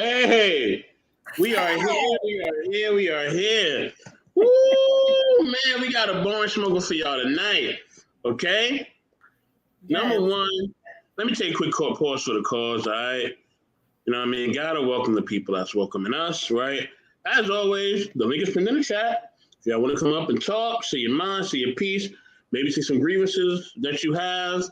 Hey, we are here. We are here. We are here. Woo, man, we got a born smoker for y'all tonight. Okay? Number one, let me take a quick pause for the cause, all right? You know what I mean? Gotta welcome the people that's welcoming us, right? As always, the link is pinned in the chat. If y'all want to come up and talk, say your mind, say your piece, maybe say some grievances that you have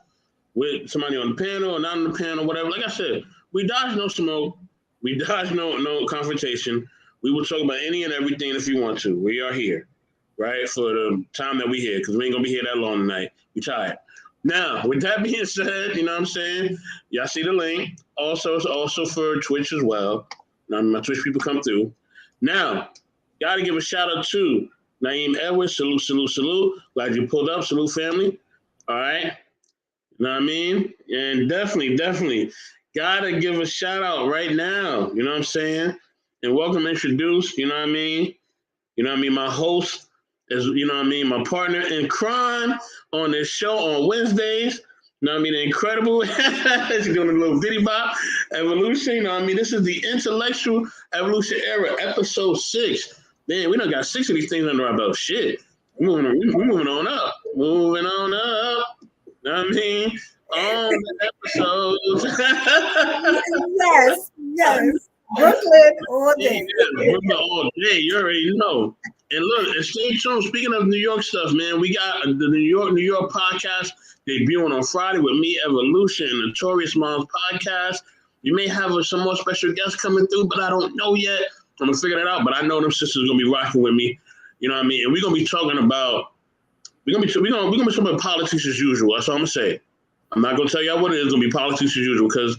with somebody on the panel or not on the panel, whatever. Like I said, we dodge no smoke. We dodge no confrontation. We will talk about any and everything if you want to. We are here, right, for the time that we here, because we ain't going to be here that long tonight. We tired. Now, with that being said, you know what I'm saying? Y'all see the link. Also, it's also for Twitch as well. Now, my Twitch people come through. Now, got to give a shout out to Naeem Edwards. Salute, salute, salute. Glad you pulled up. Salute, family. All right. You know what I mean? And definitely got to give a shout out right now. You know what I'm saying? And welcome, introduce, you know what I mean? You know what I mean? My host is, you know what I mean? My partner in crime on this show on Wednesdays. You know what I mean? Incredible. She's doing a little bitty bop. Evolution. You know what I mean? This is the Intellectual Evolution Era, episode 6. Man, we done got 6 of these things under our belt. Shit. We're moving on up. Moving on up. You know what I mean? On the episodes. yes. Brooklyn all day. Brooklyn all day. You already know. And look, and stay tuned. Speaking of New York stuff, man, we got the New York podcast debuting on Friday with me, Evolution, and Notorious Moms podcast. You may have some more special guests coming through, but I don't know yet. I'm gonna figure that out. But I know them sisters gonna be rocking with me. You know what I mean? And we're gonna be talking about we're gonna be talking about politics as usual. That's all I'm gonna say. I'm not gonna tell y'all what it is. It's gonna be politics as usual because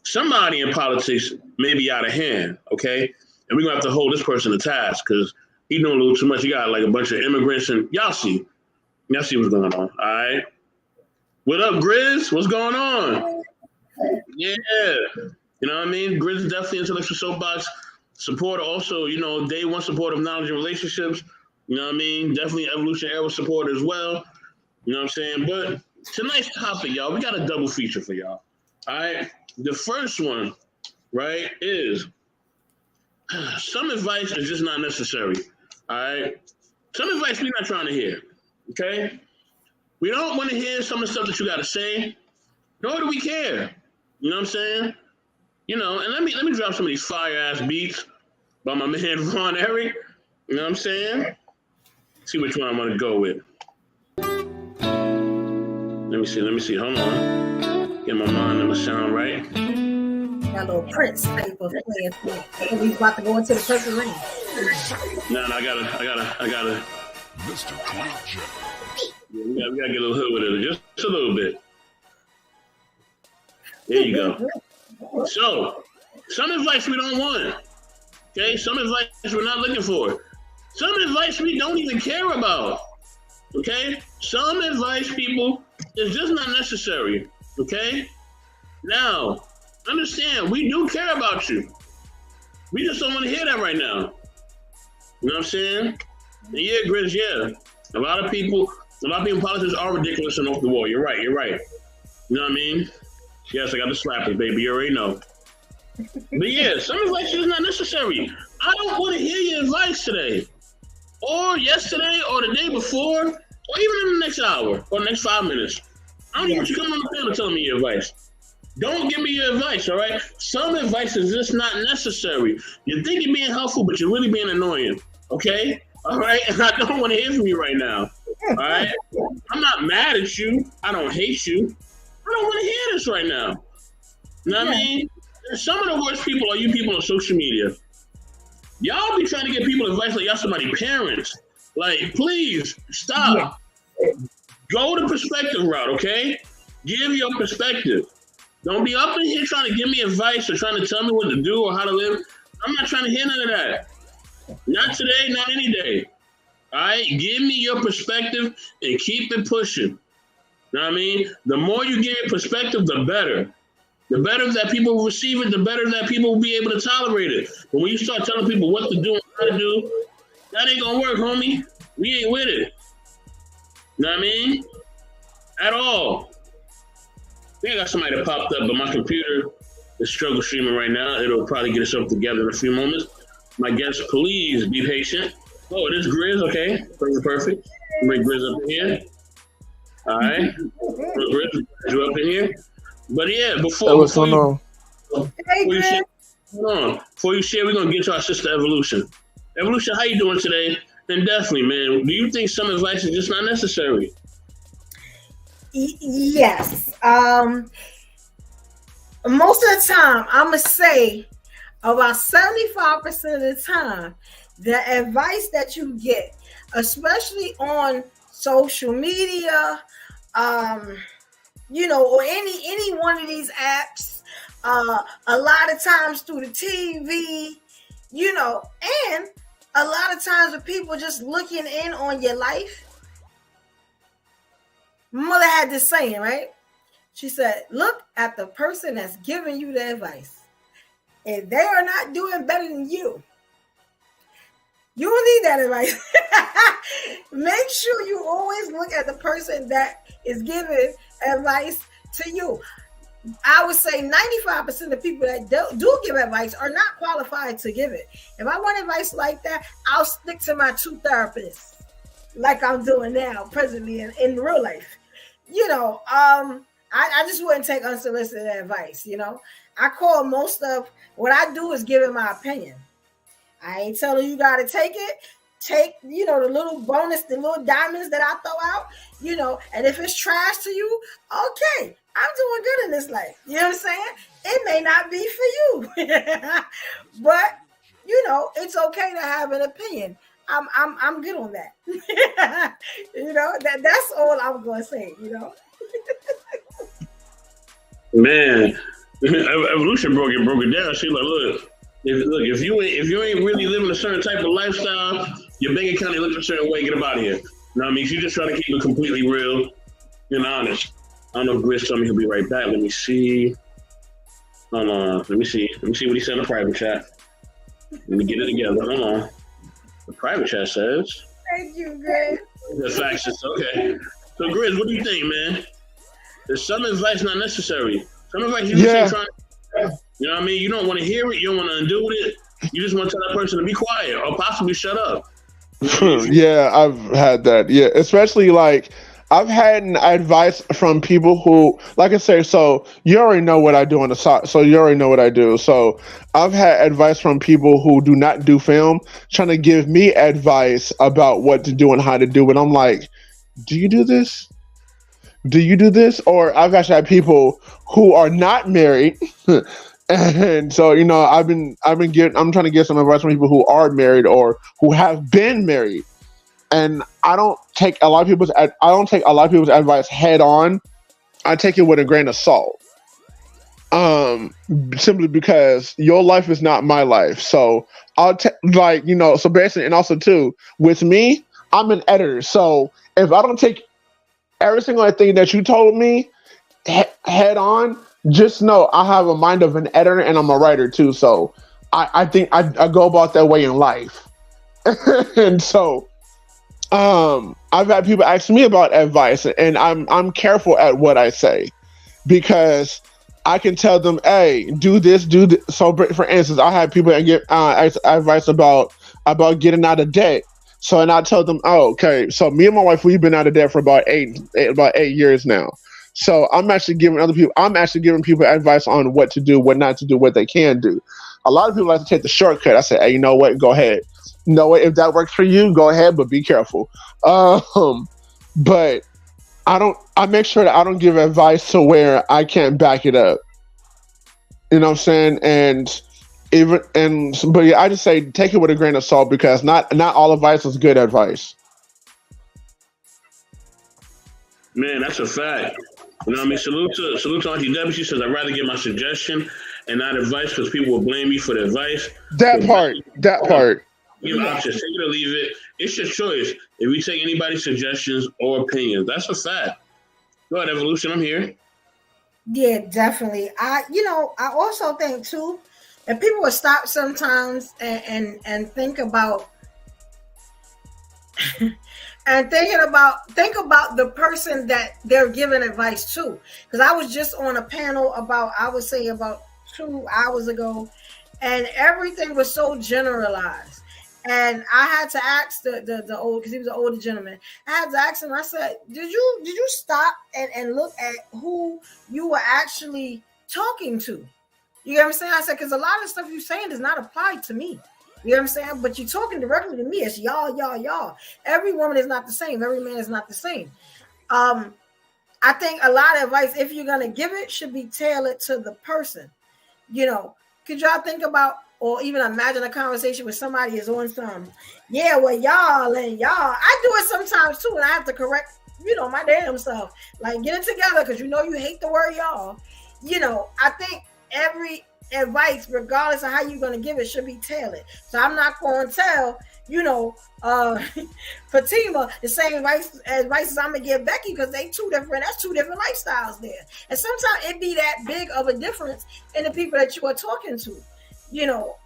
somebody in politics may be out of hand. Okay, and we're gonna have to hold this person to task because he doing a little too much. You got like a bunch of immigrants, and y'all see what's going on. All right. What up, Grizz? What's going on? Yeah. You know what I mean? Grizz is definitely Intellectual Soapbox supporter. Also, you know, day one support of knowledge and relationships. You know what I mean? Definitely Evolution Era support as well. You know what I'm saying? But tonight's topic, y'all, we got a double feature for y'all. All right. The first one, right, is some advice is just not necessary. All right. Some advice we're not trying to hear. Okay. We don't want to hear some of the stuff that you got to say, nor do we care. You know what I'm saying? You know, and let me drop some of these fire ass beats by my man Von Eric. You know what I'm saying? See which one I want to go with. Let me see. Hold on. Get my mind and my sound right. That little Prince type of playing. He's about to go into the purple ring. No, I gotta. Mr. Cloud Jet. Yeah, we gotta get a little hood with it, just a little bit. There you go. So, some advice we don't want. Okay, some advice we're not looking for. Some advice we don't even care about. Okay, some advice, people, is just not necessary. Okay, now understand we do care about you. We just don't want to hear that right now. You know what I'm saying? And yeah, Grizz, yeah. A lot of people in politics are ridiculous and off the wall. You're right. You know what I mean? Yes, I got the slappers, baby. You already know. But yeah, some advice is not necessary. I don't want to hear your advice today, or yesterday, or the day before, or even in the next hour, or the next 5 minutes. I don't even want you coming on the panel telling me your advice. Don't give me your advice, all right? Some advice is just not necessary. You think you're being helpful, but you're really being annoying, okay? All right? And I don't want to hear from you right now, all right? I'm not mad at you. I don't hate you. I don't want to hear this right now. You know what I mean? Some of the worst people are you people on social media. Y'all be trying to get people advice like y'all somebody's parents. Like, please, stop. Yeah. Go the perspective route, okay? Give your perspective. Don't be up in here trying to give me advice or trying to tell me what to do or how to live. I'm not trying to hear none of that. Not today, not any day. All right? Give me your perspective and keep it pushing. You know what I mean? The more you give your perspective, the better. The better that people will receive it, the better that people will be able to tolerate it. But when you start telling people what to do and how to do, that ain't gonna work, homie. We ain't with it. You know what I mean? At all. I think I got somebody that popped up, but my computer It's struggle streaming right now. It'll probably get itself together in a few moments. My guests, please be patient. Oh, it is Grizz, okay. Perfect. Bring Grizz up in here. All right. Grizz, you up in here. But yeah, before you share, we're gonna get to our sister Evolution. Evolution, how you doing today? And definitely, man, do you think some advice is just not necessary? Yes. Most of the time, I'm gonna say about 75% of the time, the advice that you get, especially on social media, or any one of these apps, a lot of times through the TV, and a lot of times with people just looking in on your life. My mother had this saying, right? She said, look at the person that's giving you the advice. If they are not doing better than you don't need that advice. Make sure you always look at the person that is giving advice to you. I would say 95% of people that do give advice are not qualified to give it. If I want advice like that, I'll stick to my 2 therapists, like I'm doing now, presently in real life. I just wouldn't take unsolicited advice. I call most of what I do is giving my opinion. I ain't telling you got to take it. Take, the little bonus, the little diamonds that I throw out, and if it's trash to you, okay, I'm doing good in this life. You know what I'm saying? It may not be for you, but it's okay to have an opinion. I'm good on that. That's all I'm going to say, Man, Evolution broke it down. She like, look, if you ain't really living a certain type of lifestyle, your bank account ain't looking a certain way. Get up out of here. You know what I mean? She's just trying to keep it completely real and honest. I don't know if Grizz told me he'll be right back. Let me see. Hold on. Let me see what he said in the private chat. Let me get it together. Hold on. The private chat says. Thank you, Grizz. The facts is okay. So Grizz, what do you think, man? Is some advice not necessary? Some advice you just ain't trying to. You know what I mean? You don't want to hear it. You don't want to undo it. You just want to tell that person to be quiet or possibly shut up. Yeah, I've had that. Yeah, especially like I've had advice from people who, like I say, so you already know what I do on the side. So you already know what I do. So I've had advice from people who do not do film trying to give me advice about what to do and how to do it. I'm like, do you do this? Do you do this? Or I've actually had people who are not married. And so, I'm trying to get some advice from people who are married or who have been married. And I don't take a lot of people's advice head on. I take it with a grain of salt. Simply because your life is not my life. So so basically, and also too, with me, I'm an editor. So if I don't take every single thing that you told me head on, just know I have a mind of an editor and I'm a writer too. So I think I go about that way in life. And so I've had people ask me about advice, and I'm careful at what I say because I can tell them, hey, do this, do this. So for instance, I had people get advice about getting out of debt. So, and I tell them, oh, okay. So me and my wife, we've been out of debt for about eight years now. So I'm actually giving people advice on what to do, what not to do, what they can do. A lot of people like to take the shortcut. I say, hey, you know what? Go ahead. You know what? If that works for you, go ahead, but be careful. But I make sure that I don't give advice to where I can't back it up. You know what I'm saying? But yeah, I just say take it with a grain of salt because not all advice is good advice. Man, that's a fact. You know what I mean? Salute to Auntie Debbie. She says, I'd rather give my suggestion and not advice because people will blame me for the advice. That part. Give options. Take it or leave it. It's your choice. If we take anybody's suggestions or opinions, that's a fact. Go ahead, Evolution. I'm here. Yeah, definitely. I also think too, and people will stop sometimes and think about and think about the person that they're giving advice to. Because I was just on a panel about, I would say about 2 hours ago, and everything was so generalized. And I had to ask the old, because he was an older gentleman. I had to ask him. I said, "Did you stop and look at who you were actually talking to?" You know what I'm saying? I said, because a lot of stuff you're saying does not apply to me. You know what I'm saying? But you're talking directly to me. It's y'all. Every woman is not the same. Every man is not the same. I think a lot of advice, if you're gonna give it, should be tailored to the person. You know, could y'all think about, or even imagine a conversation where somebody is on some, yeah, well, y'all and y'all. I do it sometimes too, and I have to correct, my damn self. Like, get it together, because you hate the word y'all. I think every advice, regardless of how you're going to give it, should be tailored. So I'm not going to tell, Fatima the same advice as I'm going to give Becky, because that's two different lifestyles there. And sometimes it be that big of a difference in the people that you are talking to.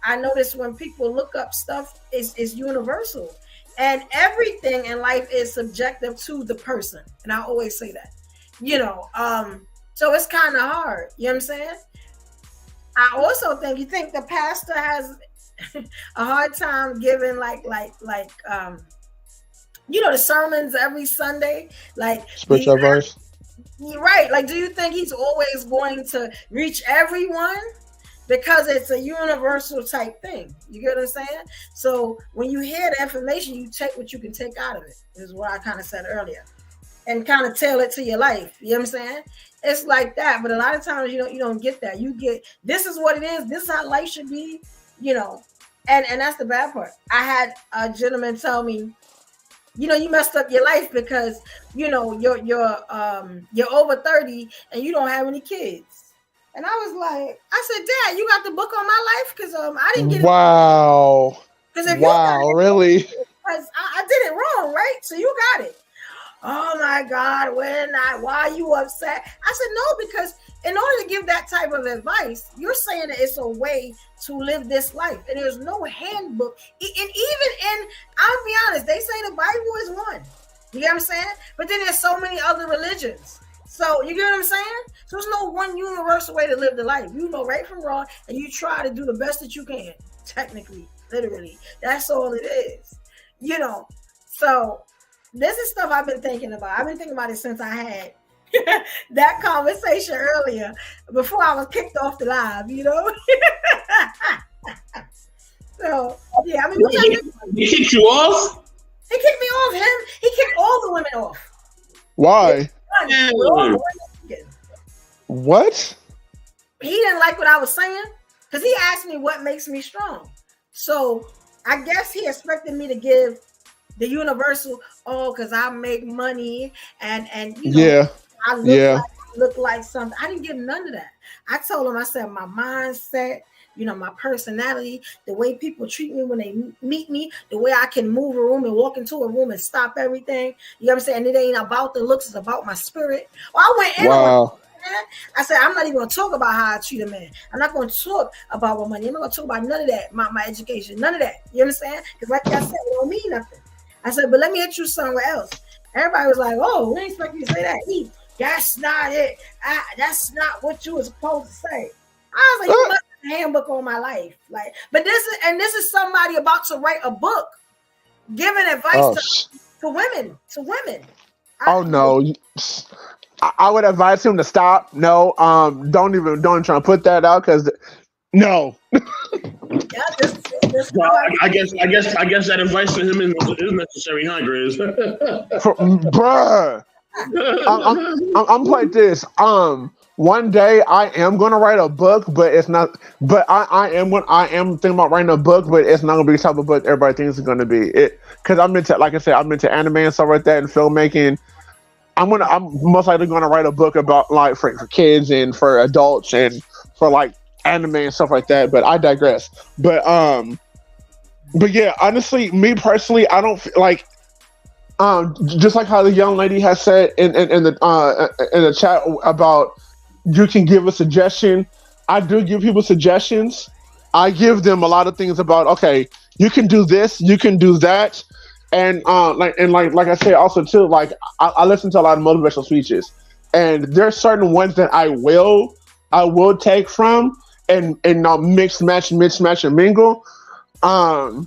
I notice when people look up stuff, it's universal. And everything in life is subjective to the person. And I always say that, so it's kind of hard. You know what I'm saying? I also think, the pastor has a hard time giving the sermons every Sunday, like spiritual advice. Right. Like, do you think he's always going to reach everyone? Because it's a universal type thing. You get what I'm saying? So when you hear the information, you take what you can take out of it, is what I kind of said earlier. And kind of tailor it to your life. You know what I'm saying? It's like that. But a lot of times you don't get that. You get, this is what it is. This is how life should be, and that's the bad part. I had a gentleman tell me, you messed up your life because, you're over 30 and you don't have any kids. And I was like, I said, Dad, you got the book on my life? Because I didn't get it. Wow. Wow, really? Because I did it wrong, right? So you got it. Oh my God, why are you upset? I said, no, because in order to give that type of advice, you're saying that it's a way to live this life. And there's no handbook. And even I'll be honest, they say the Bible is one. You get what I'm saying? But then there's so many other religions. So you get what I'm saying? So there's no one universal way to live the life. You know right from wrong, and you try to do the best that you can. Technically, literally. That's all it is. So this is stuff I've been thinking about. I've been thinking about it since I had that conversation earlier, before I was kicked off the live, So, yeah, he kicked you off? He kicked me off. He kicked all the women off. Why? What? He didn't like what I was saying, because he asked me what makes me strong. So I guess he expected me to give the universal, because I make money and I look like something. I didn't give none of that. I told him, I said, my mindset, my personality, the way people treat me when they meet me, the way I can move a room and walk into a room and stop everything. You know what I'm saying? It ain't about the looks, it's about my spirit. Well, I went in on it. I said, I'm not even going to talk about how I treat a man. I'm not going to talk about my money. I'm not going to talk about none of that, my education, none of that. You understand? Because like I said, it don't mean nothing. I said, but let me hit you somewhere else. Everybody was like, oh, we ain't expect you to say that. That's not it. That's not what you were supposed to say. I was like, you must have a handbook on my life. Like, but this is somebody about to write a book, giving advice to women. No. I would advise him to stop. No, don't even try to put that out, because no. I guess that advice to him is necessary, huh, Grizz? Bruh. I'm like this. One day I am gonna write a book, but it's not. But I am thinking about writing a book, but it's not gonna be the type of book everybody thinks it's gonna be. Because I'm into, like I said, I'm into anime and stuff like that, and filmmaking. I'm most likely gonna write a book about, like, for kids and for adults and for like anime and stuff like that. But I digress. But yeah, honestly, me personally, I don't like. Just like how the young lady has said in the chat about, you can give a suggestion. I do give people suggestions. I give them a lot of things about, okay, you can do this, you can do that, and like I said also too, like I listen to a lot of motivational speeches, and there's certain ones that I will take from, and mix, match, and mingle. But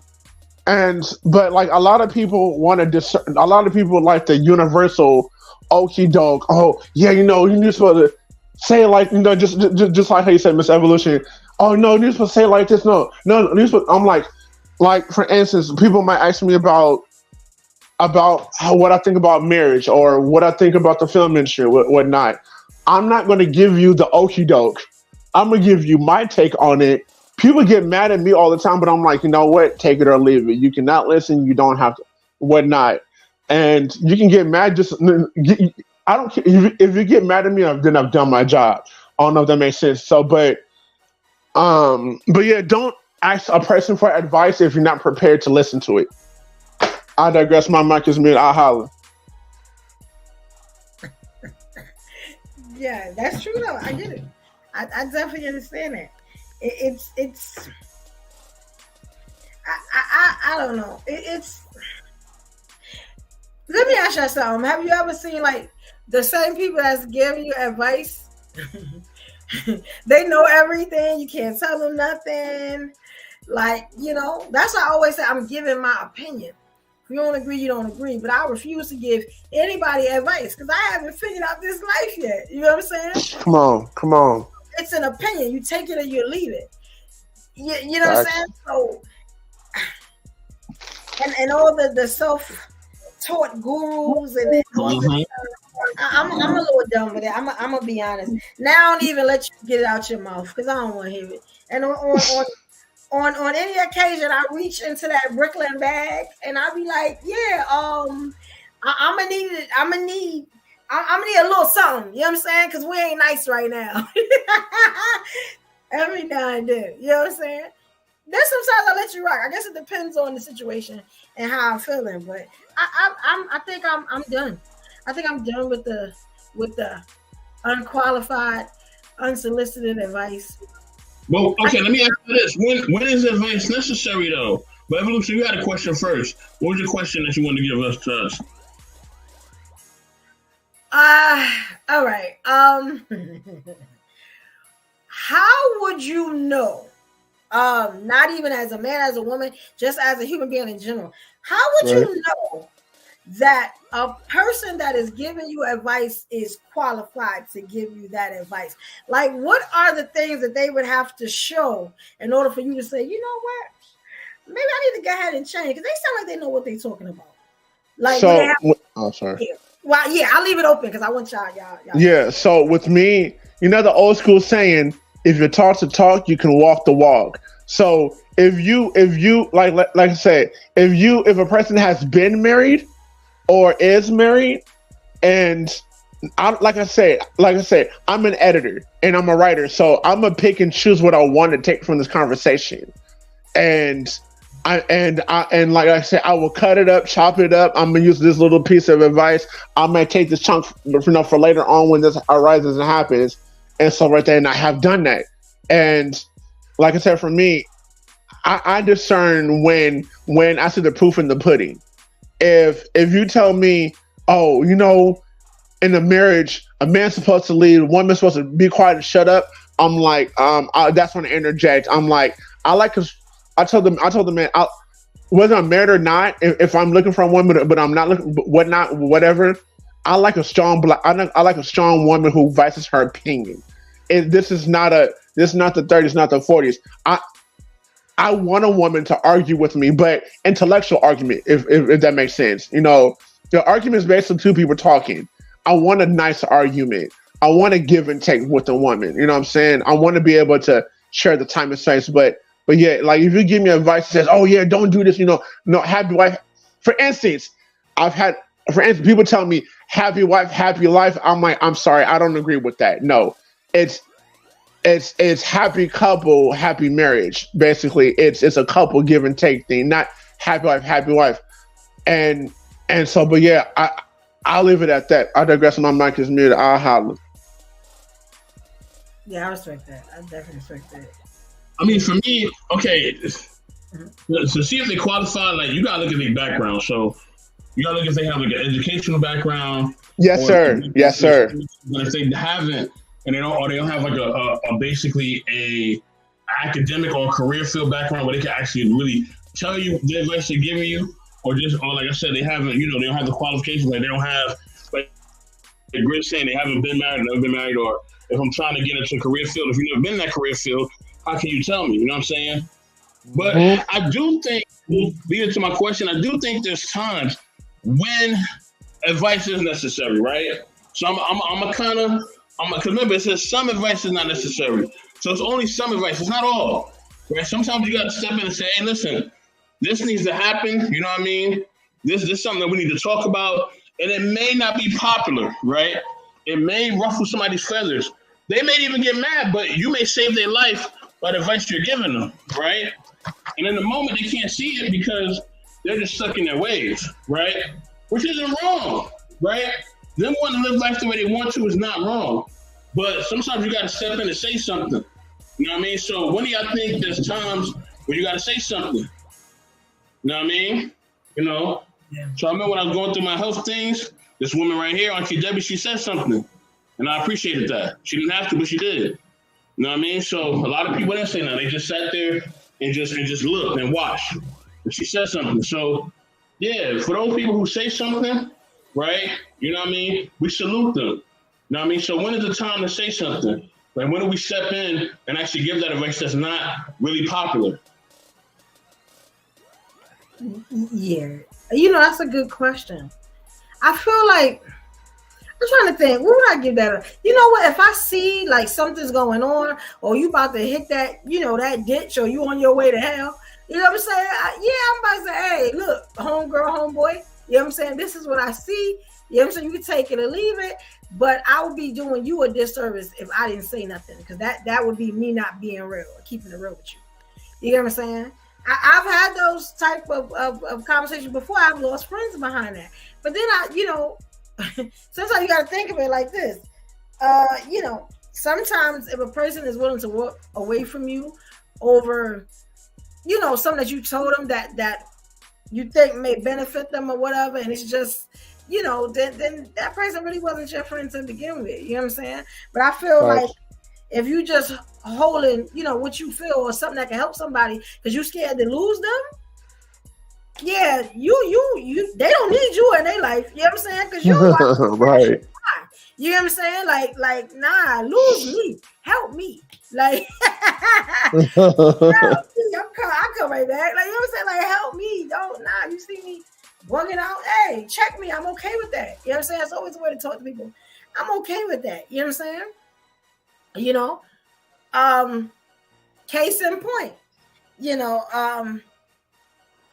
like a lot of people want to discern. A lot of people like the universal okie doke. Oh yeah, you're supposed to say it like just like how you said, Miss Evolution. Oh no, you're supposed to say it like this. No, I'm like for instance, people might ask me about what I think about marriage or what I think about the film industry, whatnot. I'm not going to give you the okie doke. I'm going to give you my take on it. People get mad at me all the time, but I'm like, you know what? Take it or leave it. You cannot listen. You don't have to, whatnot. And you can get mad. I don't care. If you get mad at me, then I've done my job. I don't know if that makes sense. So, but yeah, don't ask a person for advice if you're not prepared to listen to it. I digress. My mic is muted. I'll holler. Yeah, that's true though. I get it. I definitely understand that. It's I don't know. It's let me ask you something. Have you ever seen like the same people that's giving you advice? They know everything. You can't tell them nothing. Like, that's why I always say I'm giving my opinion. If you don't agree, you don't agree. But I refuse to give anybody advice because I haven't figured out this life yet. You know what I'm saying? Come on. It's an opinion. You take it or you leave it. You know what I'm saying? So, and all the self-taught gurus and all this stuff, I'm a little done with it. I'm gonna be honest. Now I don't even let you get it out your mouth because I don't want to hear it. And on any occasion, I reach into that Brooklyn bag and I be like, yeah, I'm gonna need a little something. You know what I'm saying? Because we ain't nice right now. Every now and then, you know what I'm saying? Then sometimes I let you rock. I guess it depends on the situation and how I'm feeling. But I think I'm done. I think I'm done with the unqualified, unsolicited advice. Well, okay, let me ask you this. When is advice necessary, though? But Evolution, you had a question first. What was your question that you wanted to give us to us? All right. How would you know, not even as a man, as a woman, just as a human being in general, how would you know that a person that is giving you advice is qualified to give you that advice? Like, what are the things that they would have to show in order for you to say, you know what, maybe I need to go ahead and change? Because they sound like they know what they're talking about. Like, sorry. Well, yeah, I'll leave it open because I want y'all. Yeah. So with me, the old school saying, if you're taught to talk, you can walk the walk. So if you like I said, if a person has been married or is married, and like I said, I'm an editor and I'm a writer, so I'm gonna pick and choose what I want to take from this conversation, and like I said, I will cut it up, chop it up. I'm gonna use this little piece of advice. I might take this chunk, for later on when this arises and happens, and so right there, and I have done that. And like I said, for me, I discern when I see the proof in the pudding. If you tell me, oh, in a marriage, a man's supposed to lead, a woman's supposed to be quiet and shut up, I'm like, that's when I interject. I'm like, I told the man, whether I'm married or not, if I'm looking for a woman, but I'm not looking, whatever, I like a strong I like a strong woman who voices her opinion. This is not the 30s, not the 40s. I want a woman to argue with me, but intellectual argument, if that makes sense. The argument is based on two people talking. I want a nice argument. I want to give and take with the woman. You know what I'm saying? I want to be able to share the time and space, but yeah, like if you give me advice that says, oh yeah, don't do this, no, happy wife. For instance, people tell me happy wife, happy life. I'm like, I'm sorry, I don't agree with that. No, it's happy couple, happy marriage. Basically, it's a couple give and take thing, not happy wife. And so, but yeah, I'll leave it at that. I digress. My mic is muted. I'll holler. Yeah, I respect that. I definitely respect that. I mean, for me, okay, to see if they qualify, like, you gotta look at their background. So you gotta look if they have like an educational background. Yes, sir. Yes, sir. But if they haven't, and they don't have like a basically a academic or career field background where they can actually really tell you the advice they're giving you, or like I said, they haven't, they don't have the qualifications, like they don't have, like Grit saying, they haven't been married, never been married, or if I'm trying to get into a career field, if you've never been in that career field, how can you tell me? You know what I'm saying? But I do think, leading to my question, I do think there's times when advice is necessary, right? So because remember, it says some advice is not necessary. So it's only some advice. It's not all, right? Sometimes you got to step in and say, hey, listen, this needs to happen. You know what I mean? This is something that we need to talk about. And it may not be popular, right? It may ruffle somebody's feathers. They may even get mad, but you may save their life by the advice you're giving them, right? And in the moment, they can't see it because they're just stuck in their ways, right? Which isn't wrong, right? Them wanting to live life the way they want to is not wrong. But sometimes you got to step in and say something. You know what I mean? So when do y'all think there's times where you got to say something? You know what I mean? Yeah. So I remember when I was going through my health things, this woman right here, Auntie Debbie, she said something. And I appreciated that. She didn't have to, but she did. You know what I mean? So a lot of people didn't say nothing. They just sat there and just looked and watched. And she said something. So, yeah, for those people who say something, right, you know what I mean, we salute them. You know what I mean? So when is the time to say something? Like, when do we step in and actually give that advice that's not really popular? Yeah. That's a good question. I feel like, I'm trying to think, what would I give that? You know what? If I see like something's going on, or you about to hit that, that ditch, or you on your way to hell, you know what I'm saying? I'm about to say, hey, look, homegirl, homeboy, you know what I'm saying? This is what I see. You know what I'm saying? You can take it or leave it, but I would be doing you a disservice if I didn't say nothing, because that would be me not being real, or keeping it real with you. You know what I'm saying? I've had those type of conversations before. I've lost friends behind that. But then sometimes you got to think of it like this. Sometimes if a person is willing to walk away from you over, something that you told them that you think may benefit them or whatever, and it's just, then that person really wasn't your friend to begin with. You know what I'm saying? But I feel like if you just holding, what you feel, or something that can help somebody because you're scared to lose them, yeah, they don't need you in their life. You know what I'm saying? Because you're right. You know what I'm saying? Like, nah, lose me, help me. Like, I come right back. Like, you know what I'm saying? Like, help me. You see me bugging out. Hey, check me. I'm okay with that. You know what I'm saying? It's always a way to talk to people. I'm okay with that. You know what I'm saying? Case in point,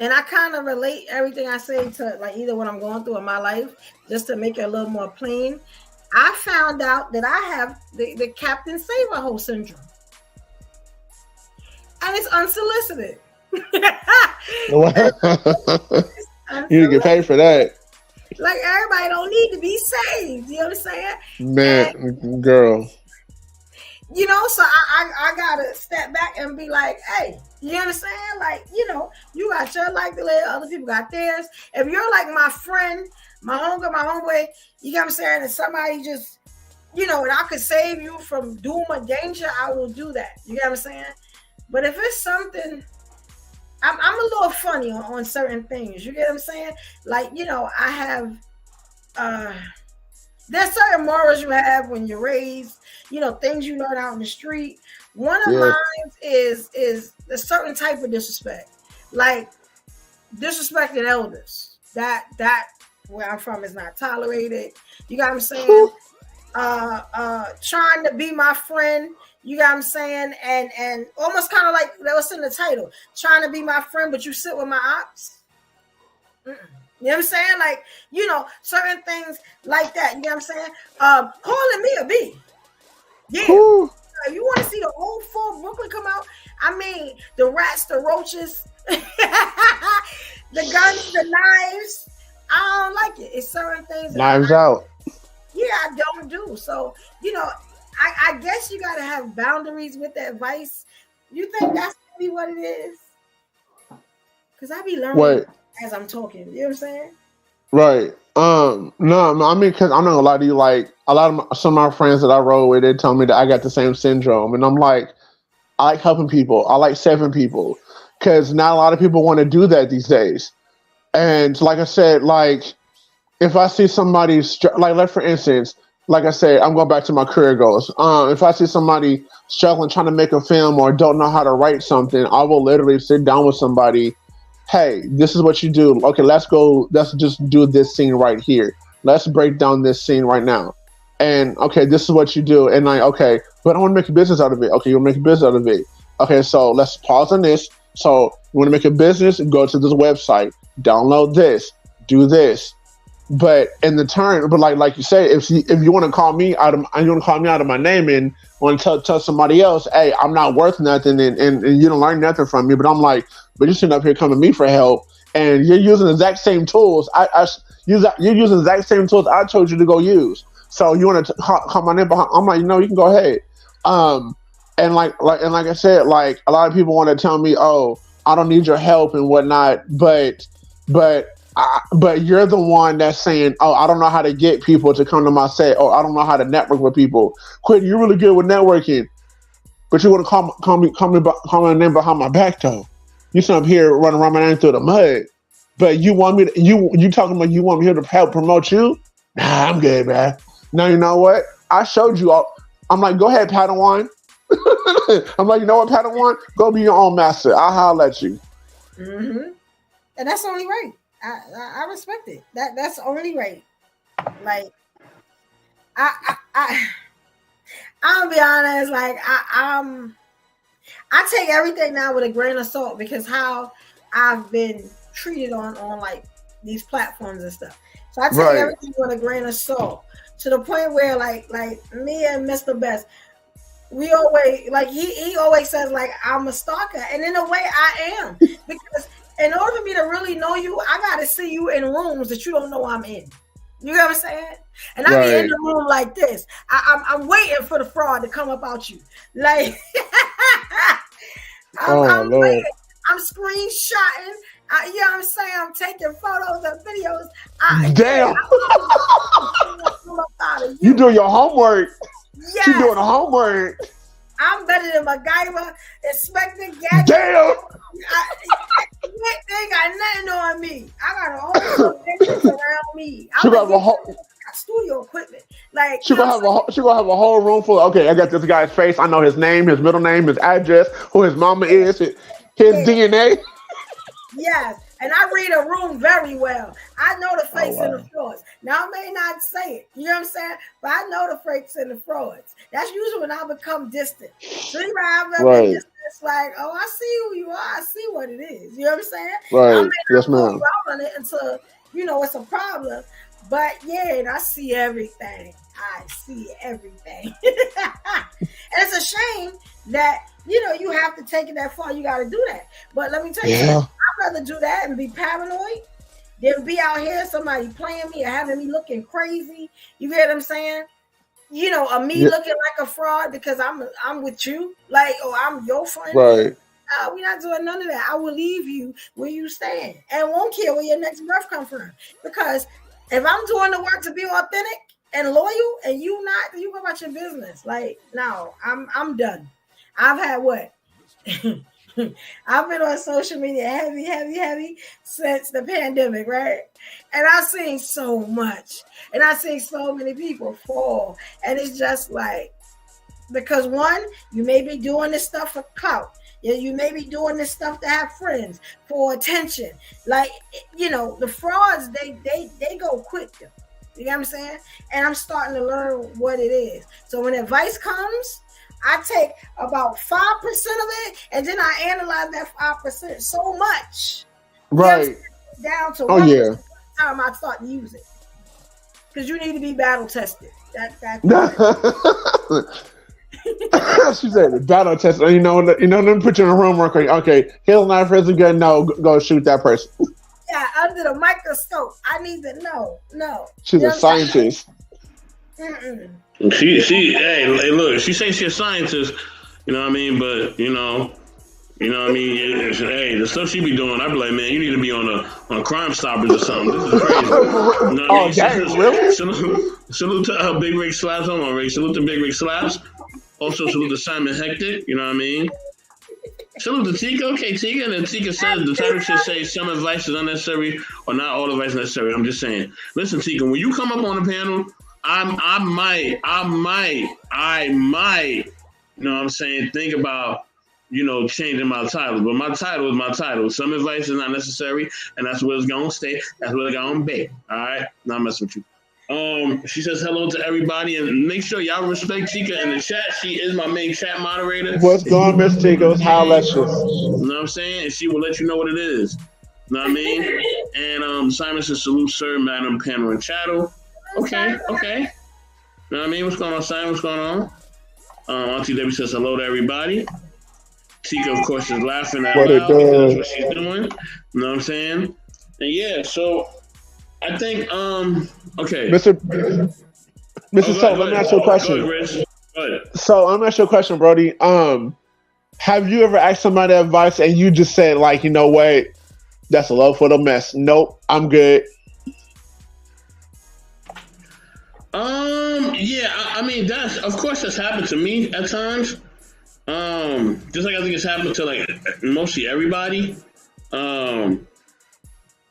and I kind of relate everything I say to like either what I'm going through in my life, just to make it a little more plain. I found out that I have the Captain Save-A-Hole syndrome, and it's unsolicited. You need to get paid for that. Like, everybody don't need to be saved. You know what I'm saying? Man, girl. So I gotta step back and be like, hey, you understand? Like, you got your life to live, other people got theirs. If you're like my friend, my homeboy, you know what I'm saying, and somebody just, and I could save you from doom or danger, I will do that. You know what I'm saying? But if it's something, I'm a little funny on certain things. You get what I'm saying? Like, I have, there's certain morals you have when you're raised, things you learn out in the street. One of mine is a certain type of disrespect, like disrespecting elders. That where I'm from is not tolerated. You got what I'm saying? Trying to be my friend. You got what I'm saying? And almost kind of like that was in the title, trying to be my friend, but you sit with my ops. Mm-mm. You know what I'm saying? Like, certain things like that. You know what I'm saying? Calling me a B. Yeah. Ooh. If you want to see the whole full Brooklyn come out, I mean, the rats, the roaches, the guns, the knives. I don't like it. It's certain things. Knives out. Yeah, I don't do. So, I guess you got to have boundaries with the advice. You think that's really what it is? Because I be learning as I'm talking. You know what I'm saying? Right. No, I mean, because I'm not gonna lie to you. Like some of my friends that I roll with, they tell me that I got the same syndrome, and I'm like, I like helping people. I like saving people, because not a lot of people want to do that these days. And like I said, like if I see somebody, like for instance, like I said, I'm going back to my career goals. If I see somebody struggling trying to make a film or don't know how to write something, I will literally sit down with somebody. Hey, this is what you do. Okay, let's go. Let's just do this scene right here. Let's break down this scene right now. And okay, this is what you do. And like, okay, but I want to make a business out of it. Okay, you want to make a business out of it. Okay, so let's pause on this. So you want to make a business? Go to this website, download this, do this. But in the turn, but like you say, if you want to call me out of my name and want to tell somebody else, hey, I'm not worth nothing, and you don't learn nothing from me. But I'm like, but you're sitting up here coming to me for help, and you're using the exact same tools. You're using the exact same tools I told you to go use. So you want to call my name behind? I'm like, you can go ahead. And like I said, like a lot of people want to tell me, oh, I don't need your help and whatnot, but you're the one that's saying, oh, I don't know how to get people to come to my set. Oh, I don't know how to network with people. Quentin, you're really good with networking, but you want to call my name behind my back though. You sit up here running around my name through the mud, but you want me to, you talking about you want me here to help promote you? Nah, I'm good, man. Now you know what? I showed you all. I'm like, go ahead, Padawan. I'm like, you know what, Padawan? Go be your own master. I'll holler at you. Mm-hmm. And that's only right. I respect it. That's only right. Like, I'll be honest. Like, I take everything now with a grain of salt because how I've been treated on like these platforms and stuff. So I take everything with a grain of salt to the point where like me and Mr. Best, we always like he always says like I'm a stalker, and in a way I am because. In order for me to really know you, I gotta see you in rooms that you don't know I'm in. You know what I'm saying? And I be in the room like this. I'm waiting for the fraud to come up out you. Like I'm waiting. I'm screenshotting. You know what I'm saying? I'm taking photos and videos. Damn. You doing your homework. Yeah. You doing the homework. I'm better than MacGyver, Inspector Gadget. Damn. They got nothing on me. I got a whole business around me. She got a whole studio equipment. Like she gonna have a whole room full. Okay, I got this guy's face. I know his name, his middle name, his address, who his mama is, his DNA. Yes, and I read a room very well. I know the fakes and the frauds. Now I may not say it, you know what I'm saying? But I know the fakes and the frauds. That's usually when I become distant. So you know, it's like, oh, I see who you are. I see what it is. You know what I'm saying? Right. I may yes, not ma'am. go on it until it's a problem. But yeah, and I see everything. I see everything. And it's a shame that you have to take it that far. You got to do that. But let me tell you, I'd rather do that and be paranoid than be out here somebody playing me or having me looking crazy. You get what I'm saying? Or me looking like a fraud because I'm with you, like, or I'm your friend. Right. We're not doing none of that. I will leave you where you stand and won't care where your next breath comes from. Because if I'm doing the work to be authentic and loyal, and you not, you go about your business. Like, no, I'm done. I've had what? I've been on social media heavy since the pandemic, right? And I've seen so much, and I've seen so many people fall, and it's just like, because one, you may be doing this stuff for clout. You may be doing this stuff to have friends, for attention. Like, the frauds, they go quick though. You know what I'm saying? And I'm starting to learn what it is. So when advice comes, I take about 5% of it, and then I analyze that 5% so much, right, down to 1% time I start to use it. Because you need to be battle tested. She said battle tested. Let me put you in a room real quick. Okay, here's my prison gun. No, go shoot that person. Yeah, under the microscope. I need to know. No, she's a scientist. She hey, look, she says she's a scientist, you know what I mean? But, You know what I mean? Hey, the stuff she be doing, I be like, man, you need to be on Crime Stoppers or something. This is crazy. You know what I mean? Really? Salute to Big Rick Slaps. Hold on, Ray. Salute to Big Rick Slaps. Also, salute to Simon Hectic. You know what I mean? Salute to Tika. Okay, Tika. And then Tika says the title should say some advice is unnecessary or not all advice necessary. I'm just saying. Listen, Tika, when you come up on the panel, I might, you know what I'm saying, think about, changing my title. But my title is my title. Some advice is not necessary, and that's where it's going to stay. That's where it's going to be. All right? Not messing with you. She says hello to everybody, and make sure y'all respect Tika in the chat. She is my main chat moderator. What's going on, Miss Tika? How let you? You know what I'm saying? And she will let you know what it is. You know what I mean? And Simon says salute, sir, madam, panel, and chattel. Okay. You know what I mean? What's going on, Simon? What's going on? Auntie Debbie says hello to everybody. Tika, of course, is laughing out loud because that's what she's doing. You know what I'm saying? And yeah, so I think, okay. Mr. So, let me ask you a question. Go ahead. So, let me ask you a question, Brody. Have you ever asked somebody advice and you just said, like, you know what? That's a love for the mess. Nope, I'm good. Yeah, I mean, of course that's happened to me at times. Just like I think it's happened to like mostly everybody.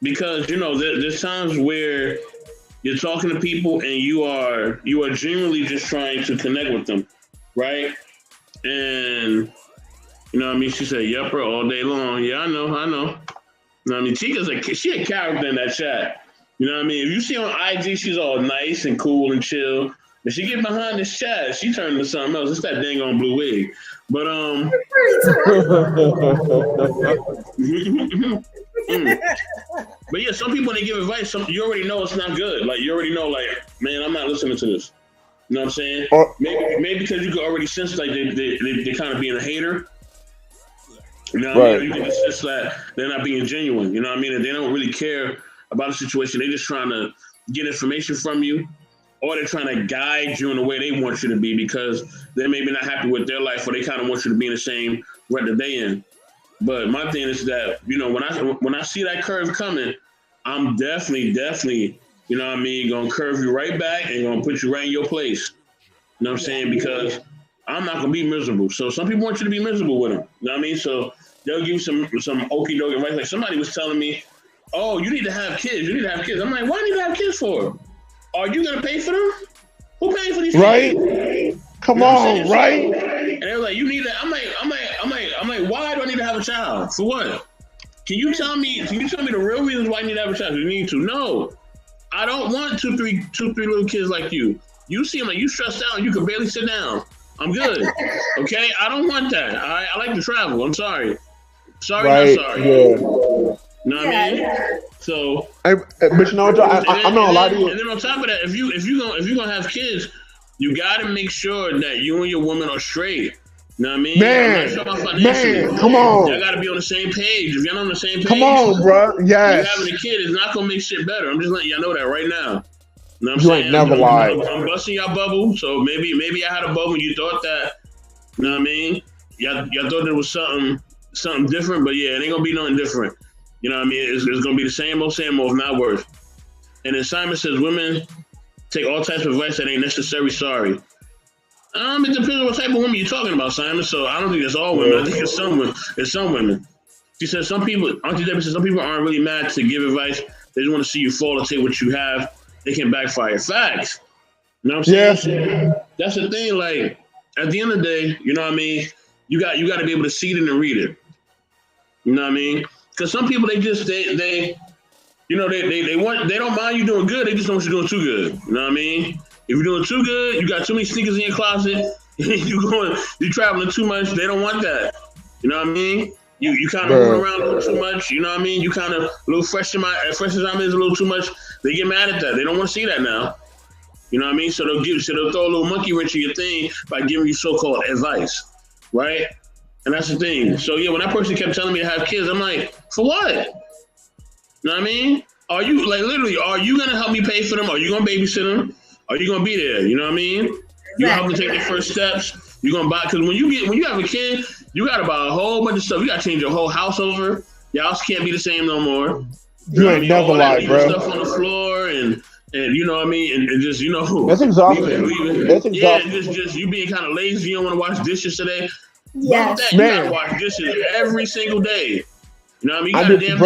Because there's times where you're talking to people and you are genuinely just trying to connect with them, right? And you know what I mean? She said, "Yepper," all day long. Yeah, I know. You know what I mean? Tika's she a character in that chat. You know what I mean? If you see on IG, she's all nice and cool and chill. But she get behind this chat, she turned into something else. It's that dang on blue wig. But but yeah, some people when they give advice, you already know it's not good. Like you already know, like, man, I'm not listening to this. You know what I'm saying? Maybe because you can already sense like they kind of being a hater. You know what I mean? You can sense that they're not being genuine. You know what I mean? And they don't really care about the situation. They're just trying to get information from you, or they're trying to guide you in the way they want you to be because they're maybe not happy with their life, or they kind of want you to be in the same rut that they in. But my thing is that, when I see that curve coming, I'm definitely, you know what I mean, gonna curve you right back and gonna put you right in your place. You know what I'm saying? Because I'm not gonna be miserable. So some people want you to be miserable with them. You know what I mean? So they'll give you some okie dokie advice. Like somebody was telling me, "Oh, you need to have kids. You need to have kids." I'm like, "Why do you need to have kids for? Are you gonna pay for them? Who paying for these kids?" Right? Come on, right? And they were like, "You need to." I'm like, why do I need to have a child? For what? Can you tell me the real reasons why you need to have a child? You need to. No, I don't want two, three little kids like you. You seem like you stressed out and you can barely sit down. I'm good. Okay, I don't want that. All right, I like to travel. I'm sorry. Sorry, right. Not sorry. Yeah. You know what I mean? So, but you know what, I'm not lying to you. And then on top of that, if you're gonna have kids, you gotta make sure that you and your woman are straight. You know what I mean? Man, come on. Y'all gotta be on the same page. If y'all not on the same page, come on, bro. Yes. Having a kid is not gonna make shit better. I'm just letting y'all know that right now. You know what I'm you saying? Ain't never lied. I'm busting y'all bubble, so maybe I had a bubble. You thought that. You know what I mean? Y'all thought there was something different, but yeah, it ain't gonna be nothing different. You know what I mean? It's gonna be the same old, if not worse. And then Simon says, women take all types of advice that ain't necessary. Sorry. It depends on what type of woman you're talking about, Simon. So I don't think it's all women. I think it's some women. She says Auntie Debbie says some people aren't really mad to give advice. They just want to see you fall and take what you have. They can backfire. Facts. You know what I'm saying? Yeah. That's the thing. Like at the end of the day, you know what I mean? You got to be able to see it and read it. You know what I mean? Because some people they don't mind you doing good. They just don't want you doing too good. You know what I mean? If you're doing too good, you got too many sneakers in your closet, you're traveling too much, they don't want that. You know what I mean? You kind of moving around a little too much, you know what I mean? You kind of a little fresh as I'm is a little too much. They get mad at that. They don't want to see that now. You know what I mean? So they'll throw a little monkey wrench in your thing by giving you so-called advice, right? And that's the thing. So yeah, when that person kept telling me to have kids, I'm like, for what? You know what I mean? Are you gonna help me pay for them? Are you gonna babysit them? Are you gonna be there? You know what I mean? You're gonna help them take their first steps. You're gonna buy, because when you have a kid, You got to buy a whole bunch of stuff. You got to change your whole house over. Your house can't be the same no more. You ain't never all that lied, bro. Stuff on the floor and you know what I mean, and just that's exhausting. That's exhausting. Yeah, just you being kind of lazy. You don't want to wash dishes today. Yes, you gotta wash dishes every single day. You know what I mean? You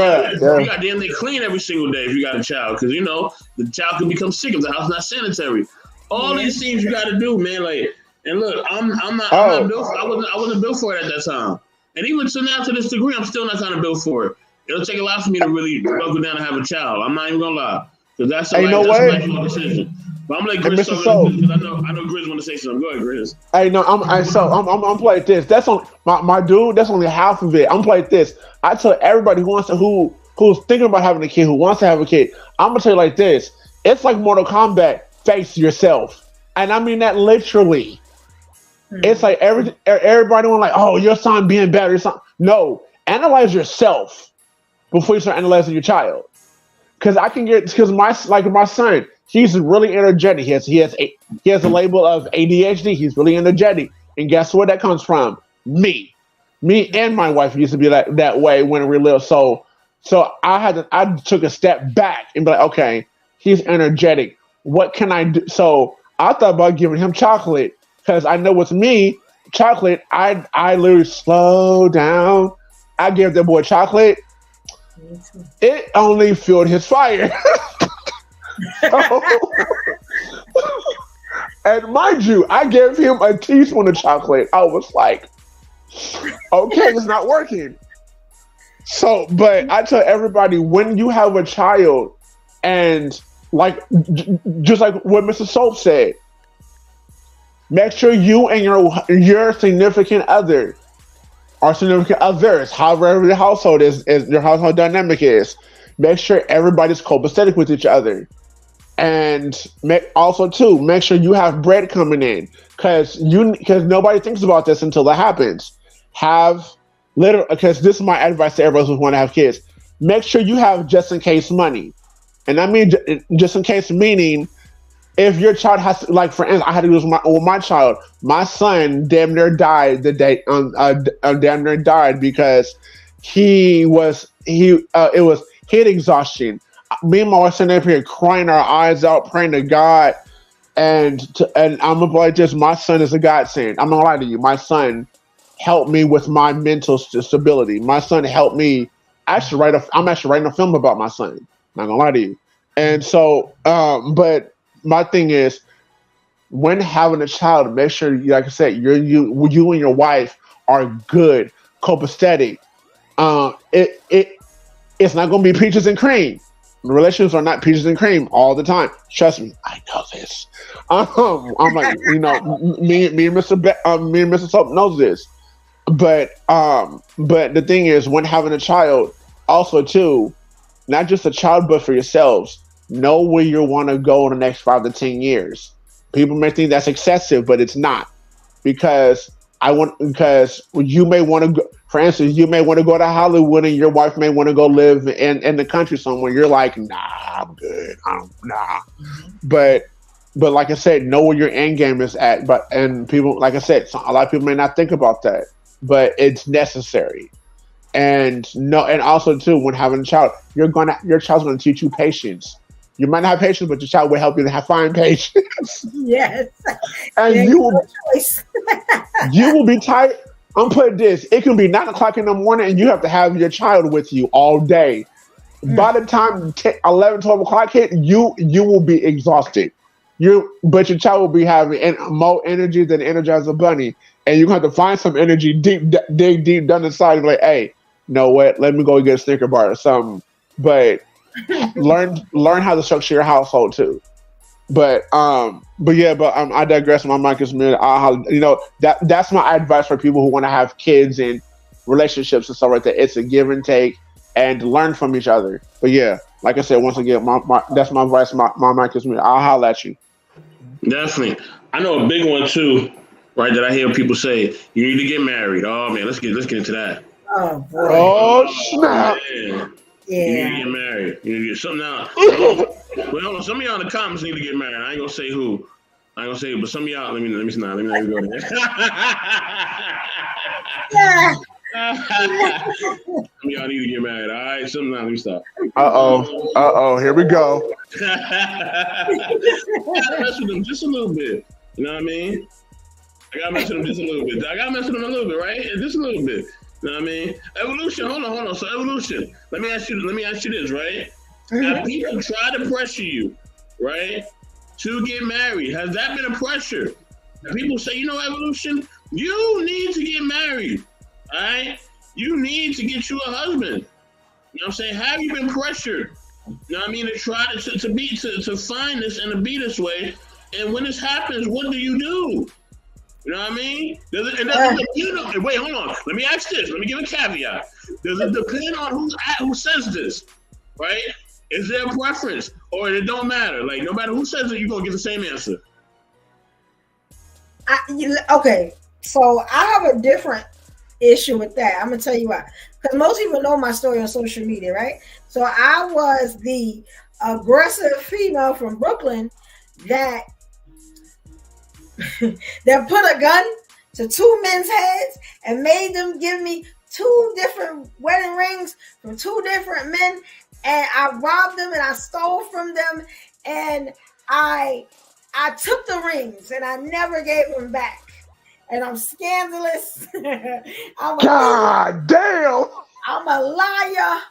got damn near clean every single day if you got a child, because you know the child can become sick if the house is not sanitary. All these things you got to do, man. Like, and look, I'm not built. I wasn't built for it at that time, and even so now to this degree, I'm still not kind of built for it. It'll take a lot for me to really buckle down and have a child. I'm not even gonna lie, because that's a lifelong decision. But I'm like Grizz, because I know Grizz want to say something. Go ahead, Grizz. Hey, no, I'm playing this. That's on my dude. That's only half of it. I'm playing this. I tell everybody who's thinking about having a kid, who wants to have a kid. I'm gonna tell you like this. It's like Mortal Kombat. Face yourself, and I mean that literally. It's like everybody want like, oh, your son being better. Your son. No, analyze yourself before you start analyzing your child. Because my son, he's really energetic. He has a label of ADHD. He's really energetic, and guess where that comes from? Me and my wife used to be that way when we lived. So I took a step back and be like, okay, he's energetic. What can I do? So I thought about giving him chocolate, because I know with me, chocolate, I literally slow down. I gave that boy chocolate. It only fueled his fire. And mind you, I gave him a teaspoon of chocolate. I was like, okay, it's not working. So, but I tell everybody, when you have a child, and just like what Mr. Soap said, make sure you and your significant other or significant others, however the household is your household dynamic is, make sure everybody's copacetic with each other. And make sure you have bread coming in, because nobody thinks about this until that happens. Because this is my advice to everyone who want to have kids. Make sure you have just in case money. And I mean just in case, meaning if your child has to, like for instance, I had to do this with my child. My son damn near died damn near died because it was heat exhaustion. Me and my wife sitting up here crying our eyes out, praying to God, and I'm gonna like this. My son is a godsend. I'm not gonna lie to you. My son helped me with my mental stability. My son helped me. I'm actually writing a film about my son. Not gonna lie to you. And so, but my thing is, when having a child, make sure, like I said, you and your wife are good, copacetic. It's not gonna be peaches and cream. Relationships are not peaches and cream all the time. Trust me, I know this. I'm like, me and Mr. Soap knows this. But the thing is, when having a child, also too, not just a child, but for yourselves, know where you want to go in the next 5 to 10 years. People may think that's excessive, but it's not, because you may want to go. For instance, you may want to go to Hollywood, and your wife may want to go live in the country somewhere. You're like, nah, I'm good. Nah. But like I said, know where your end game is at. And people, like I said, a lot of people may not think about that, but it's necessary. And also too, when having a child, your child's gonna teach you patience. You might not have patience, but your child will help you to find patience. Yes. And you will be tired. I'm putting this. It can be 9 o'clock in the morning, and you have to have your child with you all day. By the time 11, 12 o'clock hit, you will be exhausted. But your child will be having more energy than Energizer Bunny, and you're going to have to find some energy deep down inside and be like, hey, you know what? Let me go get a Snicker bar or something. But learn how to structure your household too. But I digress. My mic is muted. That's my advice for people who want to have kids and relationships and stuff like that. It's a give and take, and learn from each other. But yeah, like I said, once again, that's my advice. My mic is muted. I'll holler at you. Definitely. I know a big one too, right? That I hear people say, you need to get married. Oh man, let's get into that. Oh boy. Oh snap. Yeah. You need to get married. You need to get something out. Well, some of y'all in the comments need to get married. I ain't gonna say who. I ain't gonna say it, but some of y'all, let me not even go there. Yeah. Some of y'all need to get married, all right? Let me stop. Here we go. I gotta mess with them just a little bit. You know what I mean? I gotta mess with them just a little bit. I gotta mess with them a little bit, right? Just a little bit. You know what I mean? Evolution. Hold on. So evolution. Let me ask you this, right? Now, people try to pressure you, right, to get married. Has that been a pressure? And people say, evolution, you need to get married. All right? You need to get you a husband. You know what I'm saying? Have you been pressured? You know what I mean? To try to find this and to be this way. And when this happens, what do you do? You know what I mean? Wait, hold on. Let me ask this. Let me give a caveat. Does it depend on who says this? Right? Is there a preference? Or it don't matter? Like, no matter who says it, you're going to get the same answer. Okay. So I have a different issue with that. I'm going to tell you why. Because most people know my story on social media, right? So I was the aggressive female from Brooklyn that that put a gun to two men's heads and made them give me 2 different wedding rings from 2 different men, and I robbed them and I stole from them, and I took the rings and I never gave them back, and I'm scandalous. God damn! I'm a liar.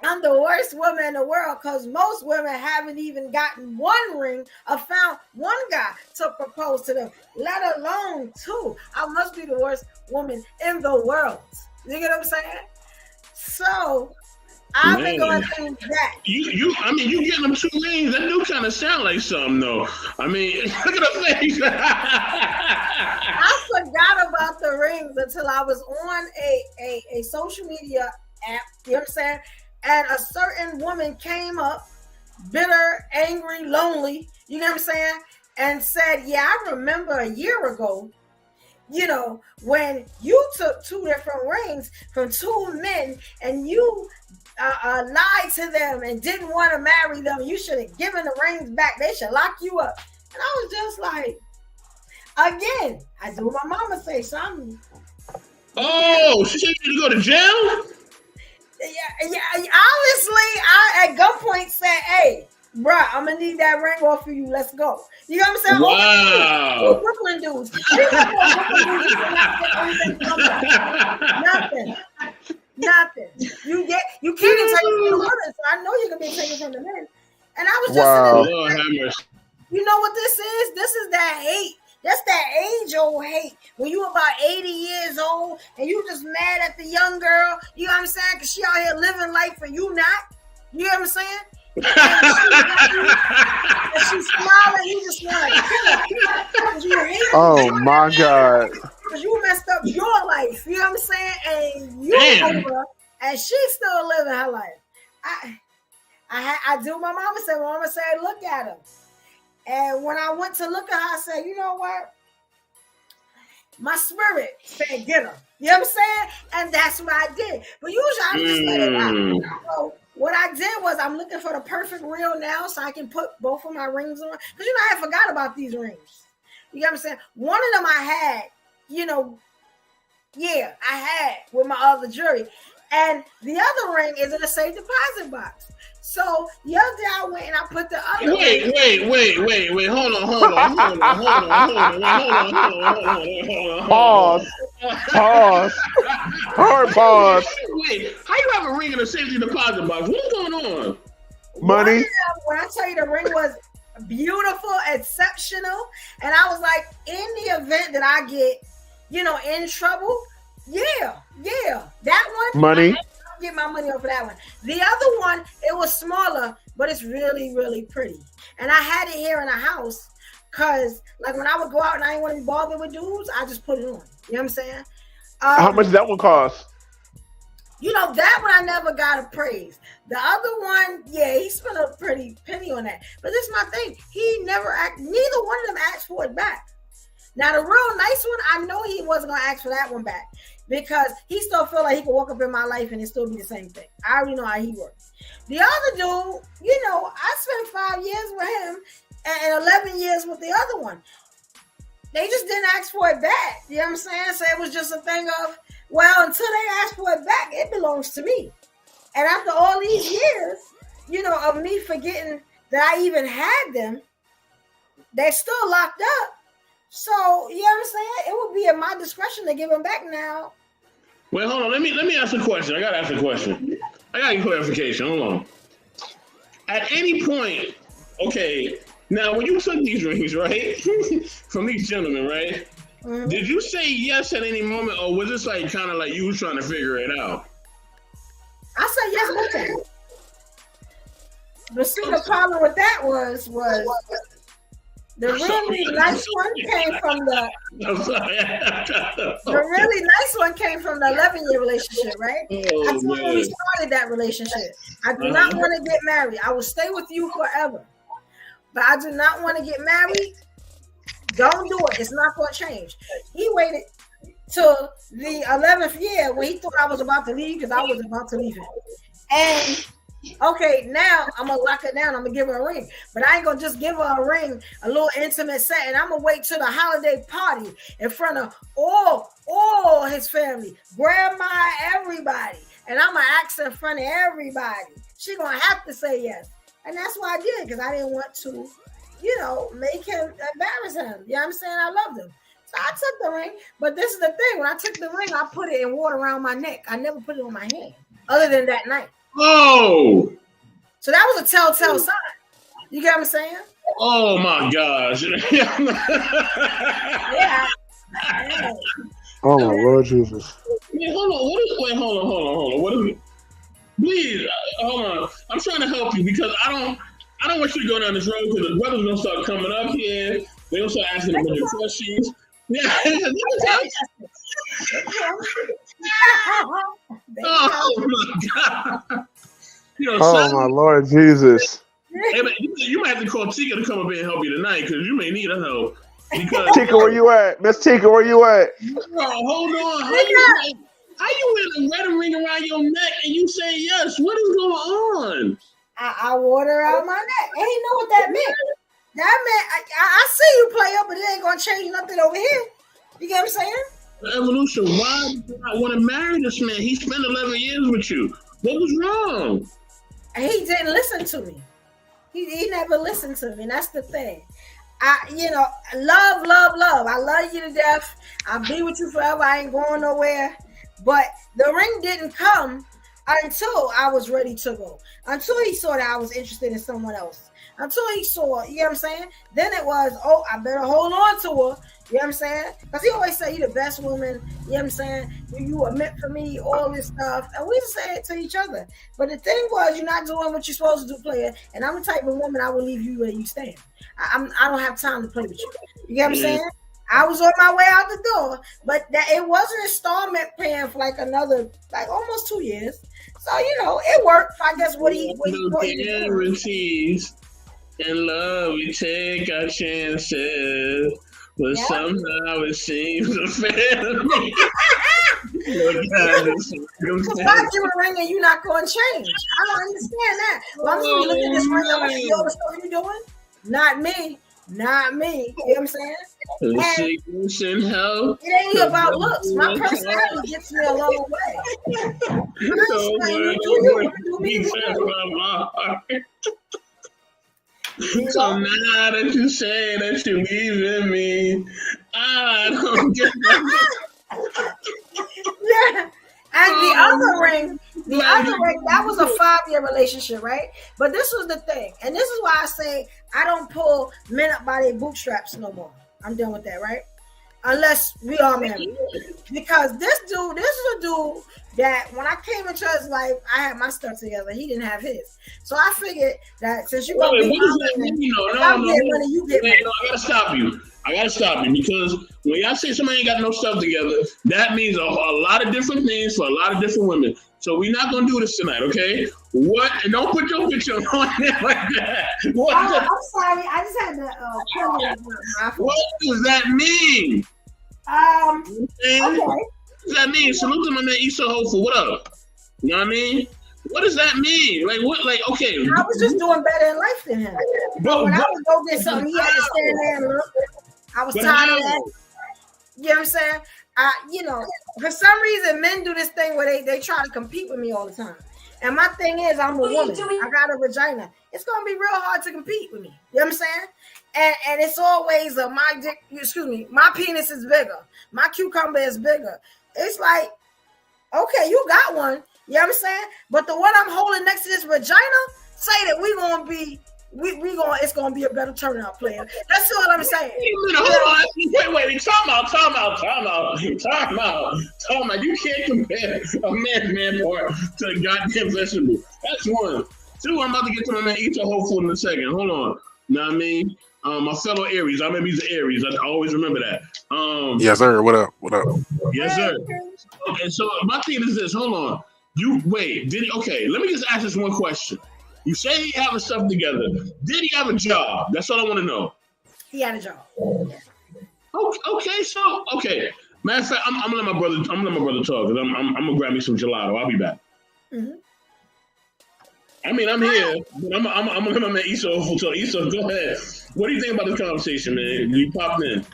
I'm the worst woman in the world because most women haven't even gotten 1 ring or found 1 guy to propose to them, let alone 2. I must be the worst woman in the world. You get what I'm saying? So I've been going through that. You getting them 2 rings, that do kind of sound like something though. I mean, look at the face. I forgot about the rings until I was on a social media app, you know what I'm saying? And a certain woman came up, bitter, angry, lonely, you know what I'm saying? And said, yeah, I remember a year ago, when you took 2 different rings from 2 men and you lied to them and didn't want to marry them. You should have given the rings back. They should lock you up. And I was just like, again, I do what my mama say, something. Oh, she said you to go to jail? Yeah. Honestly, I at gunpoint said, "Hey, bruh, I'm gonna need that ring off of you. Let's go." You know what I'm saying? Wow. Brooklyn dudes. Nothing. You can't take it from the women, so I know you're gonna be taken from the men. And I was just you know what this is? This is that hate. That's that age-old hate. When you about 80 years old and you just mad at the young girl, you know what I'm saying? Because she out here living life and you not. You know what I'm saying? And she's smiling, you just want to kill her. Oh my God. Because you messed up your life. You know what I'm saying? And you over and she's still living her life. I do what my mama said. My mama said, look at her. And when I went to look at her, I said, you know what? My spirit said, get her. You know what I'm saying? And that's what I did. But usually I just let it out. So what I did was I'm looking for the perfect ring now so I can put both of my rings on. Because, I forgot about these rings. You know what I'm saying? One of them I had, I had with my other jewelry. And the other ring is in a safe deposit box. So the other day I went and I put the other Wait, hold on. Pause. Hard pause. Wait, how you have a ring in a safety deposit box? What's going on? Money. When I tell you the ring was beautiful, exceptional, and I was like, in the event that I get, in trouble, that one, money. I'll get my money off of that one. The other one, it was smaller, but it's really, really pretty. And I had it here in the house because, like, when I would go out and I didn't want to be bothered with dudes, I just put it on. You know what I'm saying? How much did that one cost? That one I never got appraised. The other one, he spent a pretty penny on that. But this is my thing. Neither one of them asked for it back. Now, the real nice one, I know he wasn't going to ask for that one back because he still feel like he could walk up in my life and it still be the same thing. I already know how he works. The other dude, I spent 5 years with him and 11 years with the other one. They just didn't ask for it back. You know what I'm saying? So it was just a thing of, well, until they ask for it back, it belongs to me. And after all these years, you know, of me forgetting that I even had them, they're still locked up. So, you know what I'm saying? It would be at my discretion to give them back now. Wait, hold on. Let me ask a question. I gotta ask a question. I gotta get clarification. Hold on. At any point, okay, now when you took these rings, right, from these gentlemen, right, did you say yes at any moment, or was this like kind of like you was trying to figure it out? I said yes both times. But see, the problem with that was the really nice one came from the really nice one came from the 11-year relationship, right? I told you when we started that relationship, I do not want to get married. I will stay with you forever, but I do not want to get married. Don't do it. It's not going to change. He waited till the 11th year when he thought I was about to leave because I was about to leave him. And okay, now I'm gonna lock it down. I'm gonna give her a ring, but I ain't gonna just give her a ring, a little intimate setting. I'm gonna wait till the holiday party in front of all his family, grandma, everybody, and I'm gonna ask in front of everybody. She gonna have to say yes, and that's why I did, because I didn't want to, you know, make him embarrass him. You know what I'm saying? I loved him. So I took the ring, but this is the thing: when I took the ring, I put it in water around my neck. I never put it on my hand, other than that night. Oh, so that was a telltale sign. You get what I'm saying? Oh my gosh! Yeah. Oh my Lord Jesus! Wait, hold on. What is it? Please, hold on. I'm trying to help you because I don't want you to go down this road because the brother's gonna start coming up here. They're gonna start asking a bunch of questions. Yeah. Oh my God! You know, oh my Lord Jesus! Hey, man, you might have to call Tika to come up here and help you tonight because you may need her help. Because Tika, where you at? Miss Tika, where you at? Bro, hold on. How you in a red ring around your neck and you say yes? What is going on? I water out my neck. And he know what that meant. That meant I see you play up, but it ain't gonna change nothing over here. You get what I'm saying? Evolution, why do you not want to marry this man? He spent 11 years with you. What was wrong? He didn't listen to me. He never listened to me. And that's the thing. Love. I love you to death. I'll be with you forever. I ain't going nowhere. But the ring didn't come until I was ready to go. Until he saw that I was interested in someone else. Until he saw, you know what I'm saying? Then it was, oh, I better hold on to her. You know what I'm saying? Because he always say, you the best woman. You know what I'm saying? You are meant for me, all this stuff. And we say it to each other. But the thing was, you're not doing what you're supposed to do, player. And I'm the type of woman, I will leave you where you stand. I don't have time to play with you. You get what I'm saying? I was on my way out the door. But it was an installment paying for almost 2 years. So, it worked. I guess what he guarantees. In love, we take our chances. But somehow it seems to fail me. Why you a ring and you not going to change? I don't understand that. Long as you look at this ring, I'm going to see all the stuff you doing. Not me. You know what I'm saying? It ain't about looks. My personality gets me a long way. So now that you say that you believe in me, I don't get that. Yeah. And the other ring, that was a 5-year relationship, right? But this was the thing. And this is why I say I don't pull men up by their bootstraps no more. I'm done with that, right? Unless we are married. Because this is a dude that when I came into his life, I had my stuff together. He didn't have his. So I figured that since you're going to be money, you get money. No, I gotta stop you because when y'all say somebody ain't got no stuff together, that means a lot of different things for a lot of different women. So we're not gonna do this tonight, okay? What? And don't put your picture on there like that. I'm sorry, I just had to. What does that mean? Okay. What does that mean? Salute to my man Issa Hopeful. What up? You know what I mean? What does that mean? Like what? Like okay. I was just doing better in life than him. But when I would go get something, he had to stand there and look. I was tired of that. You know what I'm saying? You know, for some reason, men do this thing where they try to compete with me all the time. And my thing is, I'm a woman. I got a vagina. It's gonna be real hard to compete with me. You know what I'm saying? And it's always my penis is bigger. My cucumber is bigger. It's like, okay, you got one. You know what I'm saying? But the one I'm holding next to this vagina, say that it's gonna be a better turnout player. That's what I'm saying. Wait, time out. You can't compare a man part to a goddamn vegetable. That's one. Two, I'm about to get to my man Ito Hopeful in a second. Hold on. Know what I mean? My fellow Aries. I remember he's an Aries. I always remember that. Yes, sir. What up? Yes, sir. Okay, so my thing is this. Hold on. Okay, let me just ask this one question. You say he having stuff together. Did he have a job? That's all I want to know. He had a job. Okay. Matter of fact, I'm gonna let my brother talk because I'm gonna grab me some gelato. I'll be back. Mm-hmm. I mean, I'm here, but I'm gonna let my man Issa talk. Issa, go ahead. What do you think about this conversation, man? You popped in.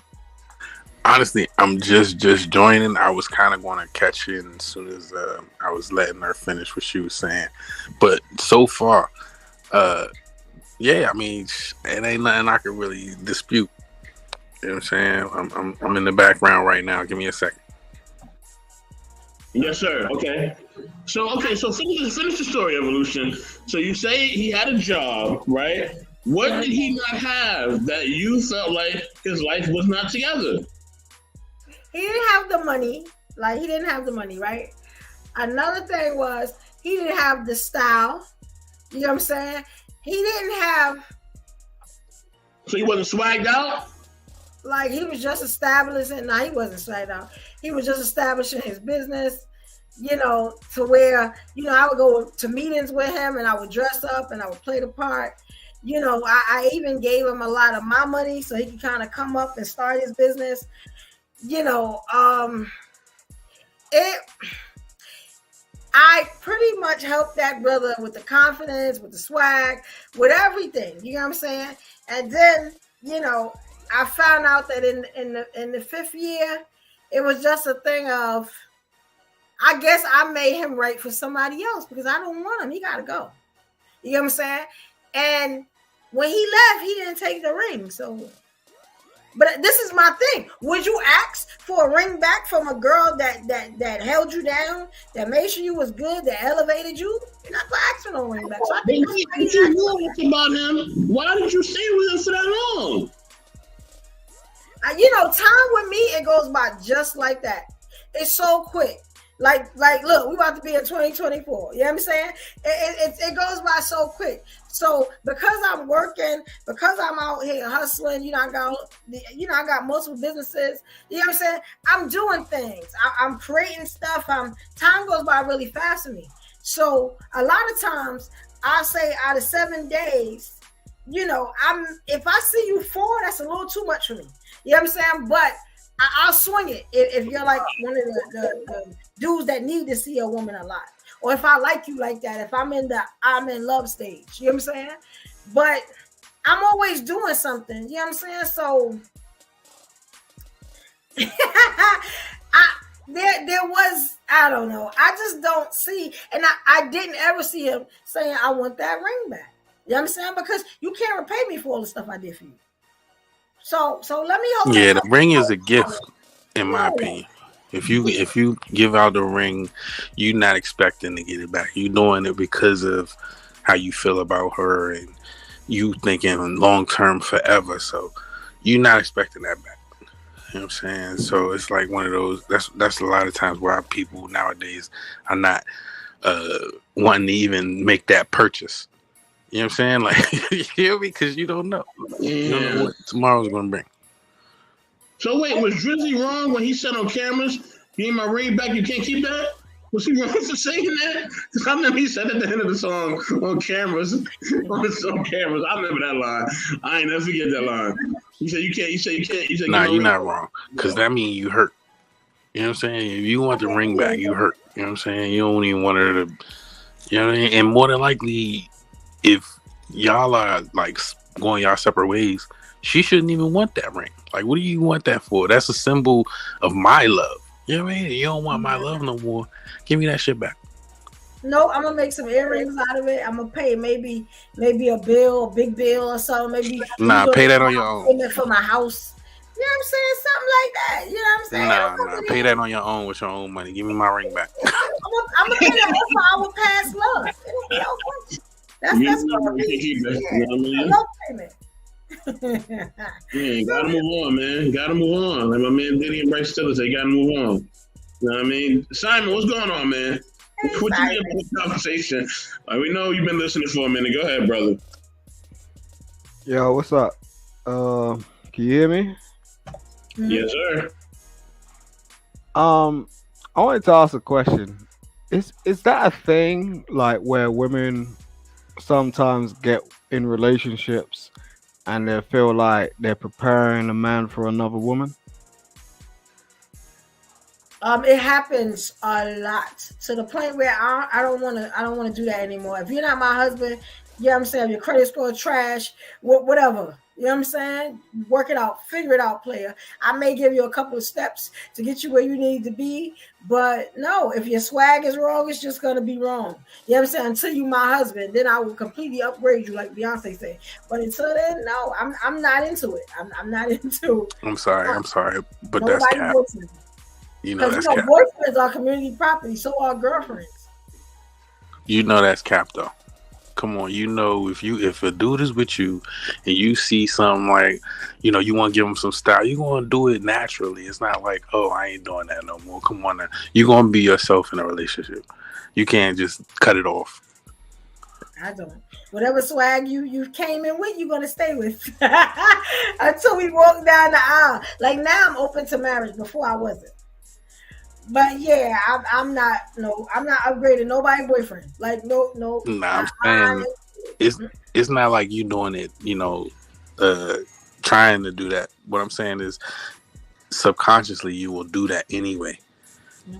Honestly, I'm just joining. I was kind of going to catch in as soon as I was letting her finish what she was saying. But so far, yeah, I mean, it ain't nothing I can really dispute. You know what I'm saying? I'm in the background right now. Give me a second. Yes, sir. Okay. So finish the story, Evolution. So you say he had a job, right? What did he not have that you felt like his life was not together? He didn't have the money. Like, he didn't have the money, right? Another thing was he didn't have the style. You know what I'm saying? He didn't have... So he wasn't swagged out? Like, he was just establishing... No, he wasn't swagged out. He was just establishing his business, you know, to where, you know, I would go to meetings with him and I would dress up and I would play the part. You know, I even gave him a lot of my money so he could kind of come up and start his business. You know, I pretty much helped that brother with the confidence, with the swag, with everything. You know what I'm saying? And then, you know, I found out that in the fifth year, it was just a thing of, I guess I made him right for somebody else because I don't want him. He got to go. You know what I'm saying? And when he left, he didn't take the ring. So... But this is my thing. Would you ask for a ring back from a girl that held you down, that made sure you was good, that elevated you? You're not gonna ask for no ring back. So I think you knew about him. Why did you stay with him for that long? You know, time with me, it goes by just like that. It's so quick. Like, look, we about to be in 2024. You know what I'm saying? It goes by so quick. So because I'm working, because I'm out here hustling, you know, I got multiple businesses. You know what I'm saying? I'm doing things. I'm creating stuff. Time goes by really fast for me. So a lot of times I say out of 7 days, you know, if I see you 4, that's a little too much for me. You know what I'm saying? But I'll swing it if you're like one of the dudes that need to see a woman a lot. Or if I like you like that, if I'm in love stage, you know what I'm saying? But I'm always doing something, you know what I'm saying? So there was, I don't know. I just don't see, and I didn't ever see him saying, I want that ring back. You know what I'm saying? Because you can't repay me for all the stuff I did for you. So let me hold. Yeah, the ring is a gift, in my opinion. If you give out the ring, you're not expecting to get it back. You're doing it because of how you feel about her and you thinking long term forever. So you're not expecting that back. You know what I'm saying? So it's like one of those. That's a lot of times why people nowadays are not wanting to even make that purchase. You know what I'm saying? Like, you hear me? Because you don't know. Yeah. You don't know what tomorrow's going to bring. So wait, was Drizzy wrong when he said on cameras, "Give me my ring back, you can't keep that"? Was he wrong for saying that? Because I remember he said at the end of the song on cameras. On cameras, I remember that line. I ain't never forget that line. He said you can't. He said you can't. He said, nah, you're not wrong. Because that means you hurt. You know what I'm saying? If you want the ring back, you hurt. You know what I'm saying? You don't even want her to You know what I mean? And more than likely, if y'all are like going y'all separate ways, she shouldn't even want that ring. Like, what do you want that for? That's a symbol of my love. You know what I mean? You don't want my love no more. Give me that shit back. No, I'm gonna make some earrings out of it. I'm gonna pay maybe a bill, a big bill or something. Maybe pay that on your own. For my house. You know what I'm saying? Something like that. You know what I'm saying? Pay that on your own with your own money. Give me my ring back. I'm gonna pay that for our past love. It'll be okay. That's gonna be no payment. Yeah, gotta move on, man. Gotta move on. Like my man Diddy and Bryce Tiller say, gotta move on. You know what I mean? Simon, what's going on, man? What you get about this conversation? We know you've been listening for a minute. Go ahead, brother. Yo, what's up? Can you hear me? Yes, sir. I wanted to ask a question. Is that a thing, like, where women sometimes get in relationships and they feel like they're preparing a man for another woman? It happens a lot to the point where I don't want to do that anymore. If you're not my husband, you know what I'm saying, your credit score trash, whatever. You know what I'm saying? Work it out, figure it out, player. I may give you a couple of steps to get you where you need to be, but no, if your swag is wrong, it's just gonna be wrong. You know what I'm saying? Until you my husband, then I will completely upgrade you, like Beyonce said. But until then, no, I'm not into it. I'm not into. I'm sorry, but that's cap. You know that's cap. Boyfriends are community property, so are girlfriends. You know that's cap though. Come on, you know, if a dude is with you and you see something like, you know, you want to give him some style, you're going to do it naturally. It's not like, oh, I ain't doing that no more. Come on now. You're going to be yourself in a relationship. You can't just cut it off. I don't. Whatever swag you came in with, you're going to stay with until we walk down the aisle. Like now I'm open to marriage. Before I wasn't. But yeah, I'm not upgrading nobody's boyfriend. Like no. Nah, I'm saying it's not like you doing it, you know, trying to do that. What I'm saying is subconsciously you will do that anyway. No.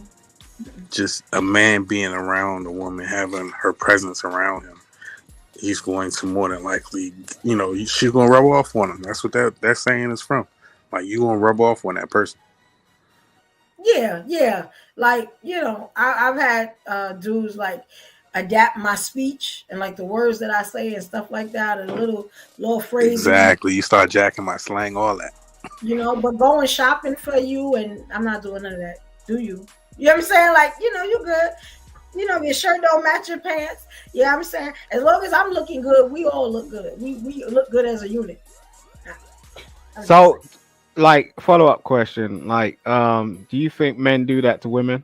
Just a man being around a woman, having her presence around him, he's going to more than likely, you know, she's gonna rub off on him. That's what that saying is from. Like you gonna rub off on that person. Yeah. Like, you know, I've had dudes like adapt my speech and like the words that I say and stuff like that and little phrases. Exactly. You start jacking my slang, all that. You know, but going shopping for you and I'm not doing none of that. Do you? You know what I'm saying? Like, you know, you good. You know, your shirt don't match your pants. You know what I'm saying? As long as I'm looking good, we all look good. We look good as a unit. So, like, follow-up question, like, do you think men do that to women?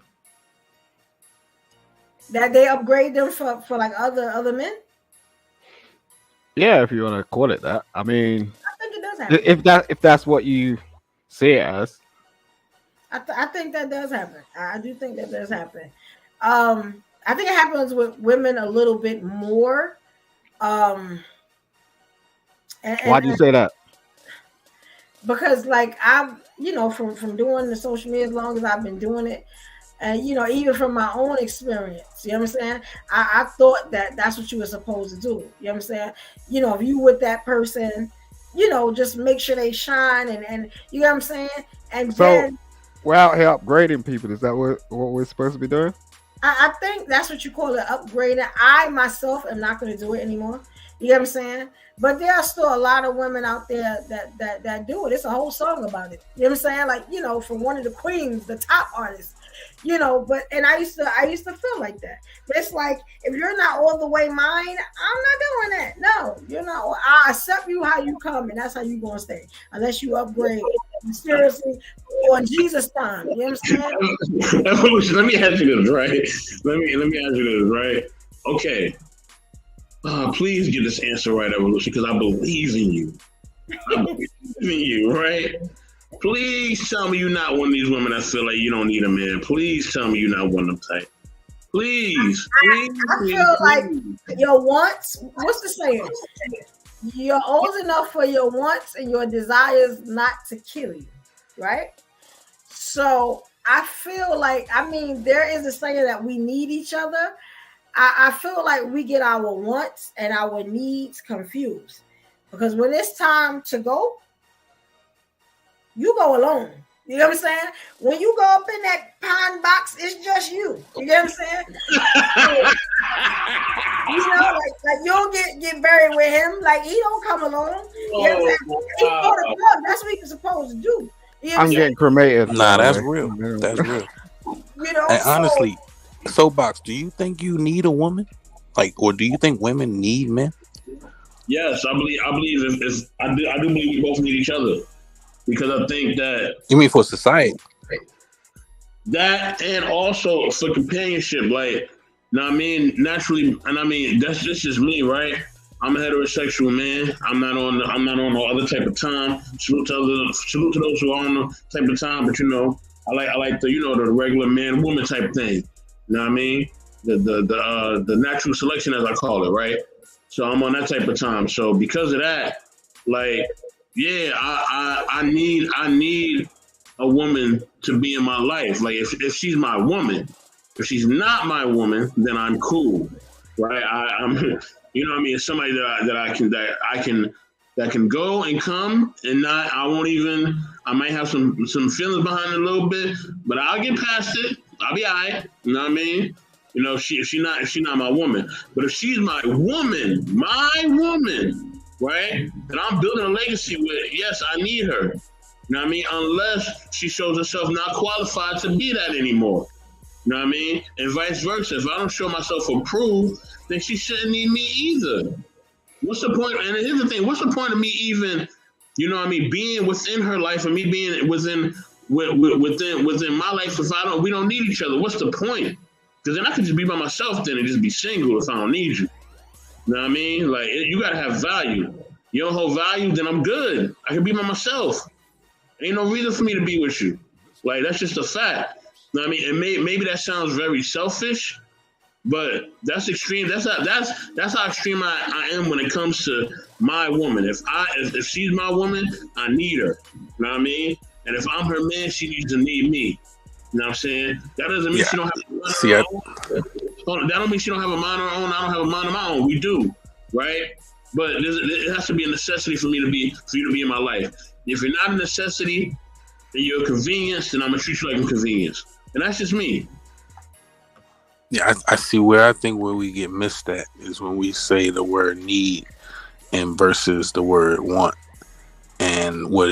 That they upgrade them for like other men? Yeah, if you want to call it that. I mean, I think it does happen. If that's what you see it as. I think that does happen. I do think that does happen. I think it happens with women a little bit more. Why do you say that? Because like I've, you know, from doing the social media as long as I've been doing it, and you know, even from my own experience, you know what I'm saying? I thought that that's what you were supposed to do. You know what I'm saying? You know, if you with that person, you know, just make sure they shine and you know what I'm saying? And so then we're out here upgrading people. Is that what we're supposed to be doing? I think that's what you call it, upgrading. I myself am not going to do it anymore. You know what I'm saying? But there are still a lot of women out there that do it. It's a whole song about it. You know what I'm saying? Like, you know, from one of the queens, the top artists, you know, but and I used to feel like that. But it's like, if you're not all the way mine, I'm not doing that. No, you're not. I accept you how you come, and that's how you gonna stay. Unless you upgrade mysteriously or in Jesus' time. You know what I'm saying? Evolution, let me ask you this, right? Let me ask you this, right? Okay. Please get this answer right, Evolution, because I believe in you. I believe in you, right? Please tell me you're not one of these women that feel like you don't need a man. Please tell me you're not one of them type. Please. I feel like your wants, what's the saying? You're old enough for your wants and your desires not to kill you, right? So I feel like, I mean, there is a saying that we need each other. I feel like we get our wants and our needs confused. Because when it's time to go, you go alone. You know what I'm saying? When you go up in that pine box, it's just you. You know what I'm saying? You know, like you don't get buried with him. Like he don't come alone. You know what I'm saying? He go to club. That's what you're supposed to do. You know I'm getting cremated. Nah, that's real. That's real. You know, And honestly, Soapbox, do you think you need a woman? Like, or do you think women need men? Yes, I believe I do believe we both need each other. Because I think that You mean for society? that and also for companionship, like, know what I mean, naturally, and I mean that's just me, right? I'm a heterosexual man. I'm not on no other type of time. Salute to those who are on the type of time, but you know, I like the the regular man woman type thing. You know what I mean? The natural selection, as I call it, right? So I'm on that type of time. So because of that, like, yeah, I need a woman to be in my life. Like if she's my woman, if she's not my woman, then I'm cool, right? I'm you know what I mean. It's somebody that can go and come and not. I might have some feelings behind it a little bit, but I'll get past it. I'll be all right. You know what I mean? You know, if she's not my woman, but if she's my woman, right? That I'm building a legacy with, yes, I need her. You know what I mean? Unless she shows herself not qualified to be that anymore. You know what I mean? And vice versa. If I don't show myself approved, then she shouldn't need me either. What's the point? And here's the thing, what's the point of me even, you know what I mean, being within her life and me being within my life if we don't need each other? What's the point? Because then I could just be by myself then and just be single if I don't need you. You know what I mean? Like, you gotta have value. You don't hold value, then I'm good. I can be by myself. Ain't no reason for me to be with you. Like, that's just a fact. You know what I mean? And maybe that sounds very selfish, but that's extreme. That's how extreme I am when it comes to my woman. If she's my woman, I need her. You know what I mean? And if I'm her man, she needs to need me. You know what I'm saying? That doesn't mean she don't have a mind of her own. That don't mean she don't have a mind of her own. I don't have a mind of my own. We do, right? But it has to be a necessity for you to be in my life. If you're not a necessity and you're a convenience, then I'm gonna treat you like a convenience. And that's just me. Yeah, I see where we get missed at is when we say the word need and versus the word want, and what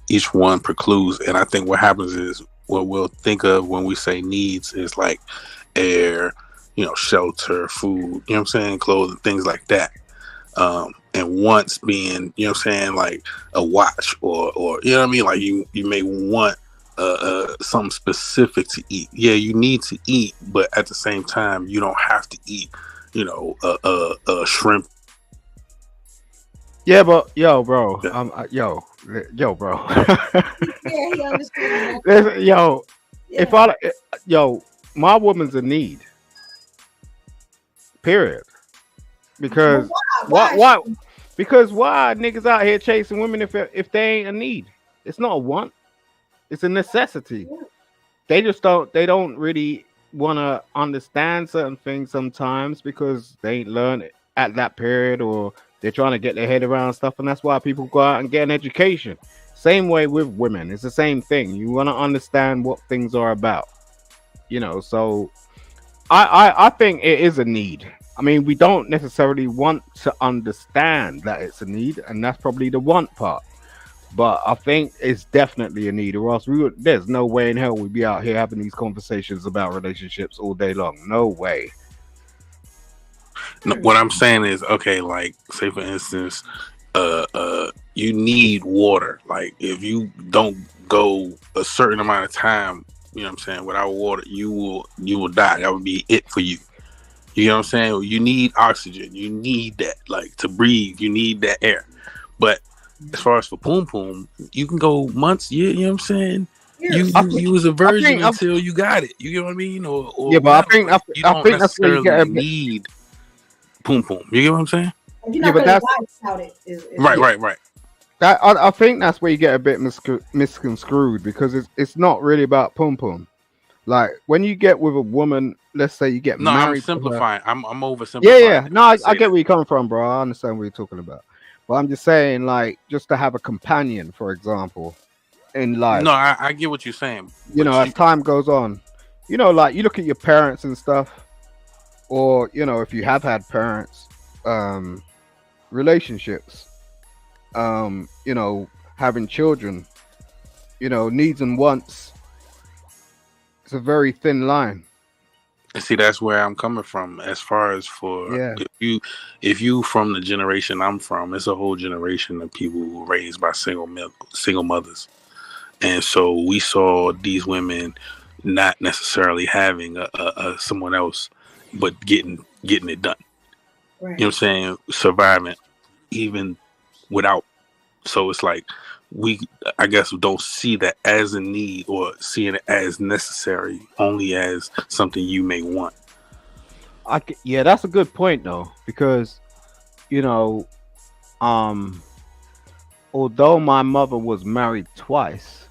each one precludes. And I think what happens is what we'll think of when we say needs is like air, shelter, food, you know what I'm saying, clothing, things like that. And wants being, you know what I'm saying, like a watch or you know what I mean, like you may want something specific to eat. Yeah, you need to eat, but at the same time, you don't have to eat, shrimp. Yeah, but yo, bro, yo, bro. yeah, he understands. Yo, Yeah. My woman's a need. Period. Because why? Because why niggas out here chasing women if they ain't a need? It's not a want. It's a necessity. They don't really want to understand certain things sometimes because they ain't learned it at that period, or they're trying to get their head around stuff, and that's why people go out and get an education. Same way with women. It's the same thing. You want to understand what things are about. So I think it is a need. I mean, we don't necessarily want to understand that it's a need, and that's probably the want part. But I think it's definitely a need, or else there's no way in hell we'd be out here having these conversations about relationships all day long. No way. No, what I'm saying is, okay, like, say for instance, you need water. Like, if you don't go a certain amount of time, you know what I'm saying, without water, you will die. That would be it for you. You know what I'm saying? You need oxygen. You need that, like, to breathe. You need that air. But as far as for poom, you can go months. You know what I'm saying? You was a virgin until you got it. You know what I mean? Or yeah, but whatever. I think that's where you get a bit. Need poom. You get what I'm saying? Yeah, but that's right. I think that's where you get a bit misconstrued, because it's not really about poom. Like when you get with a woman, let's say you get No, I'm married to her. simplifying. I'm oversimplifying. Yeah. it No, when I say get that. where you're coming from, bro. I understand what you're talking about. But I'm just saying, like, just to have a companion, for example, in life. No, I get what you're saying. You know, but as time goes on, you know, like you look at your parents and stuff, or you know, if you have had parents, relationships, you know, having children, you know, needs and wants. It's a very thin line. And see, that's where I'm coming from. As far as for Yeah. if you from the generation I'm from, it's a whole generation of people who were raised by single mothers, and so we saw these women not necessarily having a someone else, but getting it done. Right. You know what I'm saying? Surviving even without. So it's like I guess, don't see that as a need or seeing it as necessary, only as something you may want. Yeah, that's a good point though, because you know, although my mother was married twice,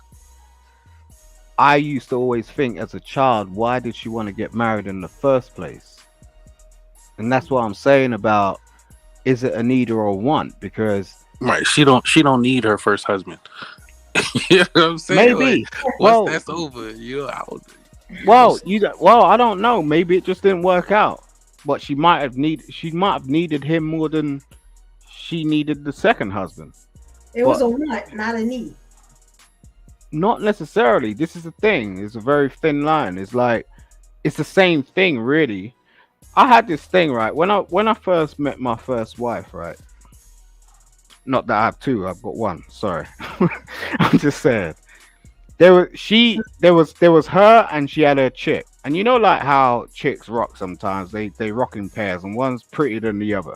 I used to always think as a child, why did she want to get married in the first place? And that's what I'm saying about, is it a need or a want? Because Right, she don't need her first husband. You know what I'm saying? maybe, Like, well, once that's over, you're out. well, I don't know. Maybe it just didn't work out. But she might have needed him more than she needed the second husband. It was a want, not a need. Not necessarily. This is the thing. It's a very thin line. It's like it's the same thing, really. I had this thing, right? When I first met my first wife, right? Not that I have two, I've got one. Sorry. I'm just saying. There was her and she had her chick. And you know like how chicks rock sometimes. They rock in pairs and one's prettier than the other.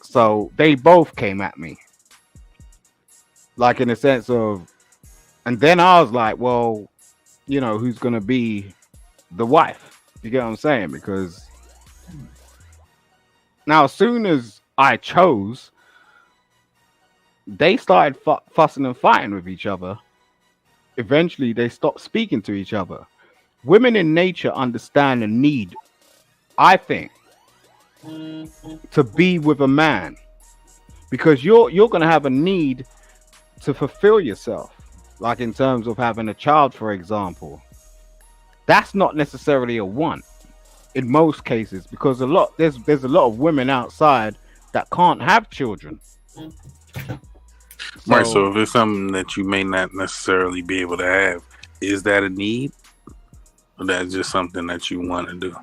So they both came at me. Like in a sense of, and then I was like, well, you know, who's gonna be the wife? You get what I'm saying? Because now as soon as I chose, they started fussing and fighting with each other. Eventually, they stopped speaking to each other. Women in nature understand the need, I think, to be with a man, because you're going to have a need to fulfill yourself, like in terms of having a child, for example. That's not necessarily a want in most cases, because there's a lot of women outside that can't have children. Right, so if it's something that you may not necessarily be able to have, is that a need? Or that's just something that you want to do?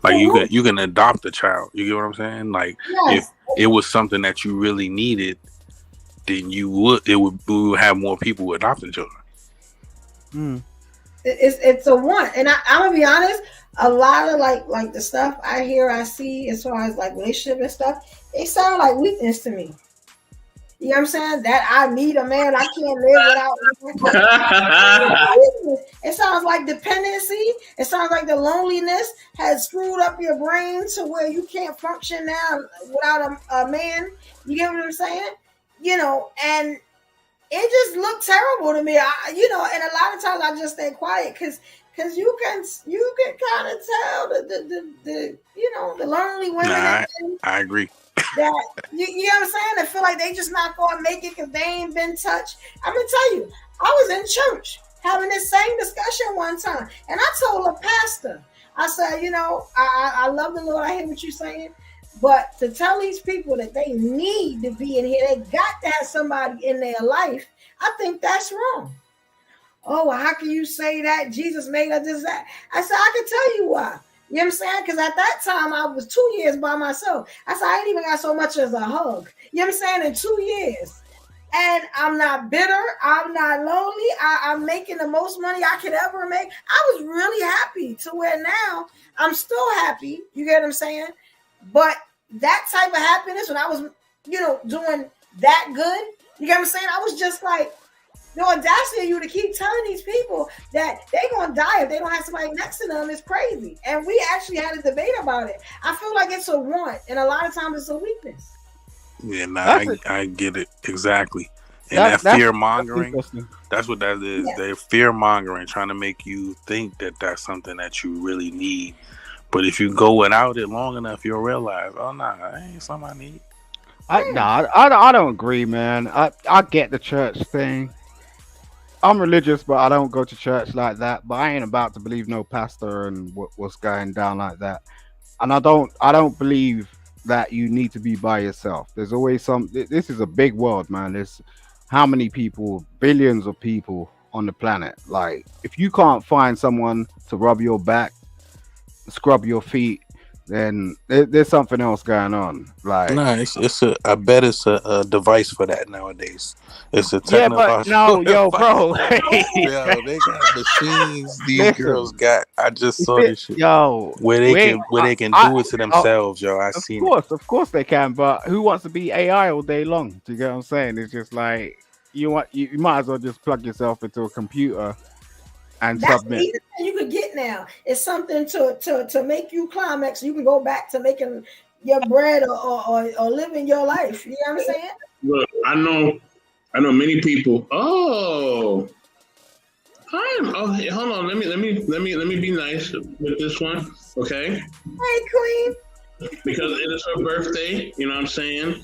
Like you can adopt a child. You get what I'm saying? Like Yes. if it was something that you really needed, then we would have more people adopting children. It's a want, and I'm gonna be honest. A lot of like the stuff I hear, I see as far as like relationship and stuff, they sound like weakness to me. You know what I'm saying? That I need a man, I can't live without. It sounds like dependency. It sounds like the loneliness has screwed up your brain to where you can't function now without a man. You get what I'm saying? You know, and it just looked terrible to me. And a lot of times I just stay quiet because you can kind of tell the lonely women. I agree. That you know what I'm saying? They feel like they just not gonna make it because they ain't been touched. I'm gonna tell you, I was in church having this same discussion one time, and I told a pastor, I said, I love the Lord, I hear what you're saying, but to tell these people that they need to be in here, they got to have somebody in their life, I think that's wrong. Oh, well, how can you say that? Jesus made us this, that. I said, I can tell you why. You know what I'm saying? Because at that time, I was 2 years by myself. I said, I ain't even got so much as a hug. You know what I'm saying? In 2 years. And I'm not bitter. I'm not lonely. I'm making the most money I could ever make. I was really happy to where now I'm still happy. You get what I'm saying? But that type of happiness when I was, doing that good, you get what I'm saying? I was just like, the audacity of you to keep telling these people that they're going to die if they don't have somebody next to them is crazy. And we actually had a debate about it. I feel like it's a want, and a lot of times it's a weakness. Yeah, I get it. Exactly. And that that's fear mongering, interesting. that's what that is. Yeah. They're fear mongering, trying to make you think that that's something that you really need. But if you go without it long enough, you'll realize, oh nah, that ain't something I need. I don't agree, man. I get the church thing. I'm religious, but I don't go to church like that. But I ain't about to believe no pastor and what's going down like that. And I don't believe that you need to be by yourself. There's always this is a big world, man. There's how many people, billions of people on the planet. Like, if you can't find someone to rub your back, scrub your feet, then there's something else going on. Like, Nah, I bet it's a device for that nowadays. It's a yeah, but technological no, yo, bro. Yo, they got machines. These Listen, girls got. I just saw this shit yo, where they can do it to themselves, yo. I seen it. Of course they can, but who wants to be AI all day long? Do you get what I'm saying? It's just like you might as well just plug yourself into a computer and That's the submit. easiest thing you could get now. It's something to make you climax. You can go back to making your bread or living your life. You know what I'm saying? Look, I know many people. Oh, hold on. Let me be nice with this one, okay? Hey, Queen. Because it is her birthday. You know what I'm saying?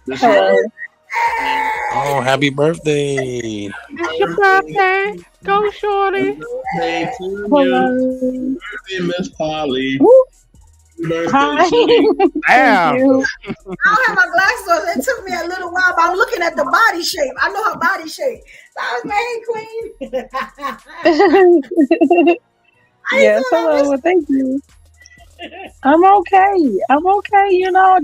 This Hello. is Oh, happy birthday! It's your birthday. Go, shorty. birthday to you. Hello. Birthday, Miss Polly. Woo. Birthday Hi. to you. Damn. You. I don't have my glasses on. It took me a little while, but I'm looking at the body shape. I know her body shape. So I was like, hey, Queen. How you Yes, doing, hello. Well, thank you. I'm okay. You know,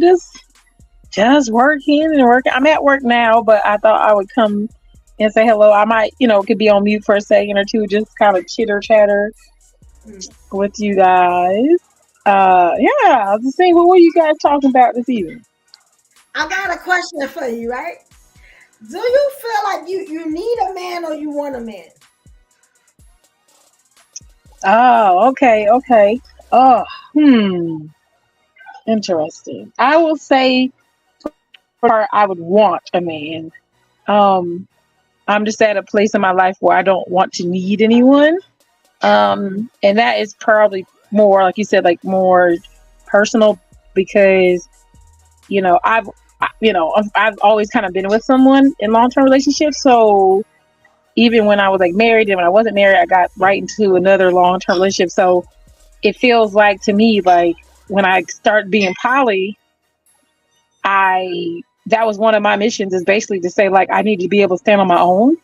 just working and working. I'm at work now, but I thought I would come and say hello. I might, could be on mute for a second or two, just kind of chitter chatter with you guys. Yeah, I was just saying, what are you guys talking about this evening? I got a question for you, right? Do you feel like you need a man or you want a man? Oh, okay. Oh, interesting. I will say, I would want a man. I'm just at a place in my life where I don't want to need anyone. And that is probably more, like you said, like more personal because, I've always kind of been with someone in long-term relationships. So even when I was like married and when I wasn't married, I got right into another long-term relationship. So it feels like to me, like when I start being poly, that was one of my missions is basically to say like, I need to be able to stand on my own.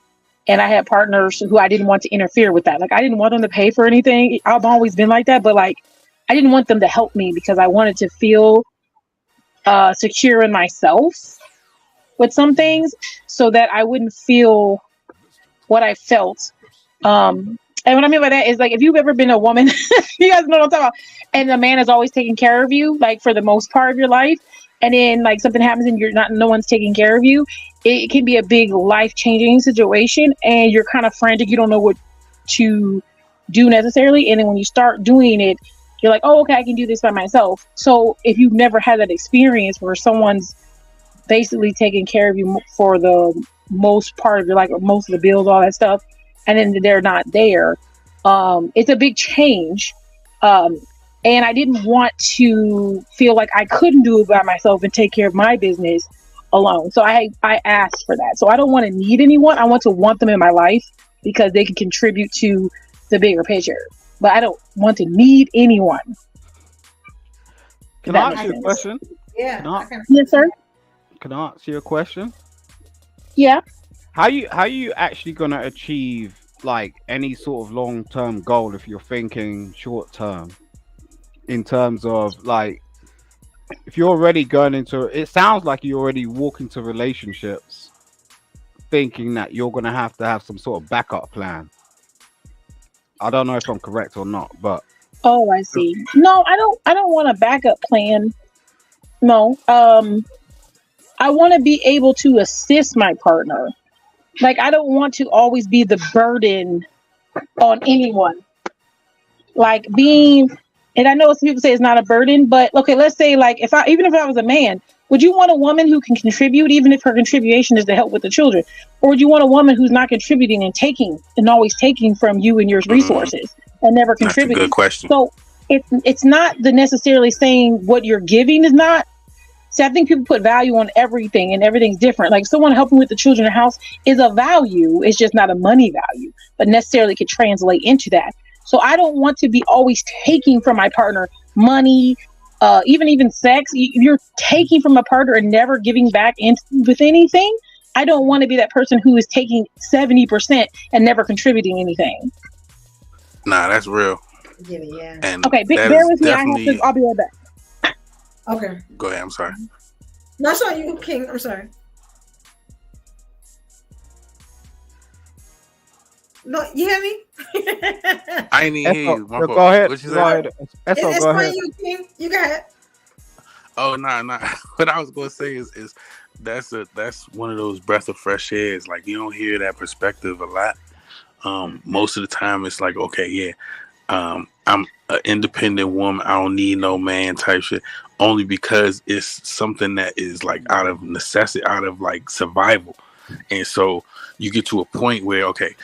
And I had partners who I didn't want to interfere with that. Like I didn't want them to pay for anything. I've always been like that, but like, I didn't want them to help me because I wanted to feel secure in myself with some things so that I wouldn't feel what I felt. And what I mean by that is like, if you've ever been a woman, you guys know what I'm talking about. And the man is always taking care of you, like for the most part of your life. And then like something happens and no one's taking care of you. It can be a big life-changing situation and you're kind of frantic. You don't know what to do necessarily. And then when you start doing it, you're like, oh, okay, I can do this by myself. So if you've never had that experience where someone's basically taking care of you for the most part of your life, or most of the bills, all that stuff, and then they're not there, it's a big change. And I didn't want to feel like I couldn't do it by myself and take care of my business alone. So I asked for that. So I don't want to need anyone. I want them in my life because they can contribute to the bigger picture. But I don't want to need anyone. Can I ask you a question? Yeah. Yes, sir. Can I ask you a question? Yeah. How you actually gonna achieve like any sort of long-term goal if you're thinking short-term? In terms of like, if you're already going into it, sounds like you already walk into relationships thinking that you're gonna have to have some sort of backup plan. I don't know if I'm correct or not, but oh, I see. No, I don't want a backup plan. No. I want to be able to assist my partner. Like I don't want to always be the burden on anyone. Like being, and I know some people say it's not a burden, but okay, let's say like even if I was a man, Would you want a woman who can contribute, even if her contribution is to help with the children? Or would you want a woman who's not contributing and taking and always taking from you and your resources and never That's a contributing? good question. So it's not the necessarily saying what you're giving is not. See, I think people put value on everything and everything's different. Like someone helping with the children in the house is a value. It's just not a money value, but necessarily could translate into that. So I don't want to be always taking from my partner money, even sex. If you're taking from a partner and never giving back with anything, I don't want to be that person who is taking 70% and never contributing anything. Nah, that's real. Yeah. And okay, that bear is with me. definitely... I'll be right back. Okay. Go ahead. I'm sorry. No, it's not you, King. I'm sorry. No, you hear me? I ain't even hear you. My fault. Go ahead. What you Go said? ahead. Esso, It's go fine, ahead. you, King. You go ahead. Oh, nah. What I was gonna say is that's one of those breath of fresh air. It's like you don't hear that perspective a lot. Most of the time it's like, okay, yeah, I'm an independent woman. I don't need no man type shit. Only because it's something that is like out of necessity, out of like survival. And so you get to a point where, okay,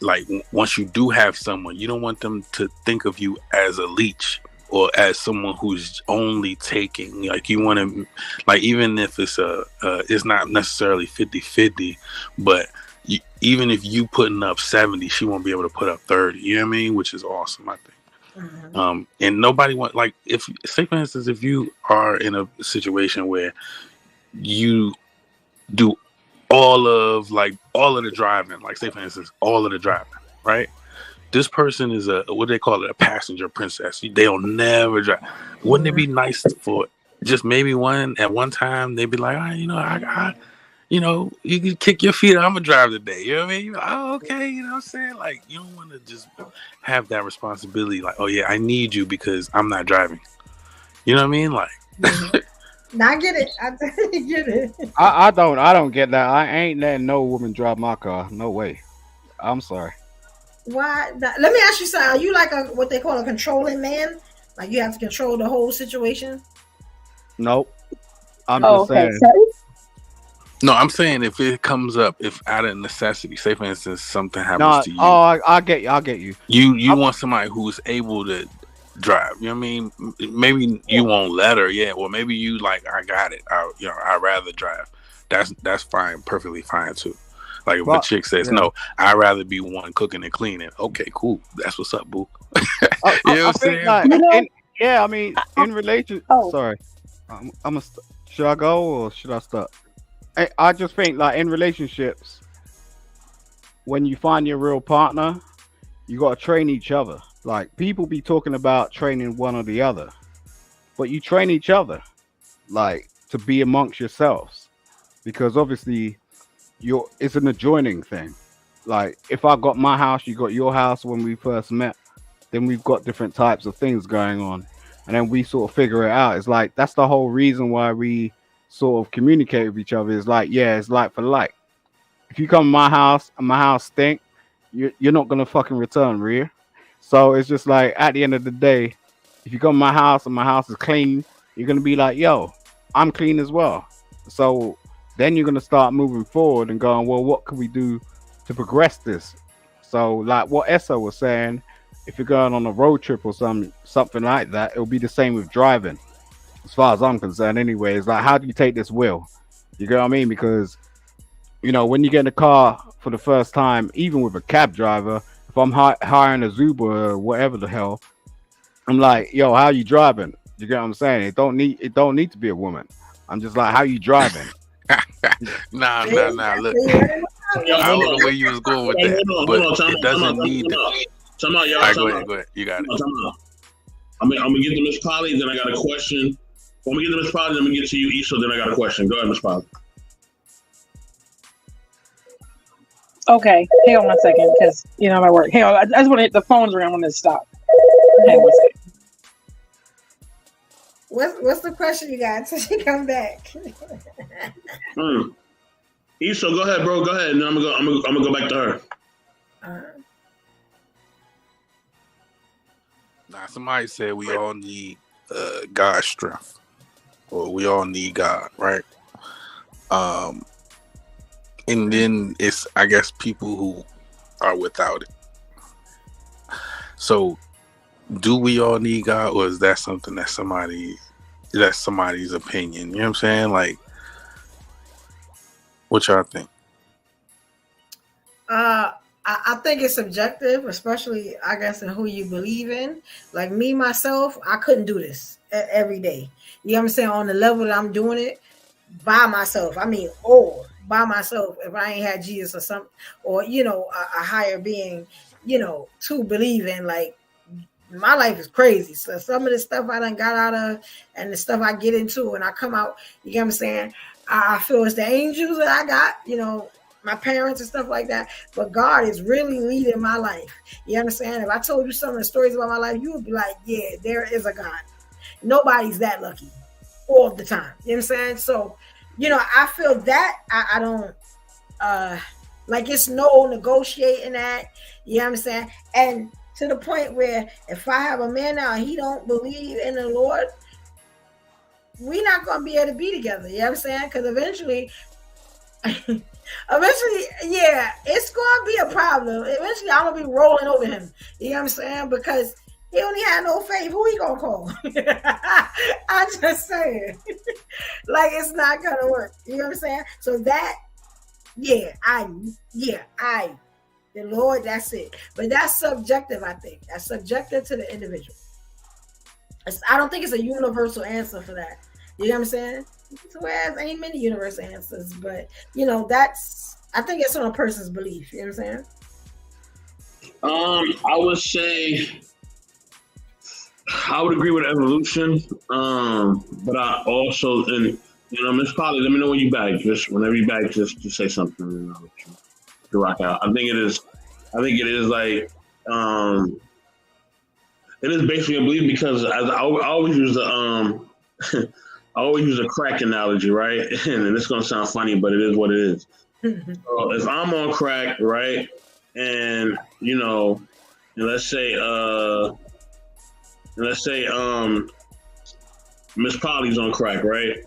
like once you do have someone, you don't want them to think of you as a leech or as someone who's only taking. Like you want to, like, even if it's it's not necessarily 50-50, but even if you putting up 70, she won't be able to put up 30. You know what I mean? Which is awesome, I think. And nobody want, like, if, say for instance, if you are in a situation where you do all of the driving, like say for instance, all of the driving, right? This person is what they call it, a passenger princess. They'll never drive. Wouldn't it be nice for just maybe at one time they'd be like, I you can kick your feet. I'm gonna drive today. You know what I mean? Oh, okay. You know what I'm saying? Like, you don't want to just have that responsibility. Like, oh yeah, I need you because I'm not driving. You know what I mean? Like, Now I get it. I get it. I don't get that. I ain't letting no woman drive my car. No way. I'm sorry. Why? Let me ask you something. Are you like what they call a controlling man? Like you have to control the whole situation? Nope. I'm just saying. no, I'm saying if it comes up, if out of necessity, say for instance, something happens to you. Oh, I get you. I get you. You want somebody who's able to drive. You know what I mean? Maybe you won't let her, yeah. Well, maybe you like, I got it. I'd rather drive. That's fine, perfectly fine too. Like if a chick says, no, I'd rather be one cooking and cleaning. Okay, cool. That's what's up, boo. You know what I'm saying? I mean, in relation. Sorry, should I go or should I start? I just think like in relationships, when you find your real partner, you got to train each other. Like people be talking about training one or the other, but you train each other, like to be amongst yourselves, because obviously it's an adjoining thing. Like if I got my house, you got your house when we first met, then we've got different types of things going on, and then we sort of figure it out. It's like that's the whole reason why we sort of communicate with each other. Is like, yeah, it's like for like. If you come to my house and my house stink, you're not gonna fucking return, Rhea. So it's just like at the end of the day, if you come to my house and my house is clean, you're gonna be like, yo, I'm clean as well. So then you're gonna start moving forward and going, well, what can we do to progress this? So like what Essa was saying, if you're going on a road trip or something like that, it'll be the same with driving. As far as I'm concerned, anyway, it's like, how do you take this wheel? You get what I mean? Because when you get in a car for the first time, even with a cab driver, if I'm hiring a Uber or whatever the hell, I'm like, yo, how you driving? You get what I'm saying? It don't need to be a woman. I'm just like, how you driving? Nah. Look, I don't know where you was going with that, but it doesn't need to. Come on, y'all. Go ahead. You got it. I'm gonna get to Miss Polly, then I got a question. When we get to Miss Polly, then we get to you, Issa, then I got a question. Go ahead, Miss Polly. Okay, hang on 1 second, because my work. Hang on, I just want to hit the phones around when it stop. Hang on 1 second. What's the question you got till she come back? Issa, go ahead, bro. Go ahead, and I'm gonna go back to her. Nah, somebody said we all need God's strength. Well, we all need God, right? And then it's, I guess, people who are without it. So, do we all need God, or is that something that's somebody's opinion? You know what I'm saying? Like, what y'all think? I think it's subjective, especially I guess in who you believe in. Like me myself, I couldn't do this every day. You know what I'm saying? On the level that I'm doing it by myself. I mean, by myself. If I ain't had Jesus or something, or a higher being, to believe in. Like my life is crazy. So some of the stuff I done got out of, and the stuff I get into, and I come out. You know what I'm saying? I feel it's the angels that I got. My parents and stuff like that, but God is really leading my life. You understand? If I told you some of the stories about my life, you would be like, yeah, there is a God. Nobody's that lucky all the time. You know what I'm saying? So, I feel that I don't like it's no negotiating that. You know what I'm saying? And to the point where if I have a man now and he don't believe in the Lord, we're not gonna be able to be together. You know what I'm saying? Because eventually, yeah, it's gonna be a problem. Eventually, I'm gonna be rolling over him. You know what I'm saying? Because he only had no faith. Who he gonna call? I'm just saying, like it's not gonna work. You know what I'm saying? So that, the Lord. That's it. But that's subjective. I think that's subjective to the individual. I don't think it's a universal answer for that. You know what I'm saying? Whereas ain't many universal answers, but I think it's on a person's belief. You know what I'm saying? I would say I would agree with evolution, but I also, and Miss Polly, let me know when you back. Just whenever you back, just say something. To rock out. I think it is like it is basically a belief because I always use the I always use a crack analogy, right? And it's gonna sound funny, but it is what it is. So if I'm on crack, right, and let's say Miss Polly's on crack, right,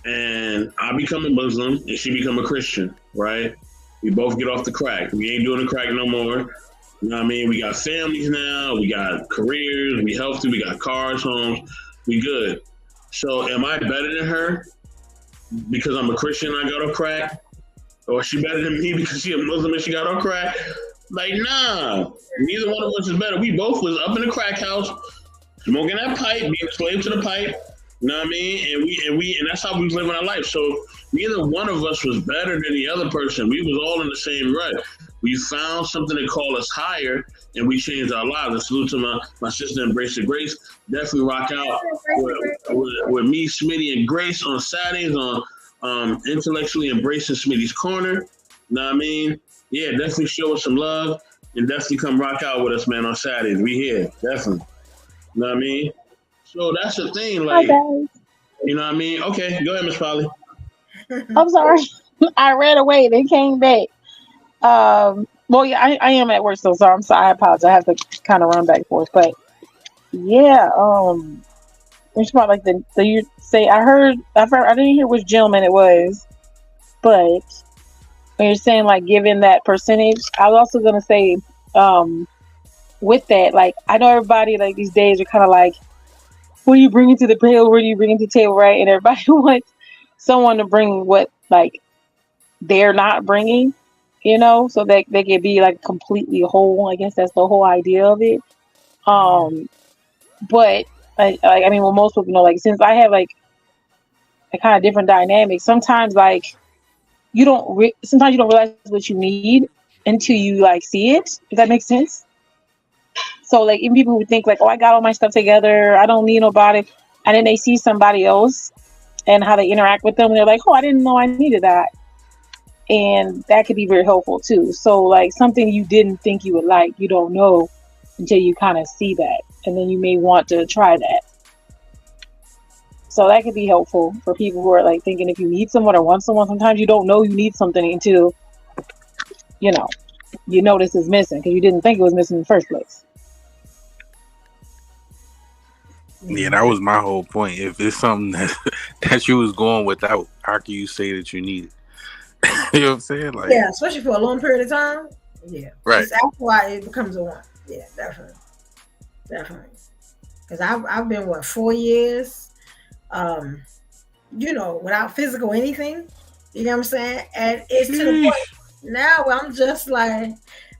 and I become a Muslim and she become a Christian, right? We both get off the crack. We ain't doing the crack no more. You know what I mean? We got families now. We got careers. We healthy. We got cars, homes. We good. So am I better than her because I'm a Christian and I got off crack? Or is she better than me because she a Muslim and she got off crack? Like, nah. Neither one of us is better. We both was up in the crack house, smoking that pipe, being a slave to the pipe. You know what I mean? And that's how we was living our life. So neither one of us was better than the other person. We was all in the same rut. We found something that called us higher, and we changed our lives. And salute to my sister, Embrace the Grace. Definitely rock out with me, Smitty, and Grace on Saturdays on Intellectually Embracing Smitty's Corner. You know what I mean? Yeah, definitely show us some love, and definitely come rock out with us, man, on Saturdays. We here, definitely. You know what I mean? So that's the thing, like, you know what I mean? Okay, go ahead, Miss Polly. I'm sorry. I ran away, then came back. Well, yeah, I am at work still, so I'm sorry. I apologize. I have to kind of run back and forth, but yeah, it's about like you say. I didn't hear which gentleman it was, but when you're saying like giving that percentage, I was also gonna say, with that, like I know everybody like these days are kind of like, what do you bring to the table? Where do you bring to the table, right? And everybody wants someone to bring what like they're not bringing, so that they can be like completely whole. I guess that's the whole idea of it. But I mean, well, most people know, like, since I have like a kind of different dynamic, sometimes like sometimes you don't realize what you need until you like see it. If that makes sense. So like even people who think like, oh, I got all my stuff together, I don't need nobody, and then they see somebody else and how they interact with them, and they're like, oh, I didn't know I needed that. And that could be very helpful too. So like something you didn't think you would like, you don't know until you kind of see that, and then you may want to try that. So that could be helpful for people who are like thinking if you need someone or want someone. Sometimes you don't know you need something until you notice it's missing because you didn't think it was missing in the first place. Yeah, that was my whole point. If it's something that you was going without, how can you say that you need it? You know what I'm saying? Like, Yeah, especially for a long period of time. Yeah, right. That's why it becomes a want. Yeah, definitely. Because I've been 4 years, without physical anything. You know what I'm saying? And it's to the point now where I'm just like,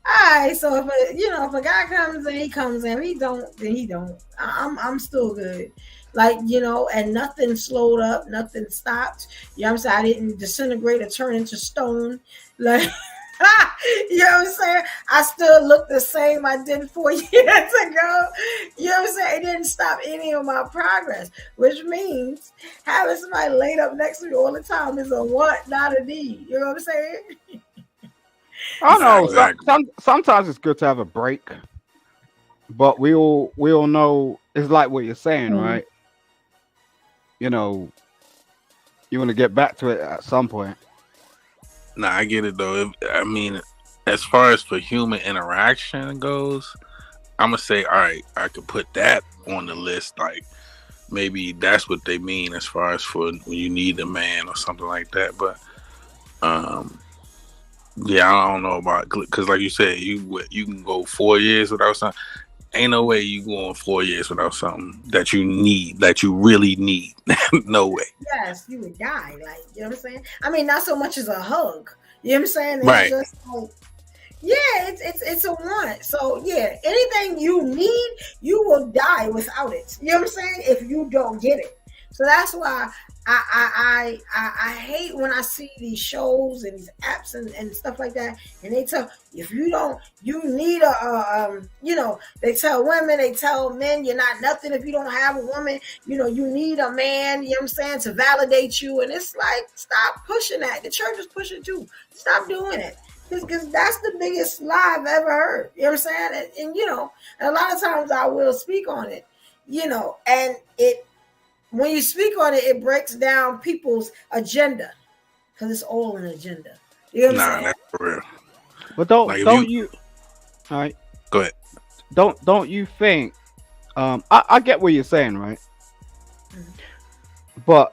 all right. So if a guy comes in, he comes in. If he don't, then he don't. I'm still good. Like, and nothing slowed up, nothing stopped. You know what I'm saying? I didn't disintegrate or turn into stone. Like, you know what I'm saying? I still look the same I did 4 years ago. You know what I'm saying? It didn't stop any of my progress, which means having somebody laid up next to me all the time is a want, not a need. You know what I'm saying? I know. Exactly. Sometimes it's good to have a break, but we all know it's like what you're saying, right? You know, you want to get back to it at some point. Nah, I get it though. I mean, as far as for human interaction goes, I'm gonna say, all right, I could put that on the list. Like, maybe that's what they mean as far as for when you need a man or something like that. But, yeah, I don't know about, because like you said, you can go 4 years without something. Ain't no way you going 4 years without something that you need, that you really need. No way. Yes, you would die. Like, you know what I'm saying? I mean, not so much as a hug. You know what I'm saying? It's right. Just like, yeah, it's a want. So yeah, anything you need, you will die without it. You know what I'm saying? If you don't get it. So that's why I hate when I see these shows and these apps and stuff like that, and they tell if you don't, you need they tell women, they tell men, you're not nothing if you don't have a woman. You need a man. You know what I'm saying, to validate you, and it's like, stop pushing that. The church is pushing too. Stop doing it. Because that's the biggest lie I've ever heard. You know what I'm saying? And and a lot of times I will speak on it, and when you speak on it, it breaks down people's agenda, because it's all an agenda. You know what I'm saying? That's for real. But don't you all right. Go ahead. Don't you think I get what you're saying, right? But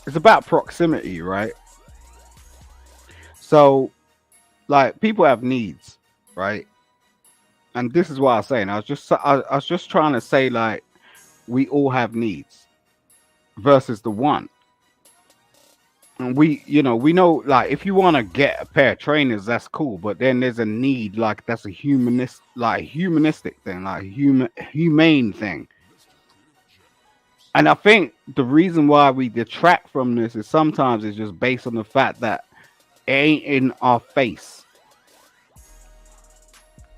it's about proximity, right? So, like, people have needs, right? And this is what I was saying. I was just trying to say, like, we all have needs versus the one. And we know, like, if you want to get a pair of trainers, that's cool. But then there's a need, like, that's a humanistic thing, like humane thing. And I think the reason why we detract from this is sometimes it's just based on the fact that it ain't in our face.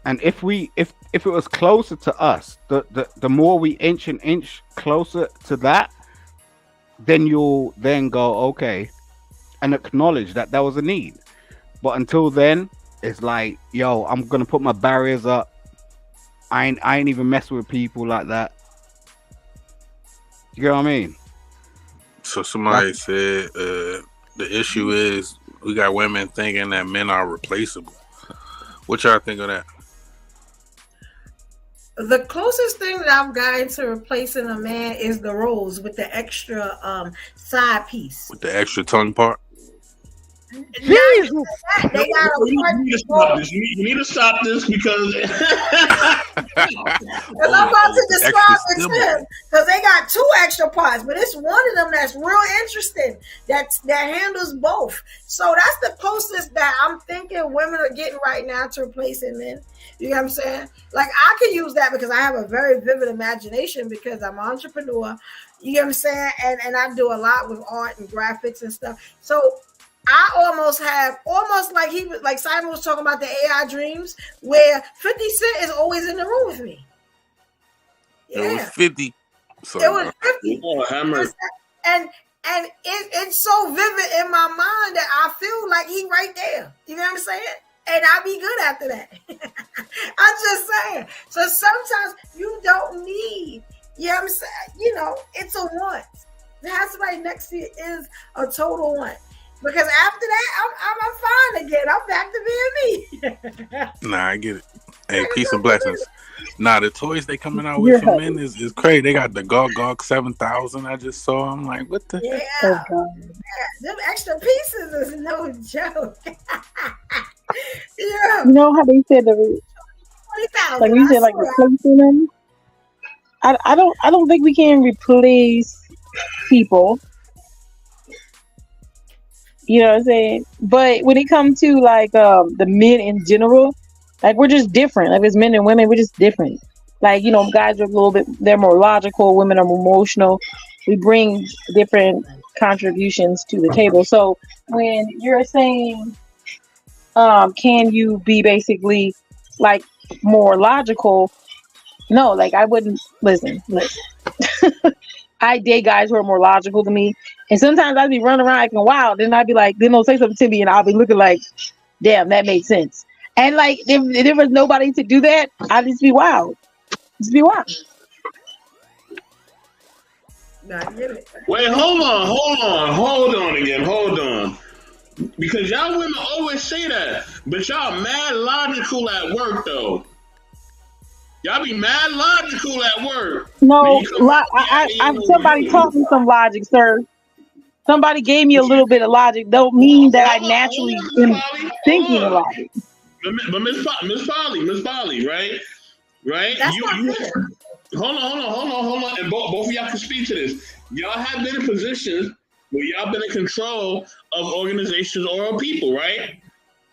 And if it was closer to us, the more we inch closer to that, then you'll then go, okay, and acknowledge that was a need. But until then, it's like, yo, I'm gonna put my barriers up. I ain't even messing with people like that. You know what I mean? So somebody said the issue is we got women thinking that men are replaceable. What y'all think of that? The closest thing that I've gotten to replacing a man is the rose with the extra side piece. With the extra tongue part? Jesus. You need to stop this because I'm about to describe it to him, because they got 2 extra parts, but it's one of them that's real interesting that handles both. So that's the closest that I'm thinking women are getting right now to replacing men. You know what I'm saying? Like, I could use that because I have a very vivid imagination because I'm an entrepreneur. You know what I'm saying? And I do a lot with art and graphics and stuff. So I almost like Simon was talking about the AI dreams, where 50 Cent is always in the room with me. Yeah. It was 50. It was 50. Oh, hammer. And it's so vivid in my mind that I feel like he right there. You know what I'm saying? And I'll be good after that. I'm just saying. So sometimes you don't need, you know what I'm saying? It's a want. To have somebody next to you is a total want. Because after that, I'm fine again. I'm back to being me. Nah, I get it. Hey, peace and blessings. Nah, the toys they coming out with for men is crazy. They got the Gog 7000 I just saw. I'm like, what the? Yeah, Oh, God. them extra pieces is no joke. You Yeah, know how they said the 20,000. like we I said like swear. replacing them. I don't think we can replace people. You know what I'm saying? But when it comes to like the men in general, like we're just different. Like as men and women, we're just different. Like, you know, guys are a little bit they're more logical, women are more emotional. We bring different contributions to the table. So when you're saying can you be basically like more logical? No, like I wouldn't listen. I date guys who are more logical than me. And sometimes I'd be running around acting wild. Then I'd be like, then they'll say something to me and I'll be looking like, damn, that made sense. And like, if there was nobody to do that, I'd just be wild. Just be wild. Nah, I get it. Wait, hold on again. Because y'all women always say that, but y'all mad logical at work though. Y'all be mad logical at work. No, Then you come back, somebody taught me some logic, sir. Somebody gave me a little bit of logic. Don't mean that I naturally am thinking a lot. But Miss Polly, right? That's not fair. Hold on, and both of y'all can speak to this. Y'all have been in positions where y'all been in control of organizations or people, right?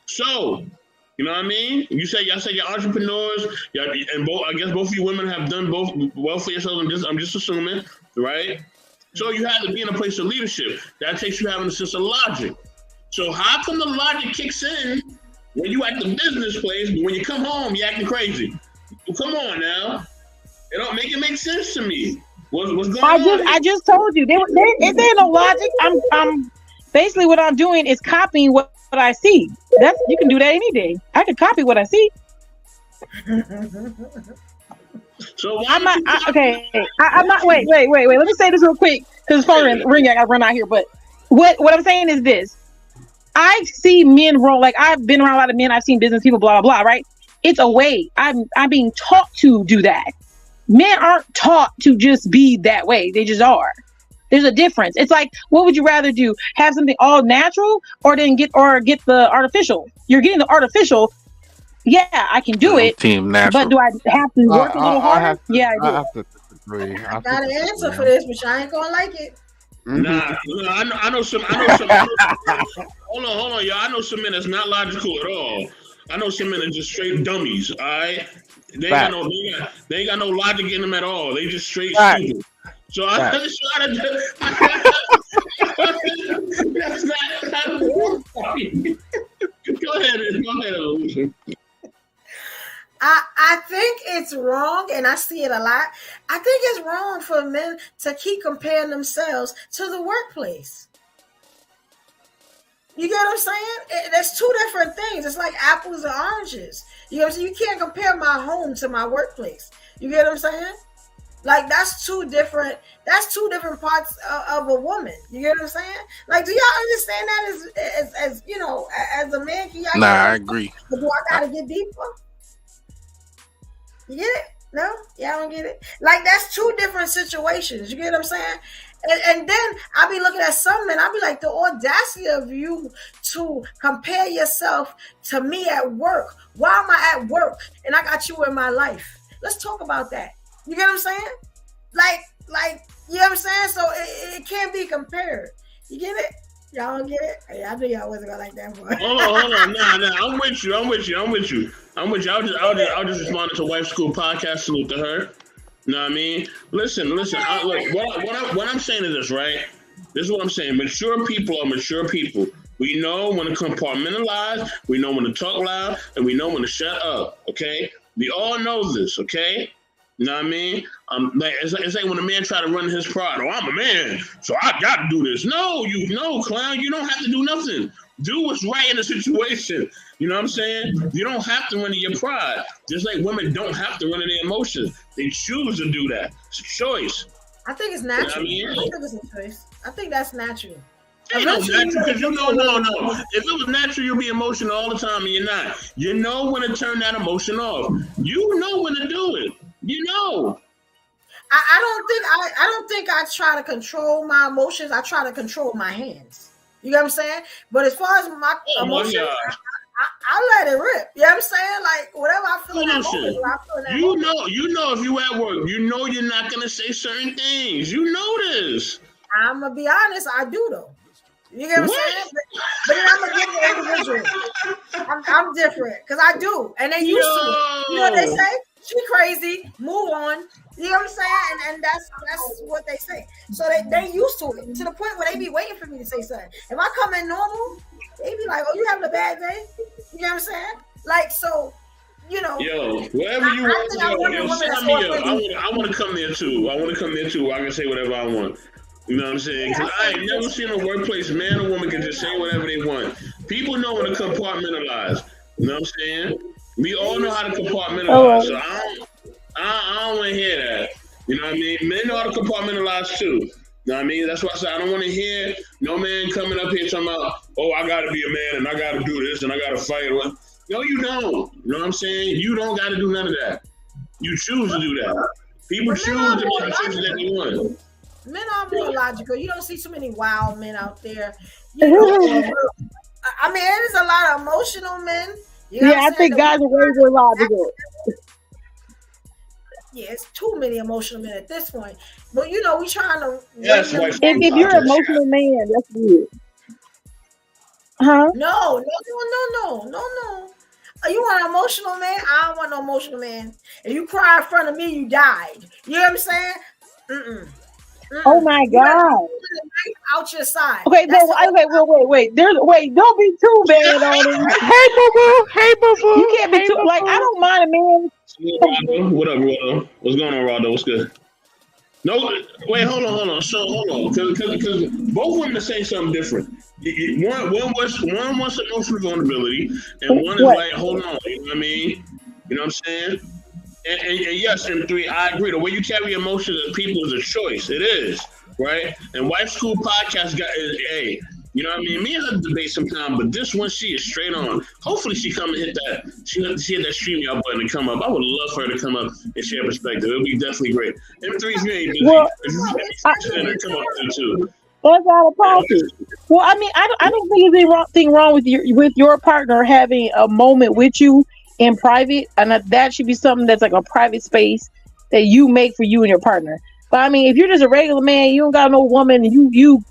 So, you know what I mean? Y'all say you're entrepreneurs, and I guess both of you women have done both well for yourselves. I'm just assuming, right? So you have to be in a place of leadership. That takes you having a sense of logic. So how come the logic kicks in when you at the business place, but when you come home, you're acting crazy? Well, come on now. It don't make sense to me. What's going on? I just told you. There no logic. I'm basically what I'm doing is copying what I see. You can do that any day. I can copy what I see. So I'm not wait. Let me say this real quick because the phone ring. I gotta run out here. But what I'm saying is this: I see men wrong. Like I've been around a lot of men. I've seen business people. Blah blah blah. Right? It's a way. I'm being taught to do that. Men aren't taught to just be that way. They just are. There's a difference. It's like, what would you rather do? Have something all natural or get the artificial? You're getting the artificial. Yeah, I can do it. Team natural. But do I have to work a little harder? I do. I have to disagree. I got an answer for this, but I ain't gonna like it. Nah, I know some. Hold on, y'all. I know some men that's not logical at all. I know some men are just straight dummies. All right, they ain't got no logic in them at all. They just straight stupid. So that's not. Go ahead. I think it's wrong, and I see it a lot. I think it's wrong for men to keep comparing themselves to the workplace. You get what I'm saying? There's two different things. It's like apples and oranges. You know what I'm saying? You can't compare my home to my workplace. You get what I'm saying? Like that's two different parts of a woman. You get what I'm saying? Like, do y'all understand that as you know, as a man? Can y'all I agree. Do I gotta get deeper? You get it? No? Y'all don't get it? Like, that's two different situations. You get what I'm saying? And then I'll be looking at some men, I'll be like, the audacity of you to compare yourself to me at work. Why am I at work and I got you in my life? Let's talk about that. You get what I'm saying? Like, you know what I'm saying? So it can't be compared. You get it? Y'all don't get it? Hey, I knew y'all wasn't gonna like that one. Hold on. Nah. I'm with you. I'll just respond to Wife School Podcast. Salute to her. You know what I mean? Listen. What I'm saying is this, right? This is what I'm saying. Mature people are mature people. We know when to compartmentalize, we know when to talk loud, and we know when to shut up, okay? We all know this, okay? You know what I mean? It's like when a man try to run his pride. Oh, I'm a man, so I got to do this. No, clown. You don't have to do nothing. Do what's right in the situation. You know what I'm saying? You don't have to run to your pride. Just like women don't have to run to their emotions. They choose to do that. It's a choice. I think it's natural. You know what I mean? I think it's a choice. I think that's natural. Ain't no Eventually, natural, because you know, you're no. If it was natural, you'll be emotional all the time, and you're not. You know when to turn that emotion off. You know when to do it. You know. I don't think I try to control my emotions. I try to control my hands. You know what I'm saying? But as far as my emotions, I let it rip. You know what I'm saying? Like whatever I feel in that moment, I feel in that moment. You know, if you at work, you know you're not gonna say certain things. You know this. I'm gonna be honest, I do though. You get what I'm saying? But then I'm gonna give the individual. I'm different because I do, and they used to. You know what they say? She crazy. Move on. You know what I'm saying? And that's what they say. So they used to it to the point where they be waiting for me to say something. If I come in normal, they be like, "Oh, you having a bad day?" You know what I'm saying? Like so. You know, wherever you want to go, sign me up. I want to come there too. I want to come there too where I can say whatever I want. You know what I'm saying? Because I ain't never seen a workplace man or woman can just say whatever they want. People know when to compartmentalize. You know what I'm saying? We all know how to compartmentalize. So I don't want to hear that. You know what I mean? Men know how to compartmentalize too. You know what I mean? That's why I said I don't want to hear no man coming up here talking about, oh, I got to be a man and I got to do this and I got to fight. No, you don't. You know what I'm saying? You don't got to do none of that. You choose to do that. People choose to make the choices that they want. Men are more logical. You don't see so many wild men out there. You know, I mean, there's a lot of emotional men. You know I think guys are way more logical. Yeah, it's too many emotional men at this point. But you know, we trying to. Yes, if you're an emotional man, that's good. Huh? No. You want an emotional man? I don't want no emotional man. If you cry in front of me, you died. You know what I'm saying? Oh my God! Out your side. Okay, wait. Don't be too bad on it. Hey, boo boo. You can't be too like. I don't mind a man. What up, Rado? What's going on, Rado? What's good? No, wait, hold on. So hold on, because both women are saying something different. One wants emotional vulnerability, and one is like, hold on, you know what I mean? You know what I'm saying? And yes, and three, I agree. The way you carry emotions as people is a choice. It is, right? And Wife School Podcast you know what I mean? Me and her debate sometime, but this one, she is straight on. Hopefully she come and hit that. She hit that StreamYard button and come up. I would love for her to come up and share perspective. It would be definitely great. M3's you ain't busy. Well, come up too. That's out of pocket. Well, I mean, I don't think there's anything wrong with your partner having a moment with you in private, and that should be something that's like a private space that you make for you and your partner. But I mean, if you're just a regular man, you don't got no woman, and you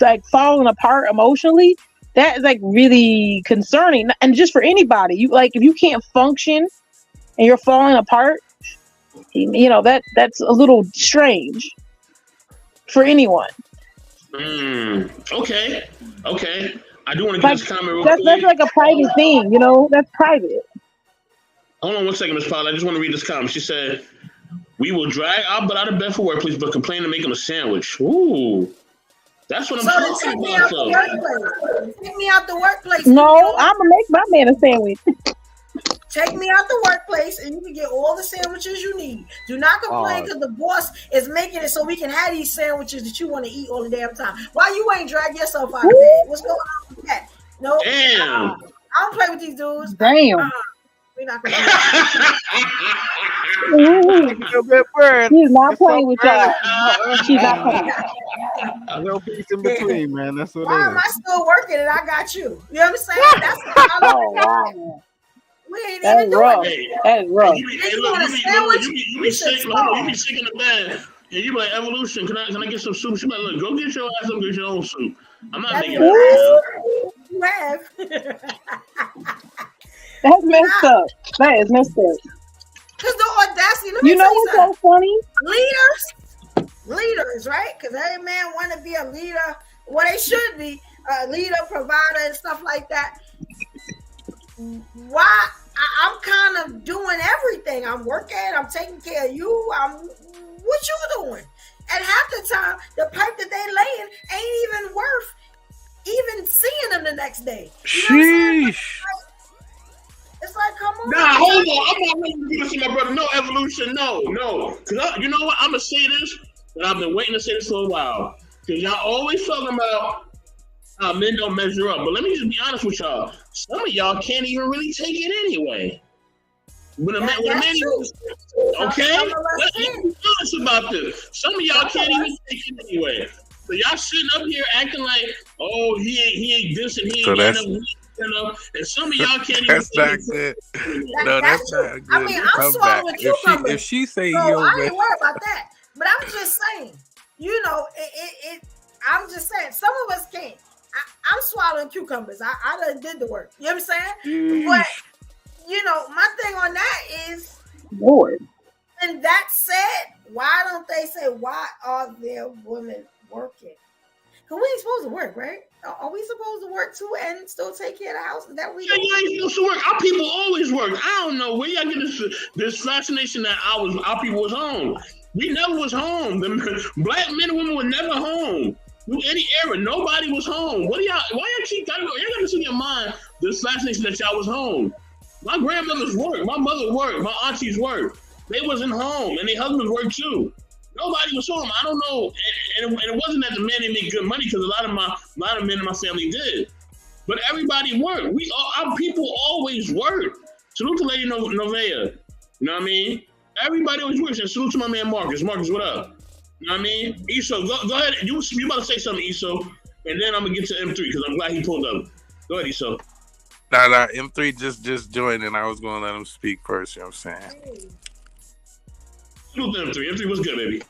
like falling apart emotionally, that is like really concerning. And just for anybody, you like if you can't function and you're falling apart, you know that's a little strange for anyone. Okay. I do want to get this comment real quick. That's like a private thing, you know. That's private. Hold on 1 second, Ms. Paula. I just want to read this comment. She said, "We will drag our butt out of bed for work, please, but complain to make him a sandwich." Ooh, that's what I'm talking about. Take me out the workplace. No, I'm gonna make my man a sandwich. Take me out the workplace, and you can get all the sandwiches you need. Do not complain because the boss is making it so we can have these sandwiches that you want to eat all the damn time. Why you ain't drag yourself out of bed? What's going on with that? No, damn. I don't play with these dudes. Damn. We're not gonna do She's not playing with y'all. She's not playing. No peace in between, man. That's what Why it am is. I still working and I got you? You know what I'm saying? That's Wow. We ain't That's even rough. doing it. That's rough. You be sick in the bed, and you be like, Evolution, can I get some soup? She be like, look, go get your ass up and get your own soup. I'm not making that. You have. That's messed up. That is messed up. Because the audacity, let me you know what's so funny? Leaders, right? Because every man want to be a leader. Well, they should be a leader, provider, and stuff like that. Why? I'm kind of doing everything. I'm working. I'm taking care of you. What you doing? And half the time, the pipe that they laying ain't even worth even seeing them the next day. You know Sheesh. It's like, come on. Nah, hold on. I'm not ready to do this to my brother. No, Evolution, no. Because you know what? I'm going to say this, and I've been waiting to say this for a while. Because y'all always talking about men don't measure up. But let me just be honest with y'all. Some of y'all can't even really take it anyway. When a man, okay, let's be honest about this. Some of y'all can't even take it anyway. So y'all sitting up here acting like, oh, he ain't this and he ain't that. And some of y'all can't even take it. No, that's not good. I mean, I'm swallowing cucumbers. If she say so I ain't worried about that. But I'm just saying, you know, I'm just saying, some of us can't. I'm swallowing cucumbers. I done did the work. You know what I'm saying? But you know, my thing on that is, Lord. And that said, why don't they say, why are there women working? Because we ain't supposed to work, right? Are we supposed to work too and still take care of the house? Is that we? Yeah, you ain't supposed to work. Our people always work. I don't know where y'all get this fascination that our people was home. We never was home. Black men and women were never home. Through any era, nobody was home. Why y'all keep gotta go? Y'all got this in your mind, this fascination that y'all was home. My grandmothers worked. My mother worked. My aunties worked. They wasn't home, and their husbands worked too. Nobody was home. I don't know, and it wasn't that the men didn't make good money, because a lot of men in my family did. But everybody worked. Our people always worked. Salute to Lady Novea. You know what I mean? Everybody always works. And salute to my man Marcus. Marcus, what up? You know what I mean? Eso, go ahead. You about to say something, Eso, and then I'm gonna get to M3 because I'm glad he pulled up. Go ahead, Eso. Nah, M3 just joined, and I was going to let him speak first, you know what I'm saying? Salute to M3. M3, what's good, baby?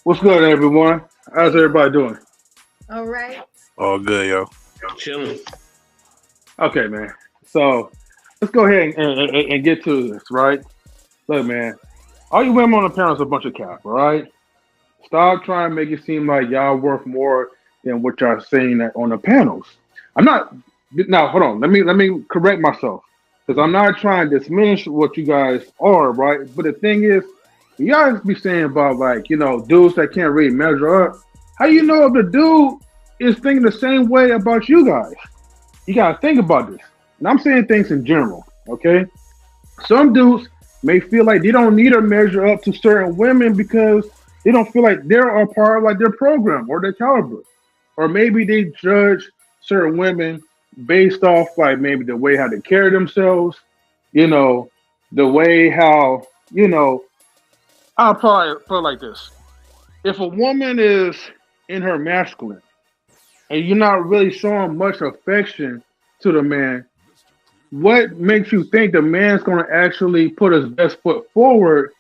What's good, everyone? How's everybody doing? All right. All good, yo. Chilling. Okay, man. So let's go ahead and get to this, right? Look, man, all you women on the panel is a bunch of cap, all right? Stop trying to make it seem like y'all worth more than what y'all saying on the panels. I'm not. Now, hold on. Let me correct myself, because I'm not trying to diminish what you guys are, right? But the thing is, you guys be saying about, like, you know, dudes that can't really measure up. How you know if the dude is thinking the same way about you guys? You gotta think about this. And I'm saying things in general, okay? Some dudes may feel like they don't need to measure up to certain women because they don't feel like they're a part of, like, their program or their caliber, or maybe they judge certain women based off, like, maybe the way how they carry themselves, you know, the way how, you know, I'll probably put it like this. If a woman is in her masculine and you're not really showing much affection to the man, what makes you think the man's going to actually put his best foot forward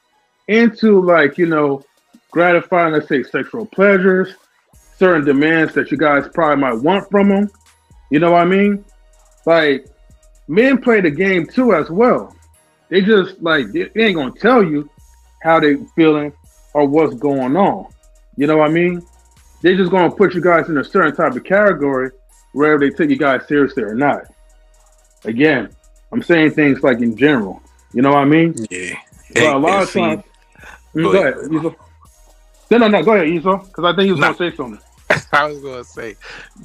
into, like, you know, gratifying, let's say, sexual pleasures, certain demands that you guys probably might want from him? You know what I mean? Like, men play the game too as well. They just, like, they ain't gonna tell you how they feeling or what's going on. You know what I mean? They just gonna put you guys in a certain type of category, whether they take you guys seriously or not. Again, I'm saying things like in general. You know what I mean? Yeah. But a lot of times. Go ahead, Iso. No, go ahead, Iso, because I think he was gonna say something. I was gonna say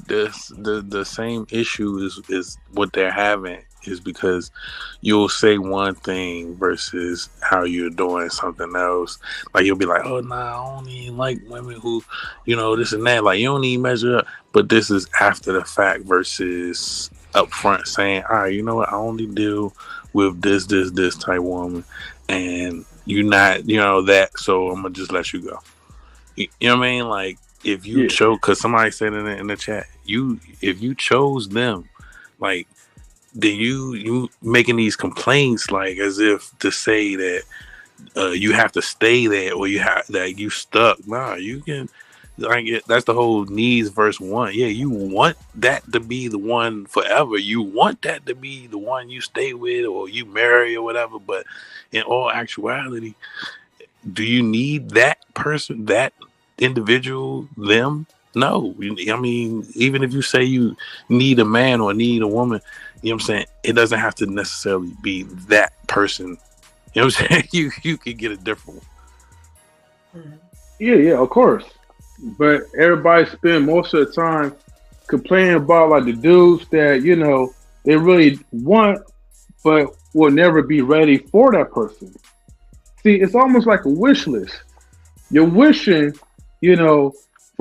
the same issue is what they're having is because you'll say one thing versus how you're doing something else. Like, you'll be like, oh nah, I don't even like women who, you know, this and that. Like, you don't even measure up. But this is after the fact versus up front saying, all right, you know what, I only deal with this type woman, and you're not, you know, that, so I'm gonna just let you go. You know what I mean? Like, if you chose, because somebody said in the chat, if you chose them, like, then you making these complaints, like, as if to say that you have to stay there, or you have that you stuck. Nah, you can. Like, that's the whole needs versus want. Yeah, you want that to be the one forever. You want that to be the one you stay with or you marry or whatever. But in all actuality, do you need that person, that individual, them? No. I mean, even if you say you need a man or need a woman, you know what I'm saying, it doesn't have to necessarily be that person. You know what I'm saying? You could get a different one. Yeah, of course. But everybody spend most of the time complaining about, like, the dudes that, you know, they really want but will never be ready for that person. See, it's almost like a wish list. You're wishing, you know,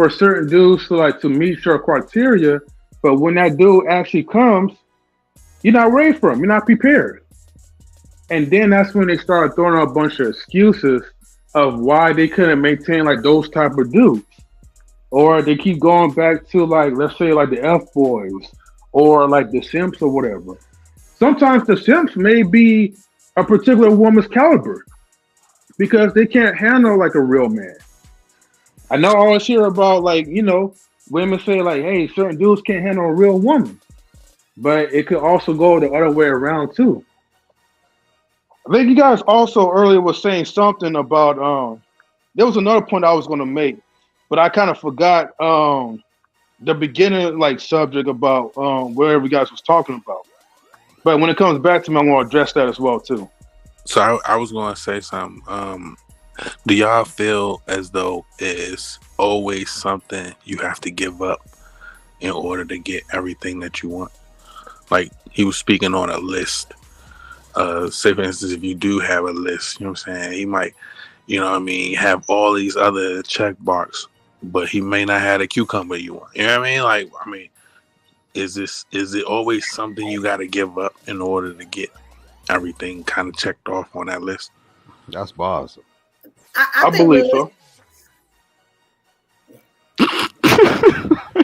for certain dudes to meet your criteria, but when that dude actually comes, you're not ready for him. You're not prepared. And then that's when they start throwing out a bunch of excuses of why they couldn't maintain like those type of dudes. Or they keep going back to like, let's say like the F boys or like the simps or whatever. Sometimes the simps may be a particular woman's caliber because they can't handle like a real man. I know I always hear about like, women say like, hey, certain dudes can't handle a real woman. But it could also go the other way around too. I think you guys also earlier was saying something about there was another point I was going to make, but I kind of forgot the beginning like subject about wherever you guys was talking about. But when it comes back to me, I'm going to address that as well too. So I was going to say something. Do y'all feel as though it's always something you have to give up in order to get everything that you want? Like he was speaking on a list. Say for instance, if you do have a list, you know what I'm saying? He might, have all these other check box, but he may not have a cucumber you want. You know what I mean? Is it always something you got to give up in order to get everything kind of checked off on that list? That's boss. I believe so.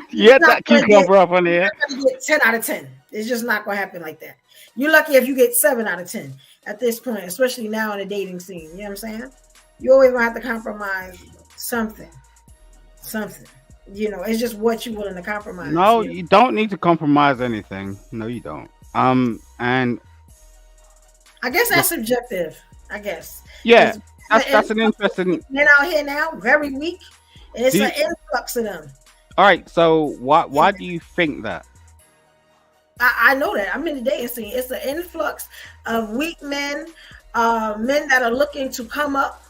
You had that cucumber up on there. You're going to get 10 out of 10. It's just not going to happen like that. You're lucky if you get 7 out of 10 at this point, especially now in the dating scene. You know what I'm saying? You always going to have to compromise something. It's just what you're willing to compromise. No, you don't need to compromise anything. No, you don't. And I guess that's subjective. I guess. Yeah, that's an interesting. Men out here now, very weak, and it's an influx of them. All right, so why do you think that? I know that. I'm in the dating scene. It's an influx of weak men, men that are looking to come up,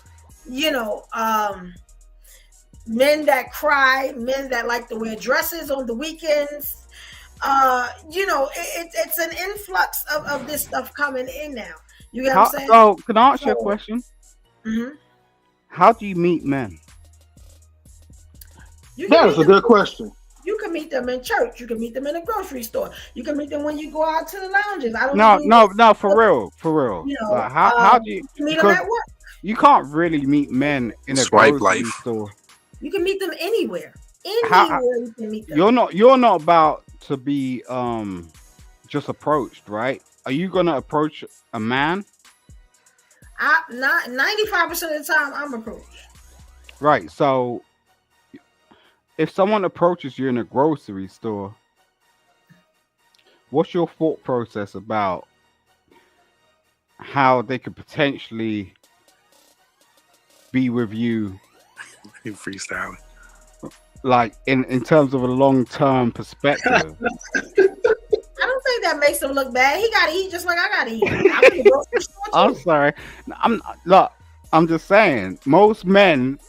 men that cry, men that like to wear dresses on the weekends. It's an influx of this stuff coming in now. You get what I'm saying? So, can I ask you a question? Mm-hmm. How do you meet men? That is a good question. You can meet them in church. You can meet them in a grocery store. You can meet them when you go out to the lounges. No, for real. Like, how do you meet them at work? You can't really meet men in a Swipe grocery life. store. You can meet them anywhere. You can meet them. You're not about to be just approached, right? Are you gonna approach a man? Not 95% of the time I'm approached. Right. So if someone approaches you in a grocery store, what's your thought process about how they could potentially be with you? Freestyling. Like in terms of a long-term perspective. I don't think that makes him look bad. He gotta eat just like I gotta eat. I'm sorry. I'm just saying, most men.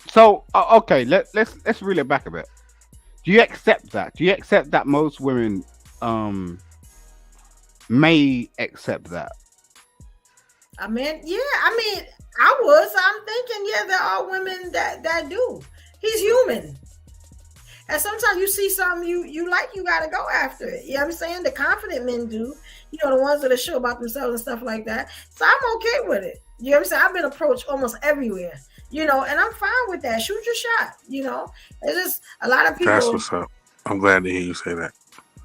So okay, let's reel it back a bit. Do you accept that? Do you accept that most women may accept that? I would. So I'm thinking, there are women that do. He's human. And sometimes you see something you like, you gotta go after it. You know what I'm saying? The confident men do. The ones that are sure about themselves and stuff like that. So I'm okay with it. You know what I'm saying? I've been approached almost everywhere. And I'm fine with that. Shoot your shot. It's just a lot of people. That's what's up. I'm glad to hear you say that.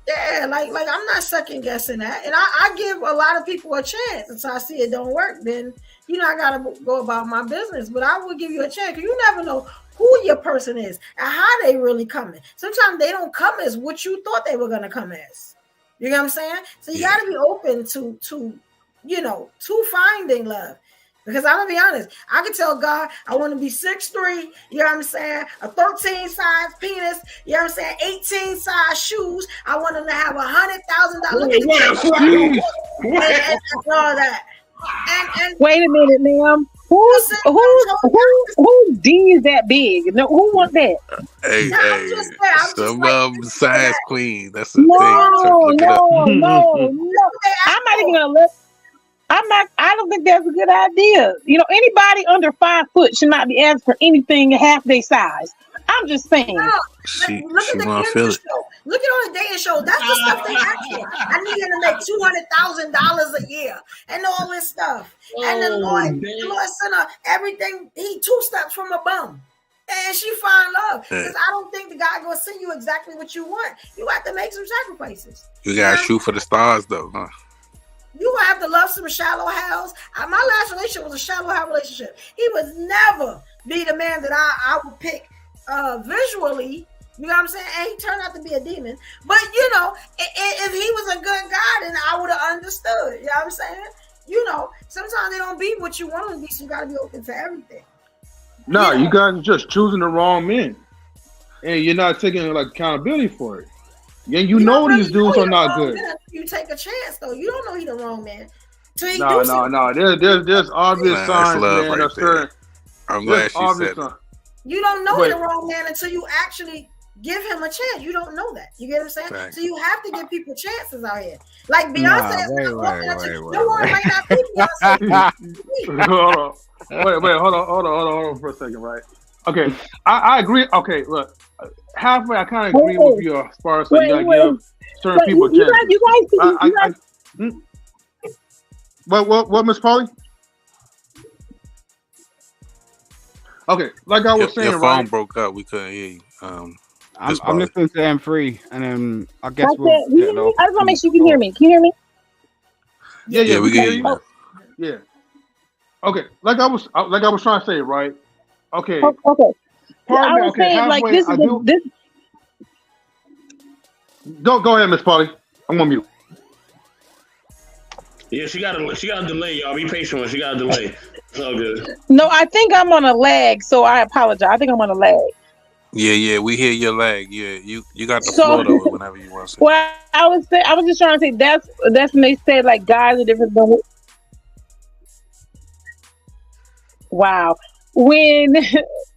Yeah, like I'm not second guessing that, and I give a lot of people a chance. And so I see it don't work, then I gotta go about my business. But I will give you a chance. You never know who your person is and how they really coming. Sometimes they don't come as what you thought they were gonna come as. You know what I'm saying? So you gotta be open to finding love. Because I'm gonna be honest, I can tell God I want to be 6'3", you know what I'm saying, a 13 size penis, you know what I'm saying, 18 size shoes. I want him to have $100,000. And all that. And wait a minute, ma'am. Who D is that big? No, who want that? Hey, some size queen. That's the thing. No. I'm not even gonna let. I don't think that's a good idea. Anybody under 5 foot should not be asked for anything half their size. I'm just saying. No, She look at the gonna feel dating it. show. Look at on the dating show. That's the stuff they ask for. I need him to make $200,000 a year and all this stuff. And the Lord sent her everything. He 2 steps from a bum. And she find love. Because I don't think the guy gonna send you exactly what you want. You have to make some sacrifices. You gotta shoot for the stars, though, huh? You gonna have to love some shallow house. My last relationship was a shallow house relationship. He would never be the man that I would pick visually. You know what I'm saying? And he turned out to be a demon. But if he was a good guy, then I would have understood. You know what I'm saying? Sometimes they don't be what you want them to be, so you gotta be open to everything. No, you guys are just choosing the wrong men, and you're not taking accountability for it. Yeah, you know these dudes are not good. You take a chance, though. You don't know he's the wrong man. No. There's obvious signs, man. Right there. I'm glad she said that. You don't know he's the wrong man until you actually give him a chance. You don't know that. You get what I'm saying? Right. So you have to give people chances out here. Like Beyonce. No one might not be Beyonce. Hold on for a second, right? Okay, I agree. Okay, look, halfway, I kind of agree with you as far as you gotta give certain people a chance. What, Miss Polly? Okay, like I was saying, your phone broke up. We couldn't hear you. I'm listening to M3, and then I guess I just want to make sure you can hear me. Can you hear me? Yeah, we can hear you. Yeah. Okay, like I was trying to say, right? Okay. Okay. I was saying, like, this is this. Go ahead, Miss Polly. I'm on mute. Yeah, she got a delay, y'all. Be patient with her. She got a delay. It's all good. No, I think I'm on a lag, so I apologize. I think I'm on a lag. Yeah, we hear your lag. Yeah, you got the floor though whenever you want to say. Well, I was just trying to say that's when they say like guys are different than. Wow, when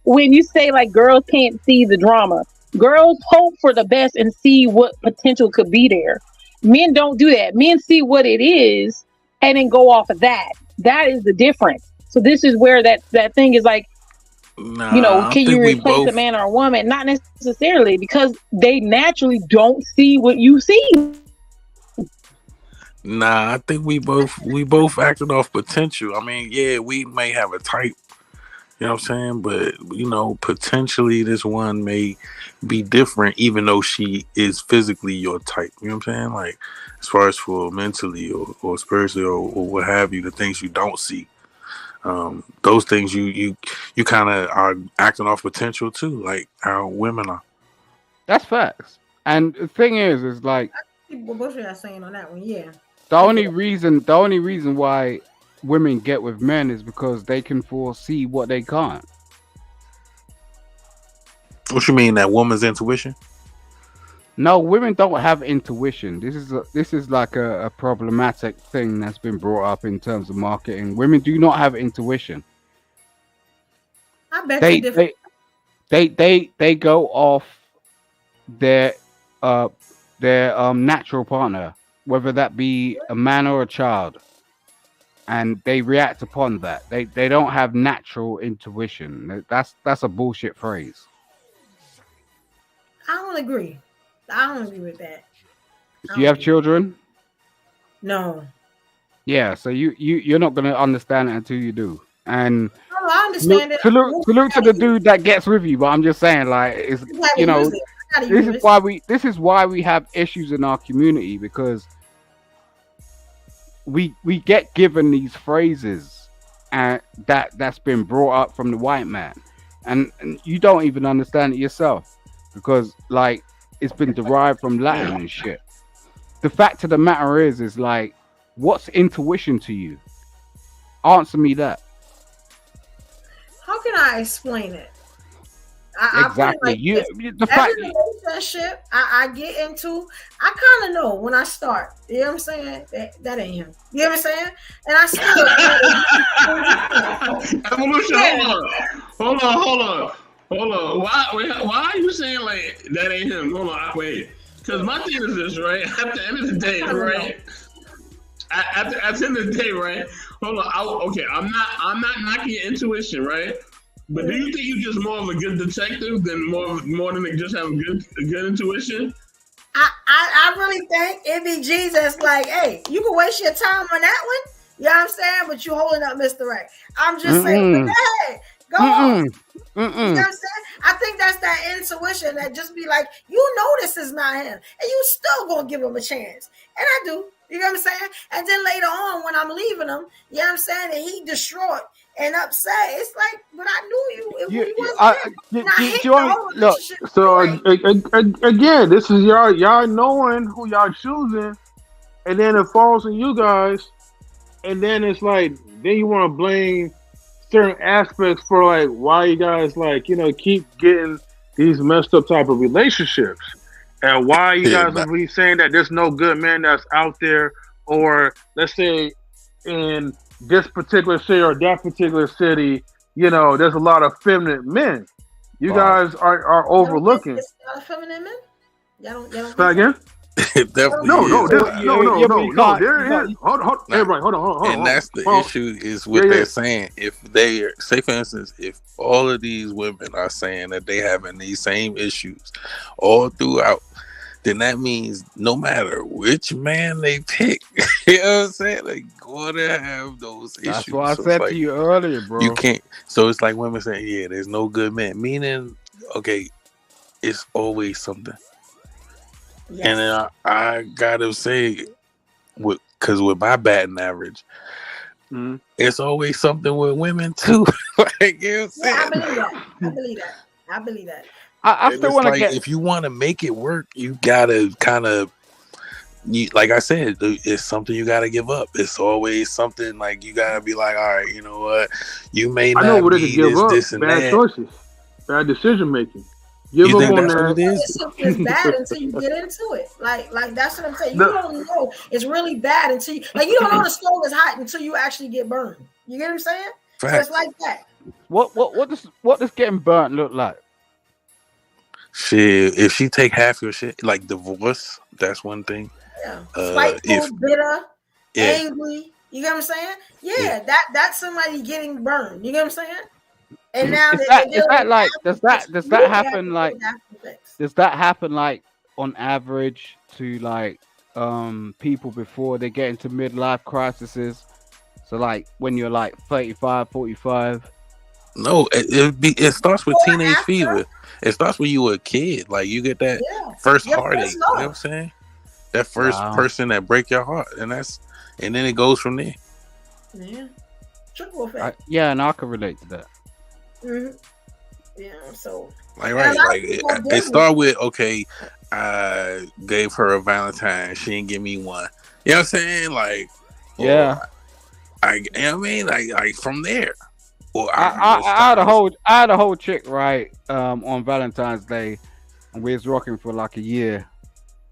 you say like girls can't see the drama, girls hope for the best and see what potential could be there. Men don't do that. Men see what it is and then go off of that. That is the difference. So this is where that thing is like. Can you replace a man or a woman? Not necessarily, because they naturally don't see what you see. Nah, I think we both acted off potential. I mean, yeah, we may have a type, you know what I'm saying? But, potentially this one may be different, even though she is physically your type. You know what I'm saying? Like, as far as for mentally or spiritually or what have you, the things you don't see. Those things you kind of are acting off potential too, like how women are. That's facts. And the thing is like what both of you are saying on that one, yeah. The only reason why women get with men is because they can foresee what they can't. What you mean, that woman's intuition? No, women don't have intuition. This is like a problematic thing that's been brought up in terms of marketing. Women do not have intuition. I bet they go off their natural partner, whether that be a man or a child, and they react upon that. They don't have natural intuition. That's a bullshit phrase. I don't agree. I don't agree with that. Do you have children? No. Yeah, so you're not gonna understand it until you do. And I understand it. Salute to the dude that gets with you, but I'm just saying, like, it's this is why we have issues in our community, because we get given these phrases and that's been brought up from the white man, and you don't even understand it yourself, because like it's been derived from Latin and shit. The fact of the matter is like, what's intuition to you? Answer me that. How can I explain it? Exactly. The fact relationship I get into, I kind of know when I start. You know what I'm saying? That ain't him. You know what I'm saying? And I still. Evolution. Hold on. Why are you saying like that ain't him? Hold on, wait. Because my thing is this, right? At the end of the day, right? at the end of the day, right? Hold on. Okay, I'm not knocking your intuition, right? But do you think you're just more of a good detective than more than just have a good intuition? I really think it'd be Jesus. Like, hey, you can waste your time on that one. You know what I'm saying? But you holding up Mr. Right. I'm just saying, hey, go on. You know what I'm saying? I think that's that intuition that just be like, you know this is not him. And you still gonna give him a chance. And I do. You know what I'm saying? And then later on, when I'm leaving him, you know what I'm saying? And he distraught and upset. It's like, but I knew you wasn't look, so again, this is y'all knowing who y'all choosing, and then it falls on you guys, and then it's like, then you want to blame certain aspects for like why you guys like, you know, keep getting these messed up type of relationships. And why you guys are really saying that there's no good man that's out there, or let's say in this particular city or that particular city, you know, there's a lot of feminine men. You guys are overlooking. It's not a feminine men? Y'all don't say again? No. There is. Hold on. Everybody, hold on. And that's the issue is what they're saying. If they say, for instance, if all of these women are saying that they having these same issues all throughout, then that means no matter which man they pick, you know what I'm saying? They're going to have those issues. That's what I said to you earlier, bro. You can't. So it's like women saying, yeah, there's no good men. Meaning, okay, it's always something. Yes. And then I gotta say, because with my batting average, it's always something with women too. Like, you know what I'm saying? I believe that. I still want to get. If you want to make it work, you gotta kind of, like I said, it's something you gotta give up. It's always something like you gotta be like, all right, you know what? You may not be this and bad that. Choices, bad decision making. You think that's what it is? It's bad until you get into it. Like that's what I'm saying. You don't know it's really bad until you don't know the stove is hot until you actually get burned. You get what I'm saying? So it's like that. What does getting burnt look like? Shit, if she take half your shit, like divorce, that's one thing. Yeah. Spiteful, bitter, angry. You get what I'm saying? Yeah. That's somebody getting burned. You get what I'm saying? And now does that happen like on average to like people before they get into midlife crises? So like when you're like 35, 45? No, it starts with teenage fever. It starts when you were a kid. Like you get that first heartache. You know what I'm saying? That first person that break your heart, and then it goes from there. Yeah, triple effect. And I can relate to that. Mm-hmm. Yeah, so it started with I gave her a Valentine, she didn't give me one. You know what I'm saying? Like, you know what I mean? Like from there. Well, I had a whole chick right on Valentine's Day, and we was rocking for like a year.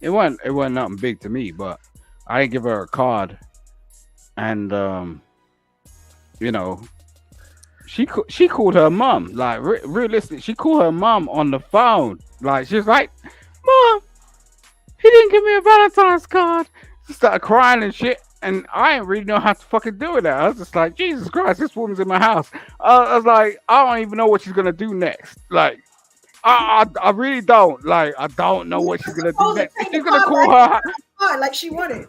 It wasn't nothing big to me, but I didn't give her a card, and you know. She called her mom, like realistic. She called her mom on the phone. Like she's like, "Mom, he didn't give me a Valentine's card." She started crying and shit, and I didn't really know how to fucking do with that. I was just like, Jesus Christ, this woman's in my house. I was like, I don't even know what she's gonna do next. Like, I really don't. Like, I don't know what she's gonna do next. She's gonna call her like she wanted.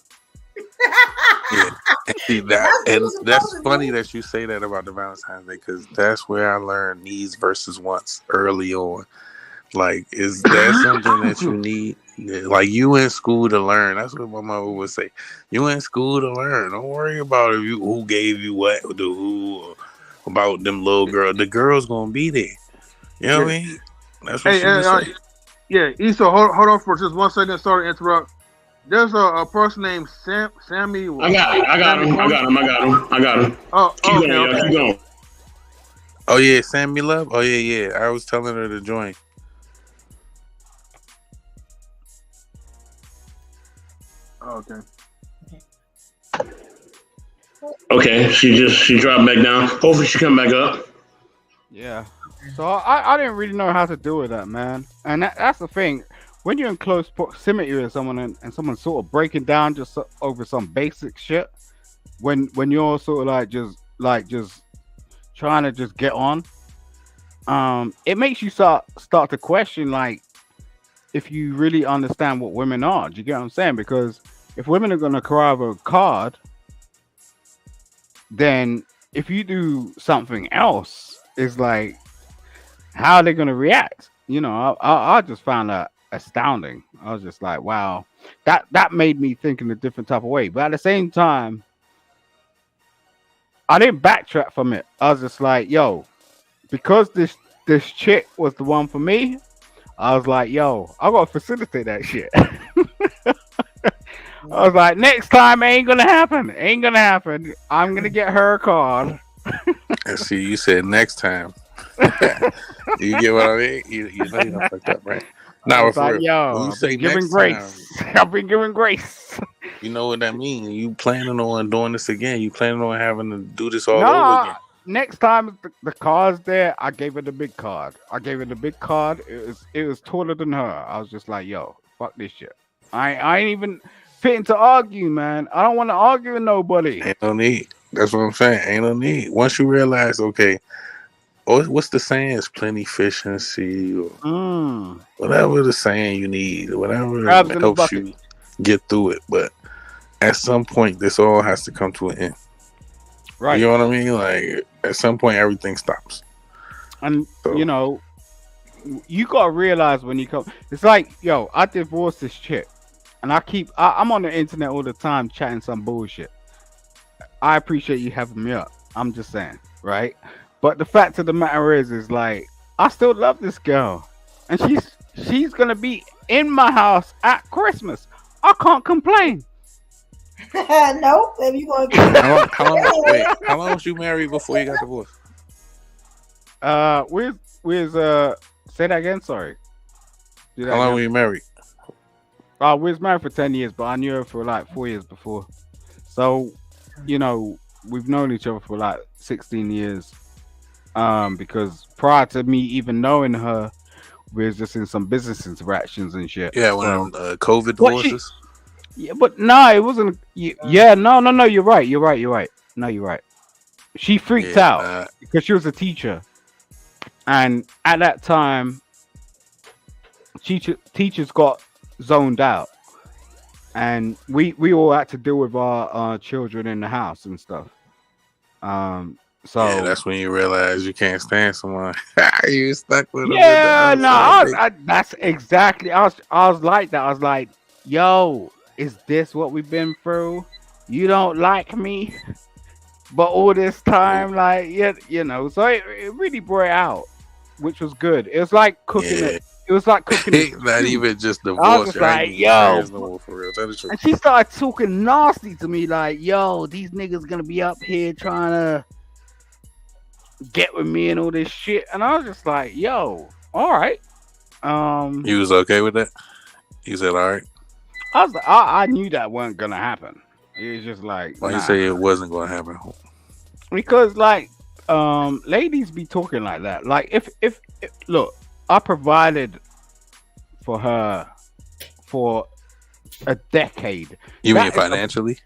That's funny that you say that about the Valentine's Day, because that's where I learned needs versus wants early on. Like, is that something that you need? Like, you in school to learn. That's what my mother would say. You in school to learn. Don't worry about who gave you what, who about them little girls. The girl's gonna be there. You know what I mean? That's what she would say. Yeah, Issa, hold on for just 1 second. Sorry to interrupt. There's a person named Sammy. I got him. Oh, keep going. Oh yeah, Sammy Love. Oh yeah. I was telling her to join. Okay. Okay, she dropped back down. Hopefully she come back up. Yeah. So I didn't really know how to do with that, man. And that's the thing. when you're in close proximity with someone and someone's sort of breaking down just over some basic shit, when you're sort of just trying to just get on, it makes you start to question like if you really understand what women are. Do you get what I'm saying? Because if women are gonna cry over a card, then if you do something else, it's like how are they gonna react? You know, I just found that astounding. I was just like, wow, that made me think in a different type of way. But at the same time, I didn't backtrack from it. I was just like, yo, because this chick was the one for me, I was like, yo, I gotta facilitate that shit. I was like, next time ain't gonna happen. Ain't gonna happen. I'm gonna get her a card. And see, you said next time. You get what I mean? You know you don't fuck up, right? Now, it's like, yo, when you say giving next grace. time, I've been giving grace. you know what that means? You planning on doing this again? You planning on having to do this all over again? Next time the card's there, I gave her the big card. It was taller than her. I was just like, yo, fuck this shit. I ain't even fitting to argue, man. I don't want to argue with nobody. Ain't no need. That's what I'm saying. Ain't no need. Once you realize, okay, what's the saying? It's plenty fish in the sea, or whatever the saying you need, whatever helps you get through it. But at some point, this all has to come to an end. Right. You know what I mean? Like, at some point, everything stops. And, you know, you got to realize when you come, it's like, yo, I divorced this chick. And I'm on the internet all the time chatting some bullshit. I appreciate you having me up. I'm just saying, right? But the fact of the matter is like, I still love this girl. And she's going to be in my house at Christmas. I can't complain. No, if you going how long was you married before you got divorced? Say that again, sorry. How long were you married? We was married for 10 years, but I knew her for like 4 years before. So, you know, we've known each other for like 16 years. Because prior to me even knowing her, we was just in some business interactions and shit. Yeah, when COVID divorces. Yeah, but no, it wasn't. Yeah, no. You're right. No, you're right. She freaked out because she was a teacher, and at that time, teachers got zoned out, and we all had to deal with our children in the house and stuff. So yeah, that's when you realize you can't stand someone. You stuck with them. Yeah, no, that's exactly. I was like that. I was like, yo. Is this what we've been through? You don't like me, but all this time, like, yeah, you know. So it really brought it out, which was good. It was like cooking it. It was like cooking it. Not even just divorce. I was just like, yo. No for real. That is true. And she started talking nasty to me, like, yo, these niggas gonna be up here trying to get with me and all this shit. And I was just like, yo, all right. You was okay with that? You said all right. I knew that wasn't gonna happen. It was just like, why you say it wasn't gonna happen? Because like, ladies be talking like that. Like, if look, I provided for her for a decade. You mean financially?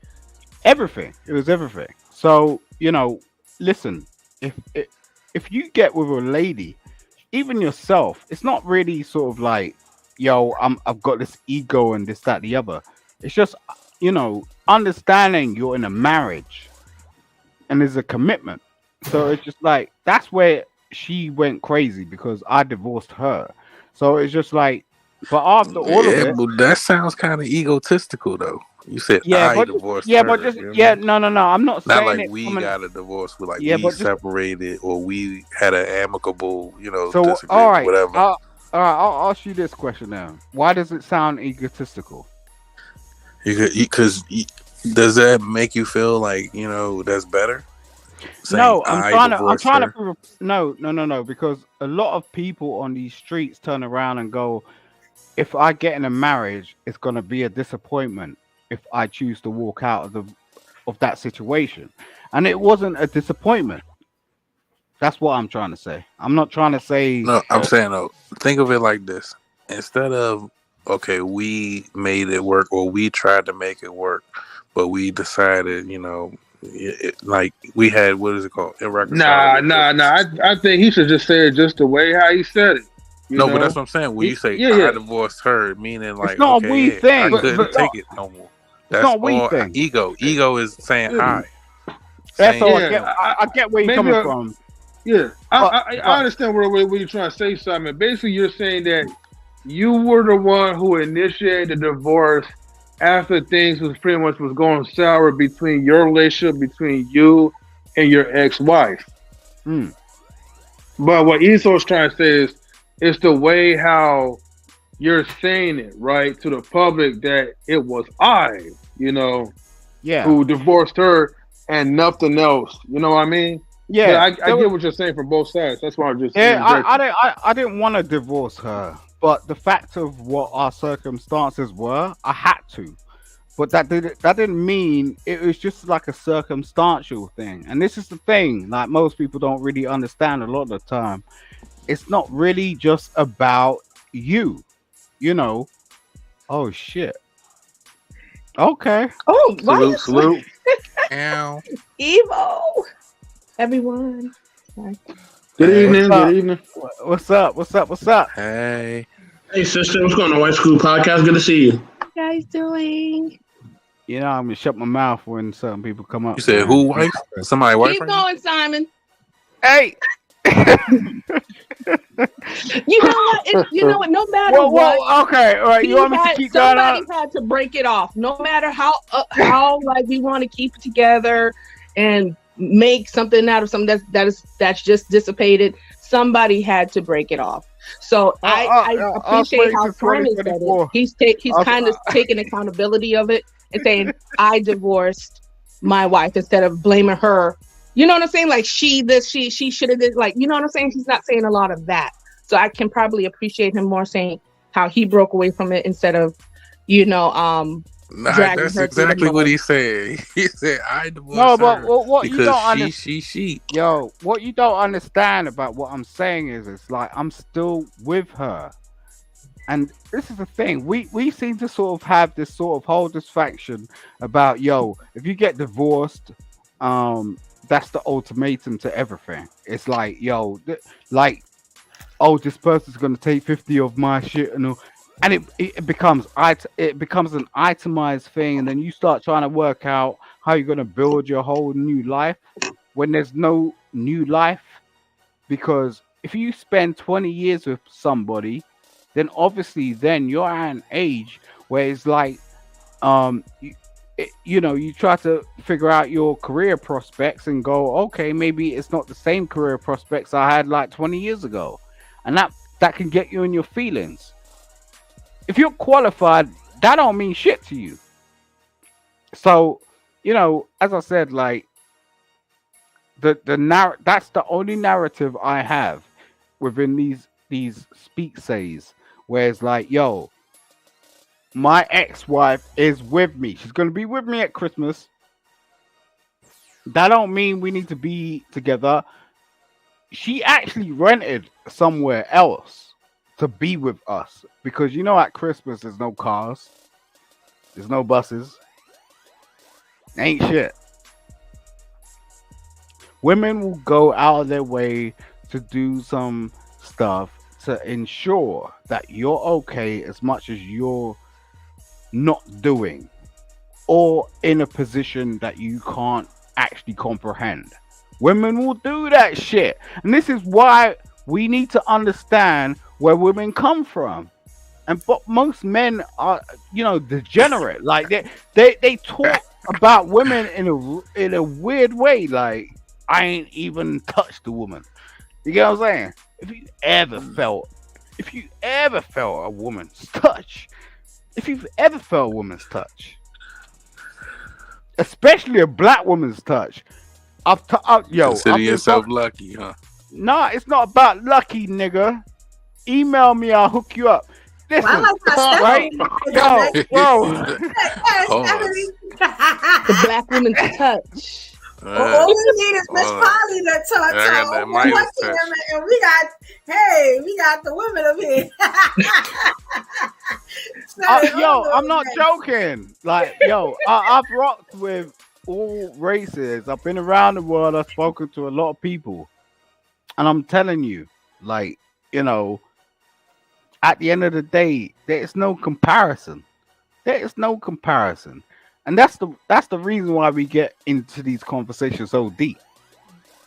Everything. It was everything. So, you know, listen, if you get with a lady, even yourself, it's not really sort of like, yo, I've got this ego and this, that, the other. It's just, you know, understanding you're in a marriage and there's a commitment. So it's just like, that's where she went crazy because I divorced her. So it's just like, but after all of it, but that sounds kind of egotistical though. You said I divorced her. Yeah, but just no. I'm not saying not like it we got a divorce. We're like we separated or we had an amicable, you know, so disagreement, all right, whatever. All right, I'll ask you this question now. Why does it sound egotistical? Because does that make you feel like, you know, that's better? No, I'm trying to prove no, because a lot of people on these streets turn around and go, if I get in a marriage, it's gonna be a disappointment if I choose to walk out of that situation. And it wasn't a disappointment. That's what I'm trying to say. I'm not trying to say no, I'm saying though, think of it like this. Instead of okay, we made it work, or we tried to make it work, but we decided, like we had, what is it called? Irreconcilable. I think he should just say it just the way how he said it. No, but that's what I'm saying. When you say I divorced her, meaning like it's not a we thing. I couldn't take it no more. That's not a we all thing. Ego. Ego is saying I. That's all I get where you're coming from. Yeah, I understand where you're trying to say, Simon. Basically, you're saying that you were the one who initiated the divorce after things was pretty much was going sour between your relationship, between you and your ex-wife. But what Esau's trying to say is, it's the way how you're saying it, right, to the public that it was I, who divorced her and nothing else. You know what I mean? Yeah, I get what you're saying from both sides. That's why I'm just I didn't want to divorce her, but the fact of what our circumstances were, I had to. But that didn't mean it was just like a circumstantial thing. And this is the thing, like most people don't really understand a lot of the time. It's not really just about you, Oh shit. Okay. Oh, salute. Ow. Evo. Everyone. Good evening. What's up? Hey, sister. What's going on, White School Podcast? Good to see you. What you guys doing? I'm gonna shut my mouth when some people come up. You said who wife? Somebody wife? Keep going, Simon. Hey. You know what? No matter what. Okay, all right. You want me to keep going on? Somebody had to break it off. No matter how like we want to keep it together and make something out of something that's just dissipated. Somebody had to break it off. So I appreciate how Simon said it. He's kind of taking accountability of it and saying I divorced my wife instead of blaming her. You know what I'm saying? Like she should have did, like, you know what I'm saying? He's not saying a lot of that. So I can probably appreciate him more saying how he broke away from it instead of, that's exactly what he said. He said, I divorced her. No, but what you don't understand, she. Yo, what you don't understand about what I'm saying is, it's like I'm still with her. And this is the thing. We seem to sort of have this sort of whole distraction about, if you get divorced, that's the ultimatum to everything. It's like, this person's gonna take 50 of my shit and it becomes an itemized thing, and then you start trying to work out how you're gonna build your whole new life when there's no new life. Because if you spend 20 years with somebody, then obviously you're at an age where it's like you try to figure out your career prospects and go, okay, maybe it's not the same career prospects I had like 20 years ago. And that can get you in your feelings. If you're qualified, that don't mean shit to you. So, as I said, like that's the only narrative I have within these speak says, where it's like, my ex-wife is with me. She's going to be with me at Christmas. That don't mean we need to be together. She actually rented somewhere else to be with us. Because, at Christmas, there's no cars. There's no buses. Ain't shit. Women will go out of their way to do some stuff to ensure that you're okay as much as you're not doing or in a position that you can't actually comprehend. Women will do that shit. And this is why we need to understand where women come from. But most men are, degenerate. Like they talk about women in a weird way. Like, I ain't even touched a woman. You get what I'm saying? If you ever felt a woman's touch, especially a black woman's touch, consider yourself lucky, huh? Nah, it's not about lucky, nigga. Email me, I'll hook you up. Listen, right? The black woman's touch. All we need is Miss Polly to touch. And we got the women up here. I'm not joking. Like, I've rocked with all races. I've been around the world. I've spoken to a lot of people, and I'm telling you, like, at the end of the day, there is no comparison. There is no comparison, and that's the reason why we get into these conversations so deep.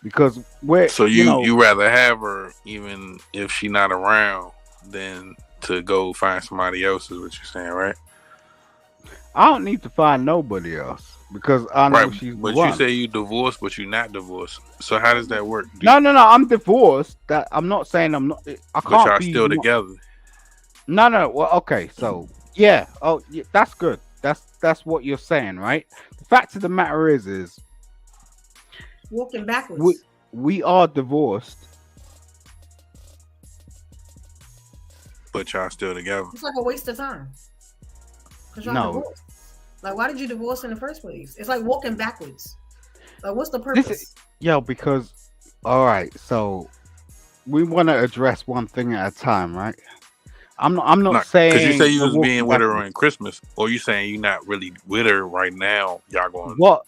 Because so you rather have her even if she's not around than to go find somebody else, is what you're saying, right? I don't need to find nobody else because I know she's But the one. You say you divorced, but you're not divorced. So how does that work? No, I'm divorced. That I'm not saying I'm not. I can't. But y'all still together. No. Well, okay. So yeah. Oh, yeah, that's good. That's what you're saying, right? The fact of the matter is walking backwards. We are divorced. But y'all still together. It's like a waste of time. Because y'all divorced. Like, why did you divorce in the first place? It's like walking backwards. Like, what's the purpose? Because, all right, so we want to address one thing at a time, right? I'm not saying because you say you was being with her on Christmas, or you saying you're not really with her right now. Y'all going what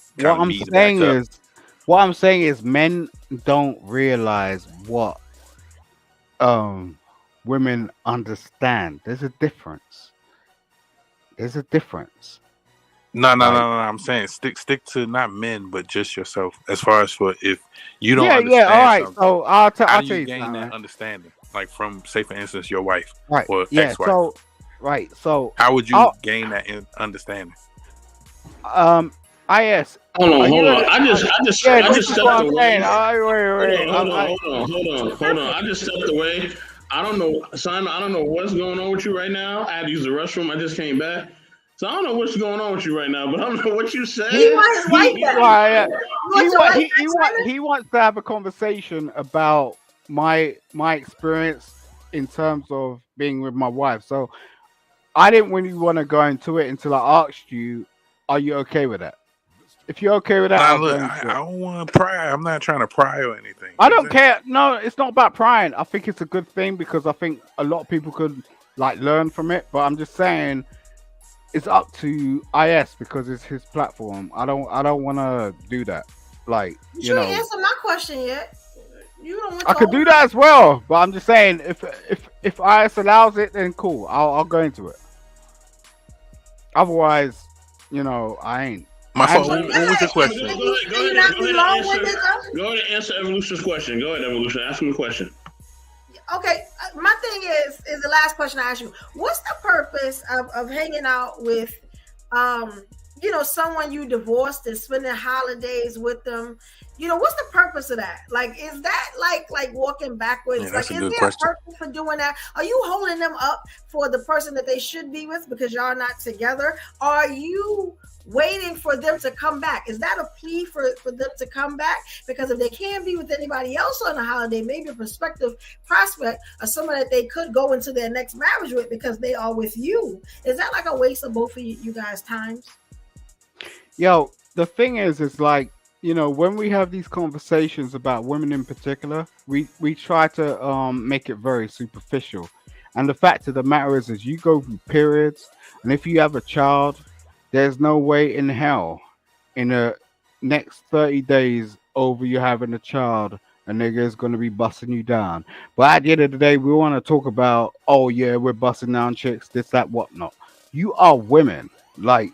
I'm saying is men don't realize what women understand. There's a difference. No. I'm saying stick to not men, but just yourself. As far as for if you don't understand all right. something, so I'll tell you gain that understanding. Like from, say for instance, your wife, right? Or ex-wife. So how would you gain that understanding? Hold on. I just stepped away. Wait. Hold on. I just stepped away. I don't know, Simon. I don't know what's going on with you right now. I had to use the restroom. I just came back. So I don't know what's going on with you right now, but I don't know what you said. He wants he wants to have a conversation about my experience in terms of being with my wife. So I didn't really want to go into it until I asked you, are you okay with that? If you're okay with that, I don't want to pry. I'm not trying to pry or anything. I don't care. No, it's not about prying. I think it's a good thing because I think a lot of people could learn from it. But I'm just saying, it's up to IS because it's his platform. I don't want to do that. You didn't answer my question yet. You don't want I could do that as well, but I'm just saying if IS allows it, then cool. I'll go into it. Otherwise, I ain't. My fault. What was your question? Go ahead and answer Evolution's question. Go ahead, Evolution. Ask him a question. Okay, my thing is the last question I asked you. What's the purpose of hanging out with, someone you divorced and spending holidays with them? What's the purpose of that? Is that like walking backwards? Yeah, is there a purpose for doing that? Are you holding them up for the person that they should be with because y'all not together? Are you waiting for them to come back? Is that a plea for them to come back? Because if they can't be with anybody else on the holiday, maybe a prospective prospect or someone that they could go into their next marriage with because they are with you. Is that like a waste of both of you guys' times? Yo, the thing is when we have these conversations about women in particular, we try to make it very superficial. And the fact of the matter is you go through periods, and if you have a child, there's no way in hell in the next 30 days over you having a child, a nigga is going to be busting you down. But at the end of the day, we want to talk about, oh yeah, we're busting down chicks, this, that, whatnot. You are women. That's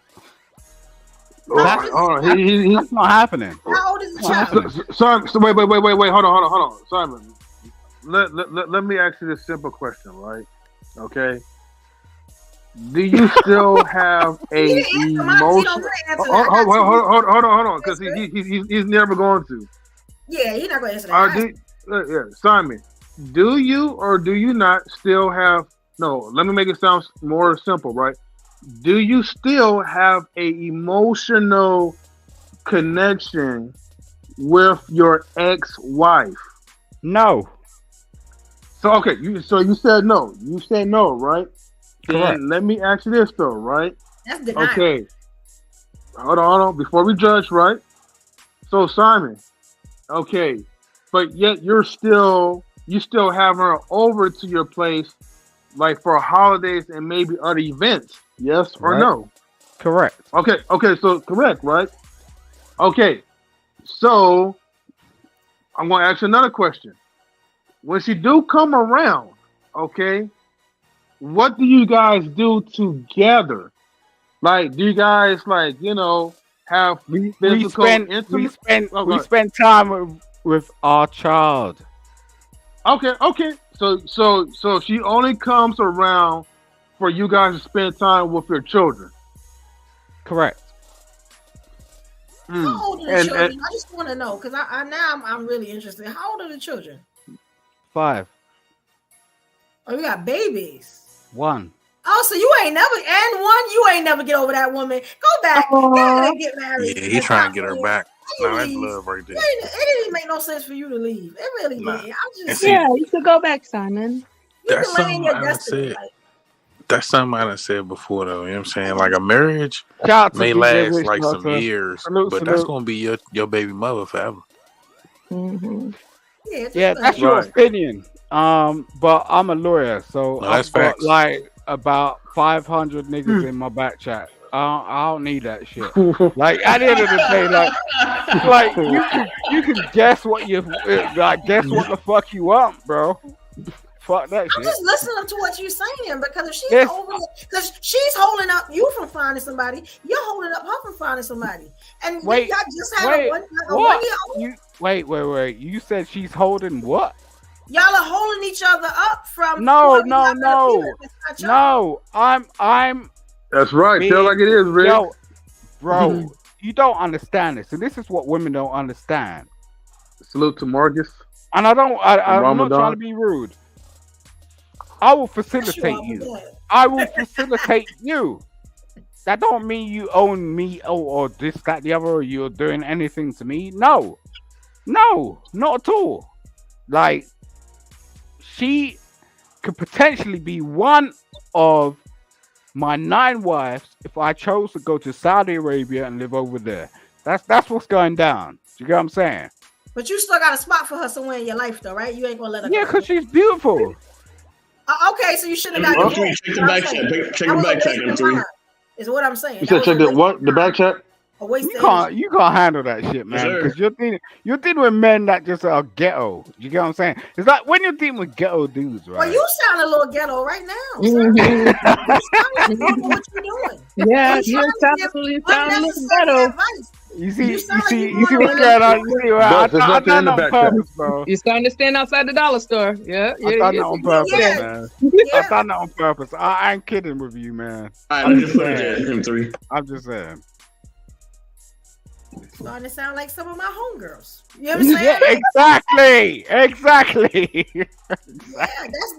not happening. How old is the child? Wait. Hold on. Simon, let me ask you this simple question, right? Okay. Do you still have a emotion? Hold on, because he's never going to. Yeah, he's not going to answer that. Simon, do you or do you not still have? No, let me make it sound more simple, right? Do you still have a emotional connection with your ex-wife? No. So okay, you said no. You said no, right? Then let me ask you this though, right? That's denial. Okay. Hold on. Before we judge, right? So Simon, okay, but yet you still have her over to your place like for holidays and maybe other events? Yes or Right. no? Correct. Okay, so correct, right? Okay, so I'm going to ask you another question. When she do come around, okay, what do you guys do together? Like, do you guys have We physical spend intimate? Oh, go we ahead. spend time with our child. Okay. So she only comes around for you guys to spend time with your children. Correct. How old are the And- children? I just want to know because I'm really interested. How old are the children? 5. Oh, you got babies. 1. Oh, so you ain't never get over that woman. Go back. Go ahead and get married. Yeah, he's trying to get her back. No, that's love right there. It didn't make no sense for you to leave. It really Nah. did. I'm And just see, Yeah, you should go back, Simon. you that's can lay in your something I destiny. said. Like, That's something I done said before, though. You know what I'm saying? Like a marriage Shout out to may DJ last Rich like some Nutter. years, Salute, but that's salute. gonna be your baby mother forever. Mm-hmm. Yeah, that's your Right. opinion. But I'm a lawyer, so No, that's I've got facts. like about 500 niggas in my back chat. I don't need that shit. Like at the end of the day, like you can guess what you guess what the fuck you want, bro. Fuck that I'm shit. just listening to what you're saying because if she's Yes. because she's holding up you from finding somebody, you're holding up her from finding somebody, and Wait, y'all just had wait, a one what? year old. You wait. You said she's holding what? Y'all are holding each other up from No. It's not y'all. No. I'm That's right. Tell like it is, Rick. Yo, bro, you don't understand this, and this is what women don't understand. Salute to Marcus. And I'm not Ramadan. trying to be rude. I will That's facilitate what I'm you. doing. I will facilitate you. That don't mean you own me or this, that, the other, or you're doing anything to me. No, not at all. Like, she could potentially be one of my 9 wives if I chose to go to Saudi Arabia and live over there. That's what's going down. You get what I'm saying? But you still got a spot for her somewhere in your life, though, right? You ain't gonna let her. Yeah, go. because she's beautiful. Okay, so you shouldn't have got Well, divorced. check the back check. Check the back check, M3. Is what I'm saying. You said check the what? The back check? A waste You of can't energy. you can't handle that shit, man. sir. Because you're dealing with men that just are ghetto. You get what I'm saying? It's like when you're dealing with ghetto dudes, right? Well, you sound a little ghetto right now. Sir. Mhm. You sound like what you doing. Yeah, You you trying to give absolutely sound a little unnecessary better. advice. You see You sound like you what's wanna going on? You see, I There's nothing done in the that on back check. purpose, bro. You're starting to stand outside the dollar store. Yeah, I done that on purpose, Yeah. man. Yeah. I done that on purpose. I ain't kidding with you, man. All right, let's just put it there, M3. I'm just saying. Starting to sound like some of my homegirls. You know what I'm saying? Yeah, exactly. Yeah,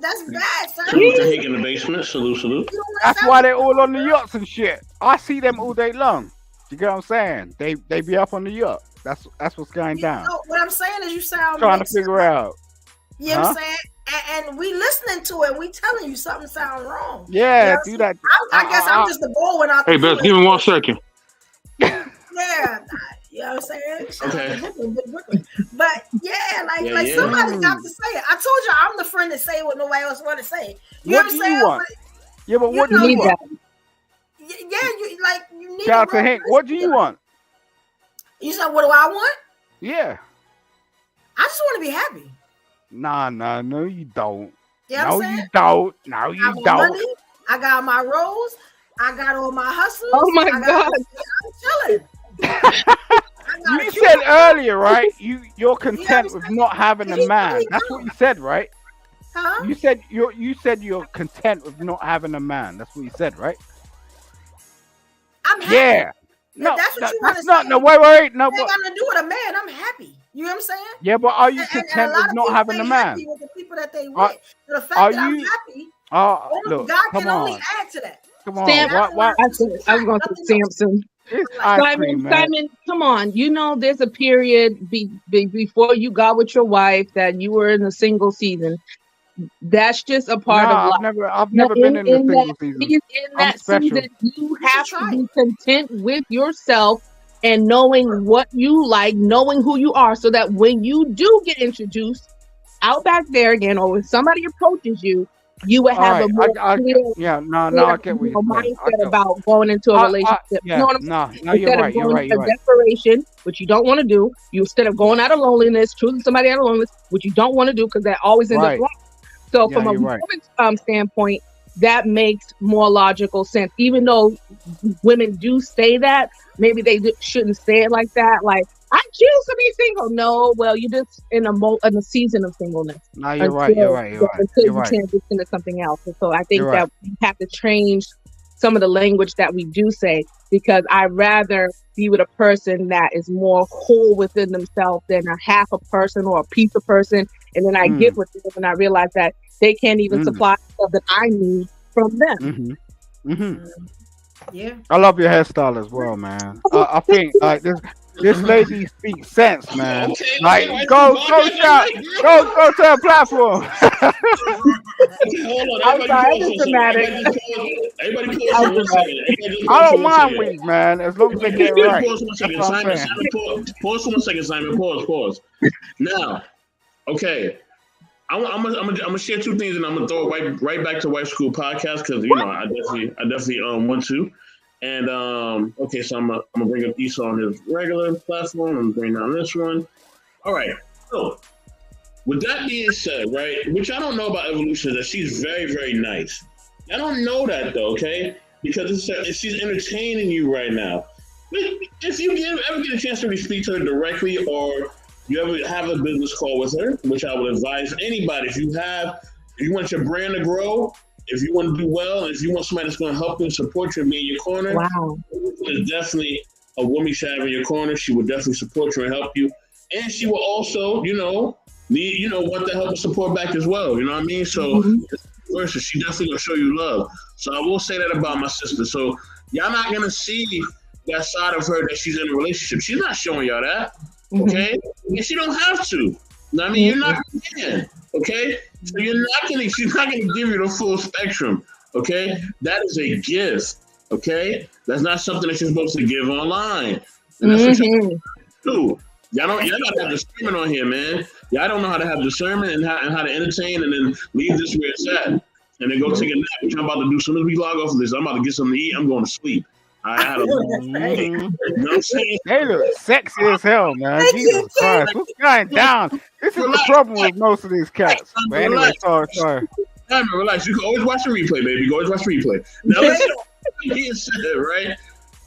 that's bad, sir. Salute to Hake in the basement. Salute. You don't wanna That's sound why like they're all on the yachts and shit. I see them all day long. You get what I'm saying? They be up on the yacht. That's what's going down. No, what I'm saying is you sound Trying to mixed. figure out. You know what I'm saying? And we listening to it. We telling you something sound wrong. Yeah, You do know, that. I guess I'm just the boy when I. Hey, Beth, give me 1 second. Yeah, you know what I'm saying? Shout out to Brooklyn. But yeah, like Yeah. somebody got to say it. I told you I'm the friend that say what nobody else want to say. You know What what do I'm saying? you want? Yeah, but what You do know you need want? Yeah, you need. Shout a out to real Hank. What do person. you want? You said, what do I want? Yeah. I just want to be happy. Nah, no, you don't. You know No, what I'm saying? you don't. No, I you got my don't. money. I got my rolls. I got all my hustles. Oh my I got- God. I'm chilling. I got You a said cute- earlier, right? You're content with understand? not having a He's man. really That's what you said, right? Huh? You said you're content with not having a man. That's what you said, right? I'm happy. Yeah. No, that's what no, you wanna that's not. say. No, wait. No, It ain't but got to do with a man. I'm happy. You know what I'm saying? yeah, but are you And content a lot with of not people having a ain't man? happy with the people that they with. Are- So the fact are that I'm you- happy, Oh, only look, God come can only on, add to that. come on. Sam, What? I was going to Samson. It's ice Simon, cream, man. Simon, come on. You know, there's a period before you got with your wife that you were in a single season. That's just a part No, of life. I've never been in a single that, season. In I'm that special. season, you have should to try be content with yourself and knowing what you like, knowing who you are, so that when you do get introduced out back there again, or when somebody approaches you, you would All have right. a more clear, Yeah. No. clear I get what you're saying. I mindset get. about going into a relationship. You Yeah. know what I'm saying? No. You're Instead right. of You're going right. for You're right. desperation, which you don't want to do, you instead of going out of loneliness, choosing somebody out of loneliness, which you don't want to do because that always ends up Right. wrong. So Yeah. from a You're right. woman's standpoint, that makes more logical sense. Even though women do say that, maybe they shouldn't say it like that. Like, I choose to be single. No, well, you're just in a season of singleness. No, you're right. You're right. You're right. Until You're you right. transition to something else. And so I think You're that right. we have to change some of the language that we do say, because I'd rather be with a person that is more whole within themselves than a half a person or a piece of person. And then I get with them and I realize that they can't even supply stuff that I need from them. Yeah. I love your hairstyle as well, man. I think like this lady speaks sense, man. Like go to her platform. Hold on, I'm sorry, I'm just dramatic. Everybody pause for 1 second. I don't mind weed, man, as long as they get it right. Pause for 1 second. Simon, pause for 1 second, Simon. Pause. Now, okay. I'm gonna share two things, and I'm gonna throw it right back to Wife School Podcast because I definitely want to. And okay, so I'm gonna bring up Esau on his regular platform. I'm gonna bring down this one. All right. So with that being said, right, which I don't know about Evolution, that she's very, very nice. I don't know that though, okay? Because she's entertaining you right now. But if you ever get a chance to really speak to her directly, or you ever have a business call with her, which I would advise anybody, if you want your brand to grow, if you want to do well, and if you want somebody that's going to help you and support you and be in your corner, there's definitely a woman you should have in your corner. She will definitely support you and help you. And she will also, want the help and support back as well. You know what I mean? So, versa, she definitely going to show you love. So I will say that about my sister. So y'all not going to see that side of her that she's in a relationship. She's not showing y'all that. Okay? And she don't have to. You know what I mean? You're not going to. Okay? So she's not gonna give you the full spectrum. Okay? That is a gift. Okay? That's not something that you're supposed to give online. And that's what you do. Y'all gotta have discernment on here, man. Y'all don't know how to have discernment and how to entertain and then leave this where it's at. And then go take a nap, which I'm about to do. As soon as we log off of this, I'm about to get something to eat. I'm going to sleep. I don't know. You know what I'm saying? They look sexy as hell, man. Jesus Christ. What's going down? This is the trouble with most of these cats. But anyway, sorry. Relax. You can always watch the replay, baby. You can always watch the replay. Now, listen, he said, right?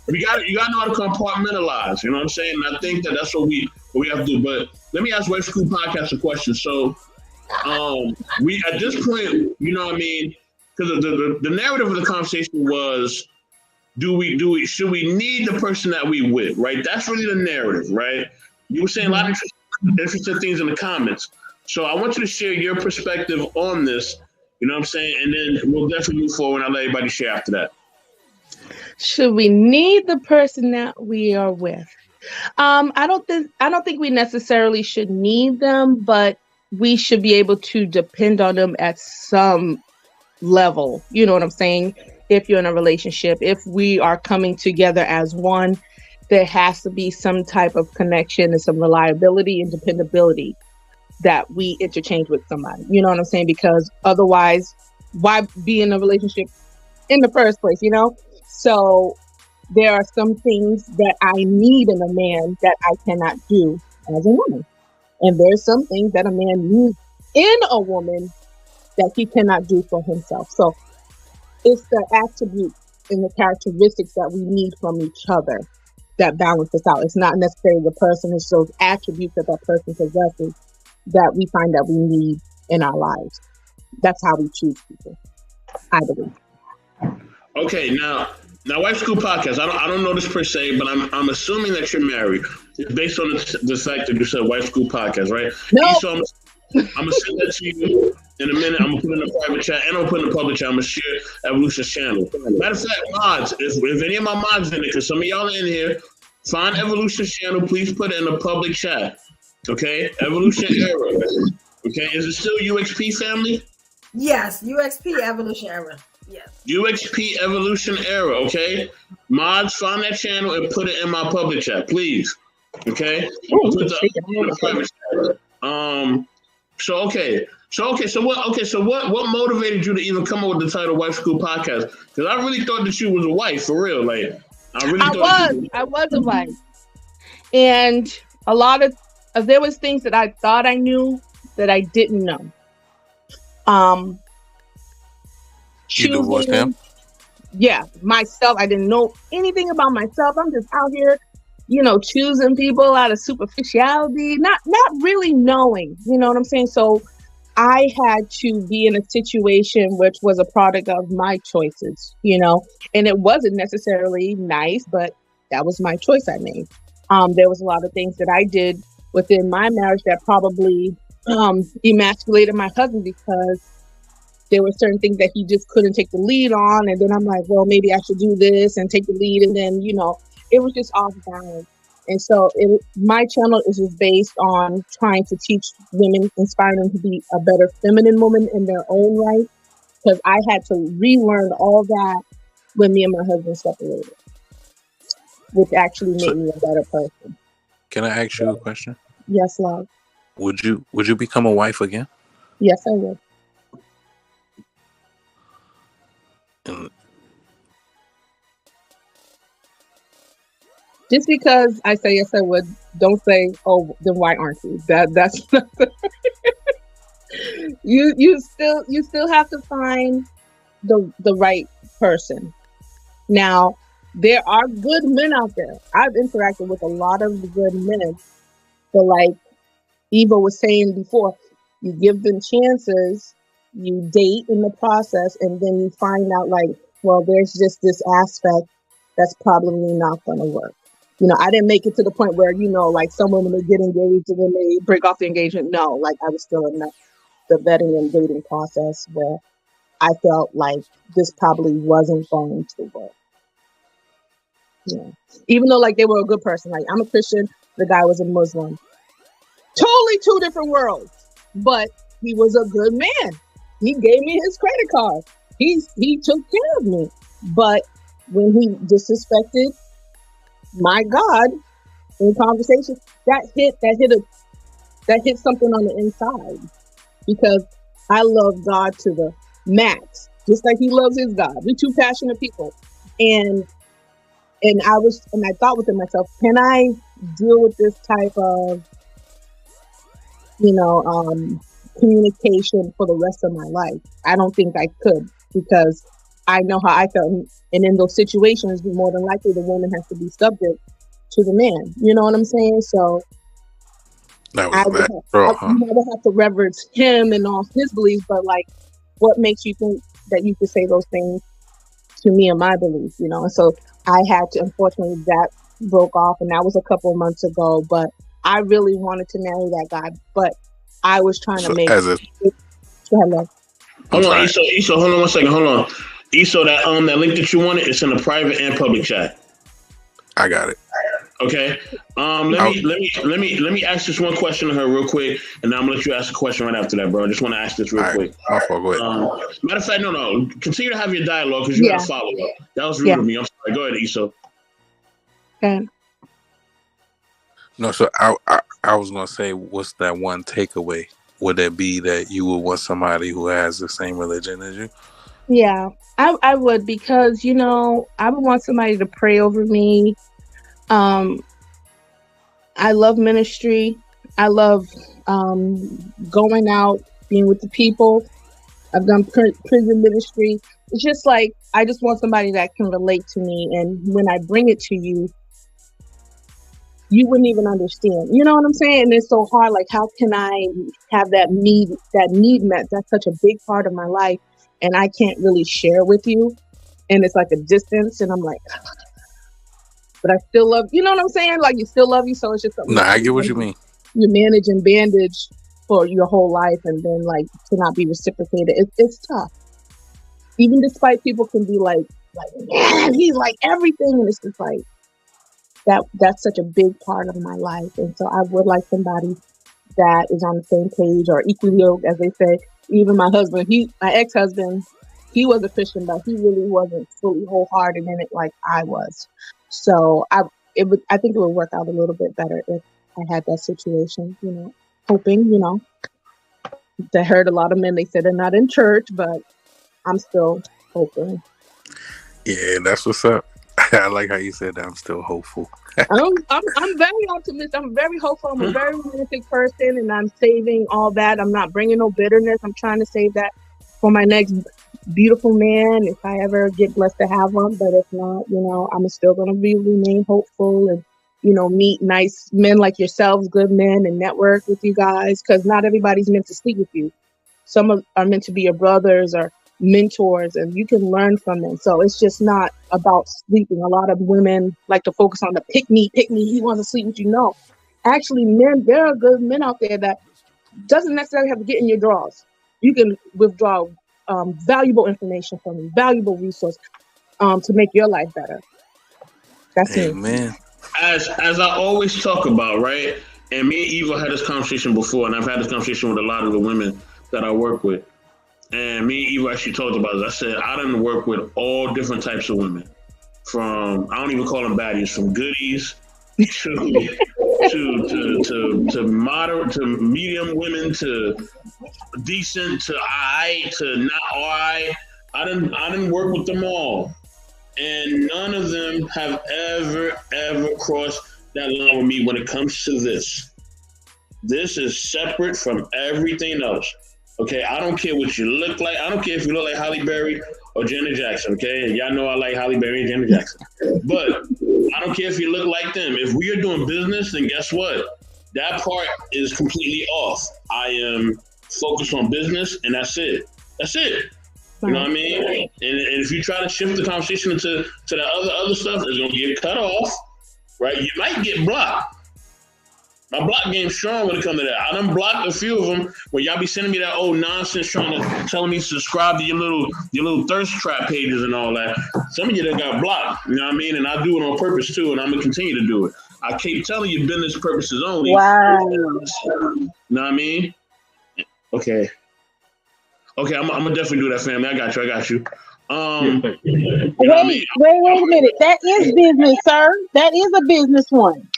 You got to know how to compartmentalize. You know what I'm saying? And I think that's what we have to do. But let me ask Wife School Podcast a question. So, we at this point, you know what I mean? Because the narrative of the conversation was, should we need the person that we with, right? That's really the narrative, right? You were saying a lot of interesting things in the comments. So I want you to share your perspective on this, you know what I'm saying? And then we'll definitely move forward and I'll let everybody share after that. Should we need the person that we are with? I don't think we necessarily should need them, but we should be able to depend on them at some level. You know what I'm saying? If you're in a relationship, if we are coming together as one, there has to be some type of connection and some reliability and dependability that we interchange with somebody. You know what I'm saying? Because otherwise, why be in a relationship in the first place, you know? So there are some things that I need in a man that I cannot do as a woman. And there's some things that a man needs in a woman that he cannot do for himself. So it's the attributes and the characteristics that we need from each other that balance us out. It's not necessarily the person, it's those attributes that person possesses that we find that we need in our lives. That's how we choose people, I believe. Okay, now Wife School Podcast, I don't know this per se, but I'm assuming that you're married. Based on the fact that you said Wife School Podcast, right? No. So I'm gonna send that to you in a minute. I'm gonna put it in the private chat and I'm gonna put it in the public chat. I'm gonna share Evolution's channel. Matter of fact, mods, if any of my mods in it, because some of y'all are in here, find Evolution's channel. Please put it in the public chat. Okay, Evolution Era. Okay, is it still UXP family? Yes, UXP Evolution Era. Yes. UXP Evolution Era. Okay, mods, find that channel and put it in my public chat, please. Okay. So okay. what motivated you to even come up with the title "Wife School Podcast"? Because I really thought that you was a wife for real. Like I was a wife, and a lot of there was things that I thought I knew that I didn't know. You divorced him? Yeah, myself. I didn't know anything about myself. I'm just out here, choosing people out of superficiality, not really knowing. You know what I'm saying? So I had to be in a situation which was a product of my choices, and it wasn't necessarily nice, but that was my choice I made. There was a lot of things that I did within my marriage that probably emasculated my husband, because there were certain things that he just couldn't take the lead on. And then I'm like, well, maybe I should do this and take the lead. And then, it was just off balance. And so my channel is just based on trying to teach women, inspire them to be a better feminine woman in their own right. Because I had to relearn all that when me and my husband separated, which actually made me a better person. Can I ask you a question? Yes, love. Would you become a wife again? Yes, I would. And just because I say yes, I would, don't say, oh, then why aren't you? That's you still have to find the right person. Now, there are good men out there. I've interacted with a lot of good men, but like Eva was saying before, you give them chances, you date in the process, and then you find out like, well, there's just this aspect that's probably not going to work. I didn't make it to the point where, like some women they get engaged and then they break off the engagement. No, like I was still in the vetting and dating process where I felt like this probably wasn't going to work. Yeah. Even though like they were a good person, like I'm a Christian, the guy was a Muslim. Totally two different worlds, but he was a good man. He gave me his credit card. He took care of me. But when he disrespected my God in conversation, that hit something on the inside, because I love God to the max, just like he loves his God. We're two passionate people. And I thought within myself, can I deal with this type of communication for the rest of my life? I don't think I could, because I know how I felt. And in those situations, more than likely the woman has to be subject to the man. You know what I'm saying? So I would have to reverence him and all his beliefs, but like, what makes you think that you could say those things to me and my beliefs, And so I had to, unfortunately, that broke off, and that was a couple of months ago, but I really wanted to marry that guy, but I was trying to make it. Hold on, Eso, hold on 1 second. Hold on. Eso, that link that you wanted, it's in the private and public chat. I got it. Okay. Let me ask this one question to her real quick, and then I'm gonna let you ask a question right after that, bro. I just want to ask this real quick. My fault, go ahead. Matter of fact, no. Continue to have your dialogue because you got to follow up. That was rude of me. I'm sorry. Go ahead, Eso. Okay. No, so I was gonna say, what's that one takeaway? Would it be that you would want somebody who has the same religion as you? Yeah, I would, because I would want somebody to pray over me. I love ministry. I love going out, being with the people. I've done prison ministry. It's just like, I just want somebody that can relate to me. And when I bring it to you, you wouldn't even understand. You know what I'm saying? And it's so hard. Like, how can I have that need met? That's such a big part of my life. And I can't really share with you. And it's like a distance. And I'm like, but I still love, you know what I'm saying? Like, you still love you. So it's just something. No, I get what you mean. You manage and bandage for your whole life, and then like to not be reciprocated. It's tough. Even despite people can be like, man, he's like everything. And it's just like, that's such a big part of my life. And so I would like somebody that is on the same page, or equally yoked, as they say. Even my husband, my ex-husband, he was a Christian, but he really wasn't fully wholehearted in it like I was. So I think it would work out a little bit better if I had that situation, hoping, That hurt a lot of men. They said they're not in church, but I'm still hoping. Yeah, that's what's up. I like how you said that. I'm still hopeful. I'm very optimistic. I'm very hopeful. I'm a very romantic person, and I'm saving all that. I'm not bringing no bitterness. I'm trying to save that for my next beautiful man, if I ever get blessed to have one. But if not, I'm still going to remain hopeful and, meet nice men like yourselves, good men, and network with you guys, because not everybody's meant to sleep with you. Some are meant to be your brothers or mentors, and you can learn from them. So it's just not about sleeping. A lot of women like to focus on the pick me, he wants to sleep with you. No, actually, men, there are good men out there that doesn't necessarily have to get in your drawers. You can withdraw valuable information from you, valuable resource to make your life better. That's it. Amen. As I always talk about, right? And me and Eva had this conversation before, and I've had this conversation with a lot of the women that I work with. And me and Eva actually talked about this. I said, I done work with all different types of women. From, I don't even call them baddies, from goodies to moderate, to medium women, to decent, to I, to not I. I done work with them all. And none of them have ever crossed that line with me when it comes to this. This is separate from everything else. Okay, I don't care what you look like. I don't care if you look like Halle Berry or Janet Jackson, okay? And y'all know I like Halle Berry and Janet Jackson. But I don't care if you look like them. If we are doing business, then guess what? That part is completely off. I am focused on business, and that's it. That's it. You know what I mean? And if you try to shift the conversation to that other stuff, it's going to get cut off, right? You might get blocked. My block game's strong when it comes to that. I done blocked a few of them when y'all be sending me that old nonsense telling me to subscribe to your little thirst trap pages and all that. Some of you that got blocked, you know what I mean? And I do it on purpose too, and I'm gonna continue to do it. I keep telling you business purposes only. Wow. You know what I mean? Okay, I'm gonna definitely do that, family. I got you. Wait a minute. That is business, sir. That is a business one.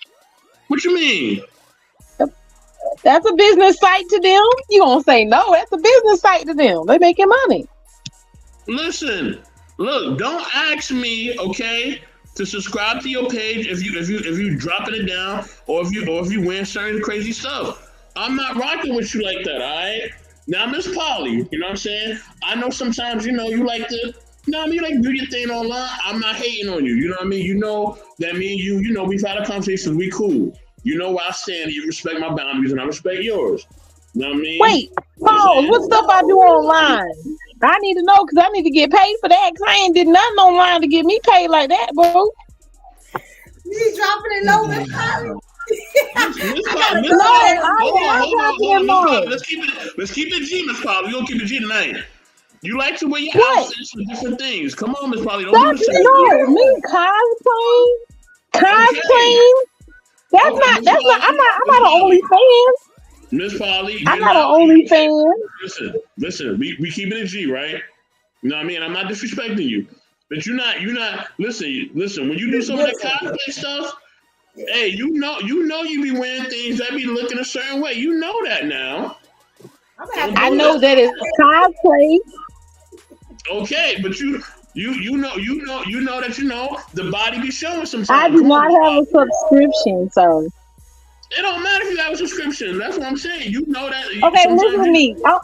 What you mean? That's a business site to them. You gonna say no? That's a business site to them. They making money. Listen, look, don't ask me, okay, to subscribe to your page if you dropping it down or if you wearing certain crazy stuff. I'm not rocking with you like that, all right? Now, Miss Polly, you know what I'm saying? I know sometimes, you like to, you like do your thing online. I'm not hating on you, you know what I mean? You know that me and you, we've had a conversation, we cool. You know where I stand, you respect my boundaries, and I respect yours. You know what I mean? Wait, Paul, what stuff I do online? I need to know because I need to get paid for that because I ain't did nothing online to get me paid like that, bro. You dropping it low, Miss Polly? Let's keep it G, Miss Polly. We're going to keep it G tonight. You like to wear your outfits for different things. Come on, Miss Polly. Don't do the same. Me cosplaying. That's not. I'm not an OnlyFans. Miss Polly, I'm not an OnlyFans. Listen. We keep it a G, right? You know what I mean? I'm not disrespecting you, but you're not. Listen. When you do some of that cosplay stuff, hey, you know, you be wearing things that be looking a certain way. You know that now. I know that it's cosplay. Okay, but you know that the body be showing sometimes. I do not have a subscription, so it don't matter if you have a subscription. That's what I'm saying. You know that. Okay, listen to me. But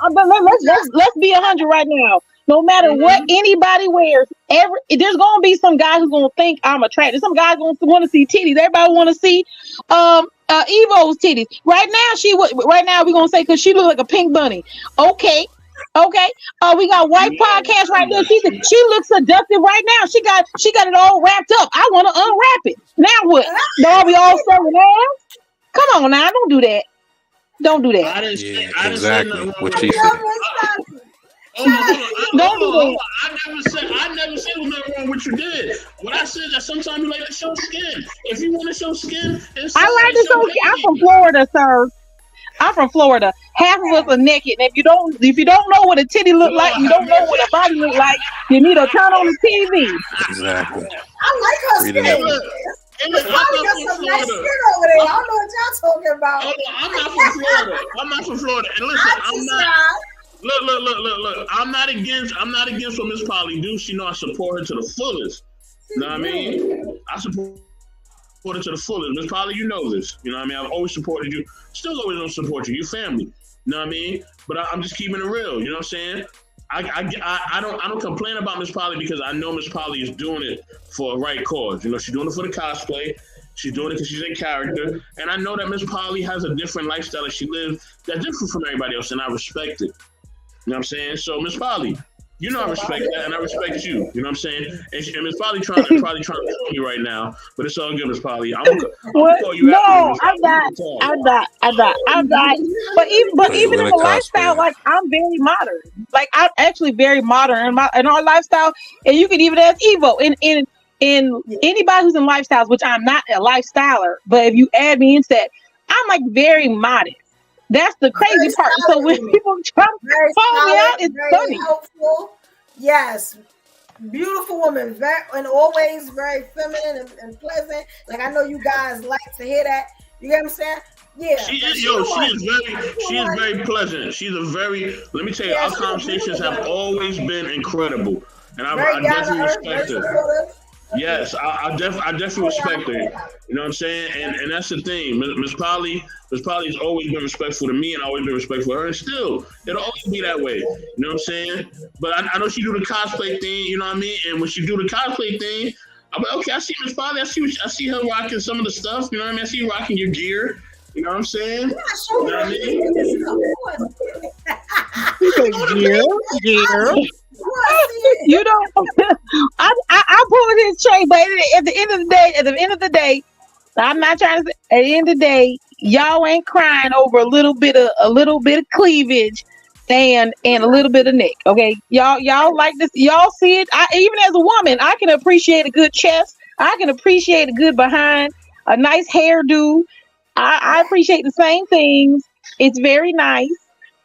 let's be 100 right now. No matter what anybody wears, there's gonna be some guy who's gonna think I'm attractive. Some guys gonna want to see titties. Everybody want to see Evo's titties. Right now we're gonna say because she looks like a pink bunny. Okay. We got white podcast right there. She looks seductive right now. She got it all wrapped up. I want to unwrap it. Now what? Now we all serving ass? Come on now, don't do that. Don't do that. I didn't say what she said. Don't do that. I never said there was nothing wrong with what you did. What I said is that sometimes you like to show skin. If you want to show skin, I like to show skin. I'm from Florida, sir. I'm from Florida. Half of us are naked. And if you don't know what a titty look like, you don't know what a body look like, you need to turn on the TV. Exactly. I like her skin. Hey, Miss look, Polly I'm got not some from nice Florida. skin over there. I don't know what y'all talking about. Hold on, I'm not from Florida. I'm not from Florida. And listen, I'm not. Look. I'm not against what Miss Polly do. She know I support her to the fullest. You know what I mean? I support her to the fullest. Miss Polly, you know this. You know what I mean? I've always supported you. Still always gonna support you. You family. You know what I mean? But I'm just keeping it real. You know what I'm saying? I don't complain about Miss Polly because I know Miss Polly is doing it for a right cause. You know, she's doing it for the cosplay. She's doing it because she's in character. And I know that Miss Polly has a different lifestyle that she lives that's different from everybody else, and I respect it. You know what I'm saying? So, Miss Polly, you know I respect that, and I respect you. You know what I'm saying? And Miss Polly probably trying to kill me right now, but it's all good, Miss Polly. I'm gonna call you No, after. I'm not. But even in the lifestyle, like I'm very modern. Like I'm actually very modern in our lifestyle, and you can even ask Evo in anybody who's in lifestyles, which I'm not a lifestyler, but if you add me into that, I'm like very modest. That's the crazy part. So when people try to call me out, it's funny. Helpful. Yes. Beautiful woman, and always very feminine and pleasant. Like I know you guys like to hear that. You get what I'm saying? Yeah. She is very pleasant. She's a very. Let me tell you, our conversations have always been incredible, and I definitely respect her. Yes, I definitely respect her. You know what I'm saying? And that's the thing. Miss Polly has always been respectful to me, and always been respectful to her, and still, it'll always be that way. You know what I'm saying? But I know she do the cosplay thing. You know what I mean? And when she do the cosplay thing, I'm like, okay, I see Miss Polly. I see her rocking some of the stuff. You know what I mean? I see you rocking your gear. You know what I'm saying? You know what I mean? Gear. You know, I pulled his trade, but at the end of the day, I'm not trying to say. At the end of the day, y'all ain't crying over a little bit of cleavage and a little bit of neck. Okay, y'all like this. Y'all see it. Even as a woman, I can appreciate a good chest. I can appreciate a good behind, a nice hairdo. I appreciate the same things. It's very nice.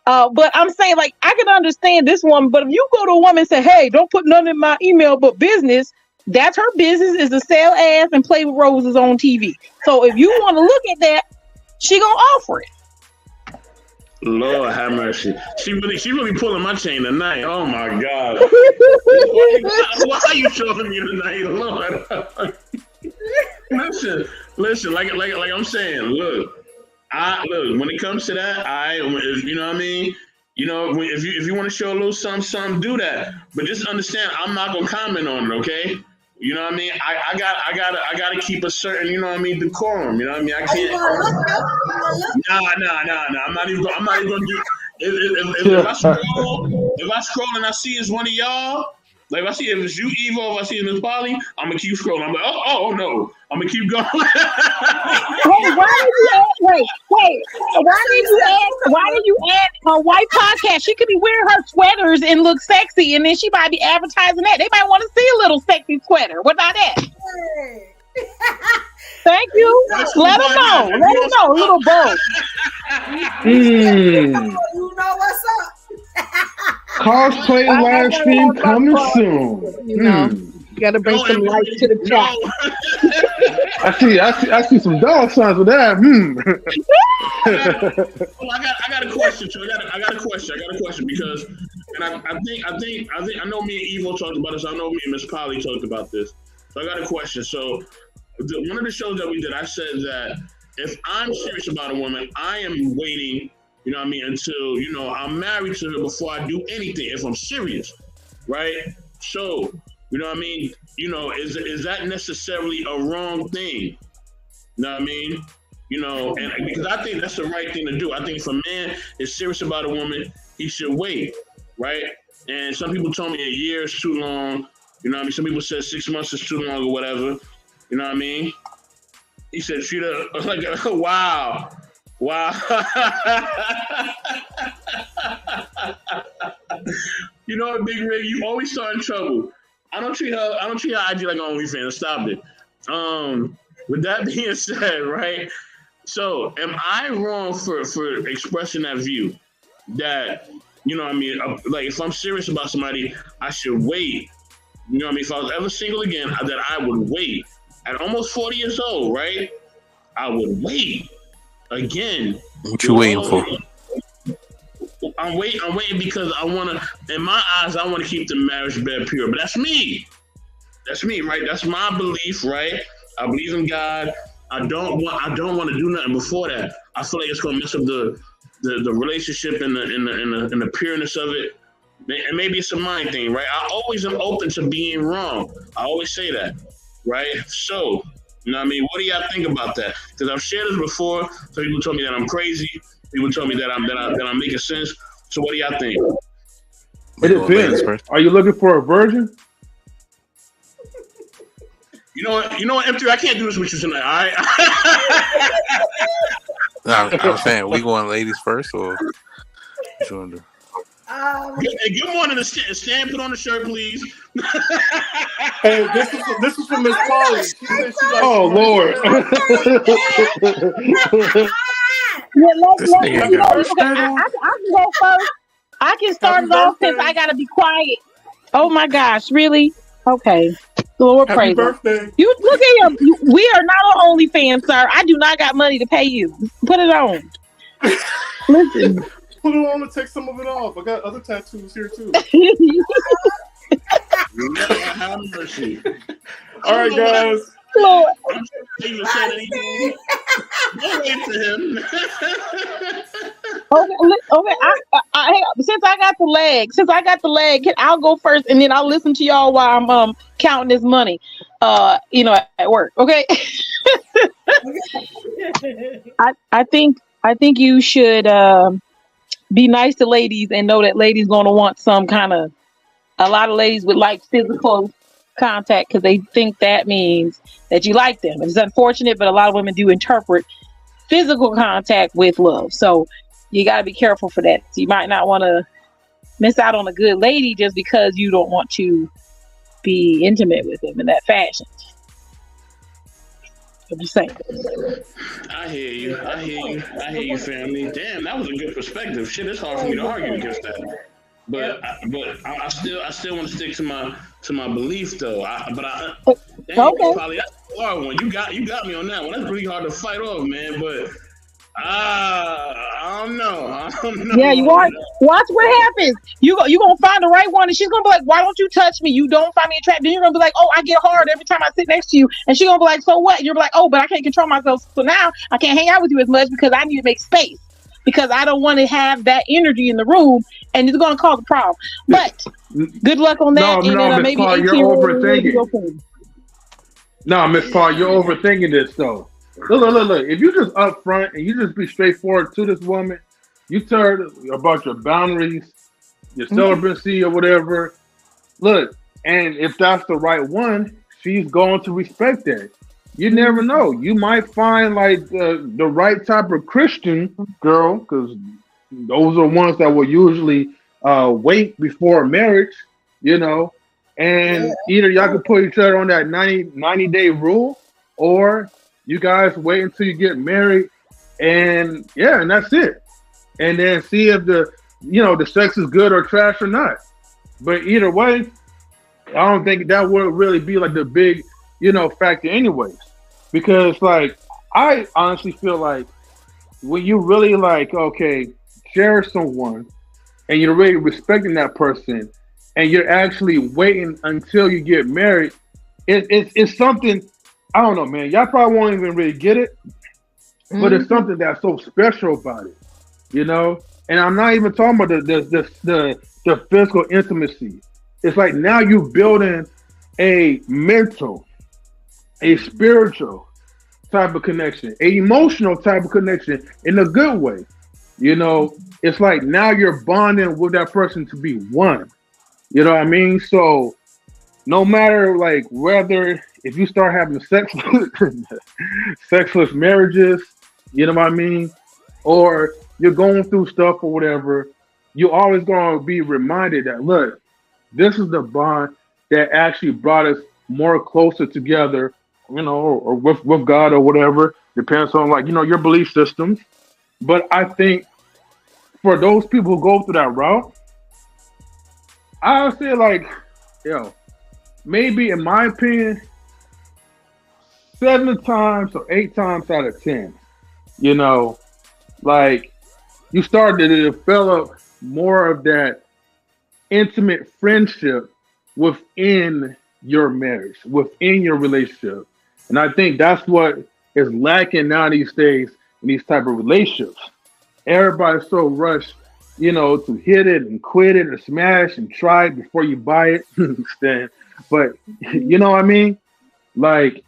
But I'm saying, like, I can understand this woman, but if you go to a woman and say, hey, don't put nothing in my email but business, that's her business, is to sell ass and play with roses on TV. So if you want to look at that, she gonna offer it. Lord have mercy. She really pulling my chain tonight. Oh my God. Why are you showing me tonight, Lord? Listen, like I'm saying, look, when it comes to that, you know what I mean? You know, if you want to show a little something, do that. But just understand, I'm not gonna comment on it, okay? You know what I mean? I gotta keep a certain, you know what I mean, decorum. You know what I mean? I can't. Nah. I'm not even gonna do. If I scroll and I see it's one of y'all. Like if I see if it's you, Evo, if I see Miss Polly, I'm gonna keep scrolling. I'm like, oh no, I'm gonna keep going. Why did you add her white podcast? She could be wearing her sweaters and look sexy, and then she might be advertising that. They might want to see a little sexy sweater. What about that? Thank you. Let them know. A little bow. You know what's up. Cosplay live stream coming soon. You know, you gotta bring some light to the chat. I see some dog signs with that. Well, I got a question. So I got a question because, and I know me and Evo talked about this. I know me and Miss Polly talked about this. So I got a question. So one of the shows that we did, I said that if I'm serious about a woman, I am waiting. You know what I mean? Until, you know, I'm married to her before I do anything, if I'm serious, right? So, you know what I mean? You know, is that necessarily a wrong thing? You know what I mean? You know, and because I think that's the right thing to do. I think if a man is serious about a woman, he should wait, right? And some people told me a year is too long. You know what I mean? Some people said 6 months is too long or whatever. You know what I mean? He said, treat her like, wow. You know what, Big Rig? You always start in trouble. I don't treat her IG like OnlyFans. Stop it. With that being said, right? So, am I wrong for expressing that view that, you know what I mean? Like, if I'm serious about somebody, I should wait. You know what I mean? If I was ever single again, that I would wait at almost 40 years old, right? I would wait again. What you waiting for? I'm waiting because I want to. In my eyes, I want to keep the marriage bed pure. But that's me. That's me, right? That's my belief, right? I believe in God. I don't want to do nothing before that. I feel like it's gonna mess up the relationship and the pureness of it. And maybe it's a mind thing, right? I always am open to being wrong. I always say that, right? So, you know what I mean? What do y'all think about that? Because I've shared this before. Some people told me that I'm crazy. People told me that I'm making sense. So what do y'all think? It depends. Are you looking for a virgin? You know what, M3, I can't do this with you tonight, all right? I'm saying, we going ladies first, or what you want to do? Good morning, Stan, put on the shirt, please. Hey, this is from Miss Polly. She said she likes Lord. I can go first. I can start it off since I gotta be quiet. Oh my gosh, really? Okay. Lord Happy praise birthday. you. Look at him. We are not on OnlyFans, sir. I do not got money to pay you. Put it on. Listen. Put it on and take some of it off. I got other tattoos here too. Have mercy. All right, guys. Lord. I'm sure you said anything. Don't wait for him. Okay. I since I got the leg, I'll go first, and then I'll listen to y'all while I'm counting this money. At work. Okay. I think you should be nice to ladies and know that ladies gonna want some kind of. A lot of ladies would like physical contact because they think that means that you like them. It's unfortunate, but a lot of women do interpret physical contact with love. So you got to be careful for that. So you might not want to miss out on a good lady just because you don't want to be intimate with them in that fashion. I'm just saying. I hear you, family. Damn, that was a good perspective. Shit, it's hard for me to argue against that. But I still want to stick to my belief though. Probably that's a hard one. You got me on that one. That's really hard to fight off, man. But I don't know. Yeah, you watch what happens. You gonna find the right one, and she's gonna be like, "Why don't you touch me? You don't find me attractive." Then you're gonna be like, "Oh, I get hard every time I sit next to you," and she's gonna be like, "So what?" And you're like, "Oh, but I can't control myself, so now I can't hang out with you as much because I need to make space." Because I don't want to have that energy in the room, and it's going to cause a problem. But good luck on that. No, Miss Paul, you're overthinking. No, Miss Paul, you're overthinking this though. Look. If you just upfront and you just be straightforward to this woman, you tell her about your boundaries, your celibacy or whatever. Look, and if that's the right one, she's going to respect that. You never know. You might find like the right type of Christian girl, because those are ones that will usually wait before marriage, and either y'all can put each other on that 90-day rule, or you guys wait until you get married, and that's it. And then see if the sex is good or trash or not. But either way, I don't think that would really be like the big factor anyways, because like I honestly feel like when you really cherish someone and you're really respecting that person and you're actually waiting until you get married, it's something, I don't know, man, y'all probably won't even really get it, but it's something that's so special about it, and I'm not even talking about the physical intimacy. It's like now you're building a mental, a spiritual type of connection, an emotional type of connection in a good way. It's like now you're bonding with that person to be one. You know what I mean? So no matter whether if you start having sexless marriages, you know what I mean, or you're going through stuff or whatever, you're always going to be reminded that, look, this is the bond that actually brought us more closer together, or with God or whatever. Depends on your belief systems. But I think for those people who go through that route, I would say maybe in my opinion, 7 times or 8 times out of 10, you know, like you start to develop more of that intimate friendship within your marriage, within your relationship. And I think that's what is lacking now these days in these type of relationships. Everybody's so rushed, you know, to hit it and quit it or smash and try it before you buy it. Understand? But you know what I mean? Like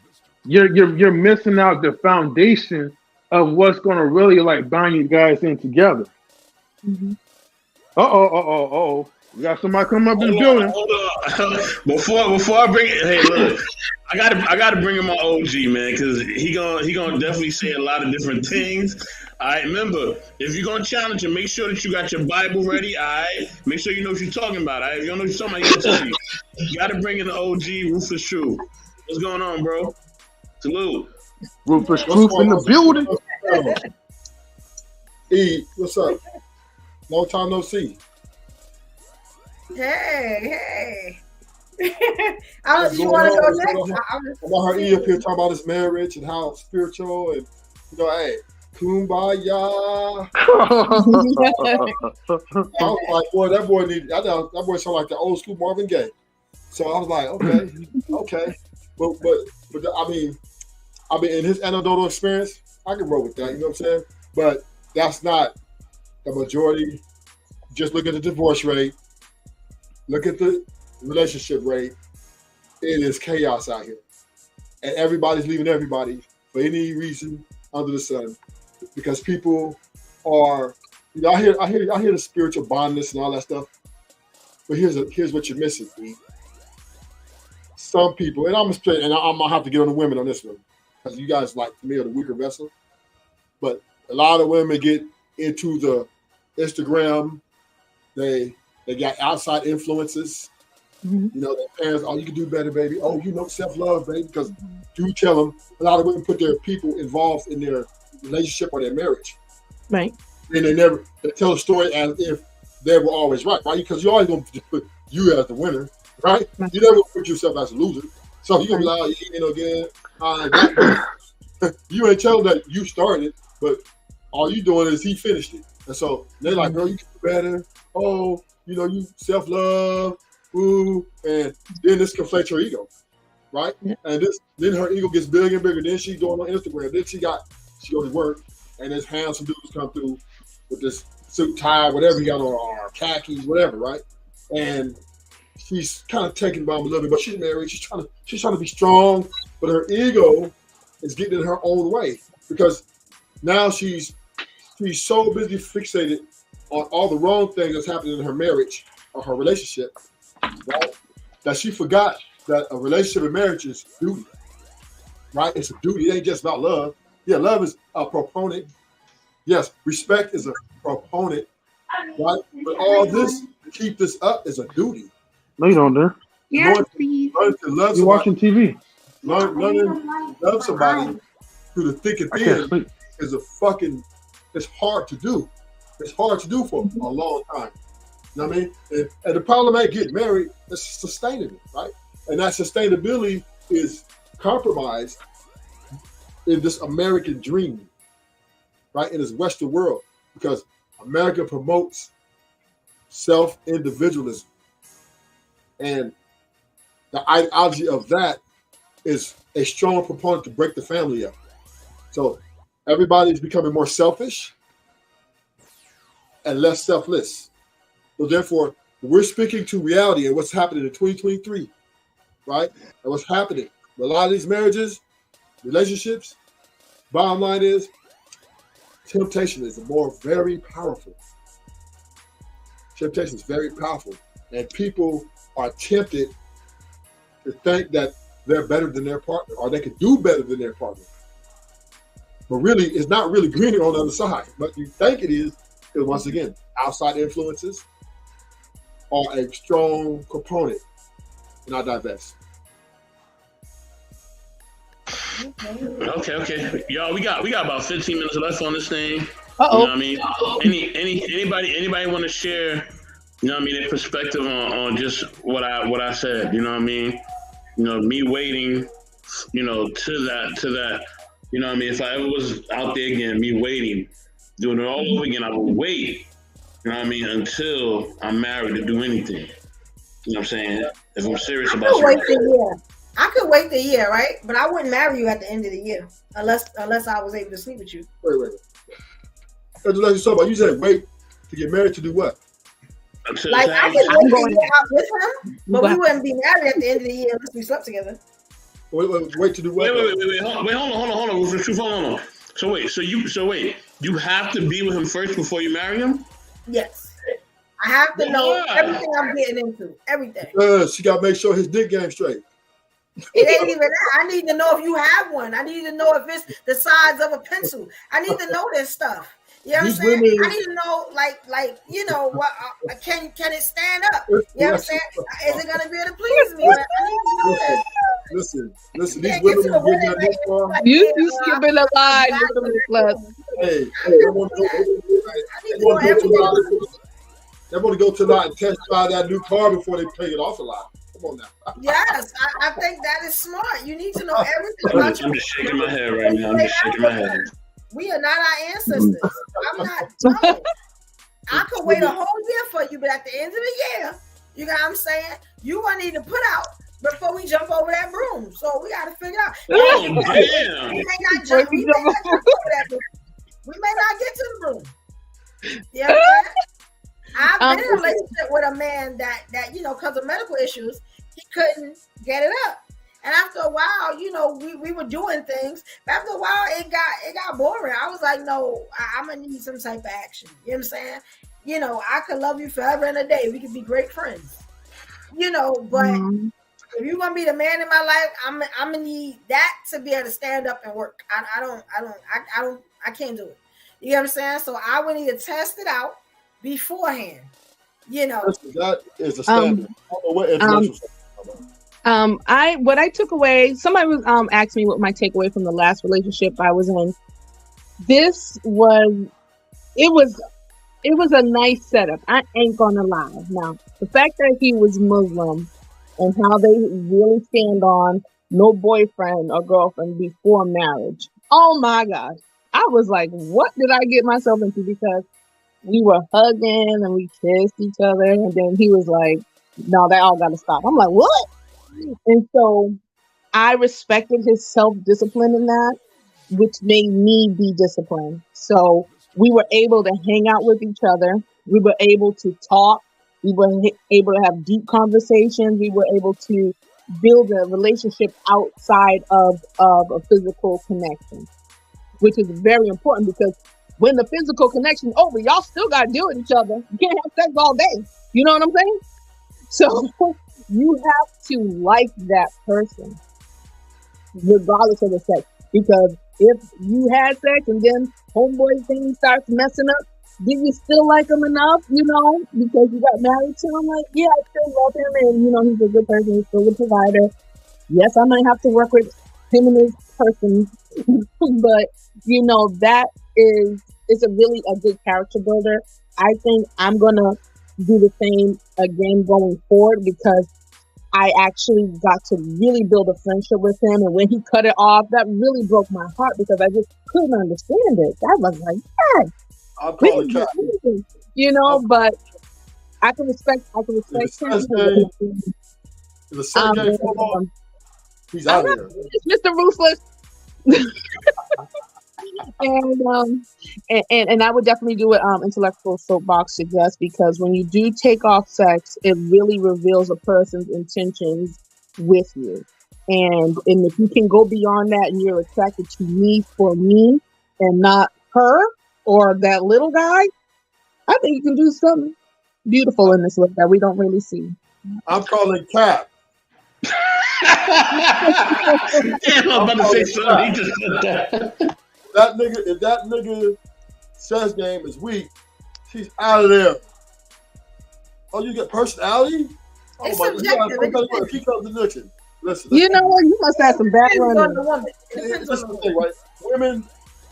you're missing out the foundation of what's gonna really like bind you guys in together. Mm-hmm. We got somebody come up in the Hold building. on, hold on. Before I bring it, hey, look, I gotta bring in my OG, man, because he gonna definitely say a lot of different things. All right, remember, if you're gonna challenge him, make sure that you got your Bible ready. All right, make sure you know what you're talking about. All right, if you don't know what you're talking about, you gotta bring in the OG, Rufus True. What's going on, bro? Salute. Rufus Truth in the building. E, what's up? Long time no see. Hey. I don't. You want to go next? I want her E up here talking about his marriage and how spiritual and you know, hey, kumbaya. I was like, boy, that boy need. I know that boy sound like the old school Marvin Gaye. So I was like, okay, but I mean, in his anecdotal experience, I can roll with that. You know what I'm saying? But that's not the majority. Just look at the divorce rate. Look at the relationship rate. It is chaos out here, and everybody's leaving everybody for any reason under the sun, because people are. You know, I hear the spiritual bondness and all that stuff. But here's what you're missing. E. Some people, and I'm gonna have to get on the women on this one, because you guys like to me are the weaker vessel. But a lot of women get into the Instagram. They got outside influences. Mm-hmm. You know, their parents, oh, you can do better, baby. Oh, you know, self-love, baby. Because you tell them, a lot of women put their people involved in their relationship or their marriage. Right. And they tell a story as if they were always right? Because you're always going to put you as the winner, right? You never put yourself as a loser. So you're going to be like, oh, you know, again. You ain't telling that you started, but all you doing is he finished it. And so they're like, girl, you can do better. Oh, you know, you self-love, ooh, and then this conflates her ego, right? Yeah. And then her ego gets bigger and bigger. Then she's going on Instagram. Then she goes to work, and this handsome dudes come through with this suit, tie, whatever he got on, or khakis, whatever, right? And she's kind of taken by him a little bit, but she's married. She's trying to be strong, but her ego is getting in her own way, because now she's so busy fixated on all the wrong things that's happening in her marriage or her relationship, right? That she forgot that a relationship and marriage is duty, right? It's a duty. It ain't just about love. Yeah, love is a proponent. Yes, respect is a proponent, right? But all this, to keep this up, is a duty. No, you don't, there. Yeah, please. Learn to love You're watching TV. Learning to love somebody through the thick and thin is it's hard to do. It's hard to do for a long time. You know what I mean? And the problem ain't getting married, it's sustaining it, right? And that sustainability is compromised in this American dream, right? In this Western world, because America promotes self-individualism. And the ideology of that is a strong proponent to break the family up. So everybody's becoming more selfish and less selfless. So therefore, we're speaking to reality and what's happening in 2023, right? And what's happening. A lot of these marriages, relationships, bottom line is, temptation is very powerful. Temptation is very powerful. And people are tempted to think that they're better than their partner, or they can do better than their partner. But really, it's not really greener on the other side. But you think it is, because once again, outside influences are a strong component in our divest. Okay. Y'all, we got about 15 minutes left on this thing. Uh-oh. You know what I mean? Anybody want to share, you know what I mean, their perspective on just what I said, you know what I mean? You know, me waiting you know, to that, you know what I mean? If I ever was out there again, me waiting, doing it all over again, I would wait, you know what I mean, until I'm married to do anything. You know what I'm saying? If I'm serious about something. I could wait the year, right? But I wouldn't marry you at the end of the year unless I was able to sleep with you. Wait. You said wait to get married to do what? Like I could wait the year out with him, but we wouldn't be married at the end of the year unless we slept together. Wait to do what? Wait, hold on, Rufus, hold on. So you have to be with him first before you marry him? Yes. I have to know everything I'm getting into. Everything. She got to make sure his dick game straight. It ain't even that. I need to know if you have one. I need to know if it's the size of a pencil. I need to know this stuff. You know what I'm saying? I need to know, like, you know, what can it stand up? You know what I'm saying? Is it gonna be able to please me? I need to know this. Listen. These women are getting that dick for. You skipping a line, Hey, they want to go tonight and test drive that new car before they take it off the lot. Come on now. Yes, I think that is smart. You need to know everything about I'm just shaking my head right now. I'm just shaking my head. We are not our ancestors. I'm not. No. I could wait a whole year for you, but at the end of the year, you know what I'm saying? You gonna need to put out before we jump over that broom. So we got to figure out. Oh, damn. We may not jump over that broom. We may not get to the broom. You know what I'm saying? I've been in a relationship with a man that you know, because of medical issues, he couldn't get it up. And after a while, you know, we were doing things. But after a while, it got boring. I was like, no, I'm gonna need some type of action. You know what I'm saying? You know, I could love you forever and a day. We could be great friends. You know, but if you're gonna be the man in my life, I'm gonna need that to be able to stand up and work. I can't do it. You know what I'm saying? So I would need to test it out beforehand. You know, that is a standard. I don't know what intellectual what I took away, somebody was asked me what my takeaway from the last relationship I was in. It was a nice setup. I ain't gonna lie. Now, the fact that he was Muslim and how they really stand on no boyfriend or girlfriend before marriage. Oh my gosh. I was like, what did I get myself into? Because we were hugging and we kissed each other, and then he was like, no, that all gotta stop. I'm like, what? And so I respected his self-discipline in that, which made me be disciplined. So we were able to hang out with each other. We were able to talk. We were able to have deep conversations. We were able to build a relationship outside of a physical connection, which is very important, because when the physical connection is over, y'all still got to deal with each other. You can't have sex all day. You know what I'm saying? So you have to like that person, regardless of the sex. Because if you had sex and then homeboy thing starts messing up, do you still like him enough, you know, because you got married to him? Like, yeah, I still love him, and, you know, he's a good person. He's still a provider. Yes, I might have to work with him and his person, but, you know, that it's a really a good character builder. I think I'm going to do the same again going forward, because I actually got to really build a friendship with him. And when he cut it off, that really broke my heart, because I just couldn't understand it. I was like, yeah. I'll call it cat. You know, but I can respect him. The same game he's out here. It's Mr. Ruthless. And I would definitely do what Intellectual Soapbox suggests, because when you do take off sex, it really reveals a person's intentions with you. And if you can go beyond that and you're attracted to me for me and not her or that little guy, I think you can do something beautiful in this life that we don't really see. I'm calling Cap. Damn, I'm about to say something. He just said that. If that nigga sex game is weak, she's out of there. Oh, you get personality? Oh it's my subjective. God. Keep up the nixon. Listen. You know what? You must have some background. Listen, right? Women,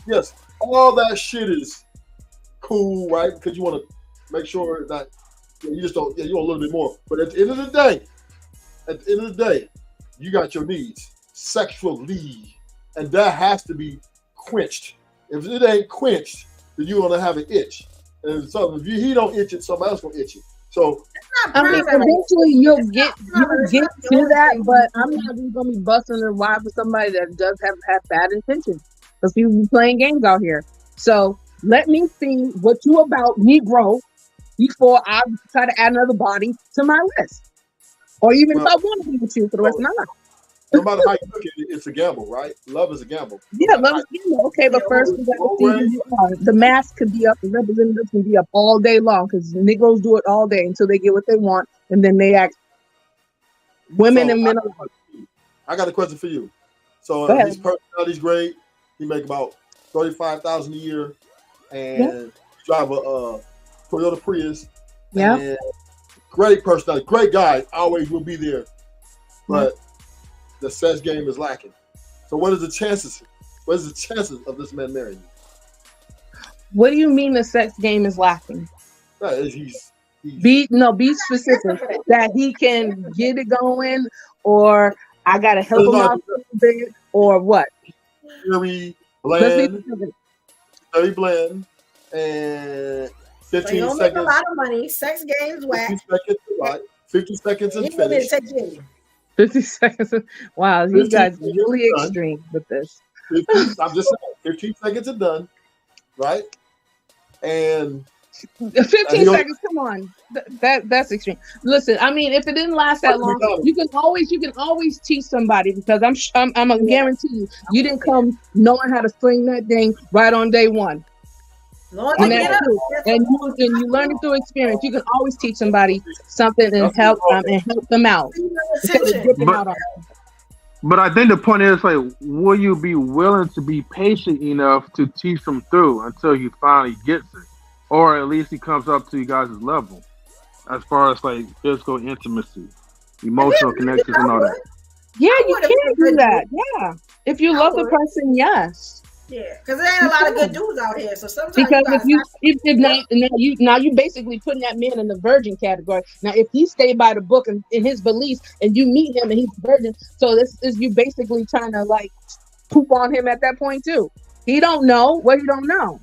yes, all that shit is cool, right? Because you want to make sure that you just don't. Yeah, you want a little bit more. But at the end of the day, you got your needs. sexually, and that has to be quenched. If it ain't quenched, then you're gonna have an itch, and so if he don't itch it, somebody else gonna itch it. So I mean, eventually you'll get to that, but I'm not just gonna be busting the wide for somebody that does have bad intentions. Because people be playing games out here. So let me see what you about, Negro, before I try to add another body to my list, or even if I want to be with you for the rest of my life. No matter how you look at it, it's a gamble, right? Love is a gamble. Yeah, love is a gamble. Okay, but first we got to see who you are. The mask could be up, the representatives can be up all day long because Negroes do it all day until they get what they want, and then they act. Women and men. I got a question for you. So his personality's great. He make about $35,000 a year, and drive a Toyota Prius. Yeah. Great personality, great guy. Always will be there, but the sex game is lacking. So what is the chances? What is the chances of this man marrying you? What do you mean the sex game is lacking? Be specific. That he can get it going, or I gotta help him out a little bit, or what? Very bland, and 15 so seconds. Make a lot of money. Sex games whack. 50 seconds and finish. 50 seconds. Wow, you guys really extreme with this. I'm just saying, 15 seconds and done, right? And 15 seconds. Come on, that's extreme. Listen, I mean, if it didn't last that long, you can always teach somebody, because I'm gonna guarantee you didn't come knowing how to sling that thing right on day one. And you learn it through experience. You can always teach somebody something and help them out. But I think the point is, like, will you be willing to be patient enough to teach him through until he finally gets it, or at least he comes up to you guys' level, as far as like physical intimacy, emotional connections, and all that. Yeah, you can do that. Yeah, if you love the person, yes. Yeah, because there ain't a lot of good dudes out here. So sometimes because you basically putting that man in the virgin category. Now, if he stayed by the book and in his beliefs, and you meet him and he's virgin, so this is you basically trying to like poop on him at that point too. He don't know what he don't know.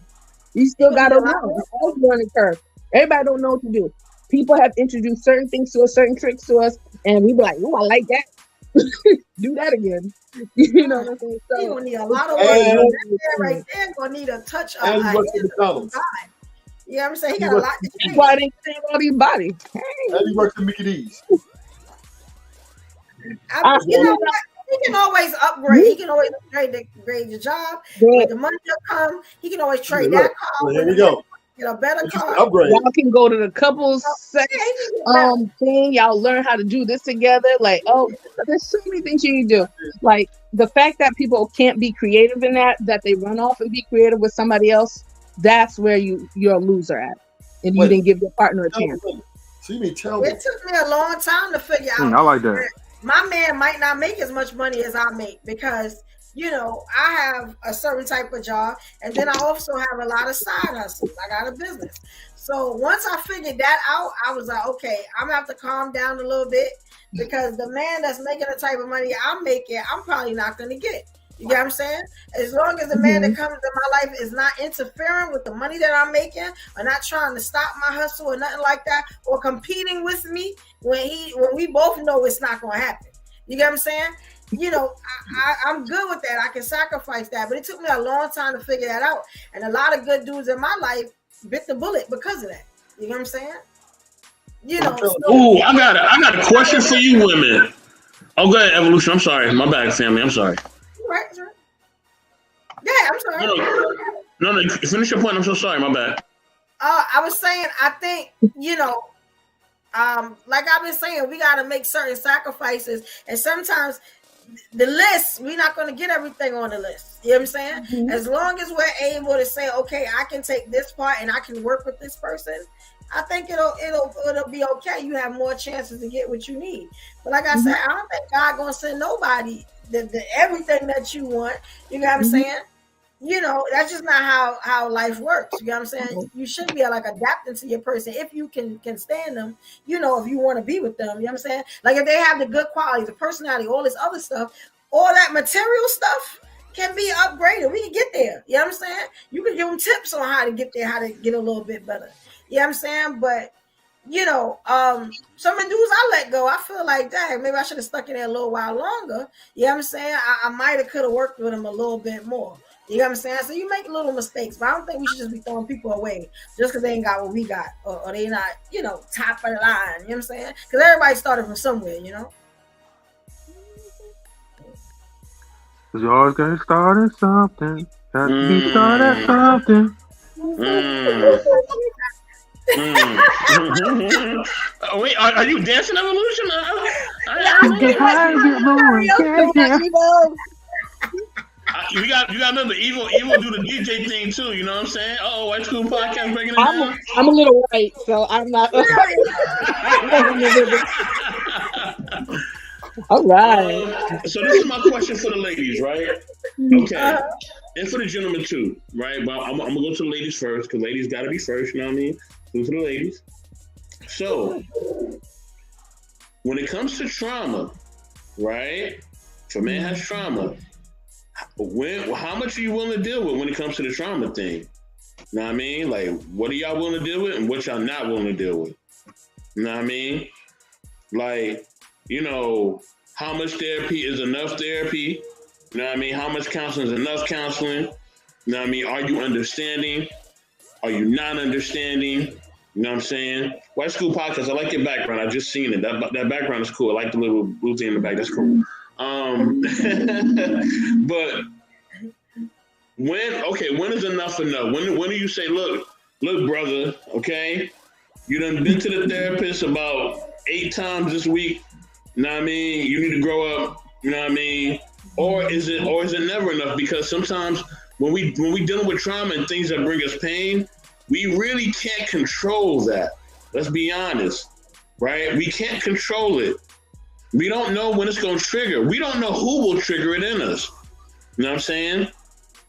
You still gotta know. It's always learning curve. Everybody don't know what to do. People have introduced certain things to us, certain tricks to us, and we be like, "Oh, I like that." Do that again. You know what I'm saying? So, you're gonna need a lot of work. That right there gonna need a touch of God. You know what I'm saying? He got a lot to do. Why they say all these bodies? And he works at Mickey D's. You know what? He can always upgrade. He can always upgrade the job. When the money will come, he can always trade that car. Well, here we go. Get a better car. Upgrade. Y'all can go to the couples sex thing. Y'all learn how to do this together. Like, there's so many things you can do. Like the fact that people can't be creative in that they run off and be creative with somebody else. That's where you're a loser at, and you didn't give your partner a chance. So you mean tell me? It took me a long time to figure out. I like that. My man might not make as much money as I make because, you know, I have a certain type of job, and then I also have a lot of side hustles. I got a business. So once I figured that out, I was like, okay, I'm gonna have to calm down a little bit, because the man that's making the type of money I'm making, I'm probably not gonna get. You get what I'm saying? As long as the man that comes into my life is not interfering with the money that I'm making, or not trying to stop my hustle or nothing like that, or competing with me when we both know it's not going to happen. You get what I'm saying? You know, I'm good with that. I can sacrifice that, but it took me a long time to figure that out. And a lot of good dudes in my life bit the bullet because of that. You know what I'm saying? You know. Ooh, I got a question for you, women. Oh, go ahead, Evolution. I'm sorry. My bad, family. I'm sorry. Right. Yeah, I'm sorry. No, finish your point. I'm so sorry. My bad. I was saying, I think, you know, like I've been saying, we got to make certain sacrifices. And sometimes the list, we're not going to get everything on the list. You know what I'm saying? Mm-hmm. As long as we're able to say, okay, I can take this part and I can work with this person, I think it'll be okay. You have more chances to get what you need. But like I said, I don't think God going to send nobody the everything that you want. You know what I'm saying? You know, that's just not how life works. You know what I'm saying? You should be like adapting to your person if you can stand them, you know, if you want to be with them. You know what I'm saying? Like if they have the good qualities, the personality, all this other stuff, all that material stuff can be upgraded. We can get there. You know what I'm saying? You can give them tips on how to get there, how to get a little bit better. You know what I'm saying? But you know, some of the dudes I let go, I feel like, dang, maybe I should have stuck in there a little while longer. You know what I'm saying? I might have could have worked with them a little bit more. You know what I'm saying? So you make little mistakes, but I don't think we should just be throwing people away just because they ain't got what we got, or they not, you know, top of the line. You know what I'm saying? Because everybody started from somewhere, you know? Cause you always gotta start at something. Got to be started at something. Oh, wait, are you dancing Evolution? You got to remember, Evil do the DJ thing too. You know what I'm saying? Oh, White School Podcast breaking it down. I'm a little white, so I'm not. All right. So this is my question for the ladies, right? Okay. And for the gentlemen too, right? But I'm gonna go to the ladies first, because ladies gotta be first, you know what I mean? Go to the ladies. So when it comes to trauma, right? If a man has trauma, how much are you willing to deal with when it comes to the trauma thing? You know what I mean? Like, what are y'all willing to deal with and what y'all not willing to deal with? You know what I mean? Like, you know, how much therapy is enough therapy? You know what I mean? How much counseling is enough counseling? You know what I mean? Are you understanding? Are you not understanding? You know what I'm saying? White School Podcast, I like your background. I just seen it. That background is cool. I like the little blue thing in the back. That's cool. But when is enough enough? When do you say, look, brother, okay, you done been to the therapist about 8 times this week. You know what I mean? You need to grow up. You know what I mean? Or is it never enough? Because sometimes when we dealing with trauma and things that bring us pain, we really can't control that. Let's be honest, right? We can't control it. We don't know when it's going to trigger. We don't know who will trigger it in us. You know what I'm saying?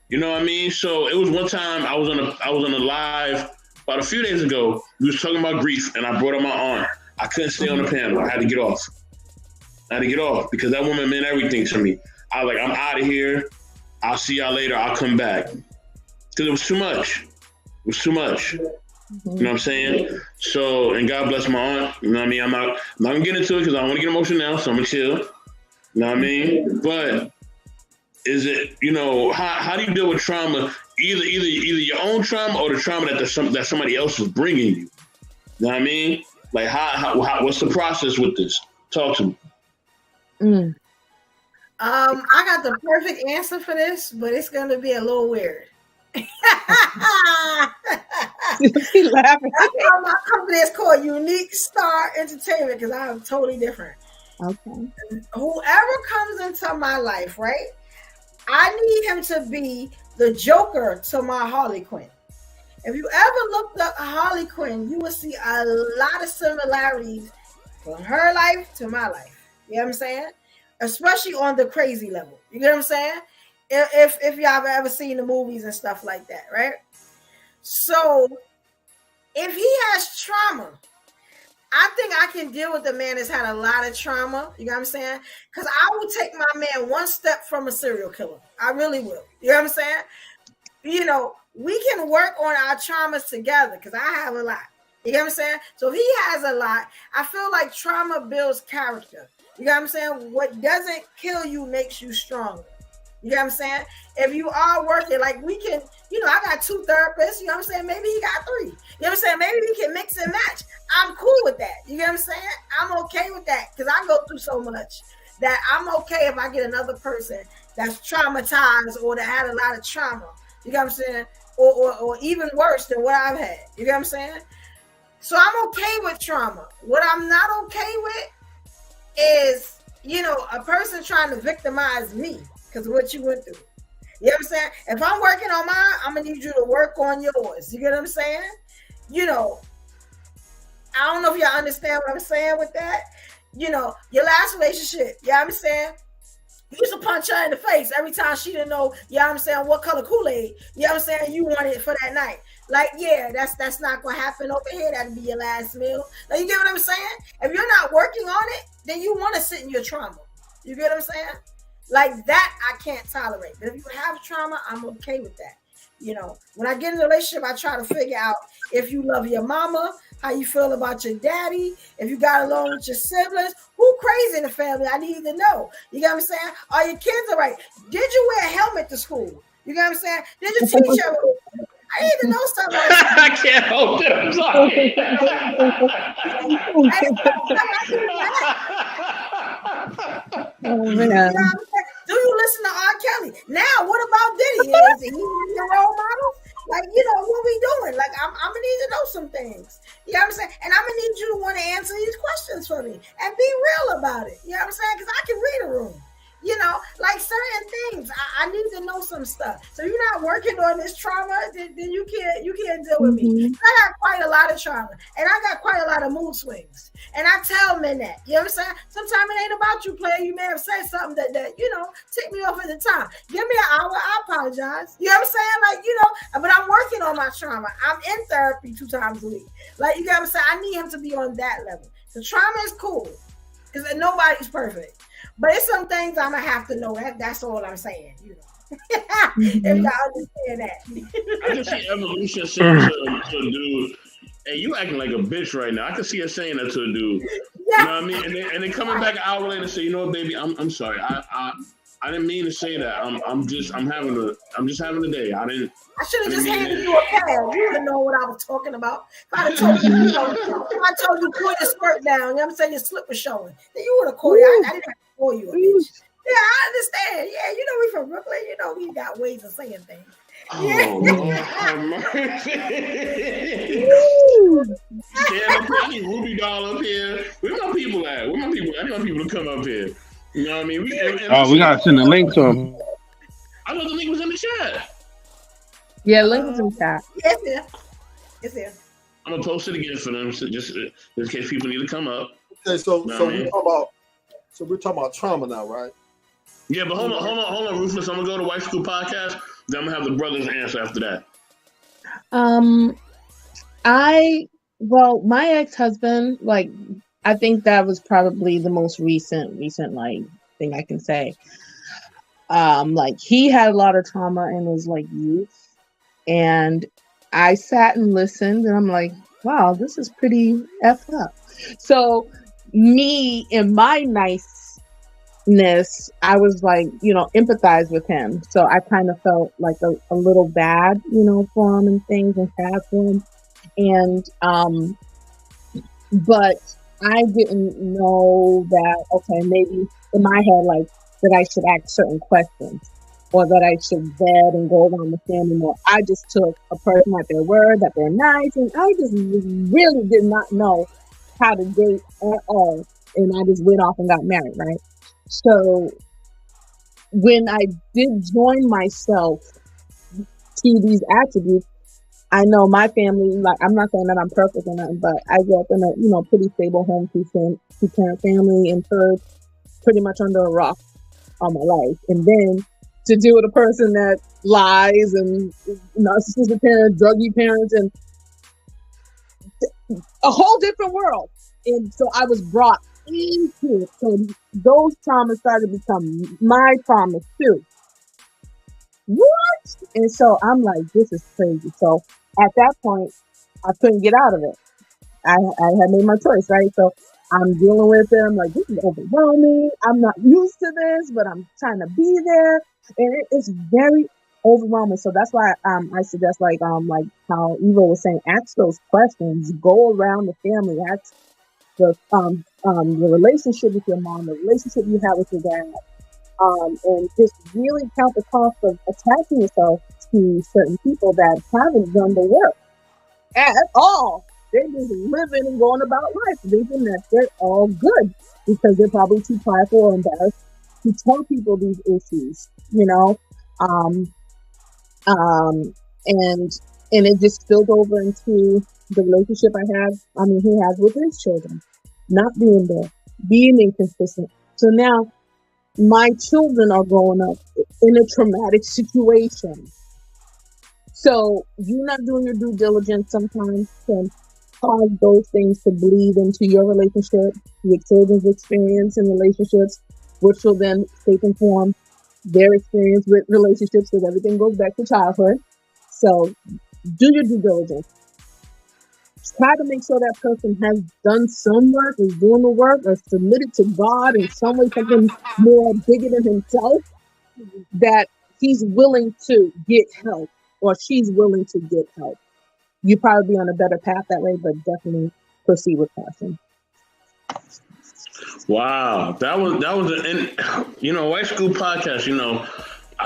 You know what I mean? So it was one time I was on a live about a few days ago. We was talking about grief, and I brought up my aunt. I couldn't stay on the panel. I had to get off. Because that woman meant everything to me. I was like, I'm out of here. I'll see y'all later. I'll come back. Because it was too much. It was too much. You know what I'm saying? So, and God bless my aunt. You know what I mean? I'm not going to get into it because I don't want to get emotional now, so I'm going to chill. You know what I mean? But is it, you know, how do you deal with trauma? Either your own trauma or the trauma that somebody else is bringing you. You know what I mean? Like, how what's the process with this? Talk to me. I got the perfect answer for this, but it's going to be a little weird. That's why my company is called Unique Star Entertainment, because I'm totally different. Okay. Whoever comes into my life, right? I need him to be the Joker to my Harley Quinn. If you ever looked up Harley Quinn, you will see a lot of similarities from her life to my life. You know what I'm saying? Especially on the crazy level. You get what I'm saying? If y'all have ever seen the movies and stuff like that, right? So if he has trauma, I think I can deal with a man that's had a lot of trauma. You know what I'm saying? Because I will take my man one step from a serial killer. I really will. You know what I'm saying? You know, we can work on our traumas together because I have a lot. You know what I'm saying? So if he has a lot, I feel like trauma builds character. You know what I'm saying? What doesn't kill you makes you stronger. You know what I'm saying? If you are working, like we can, you know, I got 2 therapists, you know what I'm saying? Maybe he got 3. You know what I'm saying? Maybe we can mix and match. I'm cool with that. You know what I'm saying? I'm okay with that because I go through so much that I'm okay if I get another person that's traumatized or that had a lot of trauma. You know what I'm saying? Or even worse than what I've had. You know what I'm saying? So I'm okay with trauma. What I'm not okay with is, you know, a person trying to victimize me because of what you went through. You know what I'm saying? If I'm working on mine, I'm going to need you to work on yours. You get what I'm saying? You know, I don't know if y'all understand what I'm saying with that. You know, your last relationship, you know what I'm saying? You used to punch her in the face every time she didn't know, you know what I'm saying, what color Kool-Aid, you know what I'm saying, you wanted it for that night. Like, yeah, that's not going to happen over here. That'll be your last meal. Like, you get what I'm saying? If you're not working on it, then you want to sit in your trauma. You get what I'm saying? Like that, I can't tolerate. But if you have trauma, I'm okay with that. When I get in a relationship, I try to figure out if you love your mama, how you feel about your daddy, if you got along with your siblings, who crazy in the family, I need to know. You get what I'm saying? Are your kids all right? Did you wear a helmet to school? You get what I'm saying? Did your teacher? I need to know something. I can't hold it. I'm sorry. Oh man. Do you listen to R. Kelly? Now, what about Diddy? Is he your role model? Like, what we doing? Like, I'm gonna need to know some things. You know what I'm saying? And I'm gonna need you to want to answer these questions for me and be real about it. You know what I'm saying? Because I can read a room. Like certain things, I need to know some stuff. So you're not working on this trauma, then you can't deal with me. I got quite a lot of trauma, and I got quite a lot of mood swings, and I tell men that. You know what I'm saying? Sometimes it ain't about you, player. You may have said something that tick me off at the time. Give me an hour, I apologize. You know what I'm saying? But I'm working on my trauma. I'm in therapy 2 times a week. Like, you know what I'm saying? I need him to be on that level. The trauma is cool because nobody's perfect. But it's some things I'm gonna have to know. That's all I'm saying. If y'all understand that. I can see Evolution saying to a dude, "Hey, you acting like a bitch right now." I can see her saying that to a dude. Yeah. You know what I mean? And then coming back an hour later and say, "You know what, baby? I'm sorry. I didn't mean to say that. I'm just having a day. I should have just handed you a pad. You would have known what I was talking about. If I'd have told you, if I told you pull your skirt down, you know what I'm saying, your slip was showing, then you would have called it. I didn't have to call you a bitch. Yeah, I understand. Yeah, we from Brooklyn. We got ways of saying things. Oh, Lord have mercy. I need Ruby Doll up here. Where my people at? I need my people to come up here. You know what I mean? We gotta send a link to them. I thought the link was in the chat. Yeah, link is in the chat. It's there. I'm gonna post it again for them, so just in case people need to come up. Okay, so we're talking about trauma now, right? Yeah, but hold on, Rufus. I'm gonna go to White School Podcast. Then I'm gonna have the brothers answer after that. My ex-husband, like, I think that was probably the most recent like thing I can say. Like, he had a lot of trauma in his like youth, and I sat and listened, and I'm like, wow, this is pretty effed up. So me in my niceness, I was like, empathize with him. So I kind of felt like a little bad, for him and things, and sad for him. And but I didn't know that, okay, maybe in my head, like, that I should ask certain questions, or that I should vet and go around the family more. I just took a person at their word, that they're nice, and I just really did not know how to date at all. And I just went off and got married, right? So when I did join myself to these attributes, I know my family, like, I'm not saying that I'm perfect or nothing, but I grew up in a, pretty stable home, two-parent family, and church, pretty much under a rock all my life. And then to deal with a person that lies and narcissistic parents, druggy parents, and a whole different world. And so I was brought into it. So those traumas started to become my traumas too. What? And so I'm like, this is crazy. So at that point, I couldn't get out of it. I had made my choice, right? So I'm dealing with them, like, this is overwhelming. I'm not used to this, but I'm trying to be there. And it's very overwhelming. So that's why I suggest, like how Eva was saying, ask those questions. Go around the family. Ask the relationship with your mom, the relationship you have with your dad. And just really count the cost of attaching yourself to certain people that haven't done the work at all. They're just living and going about life, thinking that they're all good because they're probably too prideful or embarrassed to tell people these issues, and it just spilled over into the relationship he has with his children, not being there, being inconsistent. So now my children are growing up in a traumatic situation. So you not doing your due diligence sometimes can cause those things to bleed into your relationship, your children's experience in relationships, which will then shape and form their experience with relationships, because everything goes back to childhood. So do your due diligence. Try to make sure that person has done some work, is doing the work, or submitted to God in some way, something more bigger than himself, that he's willing to get help or she's willing to get help. You probably be on a better path that way, but definitely proceed with caution. Wow, that was White School Podcast.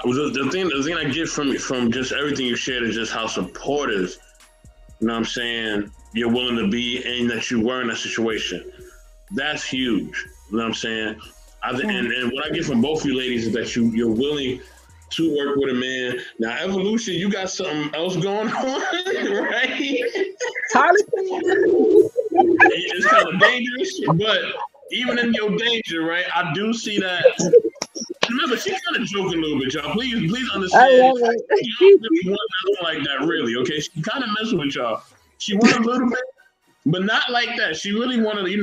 The thing I get from just everything you shared is just how supportive, you're willing to be, and that you were in that situation. That's huge. You know what I'm saying? And what I get from both of you ladies is that you're willing to work with a man. Now, Evolution, you got something else going on, right? It's kind of dangerous, but even in your danger, right? I do see that. Remember, she's kind of joking a little bit, y'all. Please understand. I love it. She don't really want nothing like that, really. Okay, she kind of messing with y'all. She wanted a little bit, but not like that. She really wanted, she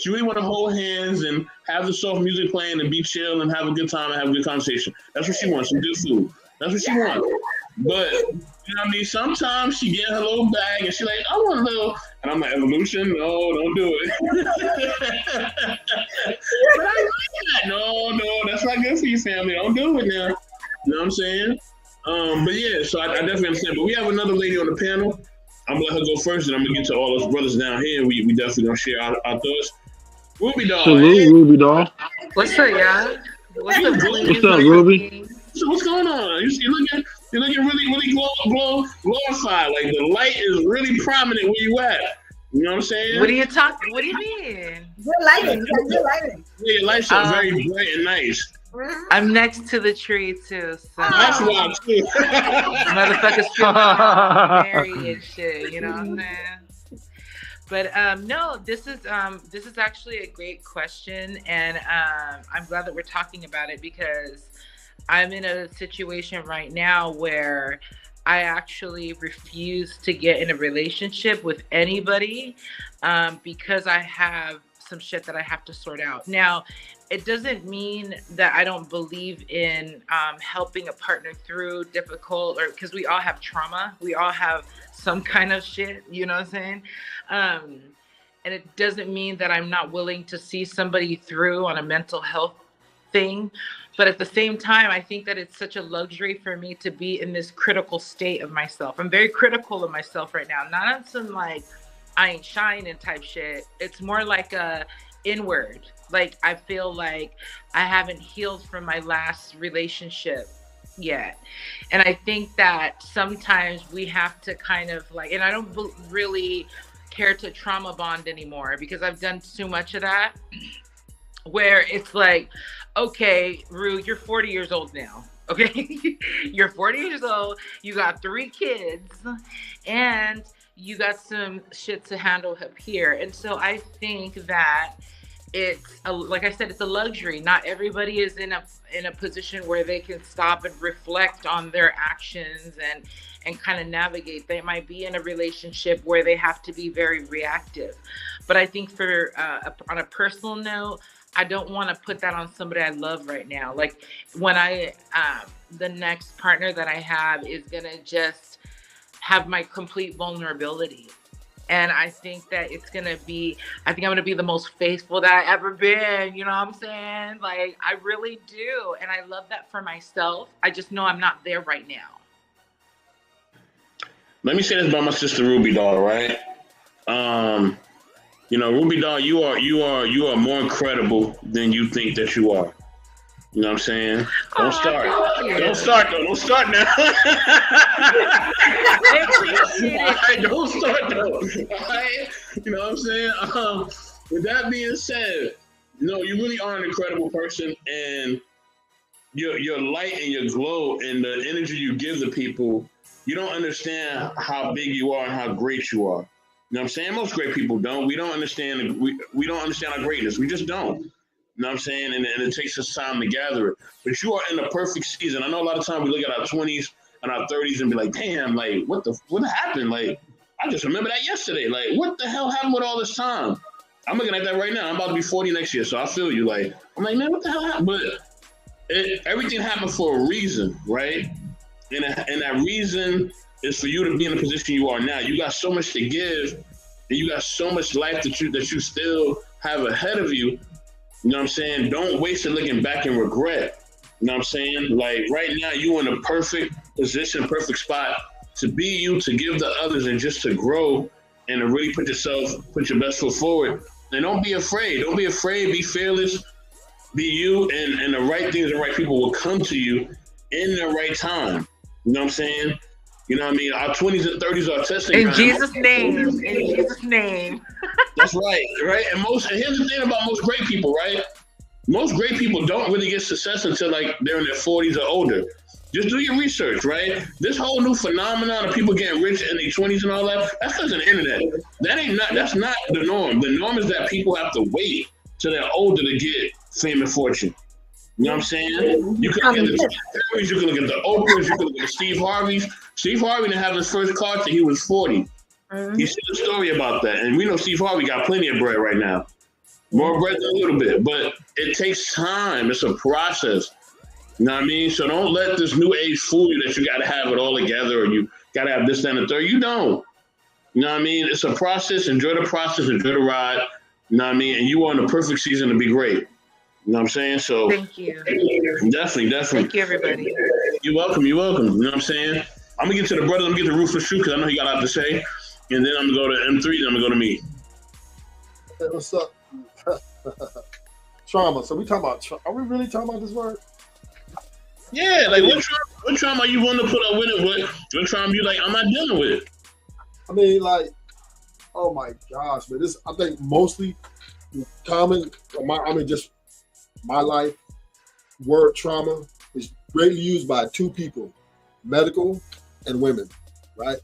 really wanted to hold hands and have the soft music playing and be chill and have a good time and have a good conversation. That's what she wants. Some good food. That's what she wants. But sometimes she get her little bag and she like, I want a little, and I'm like, Evolution, no, don't do it. But I like that. No, that's not good for your family. Don't do it now. You know what I'm saying? But yeah, so I definitely understand. But we have another lady on the panel. I'm gonna let her go first, and I'm gonna get to all those brothers down here. We definitely gonna share our thoughts. Ruby Doll. Ruby Doll. What's up, y'all? What's up, What's up, Ruby? So what's going on? You're looking really glorified. Like the light is really prominent where you at. You know what I'm saying? What are you talking? What do you mean? Good lighting. Good lighting. Yeah, your lights are very bright and nice. I'm next to the tree too, so that's why too. Motherfuckers feel like married and shit. You know what I'm saying? But no, this is actually a great question, and I'm glad that we're talking about it, because I'm in a situation right now where I actually refuse to get in a relationship with anybody because I have some shit that I have to sort out. Now, it doesn't mean that I don't believe in helping a partner through difficult, or because we all have trauma. We all have some kind of shit, you know what I'm saying? And it doesn't mean that I'm not willing to see somebody through on a mental health thing. But at the same time, I think that it's such a luxury for me to be in this critical state of myself. I'm very critical of myself right now. Not on some like I ain't shining type shit. It's more like a inward. Like I feel like I haven't healed from my last relationship yet. And I think that sometimes we have to kind of like, and I don't really care to trauma bond anymore because I've done too much of that. Where it's like, okay, Rue, you're 40 years old now, okay? You're 40 years old, you got 3 kids, and you got some shit to handle up here. And so I think that like I said, it's a luxury. Not everybody is in a position where they can stop and reflect on their actions and kind of navigate. They might be in a relationship where they have to be very reactive. But I think for on a personal note, I don't want to put that on somebody I love right now. Like when the next partner that I have is going to just have my complete vulnerability. And I think that I'm going to be the most faithful that I ever been. You know what I'm saying? Like, I really do. And I love that for myself. I just know I'm not there right now. Let me say this about my sister Ruby Doll, right? Ruby Doll, you are more incredible than you think that you are. You know what I'm saying? Don't start. Don't start though. Don't start now. Don't start though. All right? You know what I'm saying? With that being said, no, you really are an incredible person, and your light and your glow and the energy you give the people, you don't understand how big you are and how great you are. You know what I'm saying? Most great people don't. We don't understand. We don't understand our greatness. We just don't. You know what I'm saying? And it takes us time to gather it. But you are in the perfect season. I know a lot of times we look at our 20s and our 30s and be like, damn, like, what happened? Like, I just remember that yesterday. Like, what the hell happened with all this time? I'm looking at that right now. I'm about to be 40 next year, so I feel you. Like, I'm like, man, what the hell happened? But everything happened for a reason, right? And that reason is for you to be in the position you are now. You got so much to give, and you got so much life that you still have ahead of you. You know what I'm saying? Don't waste it looking back and regret. You know what I'm saying? Like right now, you in a perfect position, perfect spot to be you, to give to others, and just to grow and to really put your best foot forward. And don't be afraid. Don't be afraid. Be fearless. Be you, and the right things and right people will come to you in the right time. You know what I'm saying? You know what I mean? Our 20s and 30s are testing. In Jesus' name. In Jesus' name. That's right, right? And here's the thing about most great people, right? Most great people don't really get success until like they're in their 40s or older. Just do your research, right? This whole new phenomenon of people getting rich in their 20s and all that, that's because of the internet. That's not the norm. The norm is that people have to wait till they're older to get fame and fortune. You know what I'm saying? You can look at the Perrys, you can look at the Oprahs, you can look at the Steve Harveys. Steve Harvey didn't have his first car till he was 40. He said a story about that. And we know Steve Harvey got plenty of bread right now. More bread than a little bit. But it takes time. It's a process. You know what I mean? So don't let this new age fool you that you got to have it all together or you got to have this, that, and the third. You don't. You know what I mean? It's a process. Enjoy the process. Enjoy the ride. You know what I mean? And you are in the perfect season to be great. You know what I'm saying? So thank you. Definitely. Thank you, everybody. You're welcome. You know what I'm saying? I'm going to get to the brother. I'm going to get to Ruthless Shoe because I know he got a lot to say. And then I'm going to go to M3. Then I'm going to go to me. Hey, what's up? Trauma. So we talking about, are we really talking about this word? Yeah, like what trauma you want to put up with it? What trauma you like, I'm not dealing with it? I mean, like, oh my gosh, man. I think mostly common, just my life, word trauma is greatly used by two people, medical and women, right?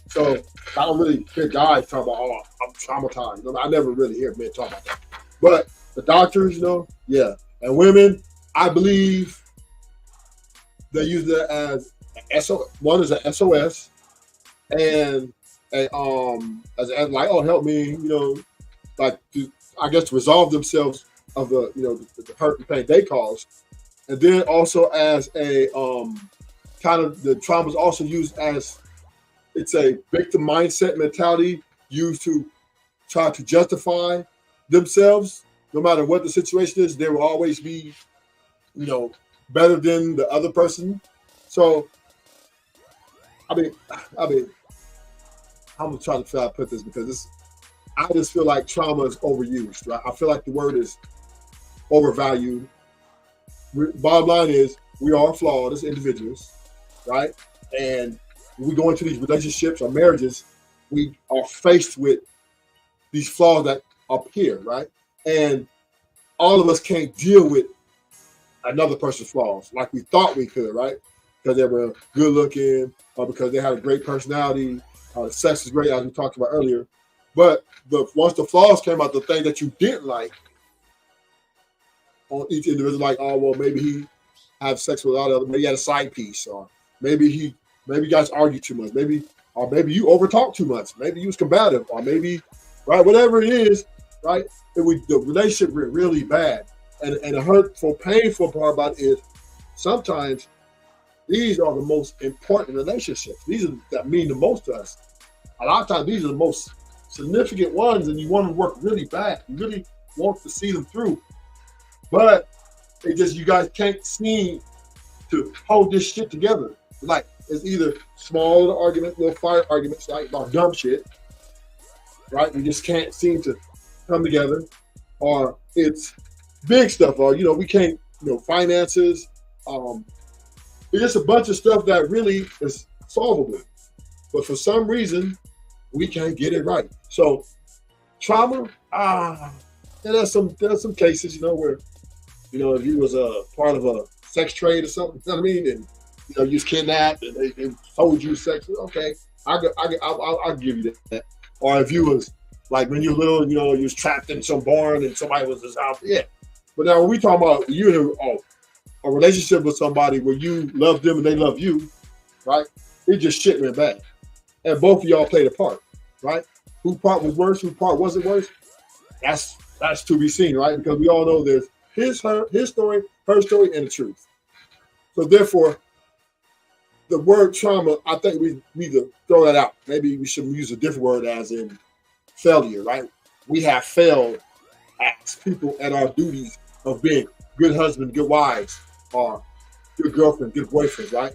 So I don't really hear guys talk about, oh, I'm traumatized. I never really hear men talk about that. But the doctors, yeah. And women, I believe they use it as one is an SOS and as like, oh, help me, like to resolve themselves of the hurt and pain they caused. And then also as a kind of the trauma is also used as it's a victim mindset mentality used to try to justify themselves. No matter what the situation is, they will always be, better than the other person. So, I mean, I'm gonna try to figure out how to put this because I just feel like trauma is overused, right? I feel like the word is overvalued. Bottom line is we are flawed as individuals, right? And when we go into these relationships or marriages, we are faced with these flaws that appear, right? And all of us can't deal with another person's flaws like we thought we could, right? Because they were good looking or because they had a great personality. The sex is great, as we talked about earlier. But once the flaws came out, the thing that you didn't like on each individual, like, oh, well, maybe he had sex with all the other, maybe he had a side piece, or maybe you guys argue too much, maybe you overtalk too much, maybe you was combative, or maybe, right, whatever it is, right? The relationship went really bad. And the hurtful, painful part about it is sometimes these are the most important relationships. These are that mean the most to us. A lot of times these are the most significant ones, and you want to work really bad. You really want to see them through. But you guys can't seem to hold this shit together. Like, it's either small little arguments, little fight arguments, like about dumb shit, right? You just can't seem to come together, or it's big stuff, or we can't, finances. It's just a bunch of stuff that really is solvable, but for some reason we can't get it right. So trauma, there's some cases, where if you was a part of a sex trade or something, you know what I mean, and you was kidnapped and they told you sex. Okay, I'll give you that. Or if you was like when you were little, you was trapped in some barn and somebody was just out. Yeah. But now when we talk about you in a relationship with somebody where you love them and they love you, right? It just shit went bad. And both of y'all played a part, right? Who part was worse, who part wasn't worse? That's to be seen, right? Because we all know there's his story, her story, and the truth. So therefore, the word trauma, I think we need to throw that out. Maybe we should use a different word, as in failure, right? We have failed as people at our duties of being good husbands, good wives, or good girlfriend, good boyfriend, right?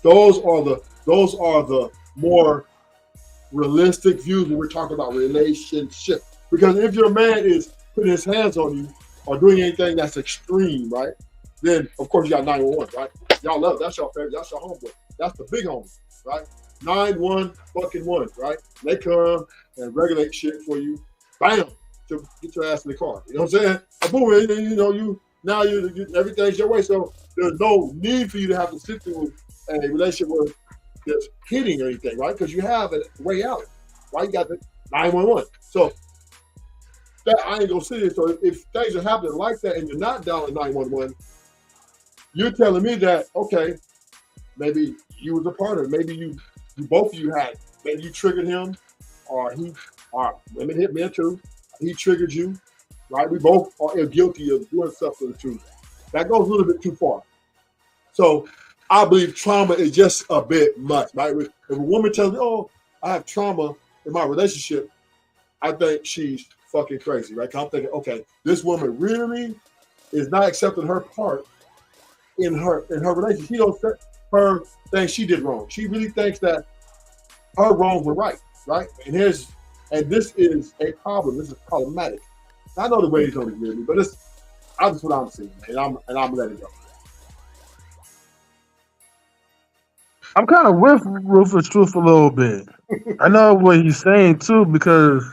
Those are the more realistic views when we're talking about relationship. Because if your man is putting his hands on you or doing anything that's extreme, right? Then of course you got 911, right? Y'all love it. That's your favorite. That's your homeboy. That's the big homie, right? 911, right? They come and regulate shit for you. Bam, to get your ass in the car. You know what I'm saying? Boom, everything's your way. So there's no need for you to have to sit through a relationship where there's hitting or anything, right? Because you have a way out, right? You got the 911. So that I ain't gonna sit here. So if things are happening like that and you're not dialing 911, you're telling me that, okay, maybe you was a part of it. Maybe you both of you had, maybe you triggered him, or women hit men too. He triggered you, right? We both are guilty of doing stuff to the truth. That goes a little bit too far. So I believe trauma is just a bit much, right? If a woman tells me, oh, I have trauma in my relationship, I think she's fucking crazy, right? 'Cause I'm thinking, okay, this woman really is not accepting her part in her relationship. She don't her things she did wrong. She really thinks that her wrongs were right? And this is a problem. This is problematic. I know the way he's gonna hear me, but that's what I'm seeing, and I'm letting it go. I'm kind of with Rufus Truth a little bit. I know what he's saying too, because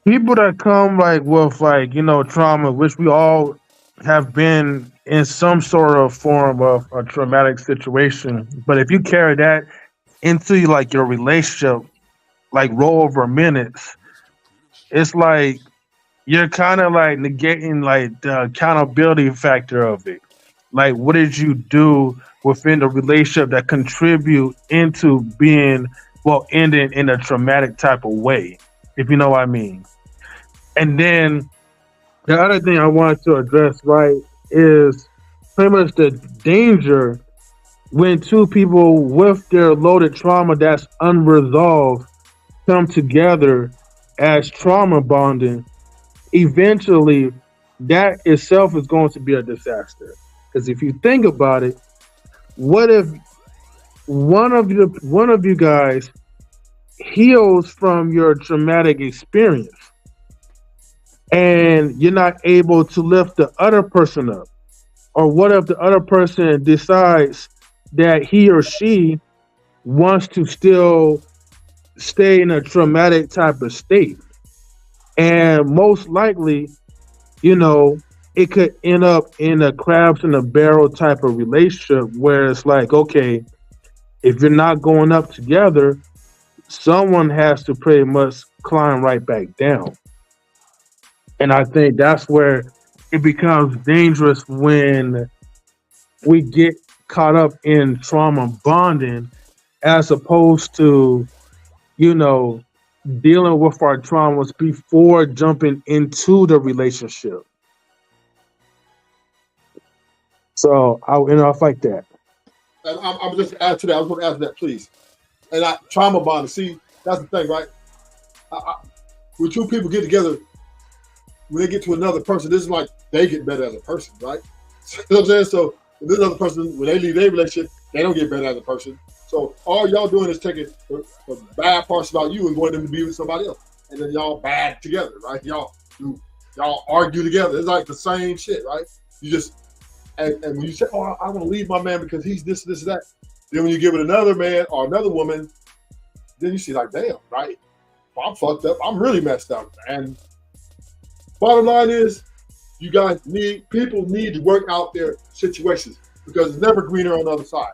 people that come with trauma, which we all have been in some sort of form of a traumatic situation. But if you carry that into your relationship, roll over minutes, it's like you're kind of negating the accountability factor of it. Like, what did you do within the relationship that contribute into being ending in a traumatic type of way, if you know what I mean? And then the other thing I wanted to address, right, is pretty much the danger when two people with their loaded trauma that's unresolved come together as trauma bonding. Eventually, that itself is going to be a disaster. Because if you think about it, what if one of you guys heals from your traumatic experience, and you're not able to lift the other person up? Or what if the other person decides that he or she wants to still stay in a traumatic type of state? And most likely, it could end up in a crabs in a barrel type of relationship where it's like, okay, if you're not going up together, someone has to pretty much climb right back down. And I think that's where it becomes dangerous when we get caught up in trauma bonding, as opposed to, dealing with our traumas before jumping into the relationship. So I'll end off like that. And I'm just add to that. I was going to add to that, please. And trauma bonding. See, that's the thing, right? When two people get together, when they get to another person, this is like they get better as a person, right? You know what I'm saying? So this other person, when they leave their relationship, they don't get better as a person. So all y'all doing is taking the bad parts about you and wanting them to be with somebody else, and then y'all bad together, right? Y'all argue together. It's like the same shit, right? You just and when you say, "Oh, I want to leave my man because he's this, that," then when you give it another man or another woman, then you see like, damn, right? I'm fucked up. I'm really messed up. And bottom line is, people need to work out their situations, because it's never greener on the other side.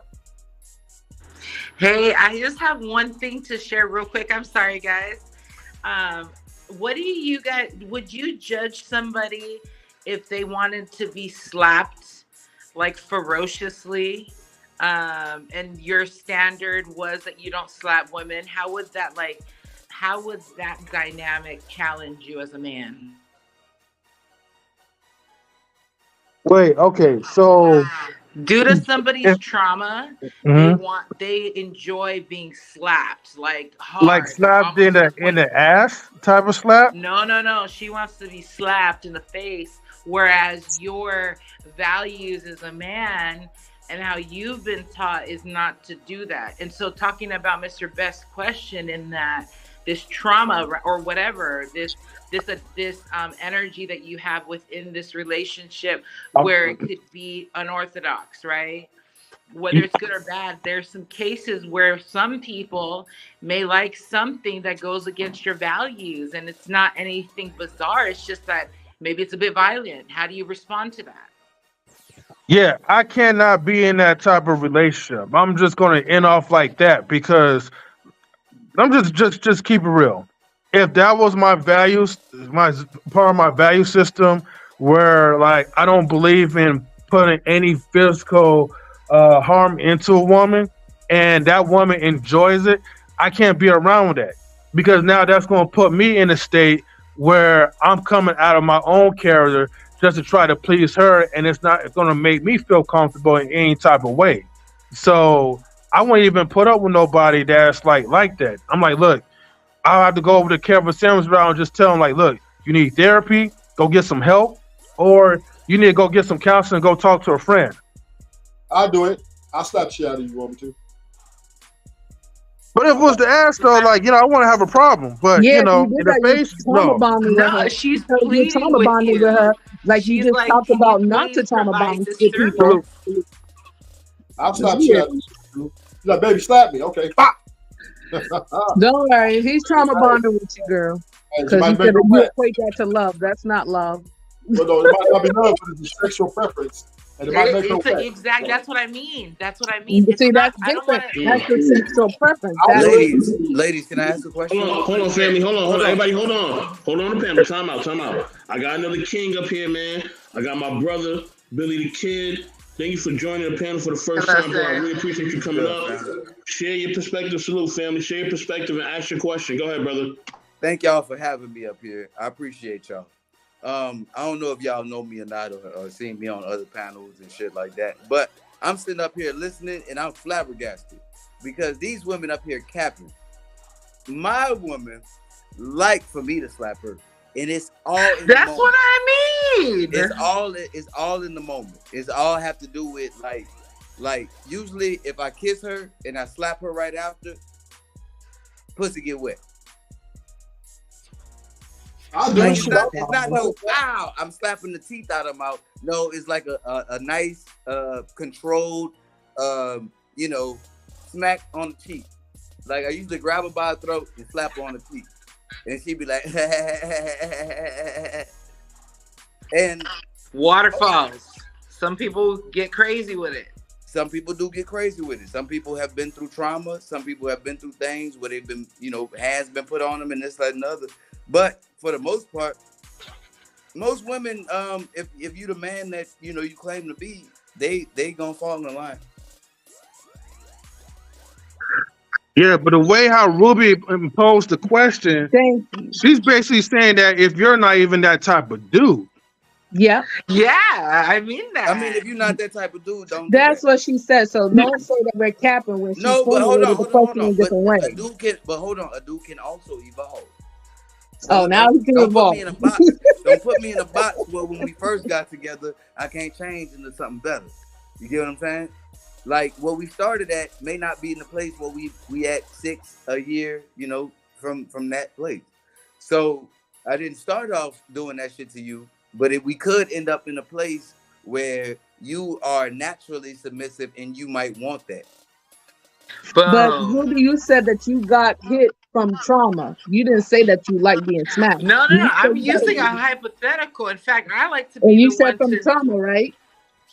Hey, I just have one thing to share real quick. I'm sorry, guys. What do you guys, would you judge somebody if they wanted to be slapped ferociously? And your standard was that you don't slap women? How would that how would that dynamic challenge you as a man? Wait, okay, so Due to somebody's trauma, Mhm. they enjoy being slapped like like hard, slapped in almost to the in the ass type of slap. no. She wants to be slapped in the face, whereas your values as a man and how you've been taught is not to do that. And so, talking about Mr. Best's question, in that this trauma or whatever, this energy that you have within this relationship, where it could be unorthodox, right? Whether it's good or bad, there's some cases where some people may like something that goes against your values, and it's not anything bizarre. It's just that maybe it's a bit violent. How do you respond to that? Yeah, I cannot be in that type of relationship. I'm just gonna end off like that because I'm just keep it real. If that was my values, my part of my value system, where like I don't believe in putting any physical harm into a woman, and that woman enjoys it, I can't be around with that because now that's going to put me in a state where I'm coming out of my own character just to try to please her, and it's going to make me feel comfortable in any type of way. So I won't even put up with nobody that's like that. I'm like, look, I'll have to go over to Kevin Samuels round and just tell him like, look, you need therapy, go get some help, or you need to go get some counseling, go talk to a friend. I'll do it. I'll slap the shit out of you. You want me to? But if it was the ass though, like, I want to have a problem. But Yeah, in you did the that. face, You trauma no. bonded with her. She's So you pleading trauma with bonded you. with her. Like you She's just like, talked can about you not to please trauma provide bond this with people. I'll slap the shit out of you. You're like, baby, slap me. Okay. Pop. Don't worry, he's trauma bonded with you, girl. Hey, Because you somebody said make that no you back. equate that to love. That's not love. But no, it might not be love, but it's a sexual preference. And it might make no sense. That's what I mean. That's what I mean. See, It's that's not, I don't different. want That's the sexual preference. That's Ladies, can I ask a question? Hold on, family. Hold on. Everybody, hold on. Hold on to panel. Time out. I got another king up here, man. I got my brother, Billy the Kid. Thank you for joining the panel for the first time, bro. I really appreciate you coming up. Share your perspective. Salute, family. Share your perspective and ask your question. Go ahead, brother. Thank y'all for having me up here. I appreciate y'all. I don't know if y'all know me or not, or seen me on other panels and shit like that, but I'm sitting up here listening and I'm flabbergasted because these women up here capping. My woman like for me to slap her, and it's all in the That's moment. what I mean. It's all in the moment. It's all have to do with like usually if I kiss her and I slap her right after, pussy get wet. Like, it's not no wow, I'm slapping the teeth out of her mouth. No, it's like a nice controlled smack on the cheek. Like I usually grab her by the throat and slap her on the cheek. And she'd be like and waterfalls. Some people get crazy with it. Some people do get crazy with it. Some people have been through trauma. Some people have been through things where they've been, hands been put on them and this, that, and the other. But for the most part, most women, if you the man that you claim to be, they gonna fall in the line. Yeah, but the way how Ruby imposed the question, she's basically saying that if you're not even that type of dude. Yeah. Yeah, I mean that. I mean, if you're not that type of dude, don't. That's what she said. So don't say that we're capping when she's formulated the question in a different way. A dude can also evolve. Oh, now he can evolve. Don't put me in a box where when we first got together, I can't change into something better. You get what I'm saying? Like where we started at may not be in the place where we at 6 a year, from that place. So I didn't start off doing that shit to you, but if we could end up in a place where you are naturally submissive and you might want that. But Ruby, you said that you got hit from trauma. You didn't say that you like being smacked. No. I'm using a hypothetical. In fact, I like to be. And you said from trauma, right?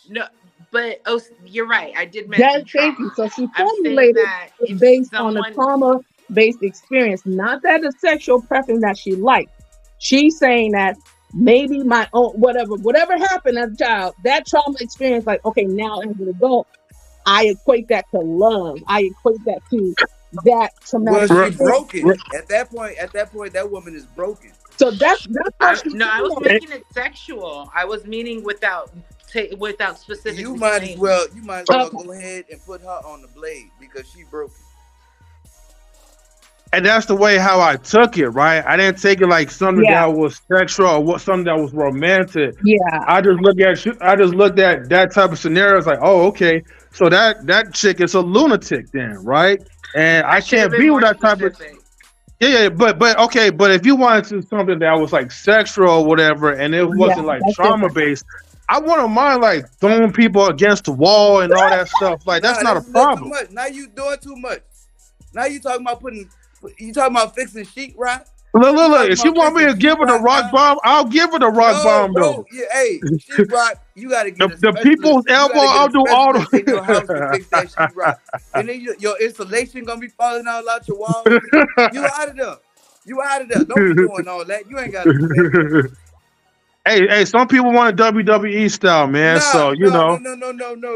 No, but you're right. I did mention thank you. So she formulated it based on a trauma-based experience, not that a sexual preference that she liked. She's saying that maybe my own whatever happened as a child, that trauma experience, like, okay, now as an adult, I equate that to love. I equate that to that traumatic Well, she event. broken. At that point, that woman is broken. So that's why she's No, I was doing that. making it sexual. I was meaning without specific. You might as well go ahead and put her on the blade because she broken. And that's the way how I took it, right? I didn't take it like something Yeah. that was sexual or something that was romantic. Yeah. I just looked at that type of scenario. It's like, oh, okay, so that chick is a lunatic then, right? And I can't be with that type of. Yeah, but okay, but if you wanted to something that was like sexual or whatever, and it wasn't like that's trauma based, I wouldn't mind like throwing people against the wall and all that stuff. Like that's not a problem. Too much. Now you doing too much. Now you talking about fixing sheetrock. Look, if she want me to give her the rock bomb, I'll give her the rock bomb though. Yeah, hey, sheetrock, you gotta get the people's elbow. I'll do all the. in your house to fix that sheetrock, and then your insulation gonna be falling out your walls. You out of there. Don't be doing all that. You ain't got to do that. Hey, some people want a WWE style, man. No. No.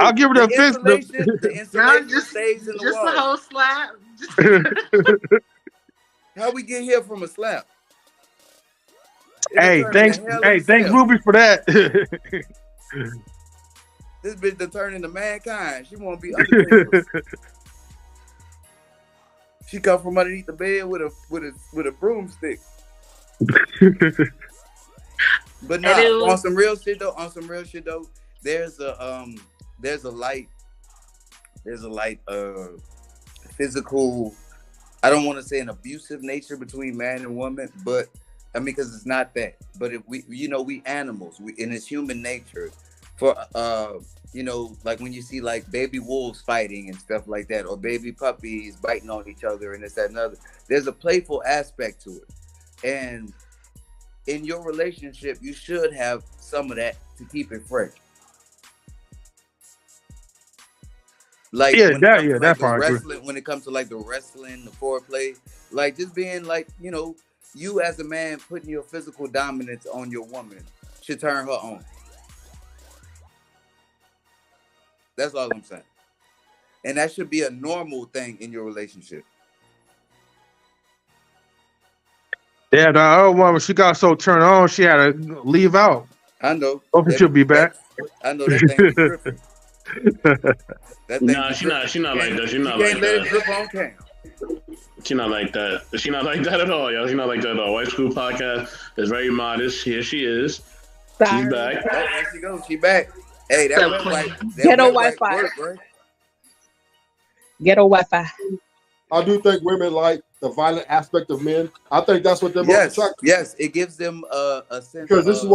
I'll give her the fix. The insulation stays in the wall. Just a whole slap. How we get here from a slap? Hey, thanks Ruby for that. This bitch to turn into mankind. She won't be Undertaker. She come from underneath the bed with a broomstick. But no, on some real shit though, there's a light physical, I don't want to say an abusive nature between man and woman, but I mean, because it's not that. But if we animals, and it's human nature for like when you see like baby wolves fighting and stuff like that, or baby puppies biting on each other and this, that, and other. There's a playful aspect to it. And in your relationship, you should have some of that to keep it fresh. Like that part. Wrestling, when it comes to like the wrestling, the foreplay, like just being like, you as a man putting your physical dominance on your woman should turn her on. That's all I'm saying. And that should be a normal thing in your relationship. Yeah, the other woman, she got so turned on, she had to leave out. I know. Hopefully she'll be back. I know that thing is tripping. Nah, she's not like that. She's not like let it that. drip on cam. She's not like that. She's not like that at all, yo. She's not like that at all. White School Podcast is very modest. Here she is. She's back. Oh, there she goes. She back. Hey, that went like Ghetto Wi-Fi. Right? Ghetto Wi-Fi. I do think women like the violent aspect of men. I think that's what they're most attracted. Yes, it gives them a sense. Because this is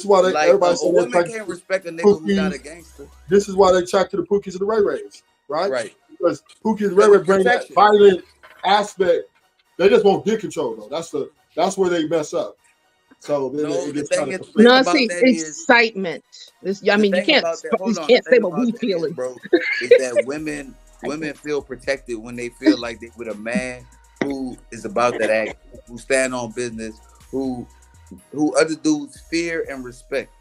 why they, like, everybody a woman can't respect a nigga who's not a gangster. This is why they attract to the Pookies and the Ray Rays, right? Right. Because Pookies and Ray Ray bring that violent aspect. They just want dick control though. That's where they mess up. So then it gets kind of excitement. You can't say what we feeling, bro. Is that women feel protected when they feel like they with a man who is about that act, who stand on business, who other dudes fear and respect.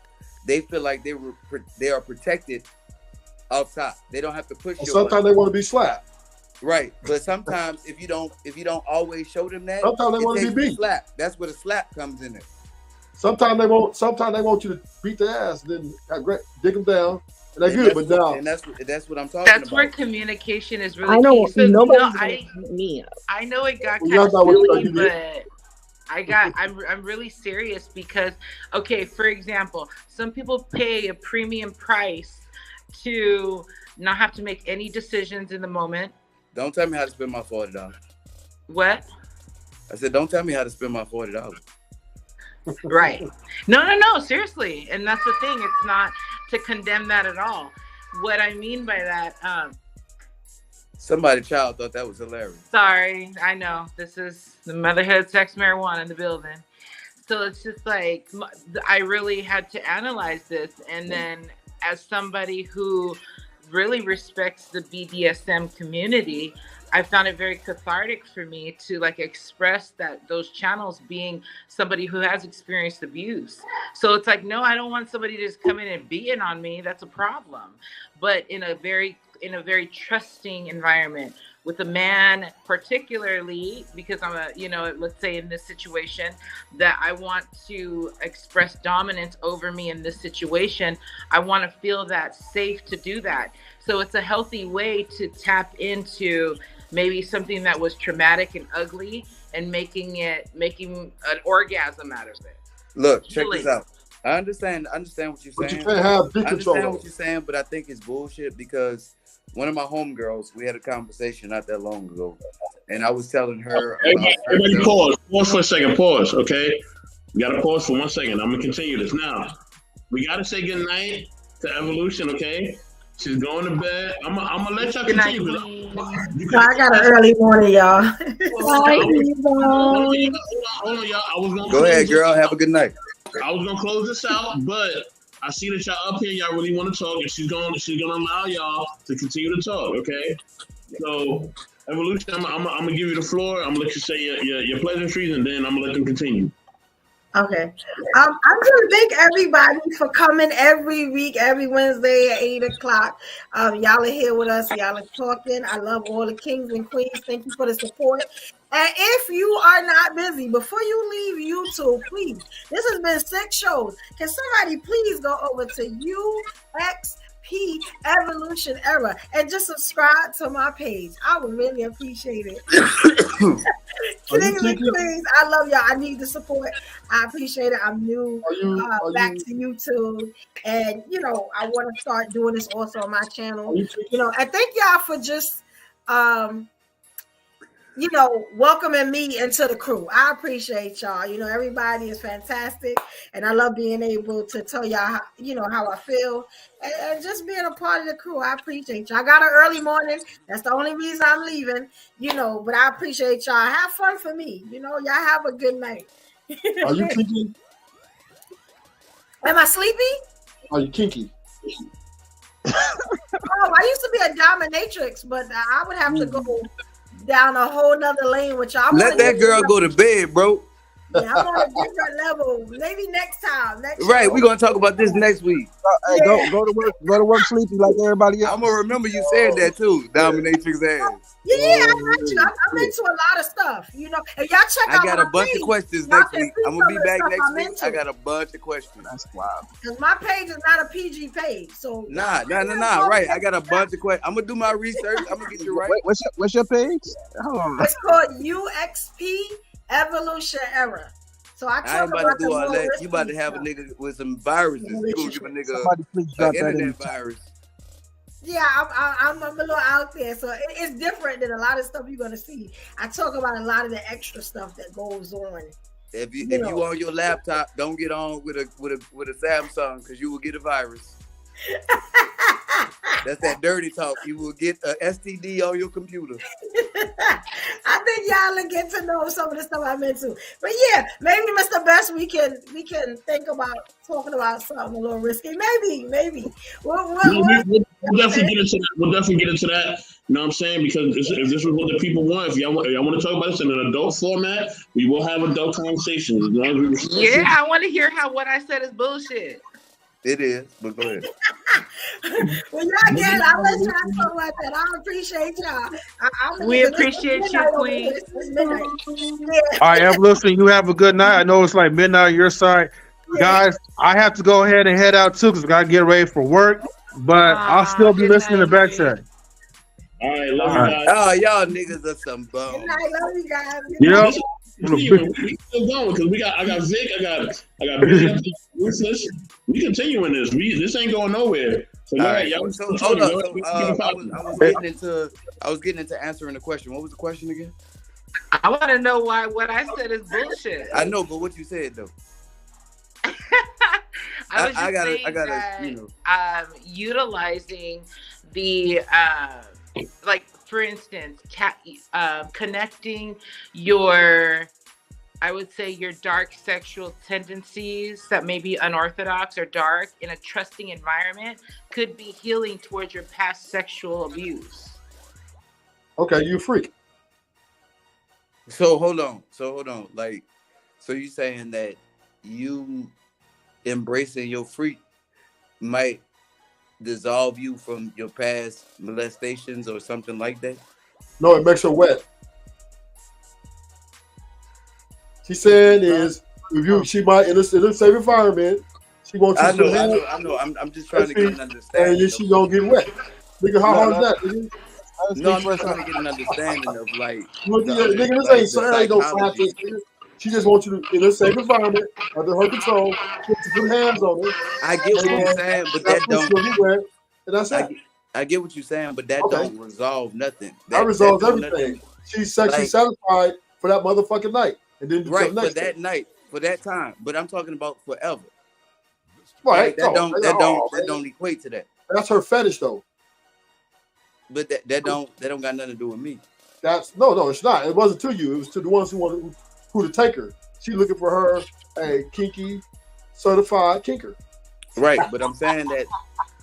They feel like they are protected outside. They don't have to push. Sometimes they want to be slapped. Right, but sometimes if you don't always show them that, sometimes they want to be beat. Slap. That's where the slap comes in there. Sometimes they want you to beat their ass, then dig them down, and they're good. But now, and that's what I'm talking about. That's where communication is really I know. key. So, Me. I know it got kind of silly, but I'm really serious because, okay, for example, some people pay a premium price to not have to make any decisions in the moment. Don't tell me how to spend my $40. What? I said, don't tell me how to spend my $40. Right. No, seriously. And that's the thing. It's not to condemn that at all. What I mean by that, somebody's child thought that was hilarious. Sorry, I know. This is the motherhood sex marijuana in the building. So it's just like, I really had to analyze this. And then as somebody who really respects the BDSM community, I found it very cathartic for me to like express those channels being somebody who has experienced abuse. So it's like, no, I don't want somebody to just come in and beat it on me. That's a problem. But in a very trusting environment with a man, particularly because I'm let's say in this situation that I want to express dominance over me in this situation, I want to feel that safe to do that. So it's a healthy way to tap into maybe something that was traumatic and ugly and making an orgasm out of it. Look, check this out. I understand what you're saying. But you can't have big I control. understand what you're saying, but I think it's bullshit because one of my homegirls, we had a conversation not that long ago, and I was telling her. Everybody pause. Pause for a second. Pause, okay? We got to pause for 1 second. I'm going to continue this. Now, we got to say goodnight to Evolution, okay? She's going to bed. I'm going to let y'all continue. I got an early morning, y'all. Hold on, y'all. I was gonna Go ahead, girl. Have a good night. I was going to close this out, but I see that y'all up here. Y'all really want to talk, and she's going to allow y'all to continue to talk, okay? So, Evolution, I'm going to give you the floor. I'm going to let you say your pleasantries, and then I'm going to let them continue. Okay. I just want to thank everybody for coming every week, every Wednesday at 8 o'clock. Y'all are here with us. Y'all are talking. I love all the kings and queens. Thank you for the support. And if you are not busy, before you leave YouTube, please, this has been 6 shows. Can somebody please go over to UXP Evolution Era and just subscribe to my page? I would really appreciate it. Kings and queens, I love y'all. I need the support. I appreciate it. I'm new back to YouTube. And, I want to start doing this also on my channel. And thank y'all for just welcoming me into the crew. I appreciate y'all. Everybody is fantastic, and I love being able to tell y'all, how I feel, and just being a part of the crew. I appreciate y'all. I got an early morning. That's the only reason I'm leaving, but I appreciate y'all. Have fun for me. Y'all have a good night. Are you kinky? Am I sleepy? Are you kinky? I used to be a dominatrix, but I would have to go down a whole nother lane with y'all. Let that girl go to bed, bro. Yeah, I'm on a different level. Maybe next time. Right, we're gonna talk about this next week. Hey, go to work sleepy like everybody else. I'm gonna remember you said that too. Dominatrix ass. Yeah, I got you. I'm into a lot of stuff. And y'all check out. I got a bunch of questions next week. I'm gonna be back next week. I got a bunch of questions. That's wild. Because my page is not a PG page, so nah. Right, I got a bunch of questions. I'm gonna do my research. I'm gonna get you right. What's your page? Hold on. It's called UXP Evolution Era. So I ain't about to do all that. You about to have a nigga with some viruses. You gonna give a nigga an internet virus. Yeah, I'm a little out there, so it's different than a lot of stuff you're gonna see. I talk about a lot of the extra stuff that goes on. If you on your laptop, don't get on with a Samsung because you will get a virus. That's that dirty talk. You will get a STD on your computer. I think y'all will get to know some of the stuff I'm into. But yeah, maybe Mr. Best, we can think about talking about something a little risky. Maybe. We'll definitely get into that. We'll definitely get into that. You know what I'm saying? Because if this is what the people want, if y'all want to talk about this in an adult format, we will have adult conversations. Yeah, I want to hear how what I said is bullshit. It is, but go ahead. Well, y'all get it. I'll let y'all talk about that. I appreciate y'all. We appreciate you, Queen. All right, Evolution, you have a good night. I know it's like midnight on your side. Yeah. Guys, I have to go ahead and head out too because I got to get ready for work, but I'll still be listening to Backchat. All right, love you guys. Oh, y'all niggas are some bums. Good night, love you guys. Yeah. We still going because I got Vic, I got Billy, we continuing this. This ain't going nowhere. So hold on. I was getting into answering the question. What was the question again? I want to know why what I said is bullshit. I know, but what you said though. I gotta utilizing the like, for instance, connecting your, I would say, your dark sexual tendencies that may be unorthodox or dark in a trusting environment could be healing towards your past sexual abuse. Okay, you a freak. So hold on. Like, so you saying that you embracing your freak might dissolve you from your past molestations or something like that? No, it makes her wet. She's saying is if she might in a safe environment, she wants you I to know, put I hands know, I know. I'm just trying to get an and understanding. then she gonna get wet. Nigga, how hard is that, nigga? No, I'm just trying to get an understanding of like Well, the, nigga, this like ain't the no psychology. scientist, nigga. She just wants you to, in a safe environment, under her control, she wants you to put hands on her. I get what you're saying, but that That's don't. what wet, and that's I it. get, I get what you're saying, but that Okay. don't resolve nothing. That That resolves do everything. nothing. She's sexually Like satisfied for that motherfucking night, and then right the for next day. that night, for that time. But I'm talking about forever. Right? Like that No, that don't equate to that. that's her fetish, though. But that don't got nothing to do with me. That's no, it's not. It wasn't to you. It was to the ones who wanted who to take her. She looking for her a kinky, certified kinker. Right, but I'm saying that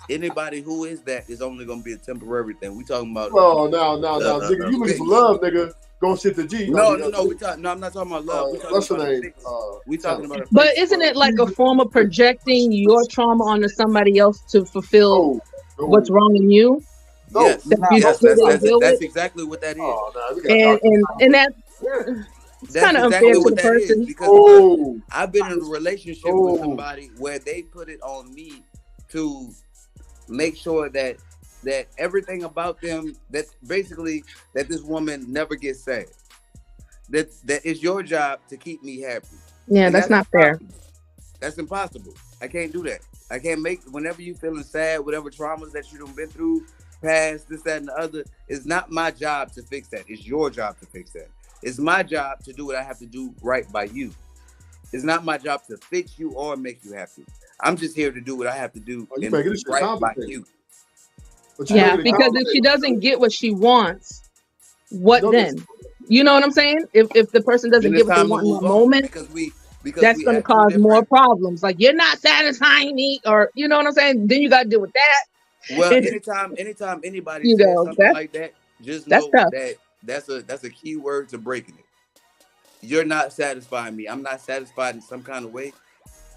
anybody who is that is only gonna be a temporary thing. We talking about Oh, now, nigga, you looking for love, nigga? Go sit the G. No, I'm not talking about love. We talking What's her about name? fix. We talking about a fix. But isn't it like a form of projecting your trauma onto somebody else to fulfill what's wrong in you? Yes, that's exactly what that is. And that it's That's kind of exactly unfair to what the that is, person. because I've been in a relationship with somebody where they put it on me to make sure that everything about them, that basically that this woman never gets sad. That it's your job to keep me happy. Yeah, And that's not fair. impossible. That's impossible. I can't do that. I can't make, whenever you feeling sad, whatever traumas that you done been through, past, this, that, and the other, it's not my job to fix that. It's your job to fix that. It's my job to do what I have to do right by you. It's not my job to fix you or make you happy. I'm just here to do what I have to do and making this right by complicated. you. Yeah, because if she doesn't get what she wants, what then? You know what I'm saying? If the person doesn't Then get it's what they time to want in move that on, moment, because that's we going to act two cause more different. problems. Like, you're not satisfying me, or you know what I'm saying? Then you got to deal with that. Well, anytime anybody You says know, something that's- like that, just that's know tough. that that's a key word to breaking it. You're not satisfying me. I'm not satisfied in some kind of way.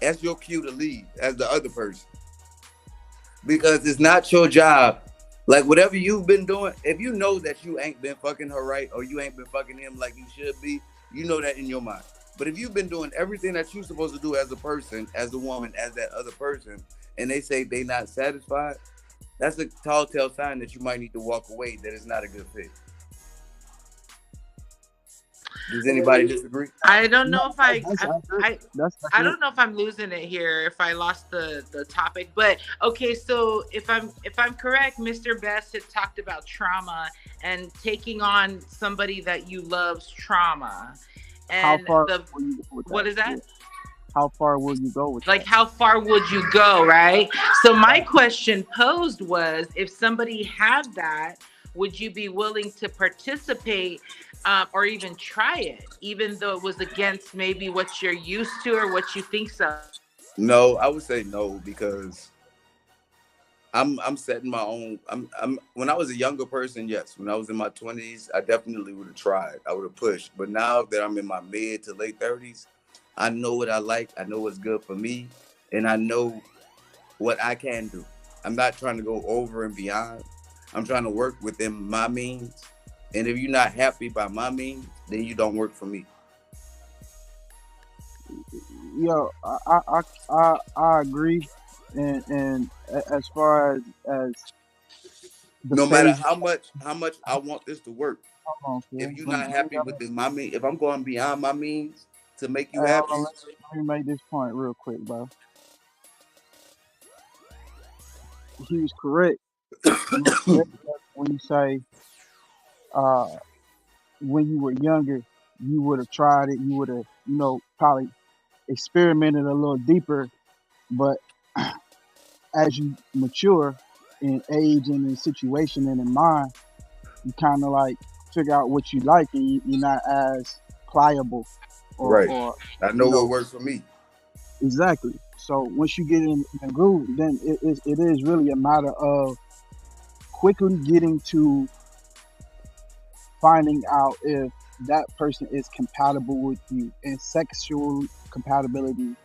That's your cue to leave as the other person. Because it's not your job. Like, whatever you've been doing, if you know that you ain't been fucking her right, or you ain't been fucking him like you should be, you know that in your mind. But if you've been doing everything that you're supposed to do as a person, as a woman, as that other person, and they say they not satisfied, that's a tall tale sign that you might need to walk away, that it's not a good fit. Does anybody disagree? I don't know if I That's don't know if I'm losing it here, if I lost the topic, but okay, so if I'm correct, Mr. Best had talked about trauma and taking on somebody that you love's trauma. How And far will you go with what that? is that? How far will you go with Like, how far would you go, right? So my question posed was, if somebody had that, would you be willing to participate or even try it, even though it was against maybe what you're used to or what you think so? No, I would say no, because I'm setting my own. I'm when I was a younger person, yes. When I was in my 20s, I definitely would have tried. I would have pushed. But now that I'm in my mid to late 30s, I know what I like. I know what's good for me, and I know what I can do. I'm not trying to go over and beyond. I'm trying to work within my means. And if you're not happy by my means, then you don't work for me. Yo, I agree, and as far as the No matter phase- how much I want this to work, Hold on, if you're not happy with my means, if I'm going beyond my means to make you Hey, happy, hold on, let me make this point real quick, bro. He was correct. When you say, when you were younger, you would have tried it. You would have, probably experimented a little deeper. But as you mature in age and in situation and in mind, you kind of like figure out what you like, and you're not as pliable. right? I know what works for me. Exactly. So once you get in the groove, then it is really a matter of quickly getting to finding out if that person is compatible with you, and sexual compatibility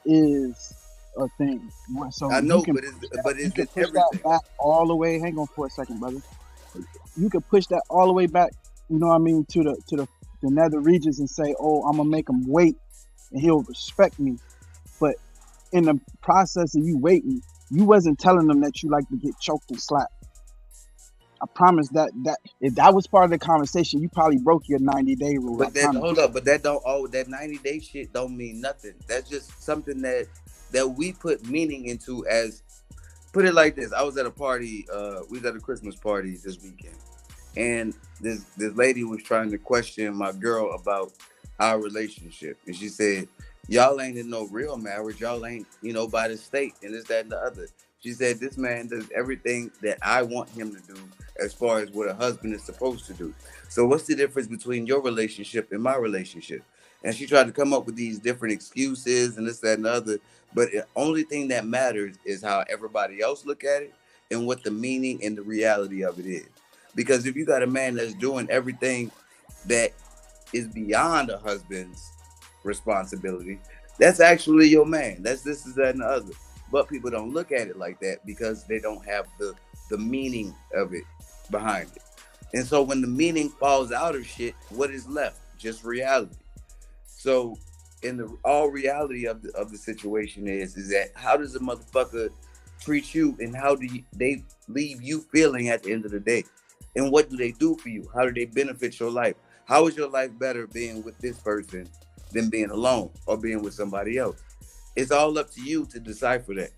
is a thing. So I know, you can but it's push everything. that back all the way. Hang on for a second, brother. you could push that all the way back, you know what I mean, to the nether regions and say, oh, I'm gonna make him wait and he'll respect me. But in the process of you waiting, you wasn't telling them that you like to get choked and slapped. I promise that if that was part of the conversation, you probably broke your 90-day rule. But that hold up, but that don't that 90-day shit don't mean nothing. That's just something that we put meaning into. As put it like this, I was at a party, we was at a Christmas party this weekend, and this lady was trying to question my girl about our relationship, and she said, y'all ain't in no real marriage, y'all ain't, by the state, and this, that, and the other. She said, this man does everything that I want him to do as far as what a husband is supposed to do. So what's the difference between your relationship and my relationship? And she tried to come up with these different excuses and this, that, and the other. But the only thing that matters is how everybody else look at it and what the meaning and the reality of it is. Because if you got a man that's doing everything that is beyond a husband's responsibility, that's actually your man. That's this, is that, and the other. But people don't look at it like that because they don't have the meaning of it behind it. And so when the meaning falls out of shit, what is left? Just reality. So in the all reality of the situation is that how does a motherfucker treat you, and how do they leave you feeling at the end of the day? And what do they do for you? How do they benefit your life? How is your life better being with this person than being alone or being with somebody else? It's all up to you to decipher that.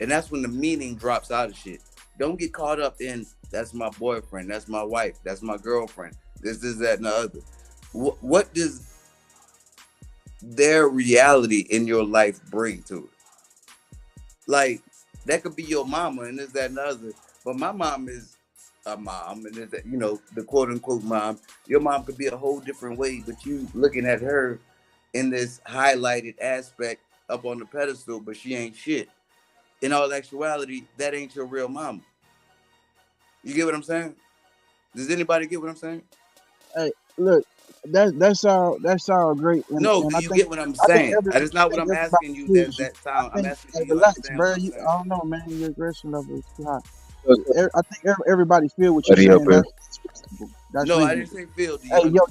And that's when the meaning drops out of shit. Don't get caught up in, that's my boyfriend, that's my wife, that's my girlfriend, this, that, and the other. What does their reality in your life bring to it? Like, that could be your mama and this, that, and the other. But my mom is a mom, and the quote unquote mom. Your mom could be a whole different way, but you looking at her in this highlighted aspect up on the pedestal, but she ain't shit. In all actuality, that ain't your real mama. You get what I'm saying? Does anybody get what I'm saying? Hey, look, that sound great. No, do you get what I'm saying? That is not what I'm asking you. That sound. I'm asking you. Relax, bro. I don't know, man. Your aggression level is too high. I think everybody feel what you're saying. That's no, reasonable. I didn't say feel. Hey, your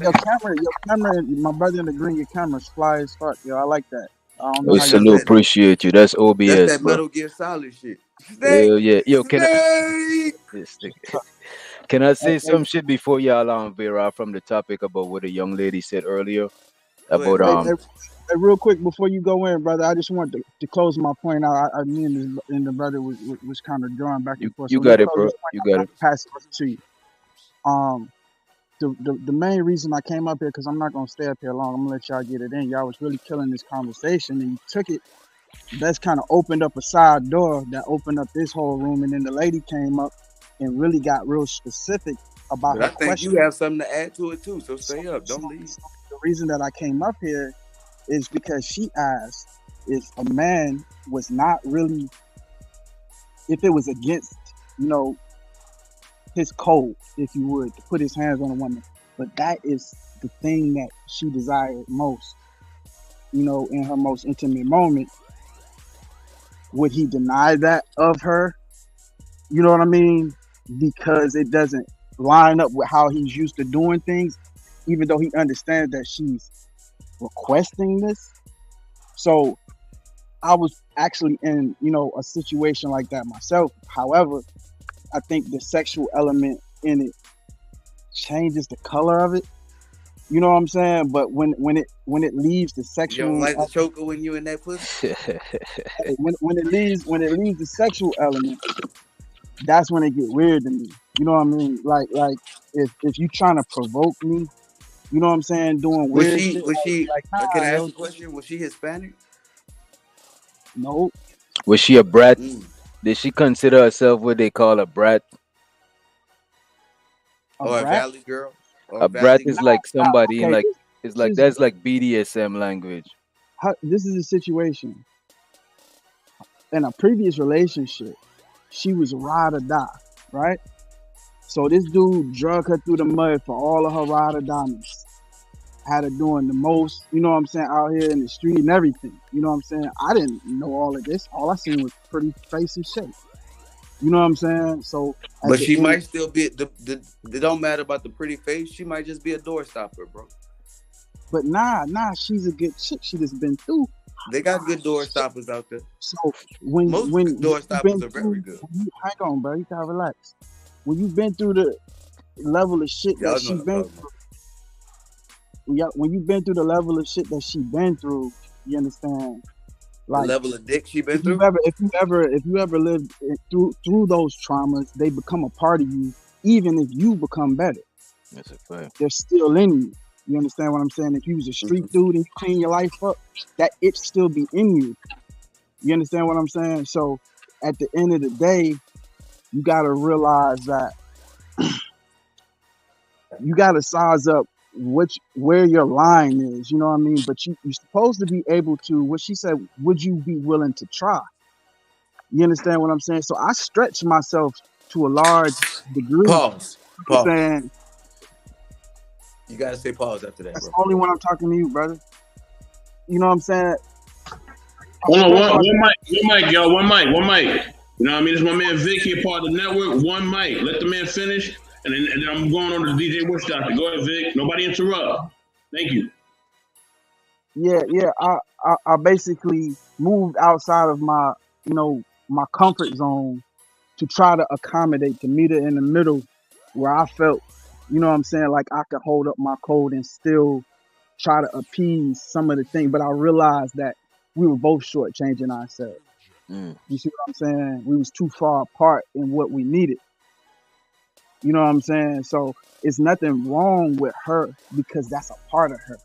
camera, my brother in the green, your camera's fly as fuck. Yo, I like that. I don't know We how you salute, said that. appreciate you. That's OBS, That's that bro. Metal Gear Solid shit. Hell yeah. Yo, can I Snake! this nigga. Can I say some shit before y'all veer off from the topic about what a young lady said earlier about Hey, real quick before you go in, brother, I just want to close my point out. I mean, and the brother was kind of drawing back and forth. you So got let me it, close bro. this point You out, got and it. I'll pass it to you. The main reason I came up here, because I'm not gonna stay up here long. I'm gonna let y'all get it in. Y'all was really killing this conversation, and you took it. That's kind of opened up a side door that opened up this whole room, and then the lady came up and really got real specific about But her I think question. you have something to add to it too. So stay up. Don't leave. The reason that I came up here is because she asked if a man was not really, if it was against, his code, if you would, to put his hands on a woman. But that is the thing that she desired most, in her most intimate moment. Would he deny that of her? You know what I mean? Because it doesn't line up with how he's used to doing things, even though he understands that she's requesting this. So I was actually in, a situation like that myself. However, I think the sexual element in it changes the color of it. You know what I'm saying? But when it leaves the You sexual, don't like the choker when you in that pussy? when it leaves the sexual element, that's when it get weird to me. You know what I mean? Like if you trying to provoke me, you know what I'm saying, doing Was weird she? shit. Was she? Nah, Can I ask yo, a question? Was she Hispanic? no. Was she a brat? Did she consider herself what they call a brat? Or a brat? valley girl? Or A brat valley is girl? like somebody in okay, like it's like that's like BDSM language. This is a situation. In a previous relationship, she was ride or die, right? So this dude drug her through the mud for all of her ride or diamonds. Had her doing the most, you know what I'm saying, out here in the street and everything. You know what I'm saying? I didn't know all of this. All I seen was pretty face and shape. You know what I'm saying? So, but she might still be it don't matter about the pretty face. She might just be a door stopper, bro. But nah, she's a good chick. She just been through. They got good door stoppers out there. So when door stoppers are very good. Hang on, bro. You gotta relax. When you've been through the level of shit that she been through, when you've been through the level of shit that she been through, you understand? Like the level of dick she been through. If you ever lived through those traumas, they become a part of you. Even if you become better, that's a fact. They're still in you. You understand what I'm saying? If you was a street dude and you clean your life up, that it still be in you. You understand what I'm saying? So at the end of the day, you gotta realize that you gotta size up where your line is. You know what I mean? But you're supposed to be able to. What she said, would you be willing to try? You understand what I'm saying? So I stretch myself to a large degree. Pause. Saying, you gotta say pause after that, that's bro. only when I'm talking to you, brother. You know what I'm saying? Hold on, one mic, y'all. One mic. You know what I mean? This is my man Vic here, part of the network. One mic. Let the man finish, and then I'm going on to the DJ Wish topic. Go ahead, Vic. Nobody interrupt. Thank you. Yeah. I basically moved outside of my comfort zone to try to accommodate, to meet her in the middle, where I felt, you know what I'm saying, like I could hold up my code and still try to appease some of the things. But I realized that we were both shortchanging ourselves. You see what I'm saying? We was too far apart in what we needed. You know what I'm saying? So it's nothing wrong with her because that's a part of her.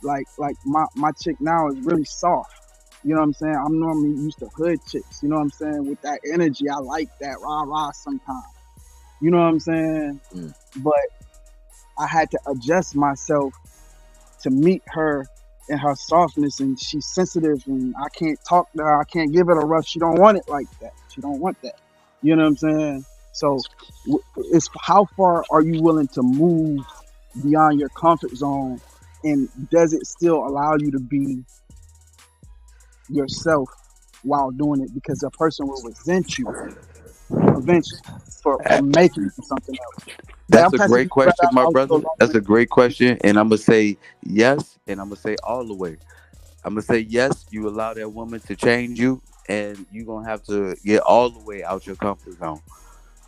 Like my chick now is really soft. You know what I'm saying? I'm normally used to hood chicks. You know what I'm saying? With that energy, I like that rah-rah sometimes. You know what I'm saying? But I had to adjust myself to meet her in her softness, and she's sensitive, and I can't talk to her. I can't give it a rush. She don't want it like that. She don't want that. You know what I'm saying? So it's how far are you willing to move beyond your comfort zone, and does it still allow you to be yourself while doing it? Because a person will resent you eventually for making something else. That's a great question, my brother. That's a great question. And I'm going to say yes, and I'm going to say all the way. I'm going to say yes, you allow that woman to change you, and you're going to have to get all the way out your comfort zone.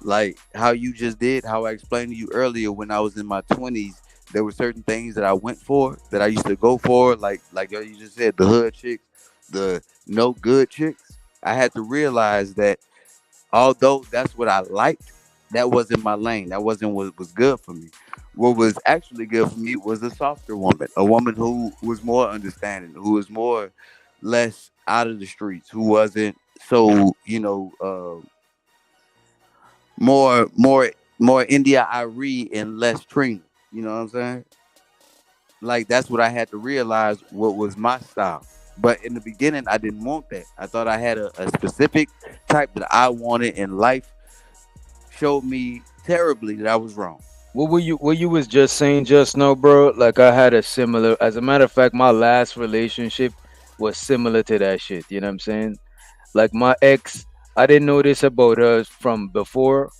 Like how you just did, how I explained to you earlier, when I was in my 20s, there were certain things that I went for, that I used to go for, like you just said, the hood chicks, the no good chicks. I had to realize that although that's what I liked, that wasn't my lane. That wasn't what was good for me. What was actually good for me was a softer woman, a woman who was more understanding, who was less out of the streets, who wasn't so, more India Irie and less Trina. You know what I'm saying? Like that's what I had to realize what was my style. But in the beginning, I didn't want that. I thought I had a specific type that I wanted, and life showed me terribly that I was wrong. What you was just saying just now, bro? Like I had a similar. As a matter of fact, my last relationship was similar to that shit. You know what I'm saying? Like my ex, I didn't know this about her from before,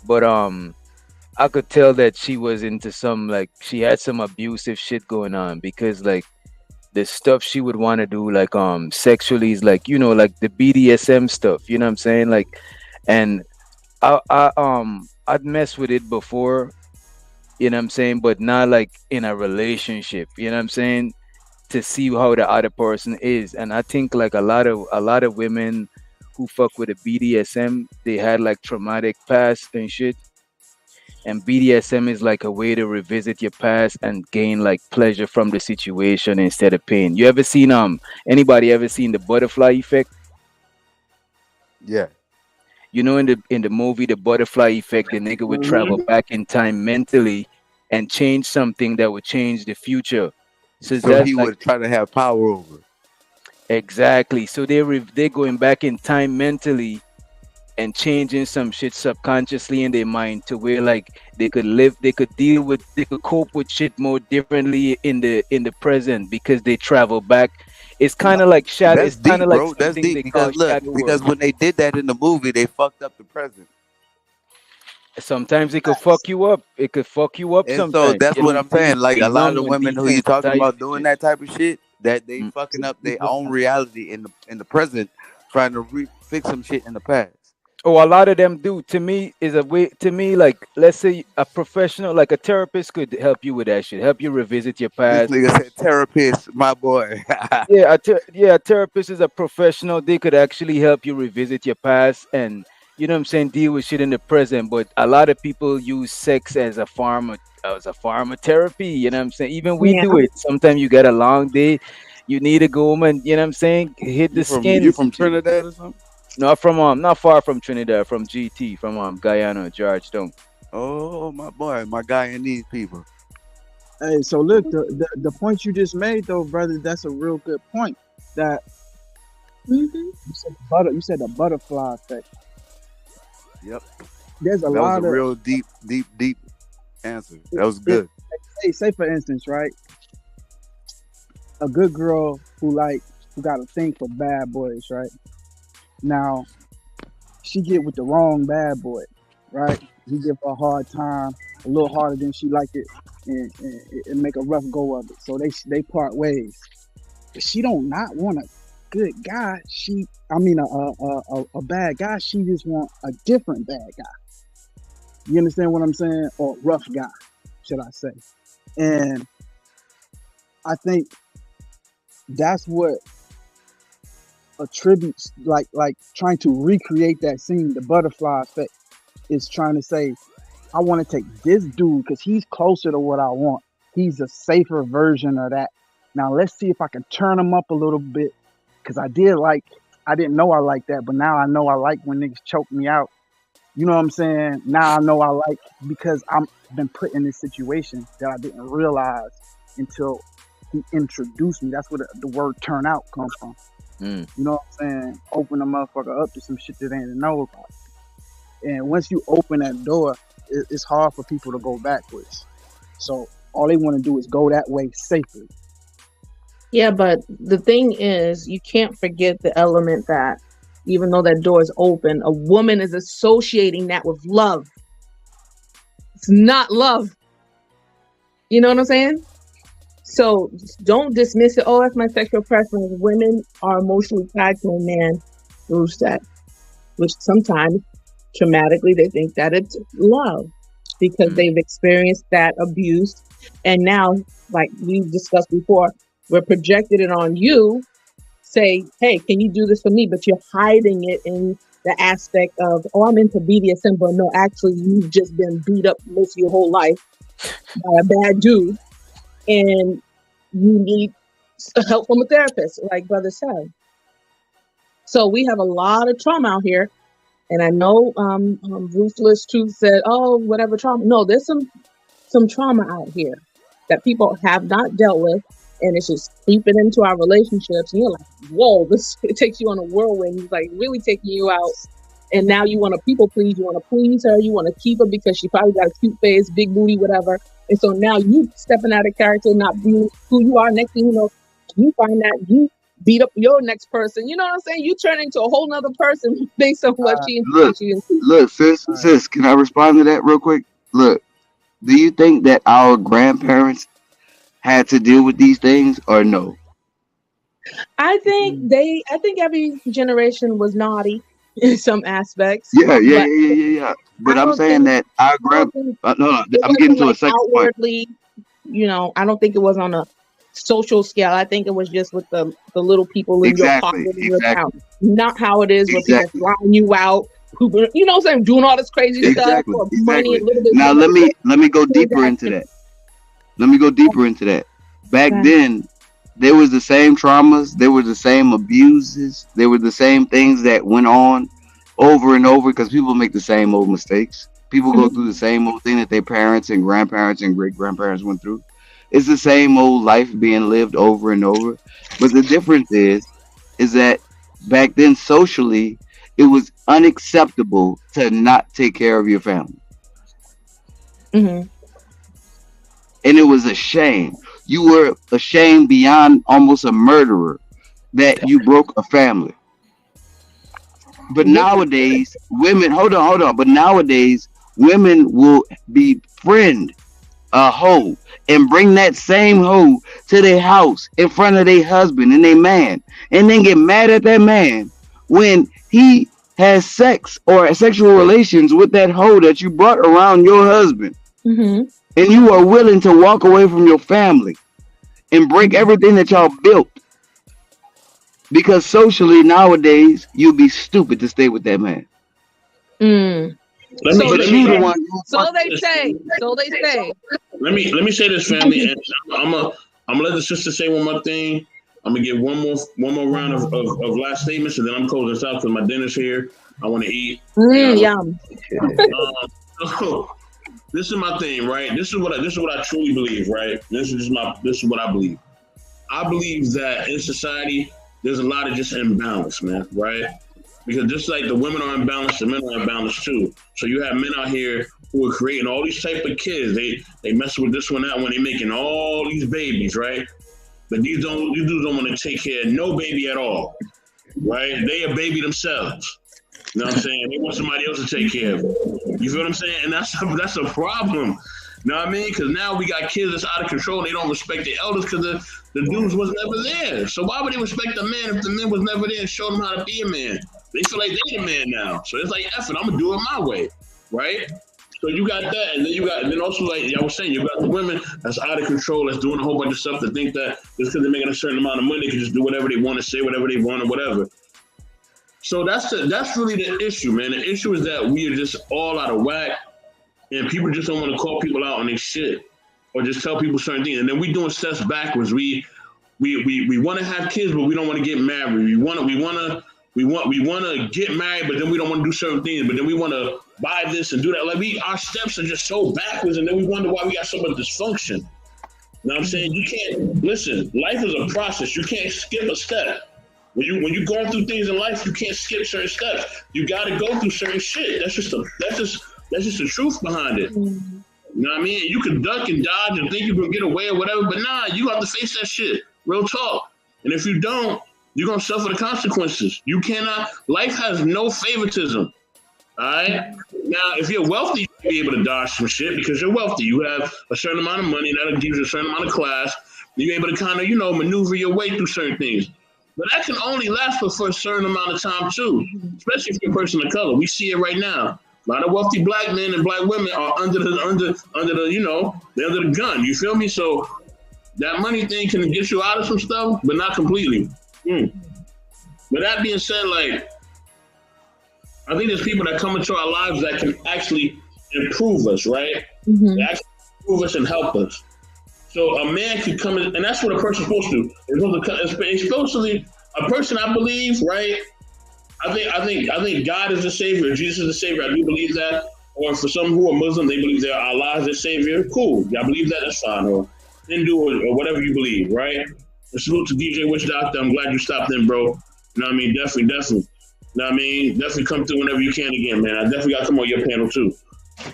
but I could tell that she was into some, like she had some abusive shit going on, because like the stuff she would want to do, like sexually, is like, like the BDSM stuff, you know what I'm saying? Like, and I'd mess with it before, you know what I'm saying, but not like in a relationship, you know what I'm saying, to see how the other person is. And I think like a lot of women who fuck with the BDSM, they had like traumatic past and shit. And BDSM is like a way to revisit your past and gain like pleasure from the situation instead of pain. You ever seen anybody ever seen the butterfly effect? Yeah. In the movie The Butterfly Effect, the nigga would travel back in time mentally and change something that would change the future. So he would try to have power over. Exactly. So they're going back in time mentally and changing some shit subconsciously in their mind to where like they could cope with shit more differently in the present, because they travel back It's kind of like shadow. That's It's kind deep, of like bro. That's something deep they call because look, shadow because work. when they did that in the movie, they fucked up the present. Sometimes it could fuck you up. It could fuck you up And so sometimes. that's You know what what I'm I'm saying? saying. Like Be a lot young of the and women who you talking desensitized about to doing shit. that type of shit, that they Mm. fucking up their own reality in the present, trying to fix some shit in the past. Oh, a lot of them do. To me, is a way. To me, like let's say a professional, like a therapist, could help you with that shit. Help you revisit your This past. nigga said therapist, my boy. Yeah, a therapist is a professional. They could actually help you revisit your past and you know what I'm saying, deal with shit in the present. But a lot of people use sex as a form of therapy. You know what I'm saying? Even we Yeah. do it. Sometimes you get a long day, you need to go home and you know what I'm saying, hit the You skins. from Trinidad or something? Not from not far from Trinidad, from GT, from Guyana, Georgetown. Oh, my boy, my Guyanese people. Hey, so look, the point you just made though, brother, that's a real good point. That you said the butterfly effect. Yep. There's a That was lot a of real deep answer. That was good. say for instance, right? A good girl who got a thing for bad boys, right? Now she get with the wrong bad boy, right? He give her a hard time, a little harder than she like it, and make a rough go of it. So they part ways. But she don't not want a good guy. A bad guy. She just want a different bad guy. You understand what I'm saying? Or rough guy, should I say? And I think that's what attributes like trying to recreate that scene, the butterfly effect, is trying to say, I want to take this dude because he's closer to what I want. He's a safer version of that. Now let's see if I can turn him up a little bit, because I didn't know I liked that, but now I know I like when niggas choke me out. You know what I'm saying? Now I know I like, because I'm been put in this situation that I didn't realize until he introduced me. That's where the word turn out comes from. You know what I'm saying? Open a motherfucker up to some shit that they didn't know about. And once you open that door, it's hard for people to go backwards. So all they want to do is go that way safely. Yeah, but the thing is, you can't forget the element that even though that door is open, a woman is associating that with love. It's not love. You know what I'm saying? So don't dismiss it. Oh, that's my sexual preference. Women are emotionally tied to a man through sex, which sometimes traumatically they think that it's love because they've experienced that abuse. And now, like we discussed before, we're projecting it on you. Say, hey, can you do this for me? But you're hiding it in the aspect of, oh, I'm into BDSM, but no, actually, you've just been beat up most of your whole life by a bad dude, and you need help from a therapist, like brother said. So we have a lot of trauma out here, and I know Ruthless Truth said, oh, whatever trauma. No, there's some trauma out here that people have not dealt with. And it's just creeping into our relationships. And you're like, whoa, it takes you on a whirlwind. It's like really taking you out. And now you want to people please. You want to please her. You want to keep her because she probably got a cute face, big booty, whatever. And so now you stepping out of character, not being who you are. Next thing you know, you find that you beat up your next person. You know what I'm saying? You turn into a whole nother person based on what she Look, sis, can I respond to that real quick? Look, do you think that our grandparents had to deal with these things or no? I think every generation was naughty in some aspects. Yeah. But I'm saying that our I'm getting to a second outwardly, point. You know, I don't think it was on a social scale. I think it was just with the little people in your pocket in your account. Not how it is with people flying you out, people, you know what I'm saying, doing all this crazy stuff for money, a little bit. Now let me go deeper into that. Back then, there was the same traumas, there were the same abuses, there were the same things that went on over and over because people make the same old mistakes. People go through the same old thing that their parents and grandparents and great grandparents went through. It's the same old life being lived over and over. But the difference is that back then socially, it was unacceptable to not take care of your family. And it was a shame. You were ashamed beyond almost a murderer that you broke a family. But nowadays, women, hold on. But nowadays, women will befriend a hoe and bring that same hoe to their house in front of their husband and their man, and then get mad at that man when he has sex or sexual relations with that hoe that you brought around your husband, and you are willing to walk away from your family and break everything that y'all built. Because socially nowadays, you'd be stupid to stay with that man. Let they say. Let me say this, family, and I'm gonna let the sister say one more thing. I'm gonna get one more round of last statements, and then I'm closing this out because my dinner's here. I want to eat. Yum. So, this is my thing, right? This is what I truly believe, right? This is what I believe. I believe that in society, there's a lot of just imbalance, man, right? Because just like the women are imbalanced, the men are imbalanced too. So you have men out here who are creating all these type of kids. They mess with this one, that one. They making all these babies, right? But these dudes don't want to take care of no baby at all, right? They a baby themselves. You know what I'm saying? They want somebody else to take care of them. You feel what I'm saying? And that's a problem. You know what I mean? Because now we got kids that's out of control. They don't respect their elders because the dudes was never there. So why would they respect the man if the man was never there and show them how to be a man? They feel like they the man now. So it's like, F it, I'm going to do it my way, right? So you got that, and then also, like I was saying, you got the women that's out of control, that's doing a whole bunch of stuff, that think that just because they're making a certain amount of money, they can just do whatever they want to say, whatever they want, or whatever. So that's really the issue, man. The issue is that we are just all out of whack, and people just don't want to call people out on their shit or just tell people certain things. And then we doing steps backwards. We want to have kids, but we don't want to get married. We want to get married, but then we don't want to do certain things. But then we want to buy this and do that. Like our steps are just so backwards, and then we wonder why we got so much dysfunction. You know what I'm saying? You can't listen. Life is a process. You can't skip a step. When you're going through things in life, you can't skip certain steps. You got to go through certain shit. That's just the truth behind it. You know what I mean? You can duck and dodge and think you can get away or whatever, but nah, you have to face that shit. Real talk. And if you don't, you're going to suffer the consequences. You cannot, life has no favoritism. All right? Now, if you're wealthy, you'll be able to dodge some shit because you're wealthy. You have a certain amount of money, that'll give you a certain amount of class. You're able to kind of, maneuver your way through certain things. But that can only last for a certain amount of time too, especially if you're a person of color. We see it right now. A lot of wealthy black men and black women are under the they're under the gun. You feel me? So that money thing can get you out of some stuff, but not completely. But that being said, like, I think there's people that come into our lives that can actually improve us, right? They actually improve us and help us. So a man could come in, and that's what a person's supposed to do. It's supposed to be a person, I believe, right? I think God is the savior, Jesus is the savior. I do believe that. Or for some who are Muslim, they believe that Allah is the savior. Cool. Y'all believe that? That's fine. Or Hindu or whatever you believe, right? And salute to DJ Witch Doctor. I'm glad you stopped in, bro. You know what I mean? Definitely. You know what I mean? Definitely come through whenever you can again, man. I definitely got to come on your panel too.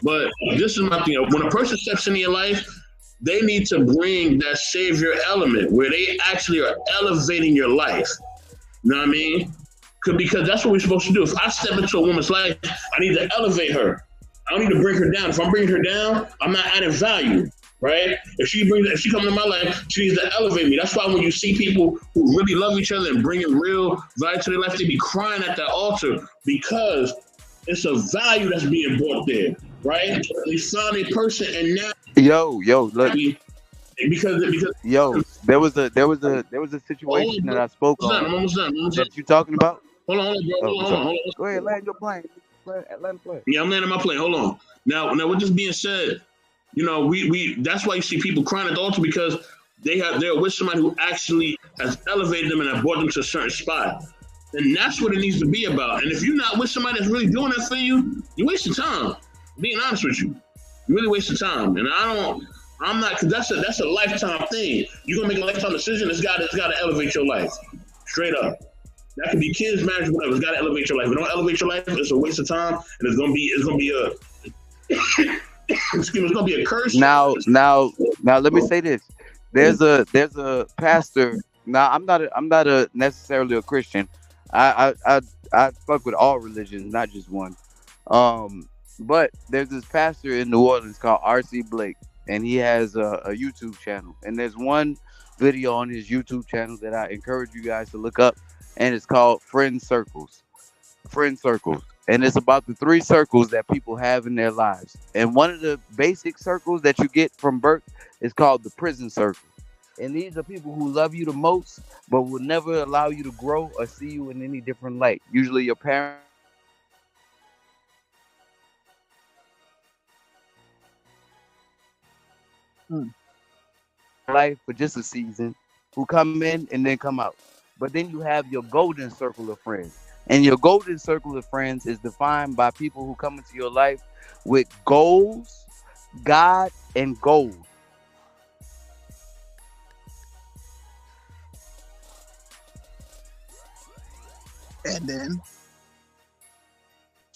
But this is my thing. When a person steps into your life, they need to bring that savior element where they actually are elevating your life. You know what I mean? Because that's what we're supposed to do. If I step into a woman's life, I need to elevate her. I don't need to bring her down. If I'm bringing her down, I'm not adding value, right? If she comes into my life, she needs to elevate me. That's why when you see people who really love each other and bringing real value to their life, they be crying at that altar because it's a value that's being brought there, right? They found a person, and now Yo, look. Because there was a situation that I spoke on. I'm almost done. That you talking about? Hold on, bro. Hold on. Go ahead, land your plane. Let him play. Yeah, I'm landing my plane. Hold on. Now, with this being said, we that's why you see people crying at the altar because they're with somebody who actually has elevated them and have brought them to a certain spot. And that's what it needs to be about. And if you're not with somebody that's really doing that for you, you're wasting time. Being honest with you. You really waste your time. And I'm not, because that's a lifetime thing. You're going to make a lifetime decision, it's got to elevate your life. Straight up. That could be kids, marriage, whatever. It's got to elevate your life. If it don't elevate your life, it's a waste of time, and it's going to be a curse. Now, let me say this. There's a pastor Now I'm not a necessarily a Christian. I fuck with all religions, not just one. But there's this pastor in New Orleans called R.C. Blake, and he has a YouTube channel. And there's one video on his YouTube channel that I encourage you guys to look up, and it's called Friend Circles. Friend Circles. And it's about the 3 circles that people have in their lives. And one of the basic circles that you get from birth is called the prison circle. And these are people who love you the most, but will never allow you to grow or see you in any different light. Usually your parents. Life for just a season, who come in and then come out. But then you have your golden circle of friends. And your golden circle of friends is defined by people who come into your life with goals, God, and gold. And then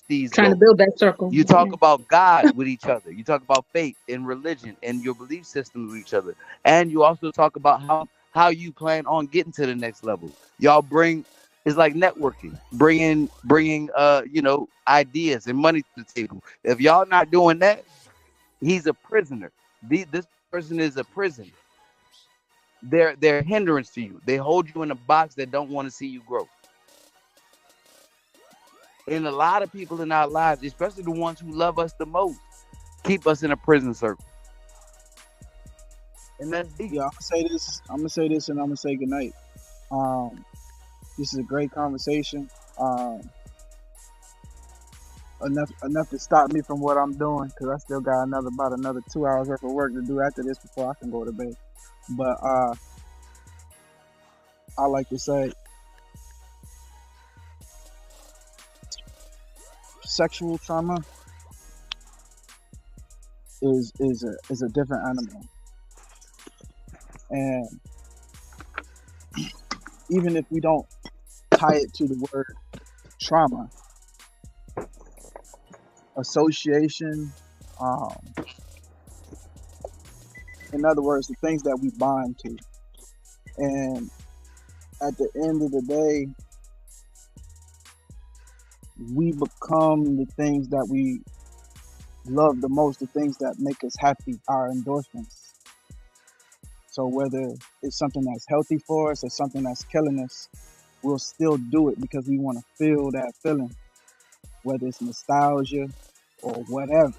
These Trying to goals. build that circle. You talk about God with each other. You talk about faith and religion and your belief systems with each other. And you also talk about how you plan on getting to the next level. Y'all bring, it's like networking, bringing ideas and money to the table. If y'all not doing that, he's a prisoner. This person is a prison. They're a hindrance to you. They hold you in a box that don't want to see you grow. And a lot of people in our lives, especially the ones who love us the most, keep us in a prison circle. And that's deep. yeah, I'm gonna say this, and I'm gonna say goodnight. This is a great conversation. Enough to stop me from what I'm doing, because I still got about another 2 hours worth of work to do after this before I can go to bed. But I like to say, sexual trauma is a different animal, and even if we don't tie it to the word trauma, association, in other words, the things that we bond to, and at the end of the day, we become the things that we love the most, the things that make us happy, our endorphins. So whether it's something that's healthy for us or something that's killing us, we'll still do it because we want to feel that feeling, whether it's nostalgia or whatever.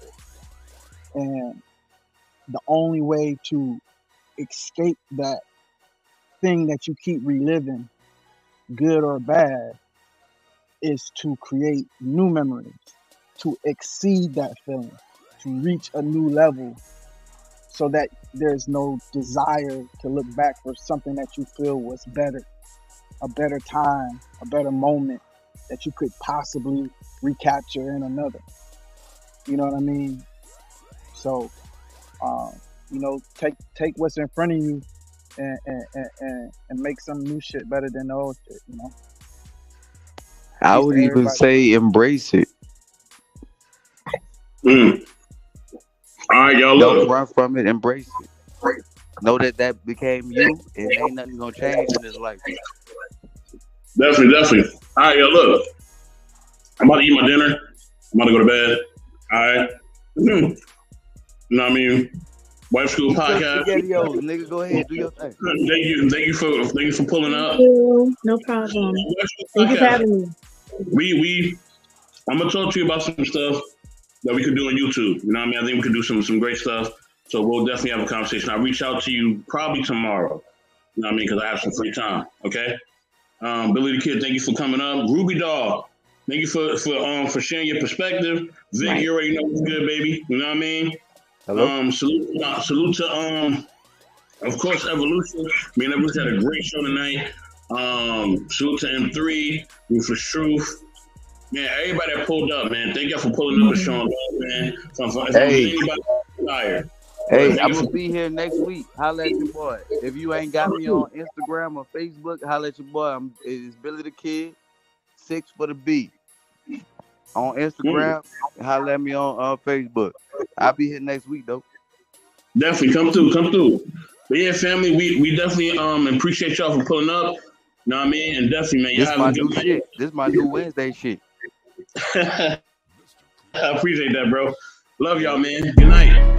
And the only way to escape that thing that you keep reliving, good or bad, is to create new memories, to exceed that feeling, to reach a new level, so that there's no desire to look back for something that you feel was better, a better time, a better moment that you could possibly recapture in another. You know what I mean? So, take what's in front of you and make some new shit better than the old shit, I Peace would to even everybody. say embrace it. All right, y'all. Don't Look, run from it. Embrace it. Know that became you, and ain't nothing gonna change in this life. definitely. All right, y'all. Look, I'm about to eat my dinner. I'm about to go to bed. All right. You know what I mean? Wife School Podcast. Spaghettios, nigga, go ahead, do your thing. Thank you for pulling up. Thank you. No problem. Thank you for having me. We I'm gonna talk to you about some stuff that we could do on YouTube. You know what I mean? I think we could do some great stuff. So we'll definitely have a conversation. I'll reach out to you probably tomorrow. You know what I mean? Because I have some free time. Okay. Billy the Kid, thank you for coming up. Ruby Dog, thank you for sharing your perspective. Vic, you already know what's good, baby. You know what I mean? Hello. Salute to of course, Evolution. Me and Evolution had a great show tonight. Salute to M3, Ruthless Truth. Man, everybody that pulled up, man. Thank y'all for pulling up and showing love, man. If anybody tired. Hey, I'm gonna be here next week. Holla at your boy. If you ain't got me on Instagram or Facebook, holla at your boy. It's Billy the Kid, 6 for the B. On Instagram, holla at me on Facebook. I'll be here next week though. Definitely come through. But yeah, family, we definitely appreciate y'all for pulling up. Know what I mean? And definitely, man, y'all This have my a new good shit. This my new Wednesday shit. I appreciate that, bro. Love y'all, man. Good night.